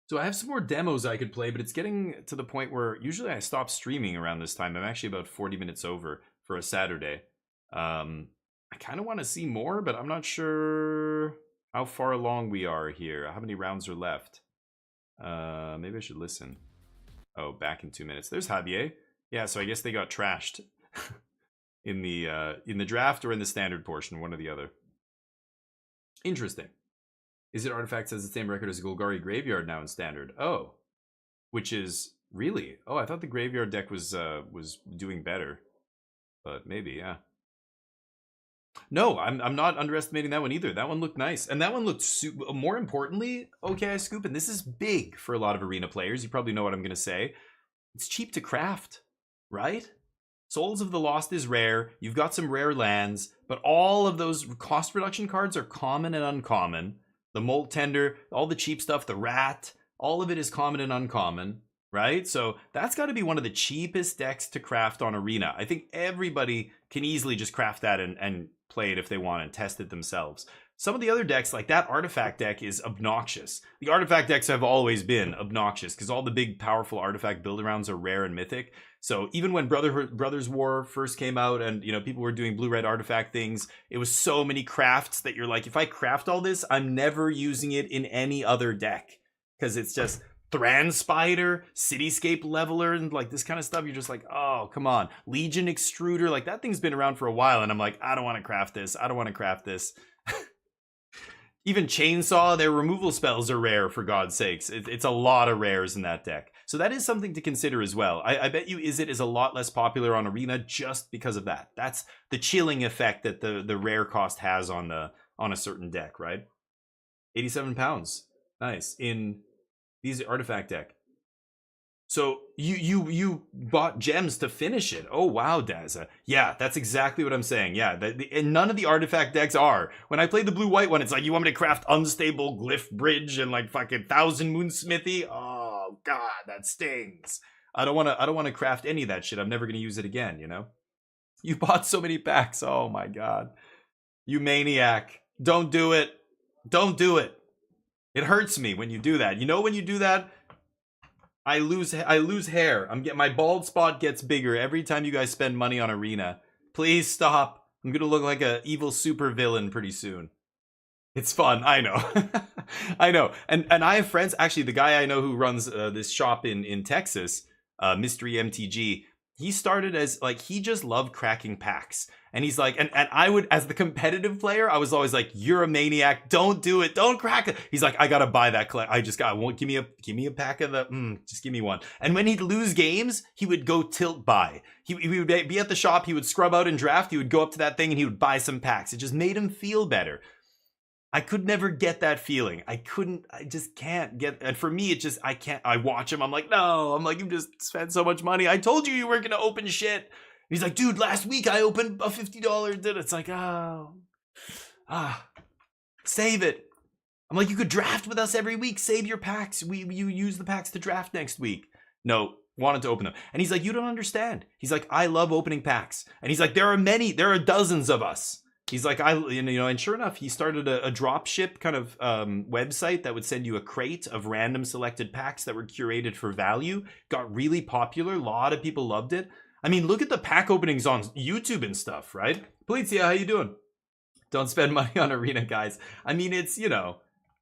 So I have some more demos I could play, but it's getting to the point where usually I stop streaming around this time. I'm actually about 40 minutes over for a Saturday. I kind of want to see more, but I'm not sure how far along we are here. How many rounds are left? Maybe I should listen. Oh, back in 2 minutes. There's Javier. Yeah, so I guess they got trashed in the draft or in the standard portion, one or the other. Interesting. Is it Artifacts has the same record as Golgari Graveyard now in Standard? Oh. Which is... Really? Oh, I thought the Graveyard deck was doing better. But maybe, yeah. No, I'm not underestimating that one either. That one looked nice. And that one looked... More importantly, okay, Scoop, and this is big for a lot of Arena players. You probably know what I'm going to say. It's cheap to craft, right? Souls of the Lost is rare. You've got some rare lands, but all of those cost reduction cards are common and uncommon. The Molt Tender, all the cheap stuff, the Rat, all of it is common and uncommon, right? So that's got to be one of the cheapest decks to craft on Arena. I think everybody can easily just craft that and play it if they want and test it themselves. Some of the other decks, like that Artifact deck, is obnoxious. The Artifact decks have always been obnoxious because all the big, powerful Artifact build-arounds are rare and mythic. So even when Brothers War first came out and, you know, people were doing blue-red Artifact things, it was so many crafts that you're like, if I craft all this, I'm never using it in any other deck. Because it's just Thran Spider, Cityscape Leveler, and like this kind of stuff. You're just like, oh, come on. Legion Extruder, like that thing's been around for a while. And I'm like, I don't want to craft this. I don't want to craft this. Even Chainsaw, their removal spells are rare, for God's sakes. It's a lot of rares in that deck. So that is something to consider as well. I bet you Izzet is a lot less popular on Arena just because of that. That's the chilling effect that the rare cost has on a certain deck, right? 87 pounds. Nice. In these Artifact deck. So you bought gems to finish it. Oh, wow, Dazza. Yeah, that's exactly what I'm saying. Yeah, and none of the Artifact decks are. When I played the blue-white one, it's like, you want me to craft Unstable Glyph Bridge and like fucking Thousand Moon Smithy? Oh, God, that stings. I don't want to craft any of that shit. I'm never going to use it again, you know? You bought so many packs. Oh, my God. You maniac. Don't do it. Don't do it. It hurts me when you do that. You know when you do that? I lose hair. My bald spot gets bigger every time you guys spend money on Arena. Please stop. I'm gonna look like a evil super villain pretty soon. It's fun. I know. I know. And I have friends. Actually, the guy I know who runs this shop in Texas, Mystery MTG. He started as like, he just loved cracking packs. And he's like, and I would, as the competitive player, I was always like, you're a maniac. Don't do it. Don't crack it. He's like, I gotta buy that. Give me a pack of the, just give me one. And when he'd lose games, he would go tilt buy. He would be at the shop. He would scrub out and draft. He would go up to that thing and he would buy some packs. It just made him feel better. I could never get that feeling. I just can't get, and for me, I watch him. I'm like, no, you just spent so much money. I told you weren't gonna open shit. He's like, dude, last week I opened a $50 dinner. It's like, save it. I'm like, you could draft with us every week. Save your packs. You use the packs to draft next week. No, wanted to open them. And he's like, you don't understand. He's like, I love opening packs. And he's like, there are dozens of us. He's like, and sure enough, he started a drop ship kind of website that would send you a crate of random selected packs that were curated for value. Got really popular. A lot of people loved it. I mean, look at the pack openings on YouTube and stuff, right? Polizia, how you doing? Don't spend money on Arena, guys. I mean, it's, you know,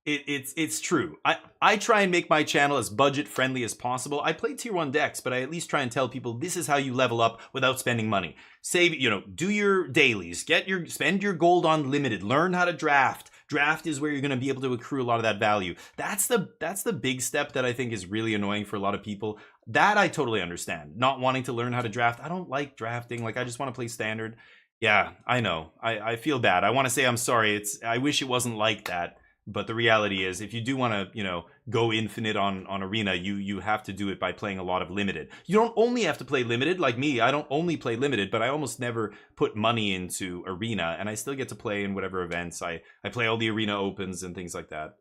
it's true. I try and make my channel as budget friendly as possible. I play tier 1 decks, but I at least try and tell people this is how you level up without spending money. Save, you know, do your dailies, spend your gold on limited, learn how to draft. Draft is where you're going to be able to accrue a lot of that value. That's the big step that I think is really annoying for a lot of people. That I totally understand. Not wanting to learn how to draft. I don't like drafting. Like, I just want to play standard. Yeah, I know. I feel bad. I want to say I'm sorry. I wish it wasn't like that. But the reality is, if you do want to, you know, go infinite on Arena, you have to do it by playing a lot of limited. You don't only have to play limited, like me. I don't only play limited, but I almost never put money into Arena, and I still get to play in whatever events. I play all the Arena Opens and things like that,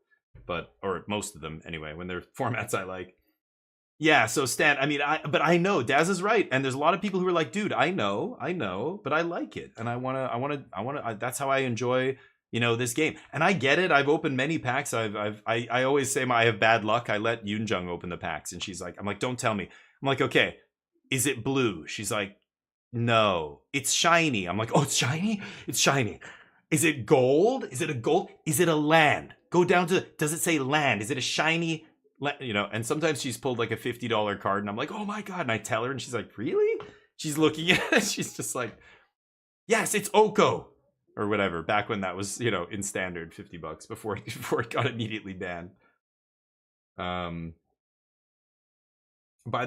or most of them anyway, when they're formats I like. Yeah, so Stan, I mean, but I know Daz is right, and there's a lot of people who are like, dude, I know, but I like it, and I wanna. That's how I enjoy, you know, this game. And I get it. I've opened many packs. I always say I have bad luck. I let Yoonjung open the packs, and she's like, I'm like, don't tell me. I'm like, okay, is it blue? She's like, no, it's shiny. I'm like, oh, it's shiny? It's shiny. Is it gold? Is it a gold? Is it a land? Go down to, does it say land? Is it a shiny, you know? And sometimes she's pulled like a $50 card, and I'm like, oh my God. And I tell her, and she's like, really? She's looking at it. She's just like, yes, it's Oko. Or whatever, back when that was, you know, in standard, $50 before it got immediately banned. Buy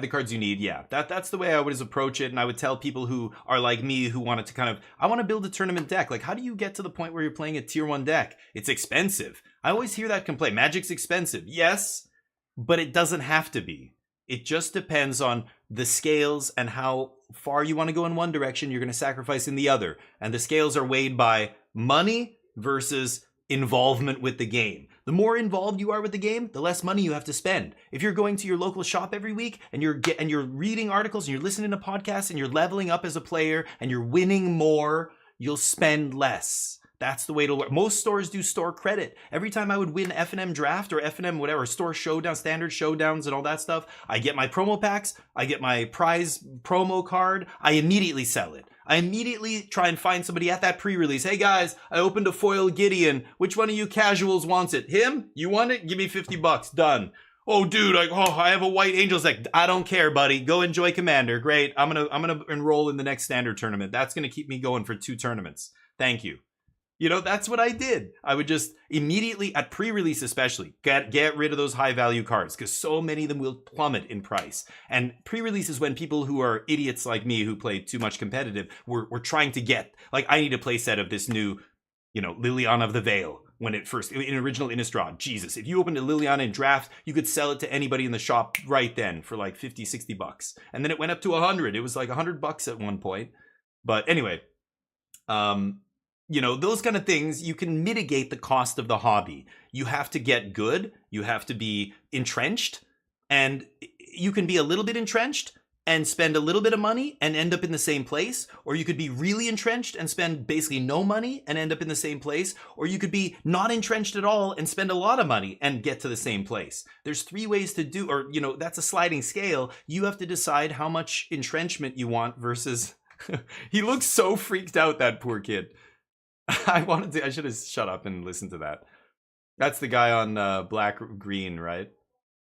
the cards you need. Yeah, that's the way I would approach it. And I would tell people who are like me, who wanted to kind of, I want to build a tournament deck. Like, how do you get to the point where you're playing a tier 1 deck? It's expensive. I always hear that complaint. Magic's expensive. Yes, but it doesn't have to be. It just depends on the scales and how far you want to go in one direction, you're going to sacrifice in the other. And the scales are weighed by money versus involvement with the game. The more involved you are with the game, the less money you have to spend. If you're going to your local shop every week and you're reading articles and you're listening to podcasts and you're leveling up as a player and you're winning more, you'll spend less. That's the way to work. Most stores do store credit. Every time I would win F&M draft or F&M whatever, store showdown, standard showdowns and all that stuff, I get my promo packs, I get my prize promo card, I immediately sell it. I immediately try and find somebody at that pre-release. Hey guys, I opened a foil Gideon. Which one of you casuals wants it? Him? You want it? Give me $50. Done. Oh dude, I have a White Angels deck. I don't care, buddy. Go enjoy Commander. Great. I'm gonna enroll in the next standard tournament. That's gonna keep me going for 2 tournaments. Thank you. You know, that's what I did. I would just immediately, at pre-release especially, get rid of those high-value cards because so many of them will plummet in price. And pre-release is when people who are idiots like me who play too much competitive were trying to get, like, I need a play set of this new, you know, Liliana of the Veil when it first, in original Innistrad. Jesus, if you opened a Liliana in draft, you could sell it to anybody in the shop right then for like 50, 60 bucks. And then it went up to 100. It was like 100 bucks at one point. But anyway, you know, those kind of things, you can mitigate the cost of the hobby. You have to get good. You have to be entrenched. And you can be a little bit entrenched and spend a little bit of money and end up in the same place. Or you could be really entrenched and spend basically no money and end up in the same place. Or you could be not entrenched at all and spend a lot of money and get to the same place. There's 3 ways to do, or, you know, that's a sliding scale. You have to decide how much entrenchment you want versus... He looks so freaked out, that poor kid. I should have shut up and listened to that. That's the guy on Black Green, right?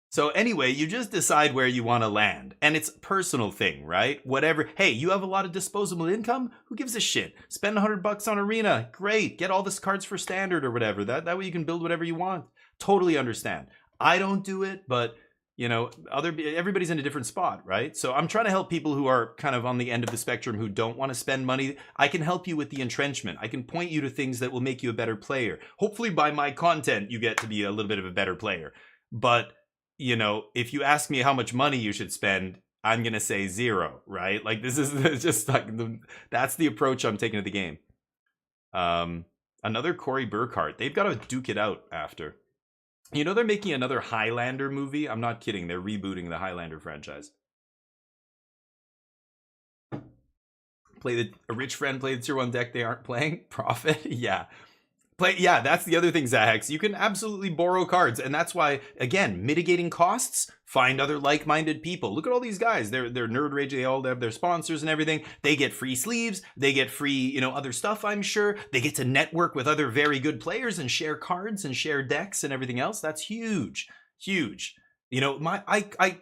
So anyway, you just decide where you want to land. And it's a personal thing, right? Whatever. Hey, you have a lot of disposable income? Who gives a shit? Spend $100 on Arena. Great. Get all this cards for standard or whatever. That way you can build whatever you want. Totally understand. I don't do it, but... You know, everybody's in a different spot, right? So I'm trying to help people who are kind of on the end of the spectrum who don't want to spend money. I can help you with the entrenchment. I can point you to things that will make you a better player. Hopefully by my content, you get to be a little bit of a better player. But, you know, if you ask me how much money you should spend, I'm going to say 0, right? Like, this is just like, that's the approach I'm taking to the game. Another Cory Burkhart. They've got to duke it out after. You know, they're making another Highlander movie. I'm not kidding. They're rebooting the Highlander franchise. A rich friend play the tier 1 deck they aren't playing. Profit? Yeah. Yeah, that's the other thing, Zahex. You can absolutely borrow cards. And that's why, again, mitigating costs, find other like-minded people. Look at all these guys. They're Nerd Rage. They all have their sponsors and everything. They get free sleeves. They get free, you know, other stuff, I'm sure. They get to network with other very good players and share cards and share decks and everything else. That's huge. Huge. You know,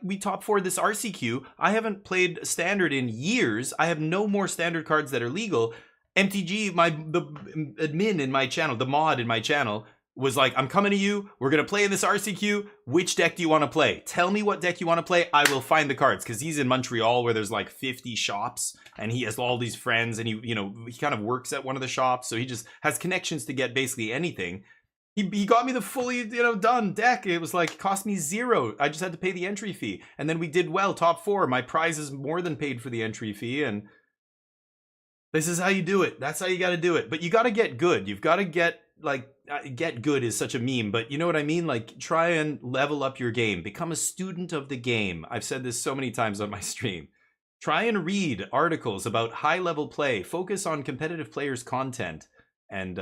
we top 4 this RCQ. I haven't played standard in years. I have no more standard cards that are legal. MTG, the admin in my channel, the mod in my channel, was like, I'm coming to you. We're going to play in this RCQ. Which deck do you want to play? Tell me what deck you want to play. I will find the cards. Because he's in Montreal where there's like 50 shops. And he has all these friends. And he kind of works at one of the shops. So he just has connections to get basically anything. He got me the fully, done deck. It was like, cost me 0. I just had to pay the entry fee. And then we did well, top 4. My prize is more than paid for the entry fee. And this is how you do it. That's how you got to do it. But you got to get good. You've got to get good is such a meme, but you know what I mean? Like, try and level up your game. Become a student of the game. I've said this so many times on my stream. Try and read articles about high-level play. Focus on competitive players' content. And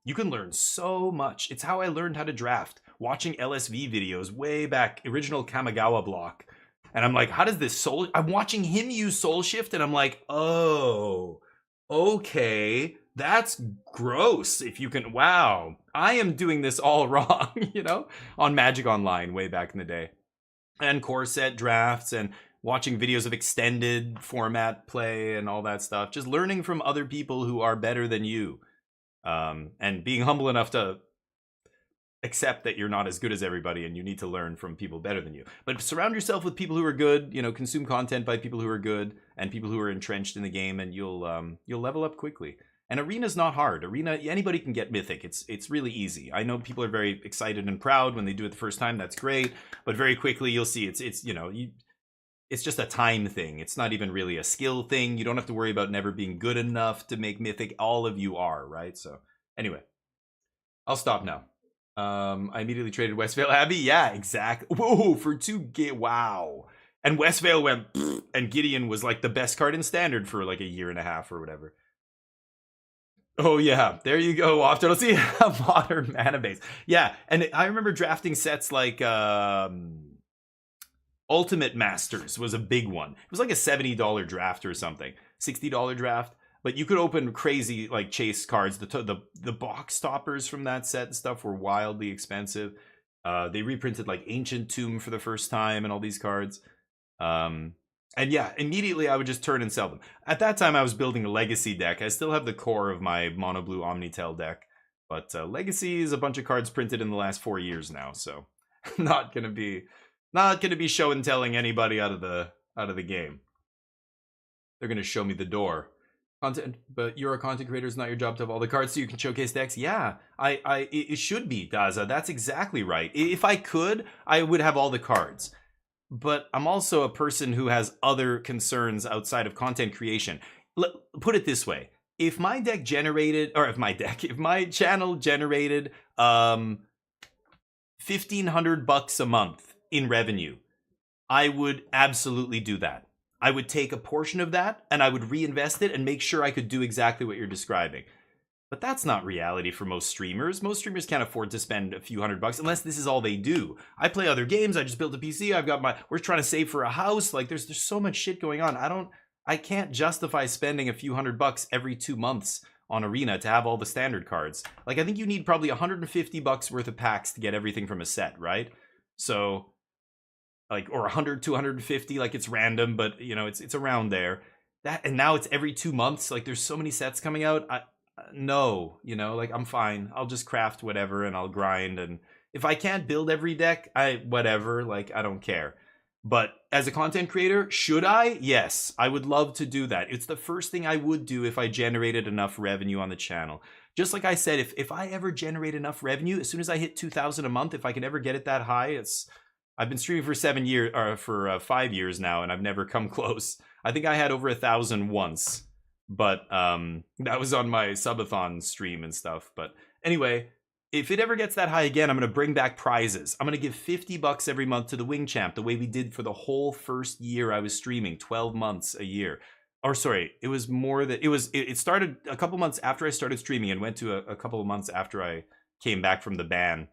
you can learn so much. It's how I learned how to draft. Watching LSV videos way back, original Kamigawa block. And I'm like, how does this I'm watching him use Soul Shift, and I'm like, oh... okay, that's gross. If you can, wow, I am doing this all wrong, on Magic Online way back in the day. And core set drafts and watching videos of extended format play and all that stuff. Just learning from other people who are better than you. And being humble enough to accept that you're not as good as everybody and you need to learn from people better than you. But surround yourself with people who are good, consume content by people who are good and people who are entrenched in the game, and you'll level up quickly. And Arena's not hard. Arena, anybody can get Mythic. It's really easy. I know people are very excited and proud when they do it the first time. That's great. But very quickly you'll see it's just a time thing. It's not even really a skill thing. You don't have to worry about never being good enough to make Mythic. All of you are, right? So anyway, I'll stop now. I immediately traded Westvale Abbey. Yeah, exactly. Whoa, for 2 wow. And Westvale went, and Gideon was like the best card in Standard for like a year and a half or whatever. Oh yeah, there you go. Often I'll see a modern mana base. Yeah, and I remember drafting sets like Ultimate Masters was a big one. It was like a $70 draft or something, $60 draft. But you could open crazy like chase cards. The box stoppers from that set and stuff were wildly expensive. They reprinted like Ancient Tomb for the first time and all these cards. And yeah, immediately I would just turn and sell them. At that time, I was building a Legacy deck. I still have the core of my Mono Blue Omnitel deck, but Legacy is a bunch of cards printed in the last 4 years now, so not gonna be show and telling anybody out of the game. They're gonna show me the door. Content, but you're a content creator. It's not your job to have all the cards so you can showcase decks. Yeah, it should be, Daza. That's exactly right. If I could, I would have all the cards. But I'm also a person who has other concerns outside of content creation. Put it this way: if my deck generated, or if my channel generated $1,500 a month in revenue, I would absolutely do that. I would take a portion of that and I would reinvest it and make sure I could do exactly what you're describing. But that's not reality for most streamers. Most streamers can't afford to spend a few $100 unless this is all they do. I play other games. I just built a PC. We're trying to save for a house. Like there's so much shit going on. I can't justify spending a few $100 every 2 months on Arena to have all the standard cards. Like I think you need probably $150 worth of packs to get everything from a set, right? So like, or 100 to 150, like it's random, but you know, it's around there. That, and now it's every 2 months. Like there's so many sets coming out. No, you know, like I'm fine. I'll just craft whatever and I'll grind. And if I can't build every deck, whatever, like I don't care. But as a content creator, should I? Yes, I would love to do that. It's the first thing I would do if I generated enough revenue on the channel. Just like I said, if I ever generate enough revenue, as soon as I hit 2,000 a month, if I can ever get it that high, I've been streaming for 7 years, or for 5 years now, and I've never come close. I think I had over 1,000 once, but that was on my subathon stream and stuff. But anyway, if it ever gets that high again, I'm going to bring back prizes. I'm going to give $50 every month to the Wing Champ, the way we did for the whole first year I was streaming, 12 months a year. Or sorry, it was more that it started a couple months after I started streaming and went to a couple of months after I came back from the ban.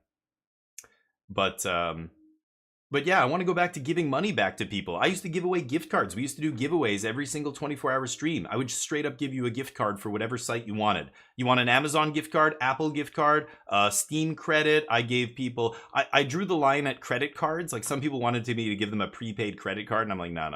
But yeah, I want to go back to giving money back to people. I used to give away gift cards. We used to do giveaways every single 24-hour stream. I would just straight up give you a gift card for whatever site you wanted. You want an Amazon gift card, Apple gift card, Steam credit. I gave people, I drew the line at credit cards. Like some people wanted me to give them a prepaid credit card, and I'm like, no.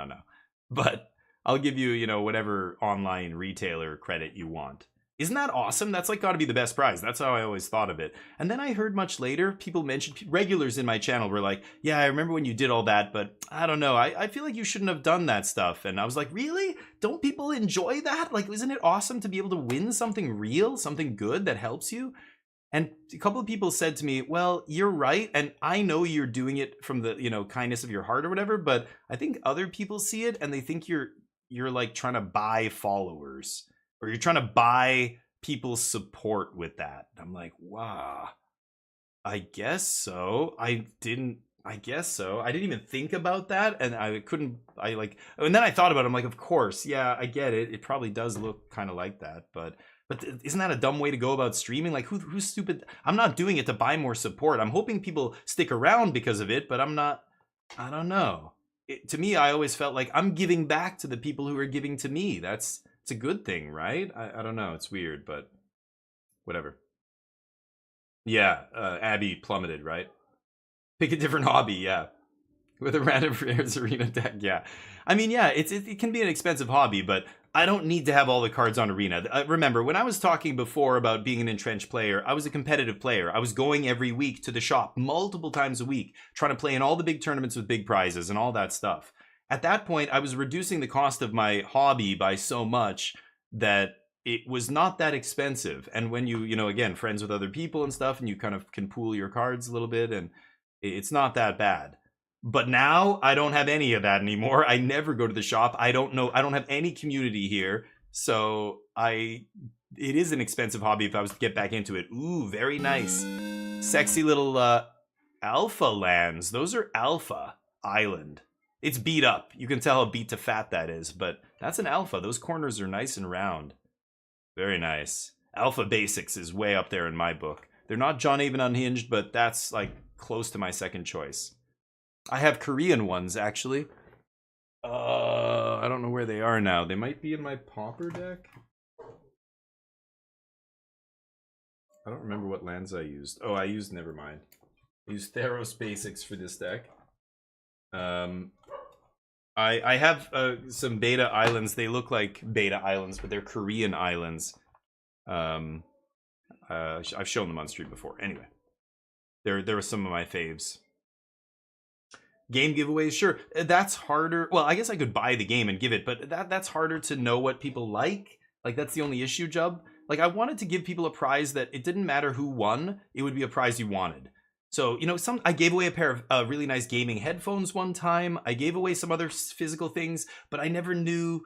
But I'll give you, you know, whatever online retailer credit you want. Isn't that awesome? That's like got to be the best prize. That's how I always thought of it. And then I heard much later, people mentioned, regulars in my channel were like, yeah, I remember when you did all that, but I don't know. I feel like you shouldn't have done that stuff. And I was like, really? Don't people enjoy that? Like, isn't it awesome to be able to win something real, something good that helps you? And a couple of people said to me, well, you're right. And I know you're doing it from the, you know, kindness of your heart or whatever, but I think other people see it and they think you're like trying to buy followers. Or you're trying to buy people's support with that. I'm like, wow, I guess so. I didn't even think about that. And and then I thought about it. I'm like, of course, yeah, I get it. It probably does look kind of like that. But isn't that a dumb way to go about streaming? Like, who's stupid? I'm not doing it to buy more support. I'm hoping people stick around because of it, but I don't know. To me, I always felt like I'm giving back to the people who are giving to me. It's a good thing, right? I don't know. It's weird, but whatever. Yeah, Abby plummeted, right? Pick a different hobby, yeah. With a random Rares Arena deck, yeah. I mean, yeah, it can be an expensive hobby, but I don't need to have all the cards on Arena. Remember, when I was talking before about being an entrenched player, I was a competitive player. I was going every week to the shop multiple times a week, trying to play in all the big tournaments with big prizes and all that stuff. At that point, I was reducing the cost of my hobby by so much that it was not that expensive. And when you know, again, friends with other people and stuff, and you kind of can pool your cards a little bit, and it's not that bad. But now I don't have any of that anymore. I never go to the shop. I don't have any community here. So it is an expensive hobby if I was to get back into it. Ooh, very nice. Sexy little Alpha lands. Those are Alpha Island. It's beat up. You can tell how beat to fat that is, but that's an Alpha. Those corners are nice and round. Very nice. Alpha Basics is way up there in my book. They're not John Avon Unhinged, but that's like close to my second choice. I have Korean ones, actually. I don't know where they are now. They might be in my Pauper deck. I don't remember what lands I used. Oh, never mind. I used Theros Basics for this deck. I have some Beta Islands. They look like Beta Islands, but they're Korean islands. I've shown them on stream before. Anyway, there were some of my faves. Game giveaways, sure. That's harder. Well, I guess I could buy the game and give it, but that's harder to know what people like. Like, that's the only issue, Jub. Like, I wanted to give people a prize that it didn't matter who won. It would be a prize you wanted. So, you know, I gave away a pair of really nice gaming headphones one time. I gave away some other physical things, but I never knew,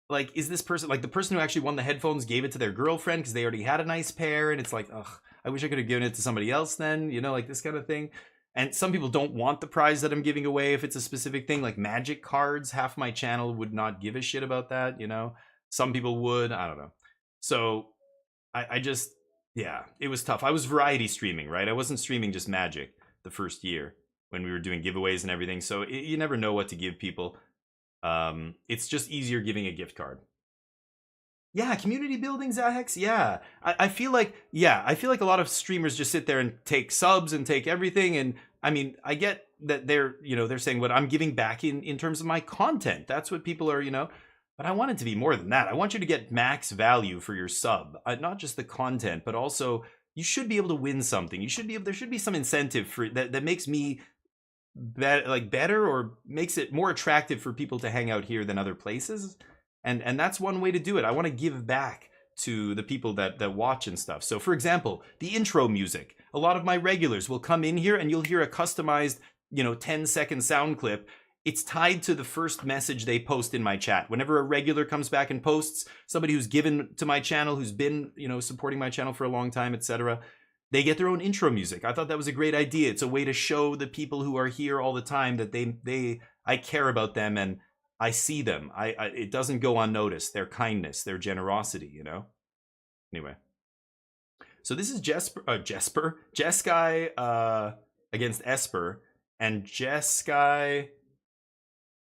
like, is this person, like, the person who actually won the headphones gave it to their girlfriend because they already had a nice pair, and it's like, ugh, I wish I could have given it to somebody else then, you know, like this kind of thing. And some people don't want the prize that I'm giving away if it's a specific thing, like Magic cards. Half my channel would not give a shit about that, you know? Some people would, I don't know. So, I just, yeah, it was tough. I was variety streaming, right? I wasn't streaming just Magic the first year when we were doing giveaways and everything. So you never know what to give people. It's just easier giving a gift card. Yeah, community building, Zahex. Yeah, I feel like a lot of streamers just sit there and take subs and take everything. And I mean, I get that they're saying what I'm giving back in terms of my content. That's what people are, you know. But I want it to be more than that. I want you to get max value for your sub, not just the content, but also you should be able to win something. There should be some incentive for that makes me better or makes it more attractive for people to hang out here than other places. And that's one way to do it. I want to give back to the people that watch and stuff. So for example, the intro music. A lot of my regulars will come in here and you'll hear a customized, 10-second sound clip. It's tied to the first message they post in my chat. Whenever a regular comes back and posts, somebody who's given to my channel, who's been, supporting my channel for a long time, etc., they get their own intro music. I thought that was a great idea. It's a way to show the people who are here all the time that I care about them and I see them. It doesn't go unnoticed. Their kindness, their generosity, you know? Anyway. So this is Jeskai against Esper. And Jeskai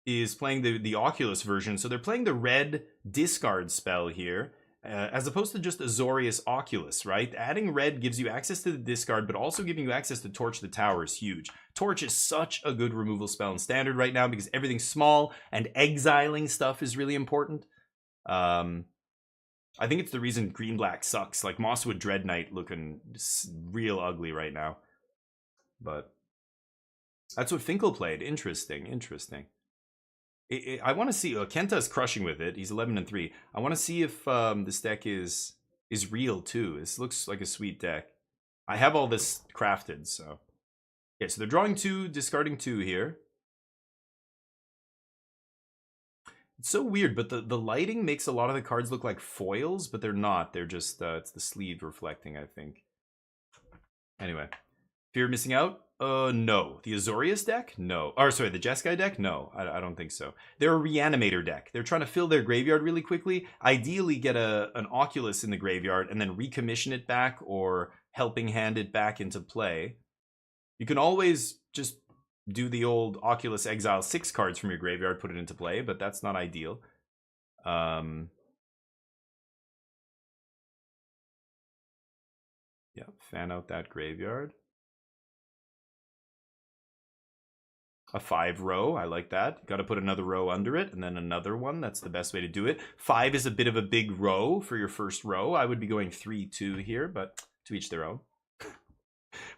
is playing the Oculus version. So they're playing the red discard spell here. As opposed to just Azorius Oculus, right? Adding red gives you access to the discard, but also giving you access to Torch the Tower is huge. Torch is such a good removal spell in Standard right now because everything's small and exiling stuff is really important. I think it's the reason green-black sucks. Like Mosswood Dread Knight looking real ugly right now. But that's what Finkel played. Interesting. I want to see. Kenta's crushing with it. He's 11-3. I want to see if this deck is real too. This looks like a sweet deck. I have all this crafted, so okay. So they're drawing 2, discarding 2 here. It's so weird, but the lighting makes a lot of the cards look like foils, but they're not. They're just it's the sleeve reflecting, I think. Anyway, fear of missing out. No. The Azorius deck? No. Or sorry, the Jeskai deck? No, I don't think so. They're a Reanimator deck. They're trying to fill their graveyard really quickly. Ideally get an Oculus in the graveyard and then recommission it back or helping hand it back into play. You can always just do the old Oculus exile 6 cards from your graveyard, put it into play, but that's not ideal. Yeah, fan out that graveyard. A 5 row, I like that. Got to put another row under it and then another one. That's the best way to do it. 5 is a bit of a big row for your first row. I would be going 3-2 here, but to each their own.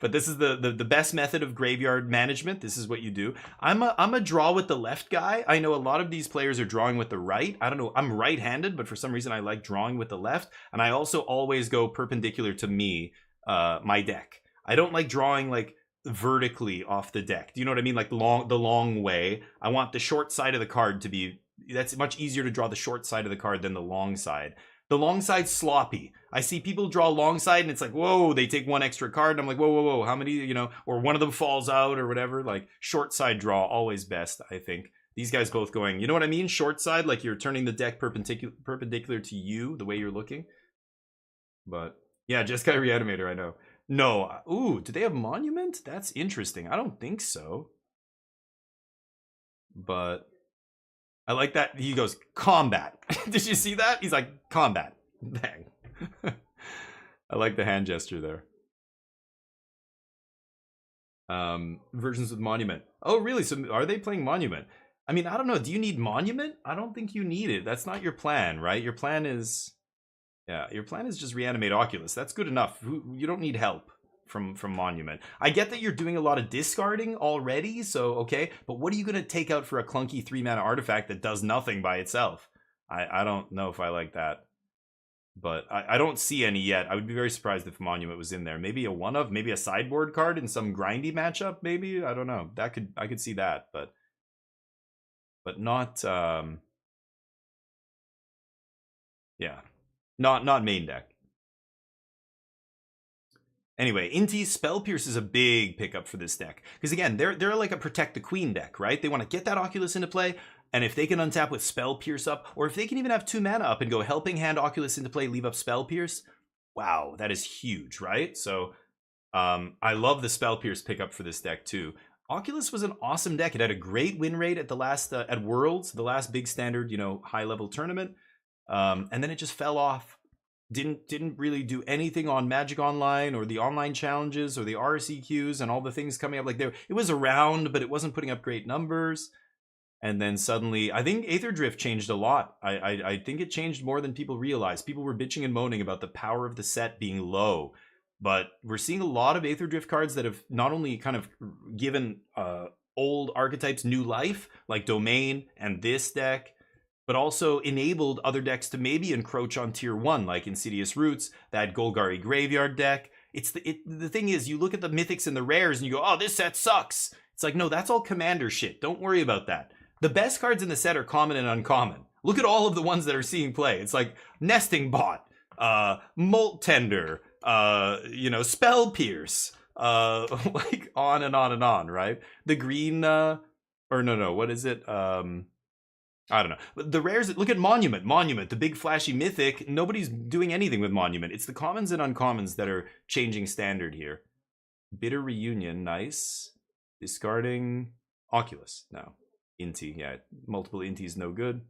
But this is the best method of graveyard management. This is what you do. I'm a draw with the left guy. I know a lot of these players are drawing with the right. I don't know. I'm right-handed, but for some reason I like drawing with the left. And I also always go perpendicular to me, my deck. I don't like drawing like vertically off the deck. Do you know what I mean? Like the long way. I want the short side of the card to be, that's much easier to draw the short side of the card than the long side. The long side's sloppy. I see people draw long side and it's like, whoa, they take one extra card. And I'm like, whoa, how many, you know, or one of them falls out or whatever. Like short side draw, always best, I think. These guys both going, you know what I mean? Short side, like you're turning the deck perpendicular to you, the way you're looking. But yeah, Jeskai Reanimator, I know. No. Ooh, do they have Monument? That's interesting. I don't think so. But I like that. He goes, combat. Did you see that? He's like, combat. Bang. I like the hand gesture there. Versions with Monument. Oh, really? So are they playing Monument? I mean, I don't know. Do you need Monument? I don't think you need it. That's not your plan, right? Your plan is... Yeah, your plan is just reanimate Oculus. That's good enough. You don't need help from Monument. I get that you're doing a lot of discarding already, so okay, but what are you going to take out for a clunky 3-mana artifact that does nothing by itself? I don't know if I like that. But I don't see any yet. I would be very surprised if Monument was in there. Maybe a one-of, maybe a sideboard card in some grindy matchup, maybe? I don't know. I could see that, but not yeah. Not main deck. Anyway, Inti Spell Pierce is a big pickup for this deck. Because again, they're like a Protect the Queen deck, right? They want to get that Oculus into play, and if they can untap with Spell Pierce up, or if they can even have 2 mana up and go Helping Hand Oculus into play, leave up Spell Pierce, wow, that is huge, right? So I love the Spell Pierce pickup for this deck too. Oculus was an awesome deck. It had a great win rate at the last at Worlds, the last big standard, you know, high level tournament. And then it just fell off. Didn't really do anything on Magic Online or the online challenges or the RCQs and all the things coming up. Like it was around, but it wasn't putting up great numbers. And then suddenly, I think Aether Drift changed a lot. I think it changed more than people realized. People were bitching and moaning about the power of the set being low. But we're seeing a lot of Aether Drift cards that have not only kind of given old archetypes new life, like Domain and this deck, but also enabled other decks to maybe encroach on tier 1, like Insidious Roots, that Golgari Graveyard deck. The thing is, you look at the mythics and the rares and you go, oh, this set sucks. It's like, no, that's all commander shit. Don't worry about that. The best cards in the set are common and uncommon. Look at all of the ones that are seeing play. It's like Nesting Bot, Molt Tender, you know, Spell Pierce, like on and on and on, right? The green, or no, what is it? I don't know. The rares, look at Monument. Monument, the big flashy mythic. Nobody's doing anything with Monument. It's the commons and uncommons that are changing standard here. Bitter Reunion, nice. Discarding Oculus, no. Inti, yeah. Multiple Intis, no good.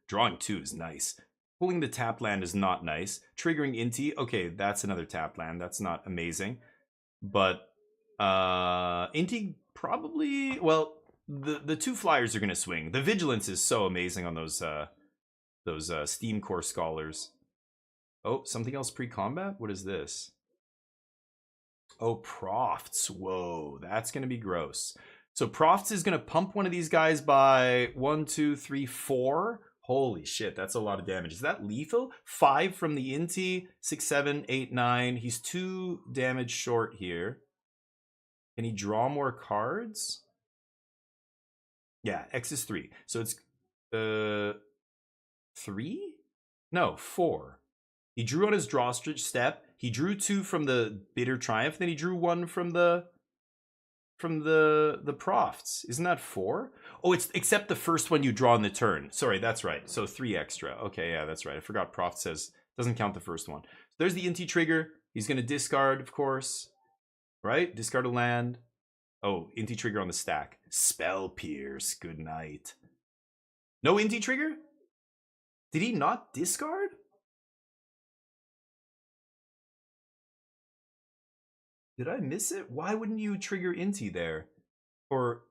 Drawing 2 is nice. Pulling the tap land is not nice. Triggering Inti, okay, that's another tap land. That's not amazing. But Inti probably, well, the 2 flyers are going to swing. The Vigilance is so amazing on those Steam Core Scholars. Oh, something else pre-combat? What is this? Oh, Profts. Whoa, that's going to be gross. So Profts is going to pump one of these guys by 1, 2, 3, 4. Holy shit, that's a lot of damage. Is that lethal? 5 from the Inti, 6, 7, 8, 9. He's 2 damage short here. Can he draw more cards? Yeah, X is 3. So it's 3? No, 4. He drew on his draw step. He drew 2 from the Bitter Triumph. Then he drew 1 from the Profts. Isn't that 4? Oh, it's except the first one you draw on the turn. Sorry, that's right. So 3 extra. Okay, yeah, that's right. I forgot Proft says doesn't count the first one. So there's the Inti trigger. He's going to discard, of course. Right? Discard a land. Oh, Inti trigger on the stack. Spell Pierce. Good night. No Inti trigger? Did he not discard? Did I miss it? Why wouldn't you trigger Inti there? Or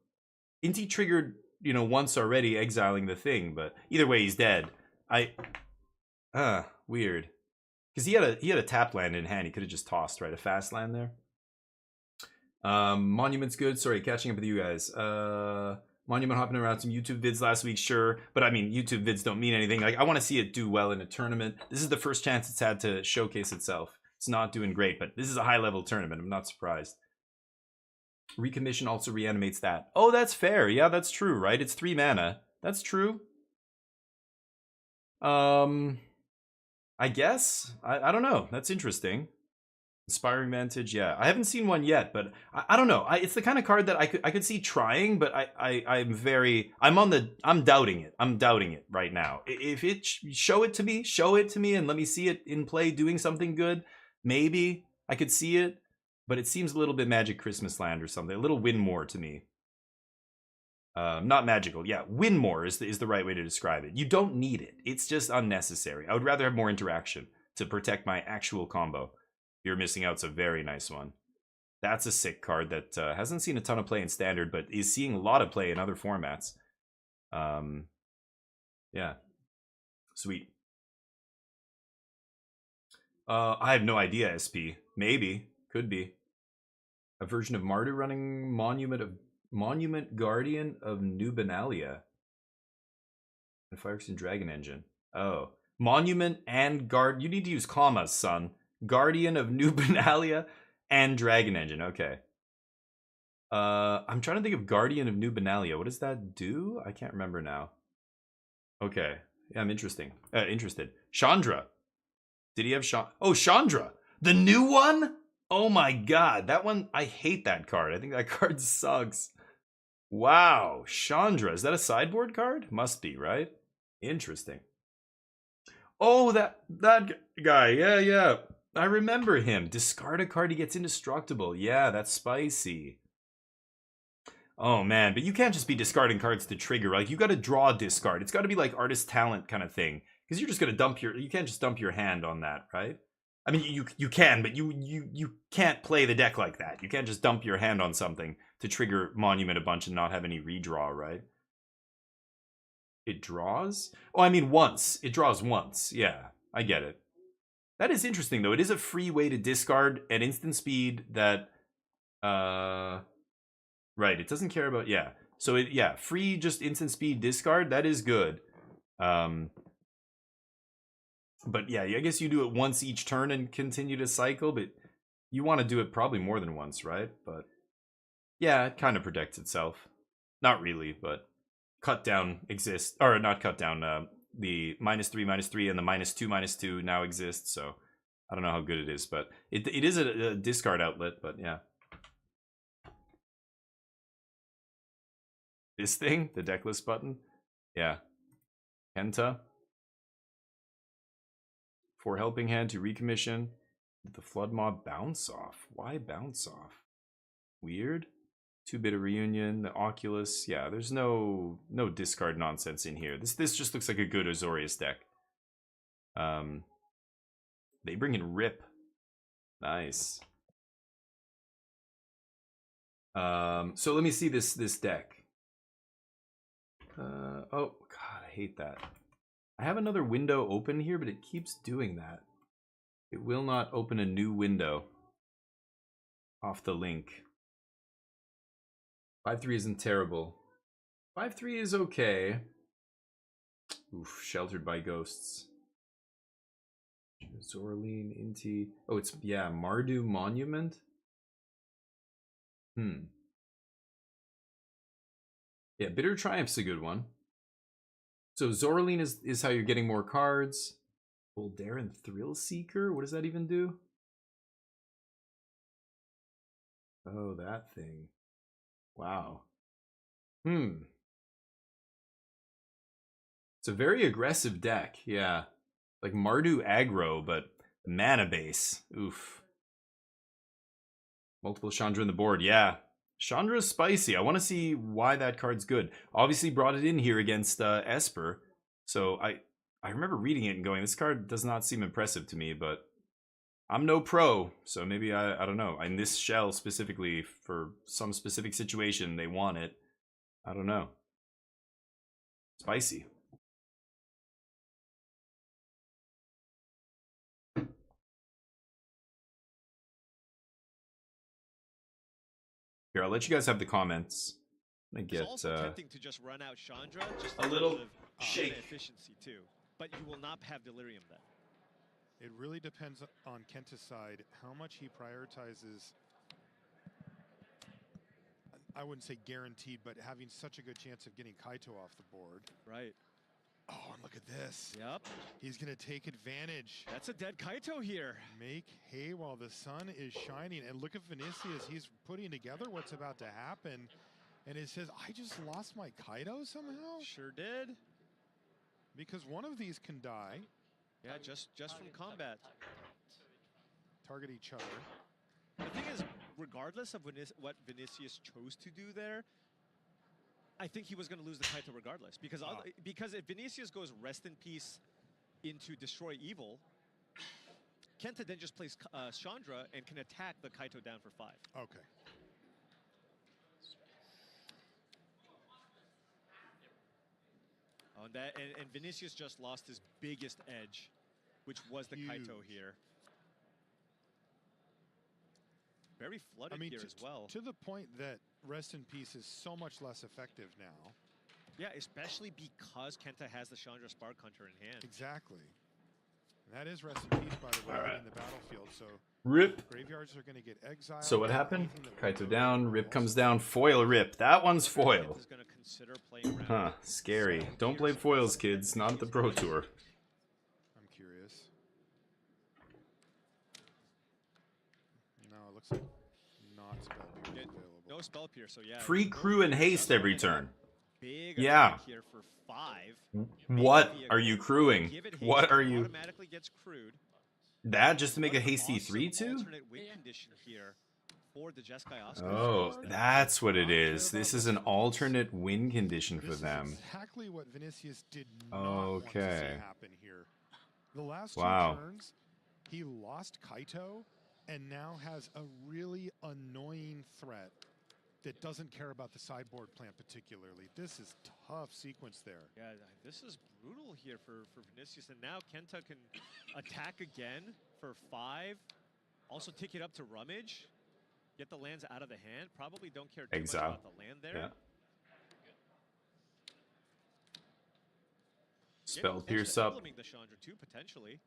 Inti triggered, you know, once already, exiling the thing, but either way, he's dead. Weird. Because he had a tap land in hand. He could have just tossed, right? A fast land there. Monument's good. Sorry, catching up with you guys. Monument hopping around some YouTube vids last week, sure. But I mean, YouTube vids don't mean anything. Like, I want to see it do well in a tournament. This is the first chance it's had to showcase itself. It's not doing great, but this is a high-level tournament. I'm not surprised. Recommission also reanimates that. Oh, that's fair. Yeah, that's true, right? It's 3 mana. That's true. I guess. I don't know. That's interesting. Inspiring Vantage, yeah. I haven't seen one yet, but I don't know. It's the kind of card that I could see trying, but I'm doubting it. I'm doubting it right now. If it show it to me and let me see it in play doing something good, maybe I could see it, but it seems a little bit Magic Christmas Land or something. A little Winmore to me. Not magical. Yeah, Winmore is the right way to describe it. You don't need it. It's just unnecessary. I would rather have more interaction to protect my actual combo. You're missing out's a very nice one. That's a sick card that hasn't seen a ton of play in Standard, but is seeing a lot of play in other formats. Yeah. Sweet. I have no idea, SP. Maybe. Could be. A version of Mardu running Monument Guardian of New Benalia. And Phyrexian Dragon Engine. Oh. Monument and Guard. You need to use commas, son. Guardian of New Benalia and Dragon Engine. Okay. I'm trying to think of Guardian of New Benalia. What does that do? I can't remember now. Okay. Yeah, I'm interested. Chandra. Did he have Oh, Chandra. The new one? Oh my god. That one, I hate that card. I think that card sucks. Wow. Chandra. Is that a sideboard card? Must be, right? Interesting. Oh, that guy. Yeah. I remember him. Discard a card, he gets indestructible. Yeah, that's spicy. Oh man, but you can't just be discarding cards to trigger. Like, you got to draw a discard. It's got to be like artist talent kind of thing, because you're just gonna you can't just dump your hand on that, right? I mean, you can, but you can't play the deck like that. You can't just dump your hand on something to trigger Monument a bunch and not have any redraw, right? It draws? Oh, I mean once. It draws once. Yeah, I get it. That is interesting, though. It is a free way to discard at instant speed that... Right, it doesn't care about... Yeah. So, free just instant speed discard, that is good. But, yeah, I guess you do it once each turn and continue to cycle, but you want to do it probably more than once, right? But, yeah, it kind of protects itself. Not really, but cut down exists... Or, not cut down, the -3/-3 and the -2/-2 now exist, so I don't know how good it is, but it is a discard outlet, but yeah. This thing? The decklist button? Yeah. Kenta. For helping hand to recommission. The Flood Mob bounce off. Why bounce off? Weird. 2-bit of reunion, the Oculus. Yeah, there's no discard nonsense in here. This just looks like a good Azorius deck. They bring in Rip. Nice. So let me see this deck. Oh god, I hate that. I have another window open here, but it keeps doing that. It will not open a new window off the link. 5/3 isn't terrible. 5/3 is okay. Oof, Sheltered by Ghosts. Zoraline, Inti. Oh, it's, yeah, Mardu Monument? Yeah, Bitter Triumph's a good one. So Zoraline is how you're getting more cards. Voldaren Thrill Seeker? What does that even do? Oh, that thing. Wow. It's a very aggressive deck, yeah. Like Mardu aggro, but mana base. Oof. Multiple Chandra in the board, yeah. Chandra's spicy. I want to see why that card's good. Obviously brought it in here against Esper. So I remember reading it and going, this card does not seem impressive to me, but I'm no pro, so maybe I don't know. In this shell specifically, for some specific situation, they want it. I don't know. Spicy. Here, I'll let you guys have the comments. I get it's also tempting to just run out Chandra, just a little shake efficiency too, but you will not have Delirium then. It really depends on Kenta's side how much he prioritizes I wouldn't say guaranteed, but having such a good chance of getting Kaito off the board. Right. Oh, and look at this. Yep. He's going to take advantage. That's a dead Kaito here. Make hay while the sun is shining. And look at Vinicius. He's putting together what's about to happen. And it says, I just lost my Kaito somehow? Sure did. Because one of these can die. Yeah, just from combat. Target each other. The thing is, regardless of what Vinicius chose to do there, I think he was going to lose the Kaito regardless. Because if Vinicius goes rest in peace into Destroy Evil, Kenta then just plays Chandra and can attack the Kaito down for 5. Okay. Oh, and Vinicius just lost his biggest edge, which was the Kaito here. Very flooded here as well. To the point that Rest in Peace is so much less effective now. Yeah, especially because Kenta has the Chandra Spark Hunter in hand. Exactly. And that is Rest in Peace, by the way, in the battlefield. So Rip. Graveyards are going to get exiled. So what happened? Kaito down, Rip comes down, foil Rip. That one's foil. Huh, scary. Don't play foils, kids. Not at the Pro Tour. I'm curious. No, it looks like not Spell Pierce available. No Spell Pierce, so yeah. Free crew and haste every turn. Big yeah. Here for 5. What are you crewing? What are you? Automatically gets crewed. That just to make a hasty 3/2? Alternate win condition here for the Jeskai Oscar. Oh, that's what it is. This is an alternate win condition for them. Exactly what Vinicius did not want to see happen here. The last 2 turns, he lost Kaito and now has a really annoying threat that doesn't care about the sideboard plant particularly. This is tough sequence there. Yeah, this is brutal here for Vinicius. And now Kenta can attack again for 5. Also take it up to Rummage. Get the lands out of the hand. Probably don't care too much about the land there. Yeah. Spell Pierce up. The Chandra too, potentially.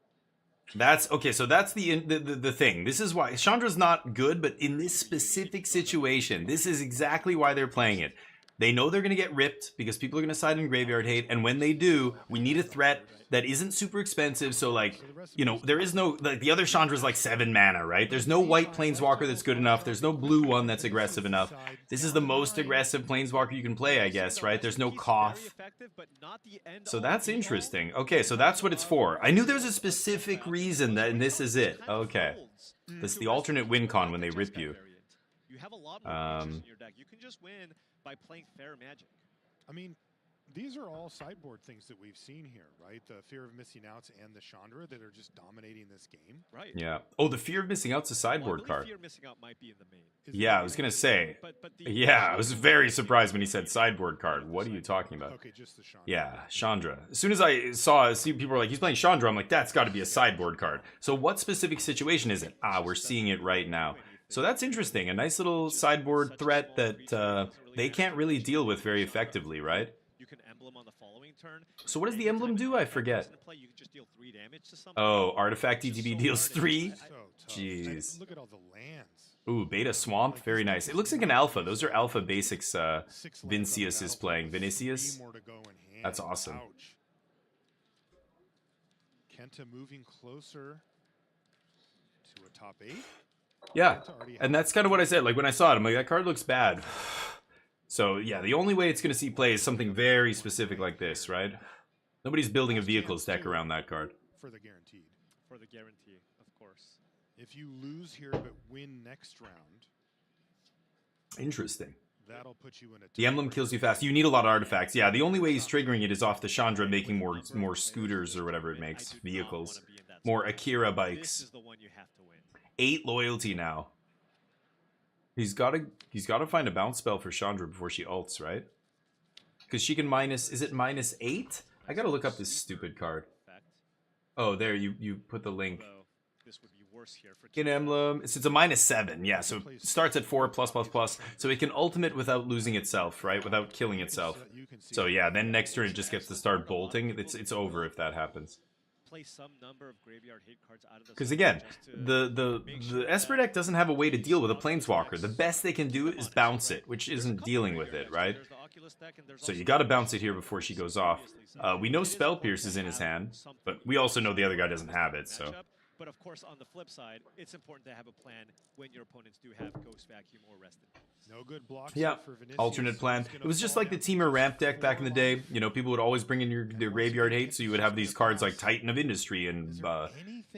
That's okay. So that's the thing. This is why Chandra's not good, but in this specific situation, this is exactly why they're playing it. They know they're going to get ripped because people are going to side in Graveyard Hate, and when they do, we need a threat that isn't super expensive. So like, you know, there is no, like the other Chandra's like 7 mana, right? There's no white Planeswalker that's good enough. There's no blue one that's aggressive enough. This is the most aggressive Planeswalker you can play, I guess, right? There's no Koth. So that's interesting. Okay, so that's what it's for. I knew there's a specific reason that, and this is it. Okay. This is the alternate win con when they rip you. You have a lot more in your deck. You can just win by playing fair Magic. I mean, these are all sideboard things that we've seen here, right? The Fear of Missing Outs and the Chandra that are just dominating this game. Right. Yeah. Oh, the Fear of Missing Out's a sideboard card. Fear of Missing Out might be in the main. Yeah, I was going to say. Yeah, I was very surprised when he said sideboard card. What are you talking about? Okay, just the Chandra. Yeah, Chandra. As soon as I see people were like, he's playing Chandra, I'm like, that's got to be a sideboard card. So what specific situation is it? Ah, we're seeing it right now. So that's interesting. A nice little sideboard threat that they can't really deal with very effectively, right? You can emblem on the following turn. So what does the emblem do? I forget. Oh, Artifact ETB deals 3? Jeez. Look at all the lands. Ooh, Beta Swamp. Very nice. It looks like an alpha. Those are alpha basics Vincius is playing. Vinicius? That's awesome. Kenta moving closer to a top 8. Yeah, and that's kind of what I said. Like, when I saw it, I'm like, that card looks bad. So, yeah, the only way it's going to see play is something very specific like this, right? Nobody's building a vehicles deck around that card. For the guaranteed. For the guarantee, of course. If you lose here but win next round. Interesting. That'll put you in a the emblem kills you fast. You need a lot of artifacts. Yeah, the only way he's triggering it is off the Chandra making more scooters or whatever it makes. Vehicles. More Akira bikes. This is the one you have to win. 8 loyalty now. He's got to find a bounce spell for Chandra before she ults, right? Because she can minus. Is it -8? I gotta look up this stupid card. Oh, there you put the link. This would be worse here for in emblem. It's a -7. Yeah, so it starts at 4+++. So it can ultimate without losing itself, right? Without killing itself. So yeah, then next turn it just gets to start bolting. It's over if that happens. play some number of graveyard hate cards out of the Because again, the Esper deck doesn't have a way to deal with a Planeswalker. The best they can do is bounce it, which isn't dealing with it, right? So you got to bounce it here before she goes off. We know Spell Pierce is in his hand, but we also know the other guy doesn't have it, so... But of course, on the flip side, it's important to have a plan when your opponents do have Ghost Vacuum or Rested. No good blocks. Yeah, alternate plan. It was just like the Teamer Ramp deck back in the day. You know, people would always bring in their graveyard hate, so you would have these cards like Titan of Industry and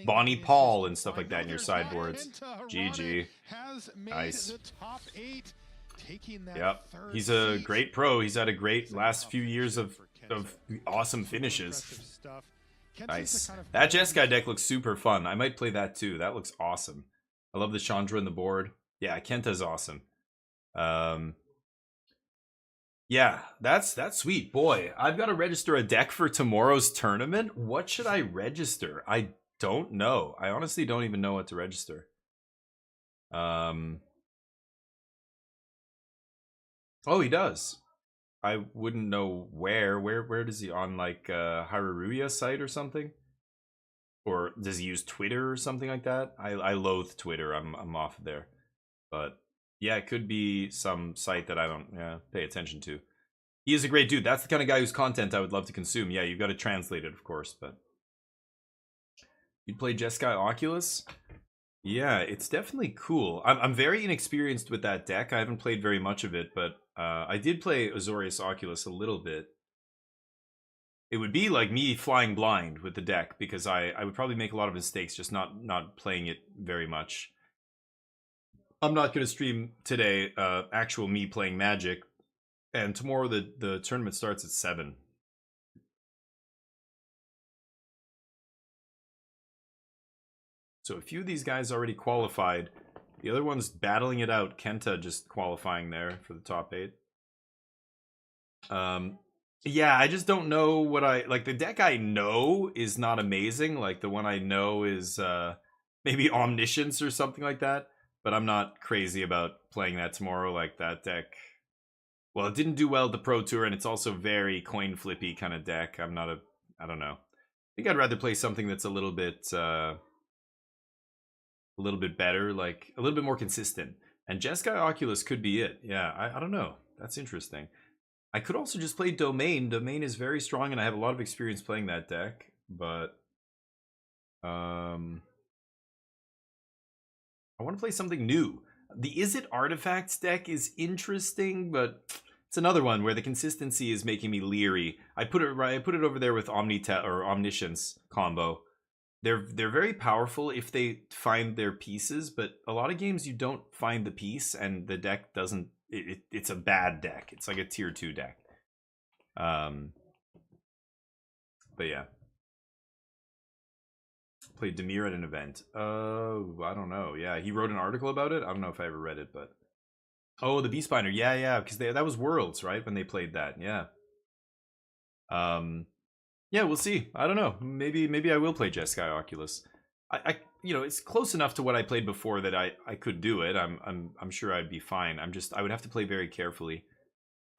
Bonnie Paul and stuff like that in your sideboards. GG. Nice. Yep, he's a great pro. He's had a great last few years of awesome finishes. Nice. That Jeskai deck looks super fun. I might play that too. That looks awesome. I love the Chandra in the board. Yeah, Kenta's awesome. Yeah, that's sweet. Boy, I've got to register a deck for tomorrow's tournament. What should I register? I don't know. I honestly don't even know what to register. Oh, he does. I wouldn't know where. Where does he, on like Haruruya site or something? Or does he use Twitter or something like that? I loathe Twitter. I'm off there. But yeah, it could be some site that I don't pay attention to. He is a great dude. That's the kind of guy whose content I would love to consume. Yeah, you've got to translate it, of course, but you'd play Jeskai Oculus? Yeah, it's definitely cool. I'm very inexperienced with that deck. I haven't played very much of it, but I did play Azorius Oculus a little bit. It would be like me flying blind with the deck, because I would probably make a lot of mistakes just not playing it very much. I'm not going to stream today actual me playing Magic, and tomorrow the tournament starts at 7. So a few of these guys already qualified. The other one's battling it out. Kenta just qualifying there for the top 8. Yeah, I just don't know what like. The deck I know is not amazing. Like the one I know is maybe Omniscience or something like that. But I'm not crazy about playing that tomorrow. Like that deck, well, it didn't do well at the Pro Tour, and it's also very coin flippy kind of deck. I don't know. I think I'd rather play something that's a little bit better, like a little bit more consistent. And Jeskai Oculus could be it. Yeah, I don't know. That's interesting. I could also just play Domain. Domain is very strong, and I have a lot of experience playing that deck. But I want to play something new. The Izzet Artifacts deck is interesting, but it's another one where the consistency is making me leery. I put it over there with Omniscience combo. They're very powerful if they find their pieces, but a lot of games you don't find the piece, and the deck doesn't. It's a bad deck. It's like a tier 2 deck. But yeah. Played Dimir at an event. Oh, I don't know. Yeah, he wrote an article about it. I don't know if I ever read it, but oh, the Beastbinder. Yeah, because that was Worlds, right? When they played that. Yeah. Yeah, we'll see. I don't know. Maybe I will play Jeskai Oculus. I it's close enough to what I played before that I could do it. I'm sure I'd be fine. I would have to play very carefully.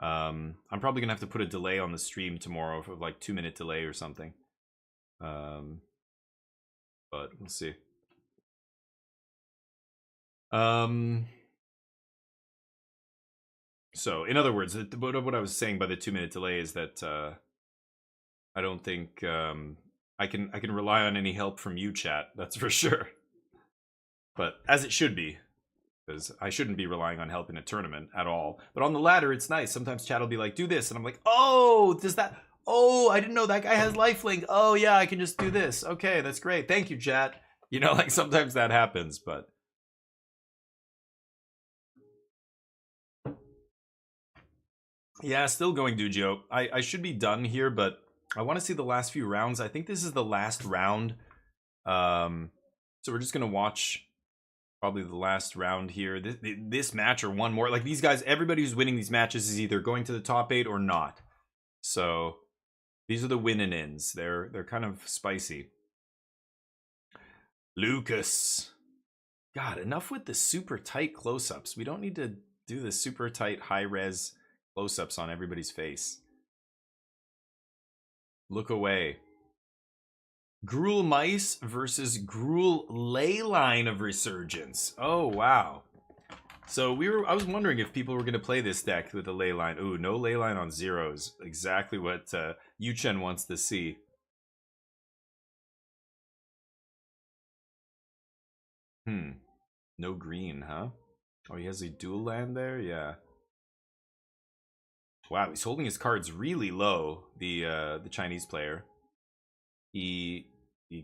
I'm probably gonna have to put a delay on the stream tomorrow, for like 2-minute delay or something. But we'll see. So in other words, what I was saying by the 2-minute delay is that I don't think I can rely on any help from you, chat. That's for sure. But as it should be, because I shouldn't be relying on help in a tournament at all. But on the ladder, it's nice. Sometimes chat will be like, "Do this," and I'm like, "Oh, does that? Oh, I didn't know that guy has lifelink. Oh yeah, I can just do this. Okay, that's great. Thank you, chat." You know, like sometimes that happens, but. Yeah, still going, Dujio. I should be done here, but I want to see the last few rounds. I think this is the last round. So we're just going to watch probably the last round here. This match or one more. Like these guys, everybody who's winning these matches is either going to the top 8 or not. So these are the win-and-ins. They're kind of spicy. Lucas. God, enough with the super tight close-ups. We don't need to do the super tight high-res close-ups on everybody's face. Look away. Gruul Mice versus Gruul Leyline of Resurgence. Oh, wow. So I was wondering if people were going to play this deck with a Leyline. Ooh, no Leyline on zeros. Exactly what Yuchen wants to see. No green, huh? Oh, he has a dual land there? Yeah. Wow, he's holding his cards really low, the Chinese player. You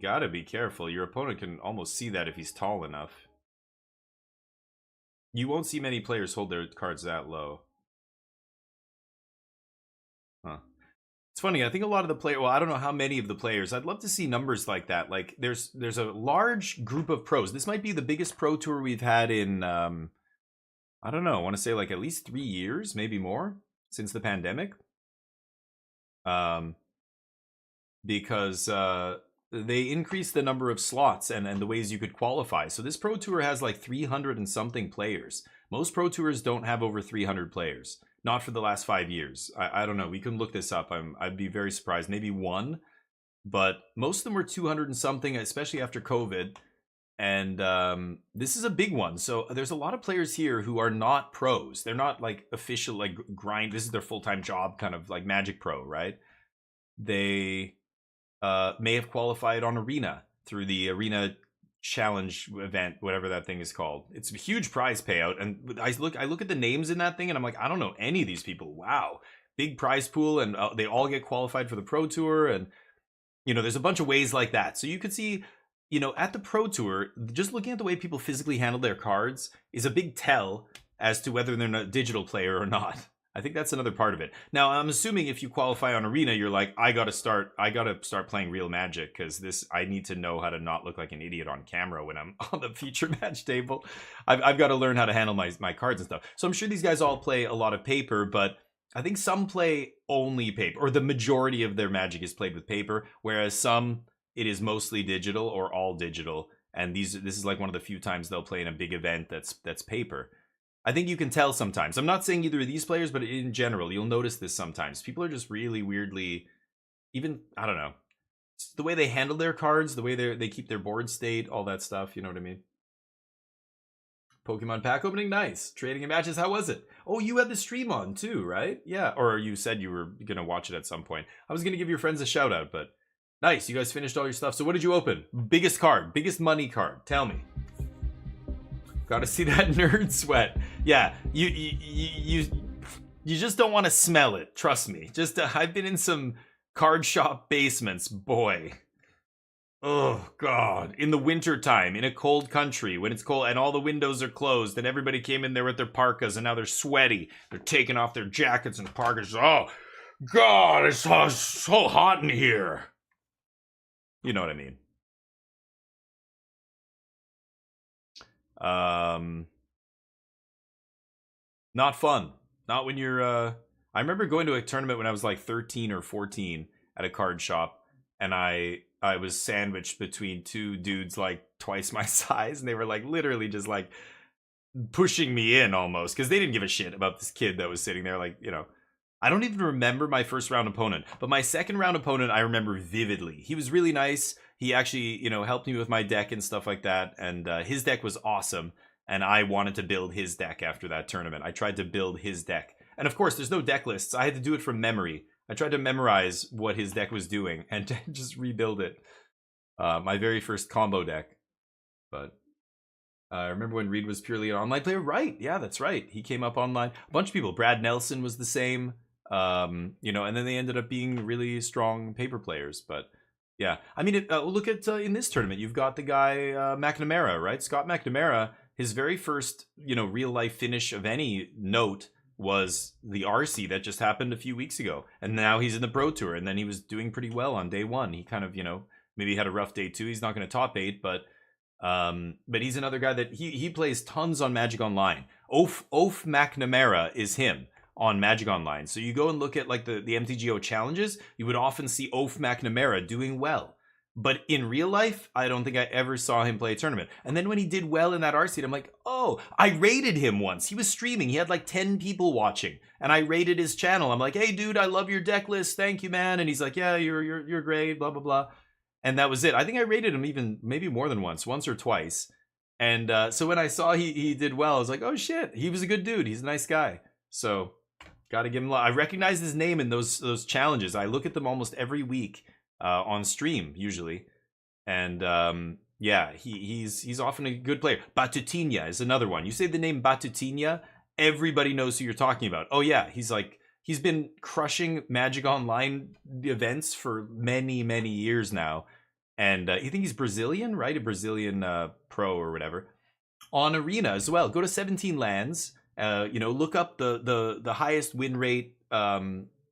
gotta be careful. Your opponent can almost see that if he's tall enough. You won't see many players hold their cards that low. Huh. It's funny, I think a lot of the players, well, I don't know how many of the players, I'd love to see numbers like that. Like, there's a large group of pros. This might be the biggest pro tour we've had in, I don't know, I want to say like at least 3 years, maybe more, since the pandemic. Because they increased the number of slots and the ways you could qualify. So this pro tour has like 300 and something players. Most pro tours don't have over 300 players. Not for the last 5 years. I don't know. We can look this up. I'd be very surprised. Maybe one. But most of them were 200 and something, especially after COVID. And this is a big one. So there's a lot of players here who are not pros. They're not like official, like grind. This is their full-time job, kind of like Magic Pro, right? They may have qualified on Arena through the Arena Challenge event, whatever that thing is called. It's a huge prize payout, and I look at the names in that thing, and I'm like, I don't know any of these people. Wow, big prize pool, and they all get qualified for the Pro Tour, and you know, there's a bunch of ways like that. So you could see, you know, at the Pro Tour, just looking at the way people physically handle their cards is a big tell as to whether they're a digital player or not. I think that's another part of it. Now, I'm assuming if you qualify on Arena, you're like, I gotta start playing real Magic, because I need to know how to not look like an idiot on camera when I'm on the feature match table. I've got to learn how to handle my cards and stuff. So I'm sure these guys all play a lot of paper, but I think some play only paper, or the majority of their Magic is played with paper, whereas some, it is mostly digital or all digital. And this is like one of the few times they'll play in a big event that's paper. I think you can tell sometimes. I'm not saying either of these players, but in general, you'll notice this sometimes. People are just really weirdly, even, I don't know, the way they handle their cards, the way they keep their board state, all that stuff, you know what I mean? Pokemon pack opening, nice. Trading in matches, how was it? Oh, you had the stream on too, right? Yeah, or you said you were going to watch it at some point. I was going to give your friends a shout out, but nice, you guys finished all your stuff. So what did you open? Biggest card, biggest money card, tell me. Gotta see that nerd sweat. Yeah, you just don't want to smell it. Trust me. Just I've been in some card shop basements, boy. Oh God! In the winter time, in a cold country, when it's cold and all the windows are closed, and everybody came in there with their parkas, and now they're sweaty. They're taking off their jackets and parkas. Oh God! It's so hot in here. You know what I mean. Not fun. Not when you're I remember going to a tournament when I was like 13 or 14 at a card shop, and I was sandwiched between two dudes like twice my size, and they were like literally just like pushing me in almost, because they didn't give a shit about this kid that was sitting there. Like, you know, I don't even remember my first round opponent, but my second round opponent I remember vividly. He was really nice. He actually, you know, helped me with my deck and stuff like that. And his deck was awesome. And I wanted to build his deck after that tournament. I tried to build his deck. And of course, there's no deck lists. I had to do it from memory. I tried to memorize what his deck was doing and just rebuild it. My very first combo deck. But I remember when Reed was purely an online player. Right. Yeah, that's right. He came up online. A bunch of people. Brad Nelson was the same. You know, and then they ended up being really strong paper players. But yeah, I mean, look at in this tournament, you've got the guy McNamara, right? Scott McNamara, his very first, you know, real life finish of any note was the RC that just happened a few weeks ago. And now he's in the Pro Tour, and then he was doing pretty well on day one. He kind of, you know, maybe had a rough day too. He's not going to top 8, but he's another guy that he plays tons on Magic Online. Oaf McNamara is him on Magic Online. So you go and look at like the MTGO challenges, you would often see Oaf McNamara doing well. But in real life, I don't think I ever saw him play a tournament. And then when he did well in that RC, I'm like, oh, I raided him once. He was streaming. He had like 10 people watching. And I raided his channel. I'm like, hey, dude, I love your deck list. Thank you, man. And he's like, yeah, you're great, blah, blah, blah. and that was it. I think I rated him even maybe more than once or twice. And so when I saw he did well, I was like, oh shit, he was a good dude. He's a nice guy. So got to give him love. I recognize his name in those challenges. I look at them almost every week on stream usually, and yeah, he's often a good player. Batutinha is another one. You say the name Batutinha, everybody knows who you're talking about. Oh yeah, he's been crushing Magic Online events for many years now, and you think he's Brazilian, right? A Brazilian pro or whatever. On Arena as well. Go to 17 Lands. You know, look up the highest win rate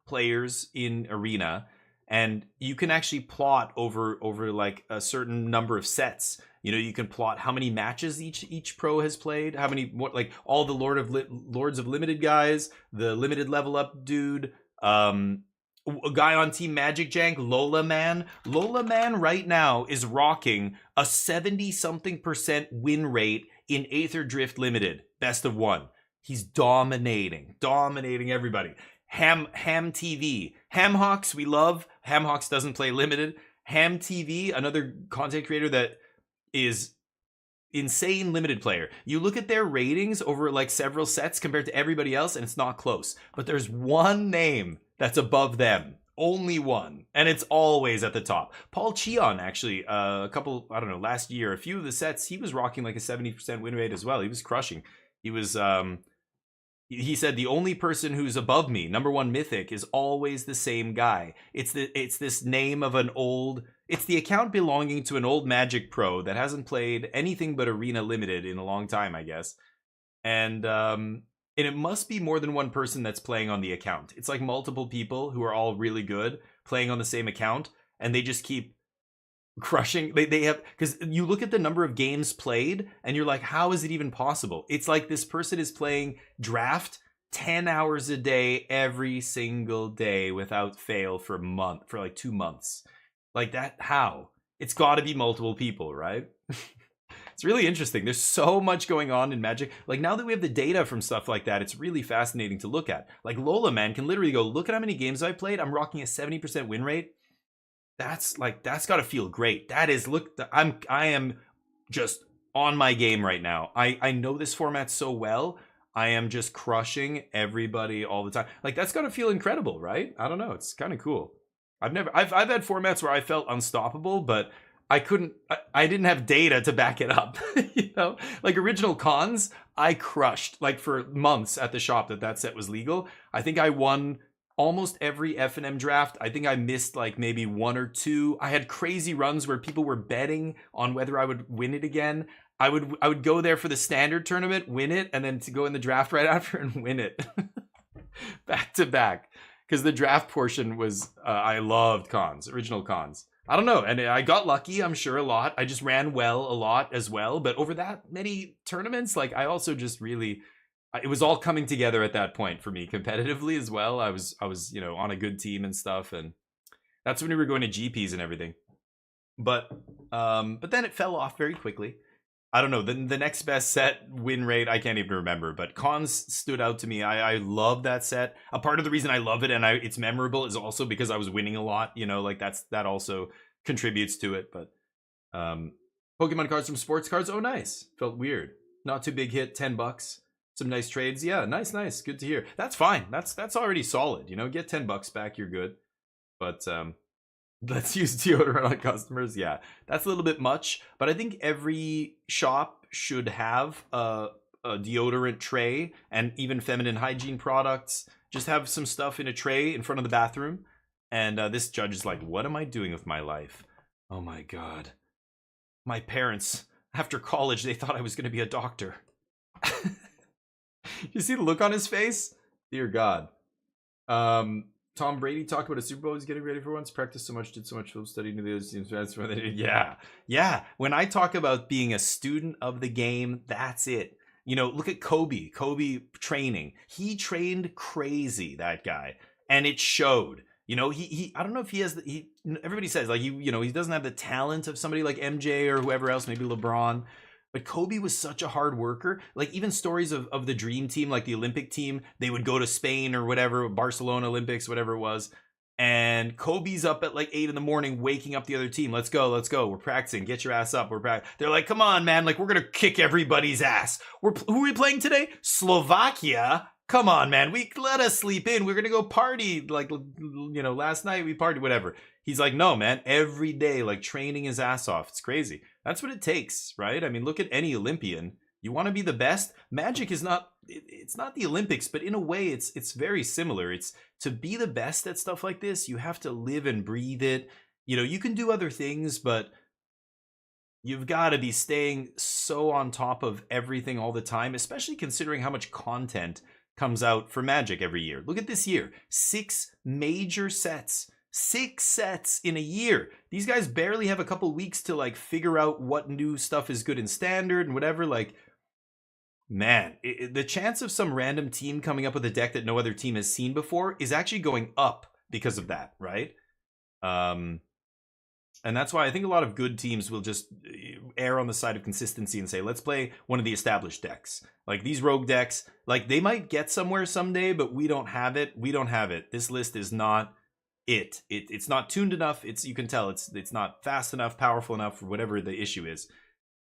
players in Arena, and you can actually plot over like a certain number of sets. You know, you can plot how many matches each pro has played, how many, what, like all the Lords of Limited guys, the limited level up dude, a guy on Team Magic Jank, Lola Man. Lola Man right now is rocking a 70-something% win rate in Aether Drift Limited, best of one. He's dominating everybody. Ham TV. Hamhawks, we love. Hamhawks doesn't play limited. Ham TV, another content creator that is insane limited player. You look at their ratings over like several sets compared to everybody else, and it's not close. But there's one name that's above them. Only one. And it's always at the top. Paul Cheon, actually, a couple, I don't know, last year, a few of the sets, he was rocking like a 70% win rate as well. He was crushing. He was, he said the only person who's above me, number one mythic, is always the same guy. It's this name of an old, it's the account belonging to an old Magic pro that hasn't played anything but Arena Limited in a long time, I guess. And it must be more than one person that's playing on the account. It's like multiple people who are all really good playing on the same account, and they just keep crushing. They have, because you look at the number of games played and you're like, how is it even possible? It's like this person is playing draft 10 hours a day every single day without fail for like 2 months. Like that, how? It's got to be multiple people, right? It's really interesting. There's so much going on in Magic. Like now that we have the data from stuff like that, it's really fascinating to look at. Like Lola Man can literally go, look at how many games I played. I'm rocking a 70% win rate. That's got to feel great. That is, look, I am just on my game right now. I know this format so well. I am just crushing everybody all the time. Like that's got to feel incredible, right? I don't know. It's kind of cool. I've had formats where I felt unstoppable, but I didn't have data to back it up. You know, like Original Cons, I crushed like for months at the shop that set was legal. I think I won almost every F&M draft. I think I missed like maybe 1 or 2. I had crazy runs where people were betting on whether I would win it again. I would go there for the standard tournament, win it, and then to go in the draft right after and win it. Back to back. Because the draft portion was, I loved cons, Original Cons. I don't know, and I got lucky, I'm sure, a lot. I just ran well a lot as well, but over that many tournaments, like I also just really, it was all coming together at that point for me competitively as well. I was you know, on a good team and stuff, and that's when we were going to GPs and everything. But then it fell off very quickly. I don't know, the next best set win rate, I can't even remember, but Cons stood out to me. I love that set. A part of the reason I love it and it's memorable is also because I was winning a lot, you know, like that also contributes to it. But Pokemon cards from sports cards, oh nice. Felt weird. Not too big hit, $10. Some nice trades. Yeah, nice. Good to hear. That's fine. That's already solid, you know, get $10 back, you're good. But let's use deodorant on customers. Yeah, that's a little bit much, but I think every shop should have a deodorant tray, and even feminine hygiene products. Just have some stuff in a tray in front of the bathroom. And this judge is like, what am I doing with my life? Oh my God. My parents, after college, they thought I was going to be a doctor. You see the look on his face? Dear God. Tom Brady talked about a Super Bowl he's getting ready for once. Practiced so much, did so much film study, knew those teams better than they did. Yeah. When I talk about being a student of the game, that's it. You know, look at Kobe. Kobe training. He trained crazy, that guy, and it showed. You know, he I don't know if he has everybody says like you know, he doesn't have the talent of somebody like MJ or whoever else, maybe LeBron. But Kobe was such a hard worker. Like even stories of the dream team, like the Olympic team, they would go to Spain or whatever, Barcelona Olympics, whatever it was. And Kobe's up at like 8 in the morning, waking up the other team. Let's go. We're practicing. Get your ass up. They're like, come on, man. Like, we're going to kick everybody's ass. Who are we playing today? Slovakia. Come on, man. Let us sleep in. We're going to go party. Like, you know, last night we partied, whatever. He's like, no, man, every day, like training his ass off. It's crazy. That's what it takes, right? I mean, look at any Olympian. You want to be the best? Magic is not, it's not the Olympics, but in a way it's very similar. It's to be the best at stuff like this, you have to live and breathe it. You know, you can do other things, but you've got to be staying so on top of everything all the time, especially considering how much content comes out for Magic every year. Look at this year, 6 major sets. 6 sets in a year. These guys barely have a couple weeks to like figure out what new stuff is good in standard and whatever. Like, man, the chance of some random team coming up with a deck that no other team has seen before is actually going up because of that, right? And that's why I think a lot of good teams will just err on the side of consistency and say, let's play one of the established decks. Like these rogue decks, like they might get somewhere someday, but we don't have it. We don't have it. This list is not it's not tuned enough. You can tell it's not fast enough, powerful enough, or whatever the issue is.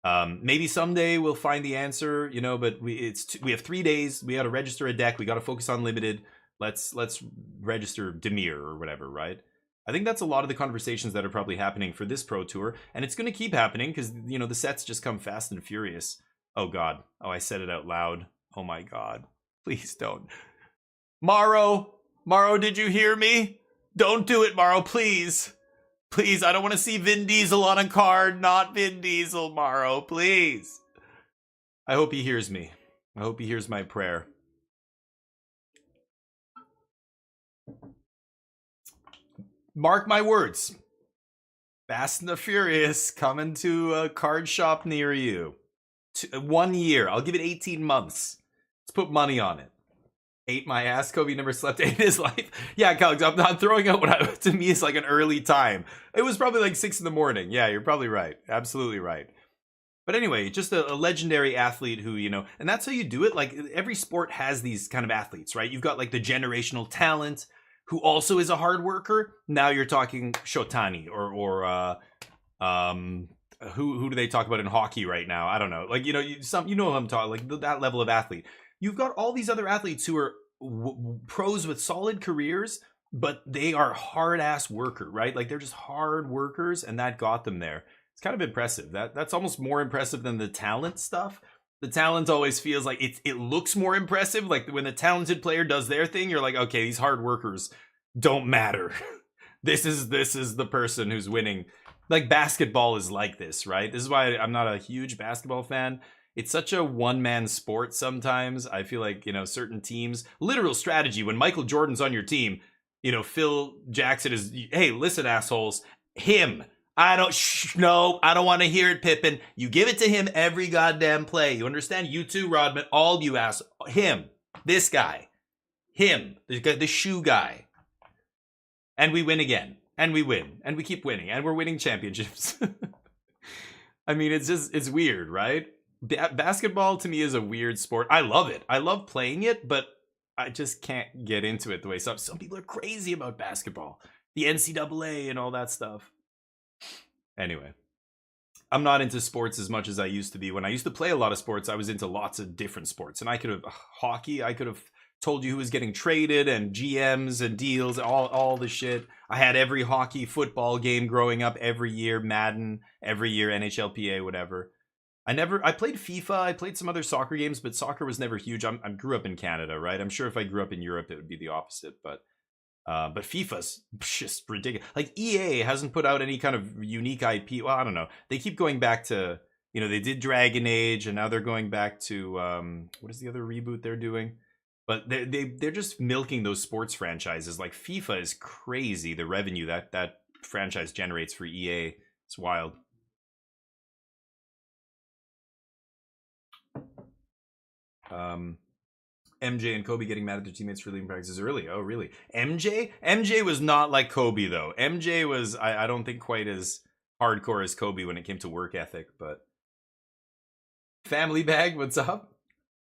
Maybe someday we'll find the answer, you know, but we have 3 days. We got to register a deck. We got to focus on limited. Let's register Dimir or whatever, right? I think that's a lot of the conversations that are probably happening for this Pro Tour, and it's going to keep happening because, you know, the sets just come fast and furious. Oh God. Oh, I said it out loud. Oh my God. Please don't. Maro, did you hear me? Don't do it, Maro, please. Please, I don't want to see Vin Diesel on a card. Not Vin Diesel, Maro, please. I hope he hears me. I hope he hears my prayer. Mark my words. Fast and the Furious coming to a card shop near you. 1 year. I'll give it 18 months. Let's put money on it. Ate my ass. Kobe never slept 8 in his life. Yeah, Alex, I'm not throwing out what to me is like an early time. It was probably like 6 in the morning. Yeah, you're probably right. Absolutely right. But anyway, just a legendary athlete who, you know, and that's how you do it. Like every sport has these kind of athletes, right? You've got like the generational talent who also is a hard worker. Now you're talking Shotani or who do they talk about in hockey right now? I don't know. Like, you know, you know who I'm talking, like that level of athlete. You've got all these other athletes who are pros with solid careers, but they are hard-ass worker, right? Like they're just hard workers, and that got them there. It's kind of impressive. That's almost more impressive than the talent stuff. The talent always feels like it looks more impressive. Like when the talented player does their thing, you're like, okay, these hard workers don't matter. This is the person who's winning. Like basketball is like this, right? This is why I'm not a huge basketball fan. It's such a one-man sport sometimes. I feel like, you know, certain teams, literal strategy, when Michael Jordan's on your team, you know, Phil Jackson is, hey, listen, assholes, him. I don't want to hear it, Pippen. You give it to him every goddamn play. You understand? You too, Rodman, all you ass. Him, this guy, him, the shoe guy. And we win again. And we win. And we keep winning. And we're winning championships. I mean, it's weird, right? Basketball to me is a weird sport. I love it. I love playing it, but I just can't get into it the way some people are crazy about basketball. The NCAA and all that stuff. Anyway, I'm not into sports as much as I used to be. When I used to play a lot of sports, I was into lots of different sports. And I could have hockey. I could have told you who was getting traded and GMs and deals, all the shit. I had every hockey football game growing up every year, Madden, every year, NHLPA, whatever. I played FIFA, I played some other soccer games, but soccer was never huge. I grew up in Canada, right? I'm sure if I grew up in Europe, it would be the opposite, but FIFA's just ridiculous. Like EA hasn't put out any kind of unique IP. Well, I don't know. They keep going back to, you know, they did Dragon Age, and now they're going back to, what is the other reboot they're doing? But they're just milking those sports franchises. Like FIFA is crazy, the revenue that franchise generates for EA. It's wild. MJ and Kobe getting mad at their teammates for leaving practices early. Oh, really? MJ was not like Kobe, though. MJ was, I don't think, quite as hardcore as Kobe when it came to work ethic, but... Family Bag, what's up?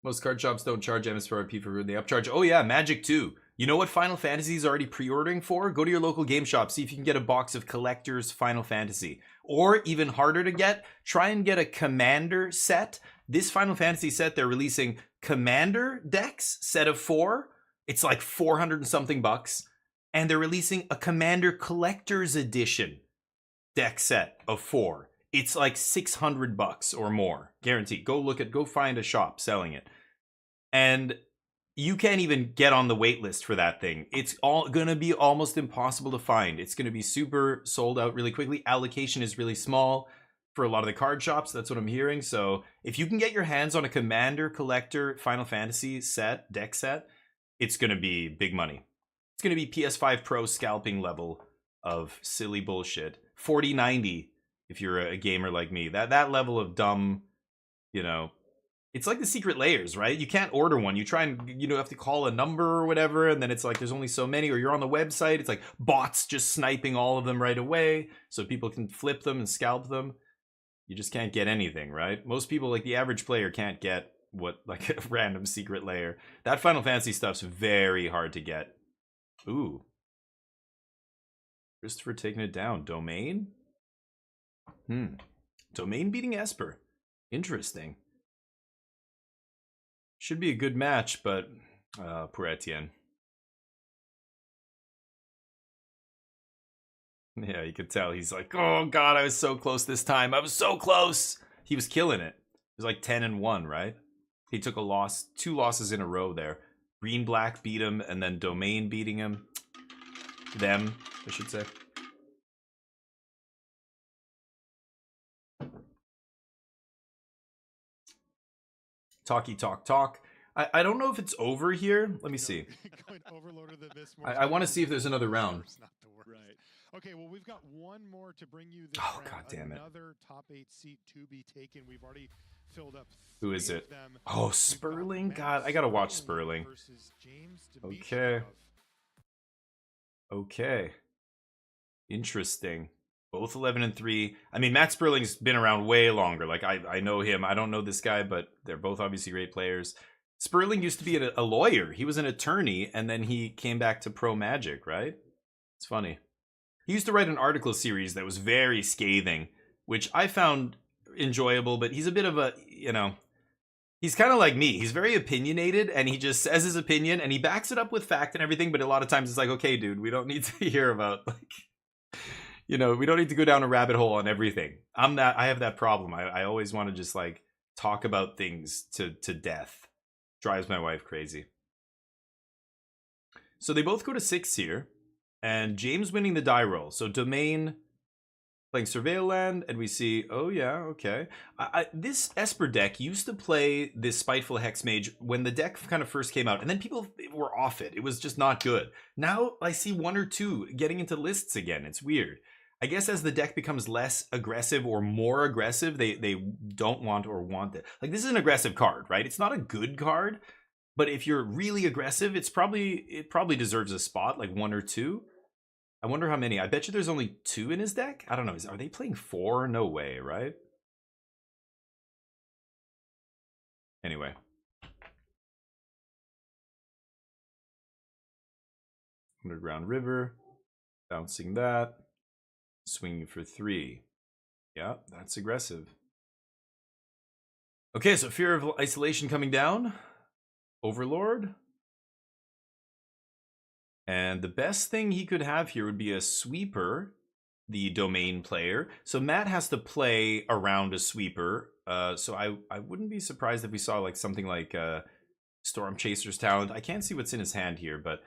Most card shops don't charge MSRP for they upcharge. Oh, yeah, Magic too. You know what Final Fantasy is already pre-ordering for? Go to your local game shop, see if you can get a box of Collector's Final Fantasy. Or, even harder to get, try and get a Commander set. This Final Fantasy set, they're releasing Commander decks, set of 4. It's like 400 and something bucks. And they're releasing a Commander Collector's Edition deck set of 4. It's like 600 bucks or more, guaranteed. Go find a shop selling it. And you can't even get on the wait list for that thing. It's all gonna be almost impossible to find. It's gonna be super sold out really quickly. Allocation is really small for a lot of the card shops. That's what I'm hearing. So if you can get your hands on a Commander Collector Final Fantasy set, deck set, it's gonna be big money. It's gonna be PS5 Pro scalping level of silly bullshit. 4090 if you're a gamer like me. That level of dumb, you know. It's like the secret layers, right? You can't order one. You try and, have to call a number or whatever, and then it's like there's only so many, or you're on the website, it's like bots just sniping all of them right away so people can flip them and scalp them. You just can't get anything, right? Most people, like the average player, can't get like a random secret layer. That Final Fantasy stuff's very hard to get. Ooh. Christopher taking it down. Domain? Domain beating Esper. Interesting. Should be a good match, but poor Etienne. Yeah, you could tell he's like, oh god, I was so close this time. I was so close. He was killing it. It was like 10-1, right? He took a loss, 2 losses in a row there. Green Black beat him, and then Domain beating him. Them, I should say. Talk. I don't know if it's over here. Let me see. I want to see if there's another round. Right. Okay, well, we've got one more to bring you this round. God damn it. Another top 8 seat to be taken. We've already filled up. Who is it? Oh, Sperling? God, I gotta watch Sperling. Okay. Interesting. Both 11-3. I mean, Matt Sperling's been around way longer. Like, I know him. I don't know this guy, but they're both obviously great players. Sperling used to be a lawyer. He was an attorney, and then he came back to Pro Magic, right? It's funny. He used to write an article series that was very scathing, which I found enjoyable, but he's a bit of a, he's kind of like me. He's very opinionated, and he just says his opinion, and he backs it up with fact and everything, but a lot of times it's like, okay, dude, we don't need to hear about, we don't need to go down a rabbit hole on everything. I have that problem. I always want to just, talk about things to death. Drives my wife crazy. So they both go to 6 here, and James winning the die roll. So Domain playing Surveil Land, and we see, oh yeah, okay. This Esper deck used to play this Spiteful Hexmage when the deck kind of first came out, and then people were off it. It was just not good. Now I see 1 or 2 getting into lists again. It's weird. I guess as the deck becomes less aggressive or more aggressive, they don't want or want it. Like, this is an aggressive card, right? It's not a good card, but if you're really aggressive, it probably deserves a spot, like 1 or 2. I wonder how many. I bet you there's only 2 in his deck. I don't know. Are they playing 4? No way, right? Anyway. Underground River. Bouncing that. Swinging for 3. Yeah, that's aggressive. Okay, so Fear of Isolation coming down. Overlord. And the best thing he could have here would be a Sweeper, the Domain player. So Matt has to play around a Sweeper. So I wouldn't be surprised if we saw something like Storm Chaser's Talent. I can't see what's in his hand here, but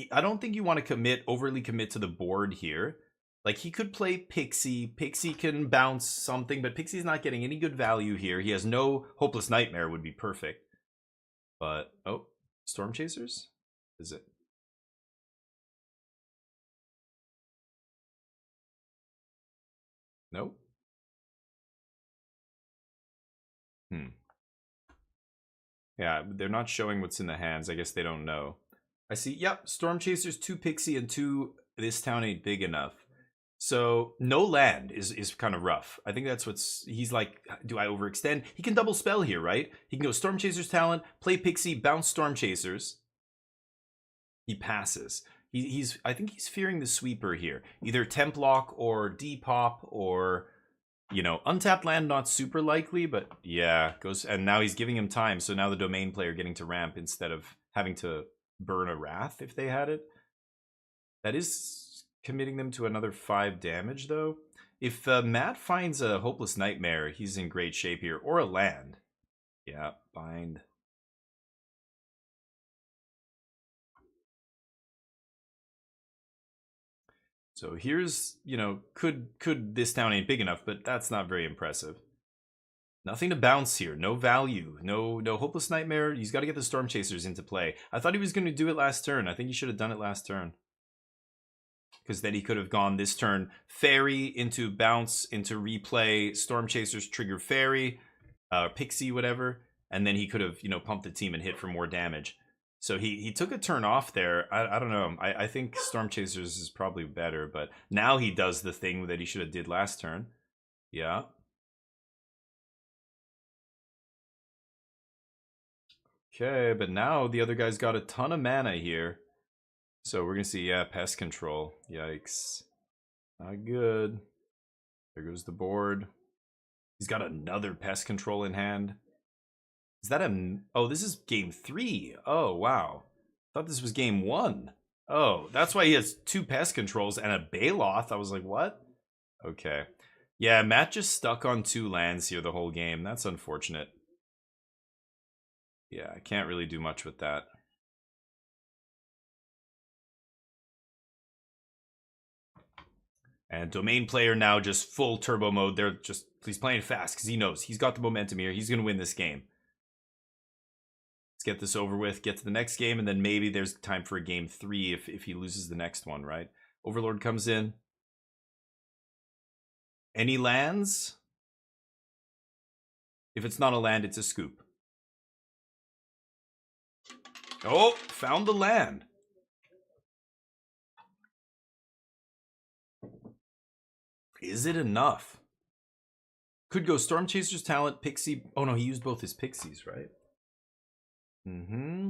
I don't think you want to overly commit to the board here. He could play Pixie. Pixie can bounce something, but Pixie's not getting any good value here. He has no Hopeless Nightmare would be perfect. But, oh, Storm Chasers? Is it? Nope. Yeah, they're not showing what's in the hands. I guess they don't know. I see, yep, Storm Chasers, 2 Pixie, and 2 This Town Ain't Big Enough. So no land is kind of rough. I think that's he's like, do I overextend? He can double spell here, right? He can go Storm Chaser's Talent, play Pixie, bounce Storm Chasers. he passes. I think he's fearing the sweeper here. Either temp lock or depop or, you know, untapped land, not super likely, but yeah, goes. And now he's giving him time. So now the domain player getting to ramp instead of having to burn a Wrath if they had it. That is committing them to another 5 damage though. If Matt finds a Hopeless Nightmare, he's in great shape here. Or a land. Yeah, bind. So here's, you know, could this town ain't big enough, but that's not very impressive. Nothing to bounce here, no value, no Hopeless Nightmare. He's got to get the Storm Chasers into play. I thought he was going to do it last turn. I think he should have done it last turn. Because then he could have gone this turn Fairy into bounce, into replay, Storm Chasers trigger Fairy, Pixie, whatever. And then he could have, you know, pumped the team and hit for more damage. So he took a turn off there. I don't know. I think Storm Chasers is probably better, but now he does the thing that he should have did last turn. Yeah. Okay, but now the other guy's got a ton of mana here. So we're going to see, yeah, Pest Control. Yikes. Not good. There goes the board. He's got another Pest Control in hand. Is that a... Oh, this is game 3. Oh, wow. Thought this was game 1. Oh, that's why he has 2 Pest Controls and a Baloth. I was like, what? Okay. Yeah, Matt just stuck on 2 lands here the whole game. That's unfortunate. Yeah, I can't really do much with that. And domain player now just full turbo mode. They're just... He's playing fast because he knows. He's got the momentum here. He's going to win this game. Let's get this over with, get to the next game, and then maybe there's time for a game 3 if he loses the next one, right? Overlord comes in. Any lands? If it's not a land, it's a scoop. Oh, found the land. Is it enough? Could go Storm Chaser's Talent, Pixie. Oh no, he used both his Pixies, right?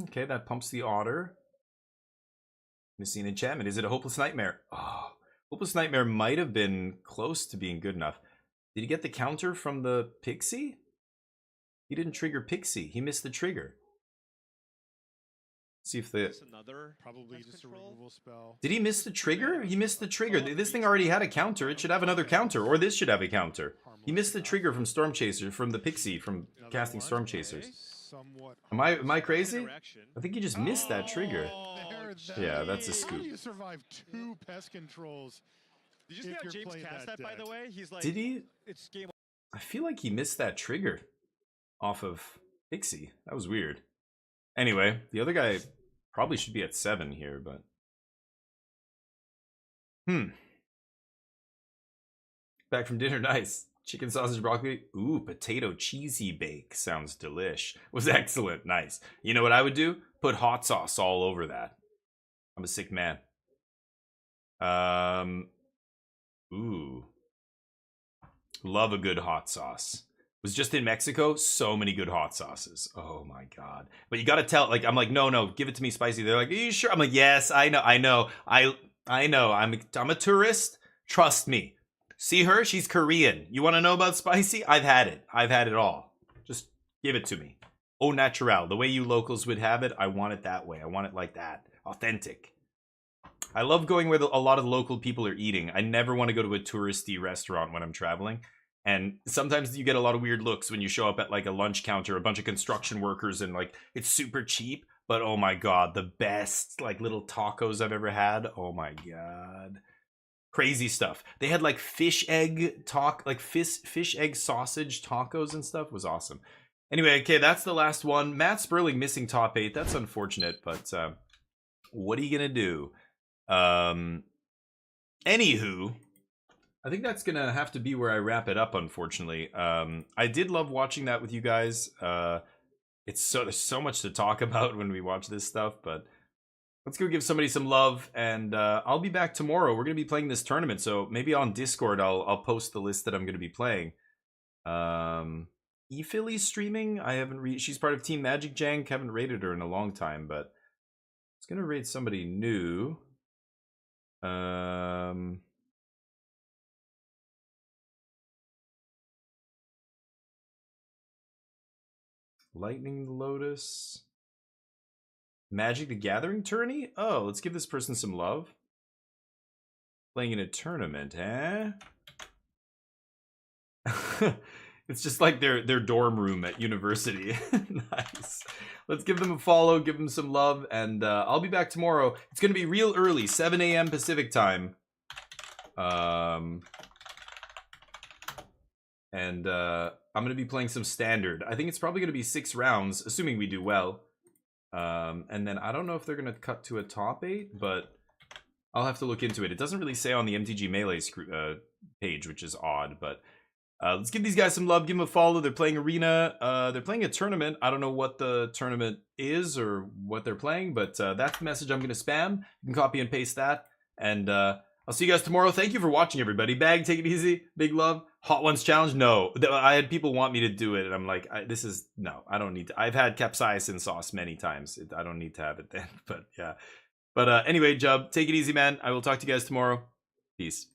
Okay, that pumps the Otter. Missing enchantment. Is it a Hopeless Nightmare? Oh, Hopeless Nightmare might have been close to being good enough. Did he get the counter from the Pixie? He didn't trigger Pixie. He missed the trigger. See if the... Another probably just a removal spell. Did he miss the trigger? He missed the trigger. This thing already had a counter. It should have another counter. Or this should have a counter. He missed the trigger from Storm Chaser, from the Pixie, from casting Storm Chasers. Am I crazy? I think he just missed that trigger. Yeah, that's a scoop. You survived 2 Pest Controls. Did you see how James cast that, by the way? He's like, did he? It's game. I feel like he missed that trigger off of Pixie. That was weird. Anyway, the other guy probably should be at 7 here, but... Back from dinner, nice. Chicken sausage broccoli. Ooh, potato cheesy bake. Sounds delish. Was excellent. Nice. You know what I would do? Put hot sauce all over that. I'm a sick man. Ooh. Love a good hot sauce. Was just in Mexico. So many good hot sauces. Oh my god. But you gotta tell, like, I'm like, no, give it to me spicy. They're like, are you sure? I'm like, yes, I know. I know. I'm a tourist. Trust me. See her? She's Korean. You want to know about spicy? I've had it. I've had it all. Just give it to me. Au natural. The way you locals would have it, I want it that way. I want it like that. Authentic. I love going where a lot of local people are eating. I never want to go to a touristy restaurant when I'm traveling. And sometimes you get a lot of weird looks when you show up at like a lunch counter, a bunch of construction workers, and like it's super cheap. But oh my god, the best like little tacos I've ever had. Oh my god. Crazy stuff. They had like fish egg fish egg sausage tacos and stuff. It was awesome. Anyway, okay, that's the last one. Matt Sperling missing top 8. That's unfortunate, but what are you gonna do? Anywho, I think that's gonna have to be where I wrap it up, unfortunately. I did love watching that with you guys. There's so much to talk about when we watch this stuff, but let's go give somebody some love, and I'll be back tomorrow. We're gonna be playing this tournament, so maybe on Discord I'll post the list that I'm gonna be playing. E-Philly's streaming. I haven't she's part of Team Magic Jank. Haven't rated her in a long time, but It's gonna raid somebody new. Lightning Lotus. Magic the Gathering tourney? Oh, let's give this person some love. Playing in a tournament, eh? It's just like their dorm room at university. Nice. Let's give them a follow, give them some love, and I'll be back tomorrow. It's going to be real early, 7 a.m. Pacific time. I'm going to be playing some standard. I think it's probably going to be 6 rounds, assuming we do well. And then I don't know if they're going to cut to a top 8, but I'll have to look into it. It doesn't really say on the MTG Melee page, which is odd, but let's give these guys some love, give them a follow. They're playing Arena. They're playing a tournament. I don't know what the tournament is or what they're playing, but that's the message I'm going to spam. You can copy and paste that. And I'll see you guys tomorrow. Thank you for watching, everybody. Bag, take it easy. Big love. Hot Ones Challenge? No. I had people want me to do it, and I'm like, no, I don't need to. I've had capsaicin sauce many times. I don't need to have it then, but yeah. But anyway, Jub, take it easy, man. I will talk to you guys tomorrow. Peace.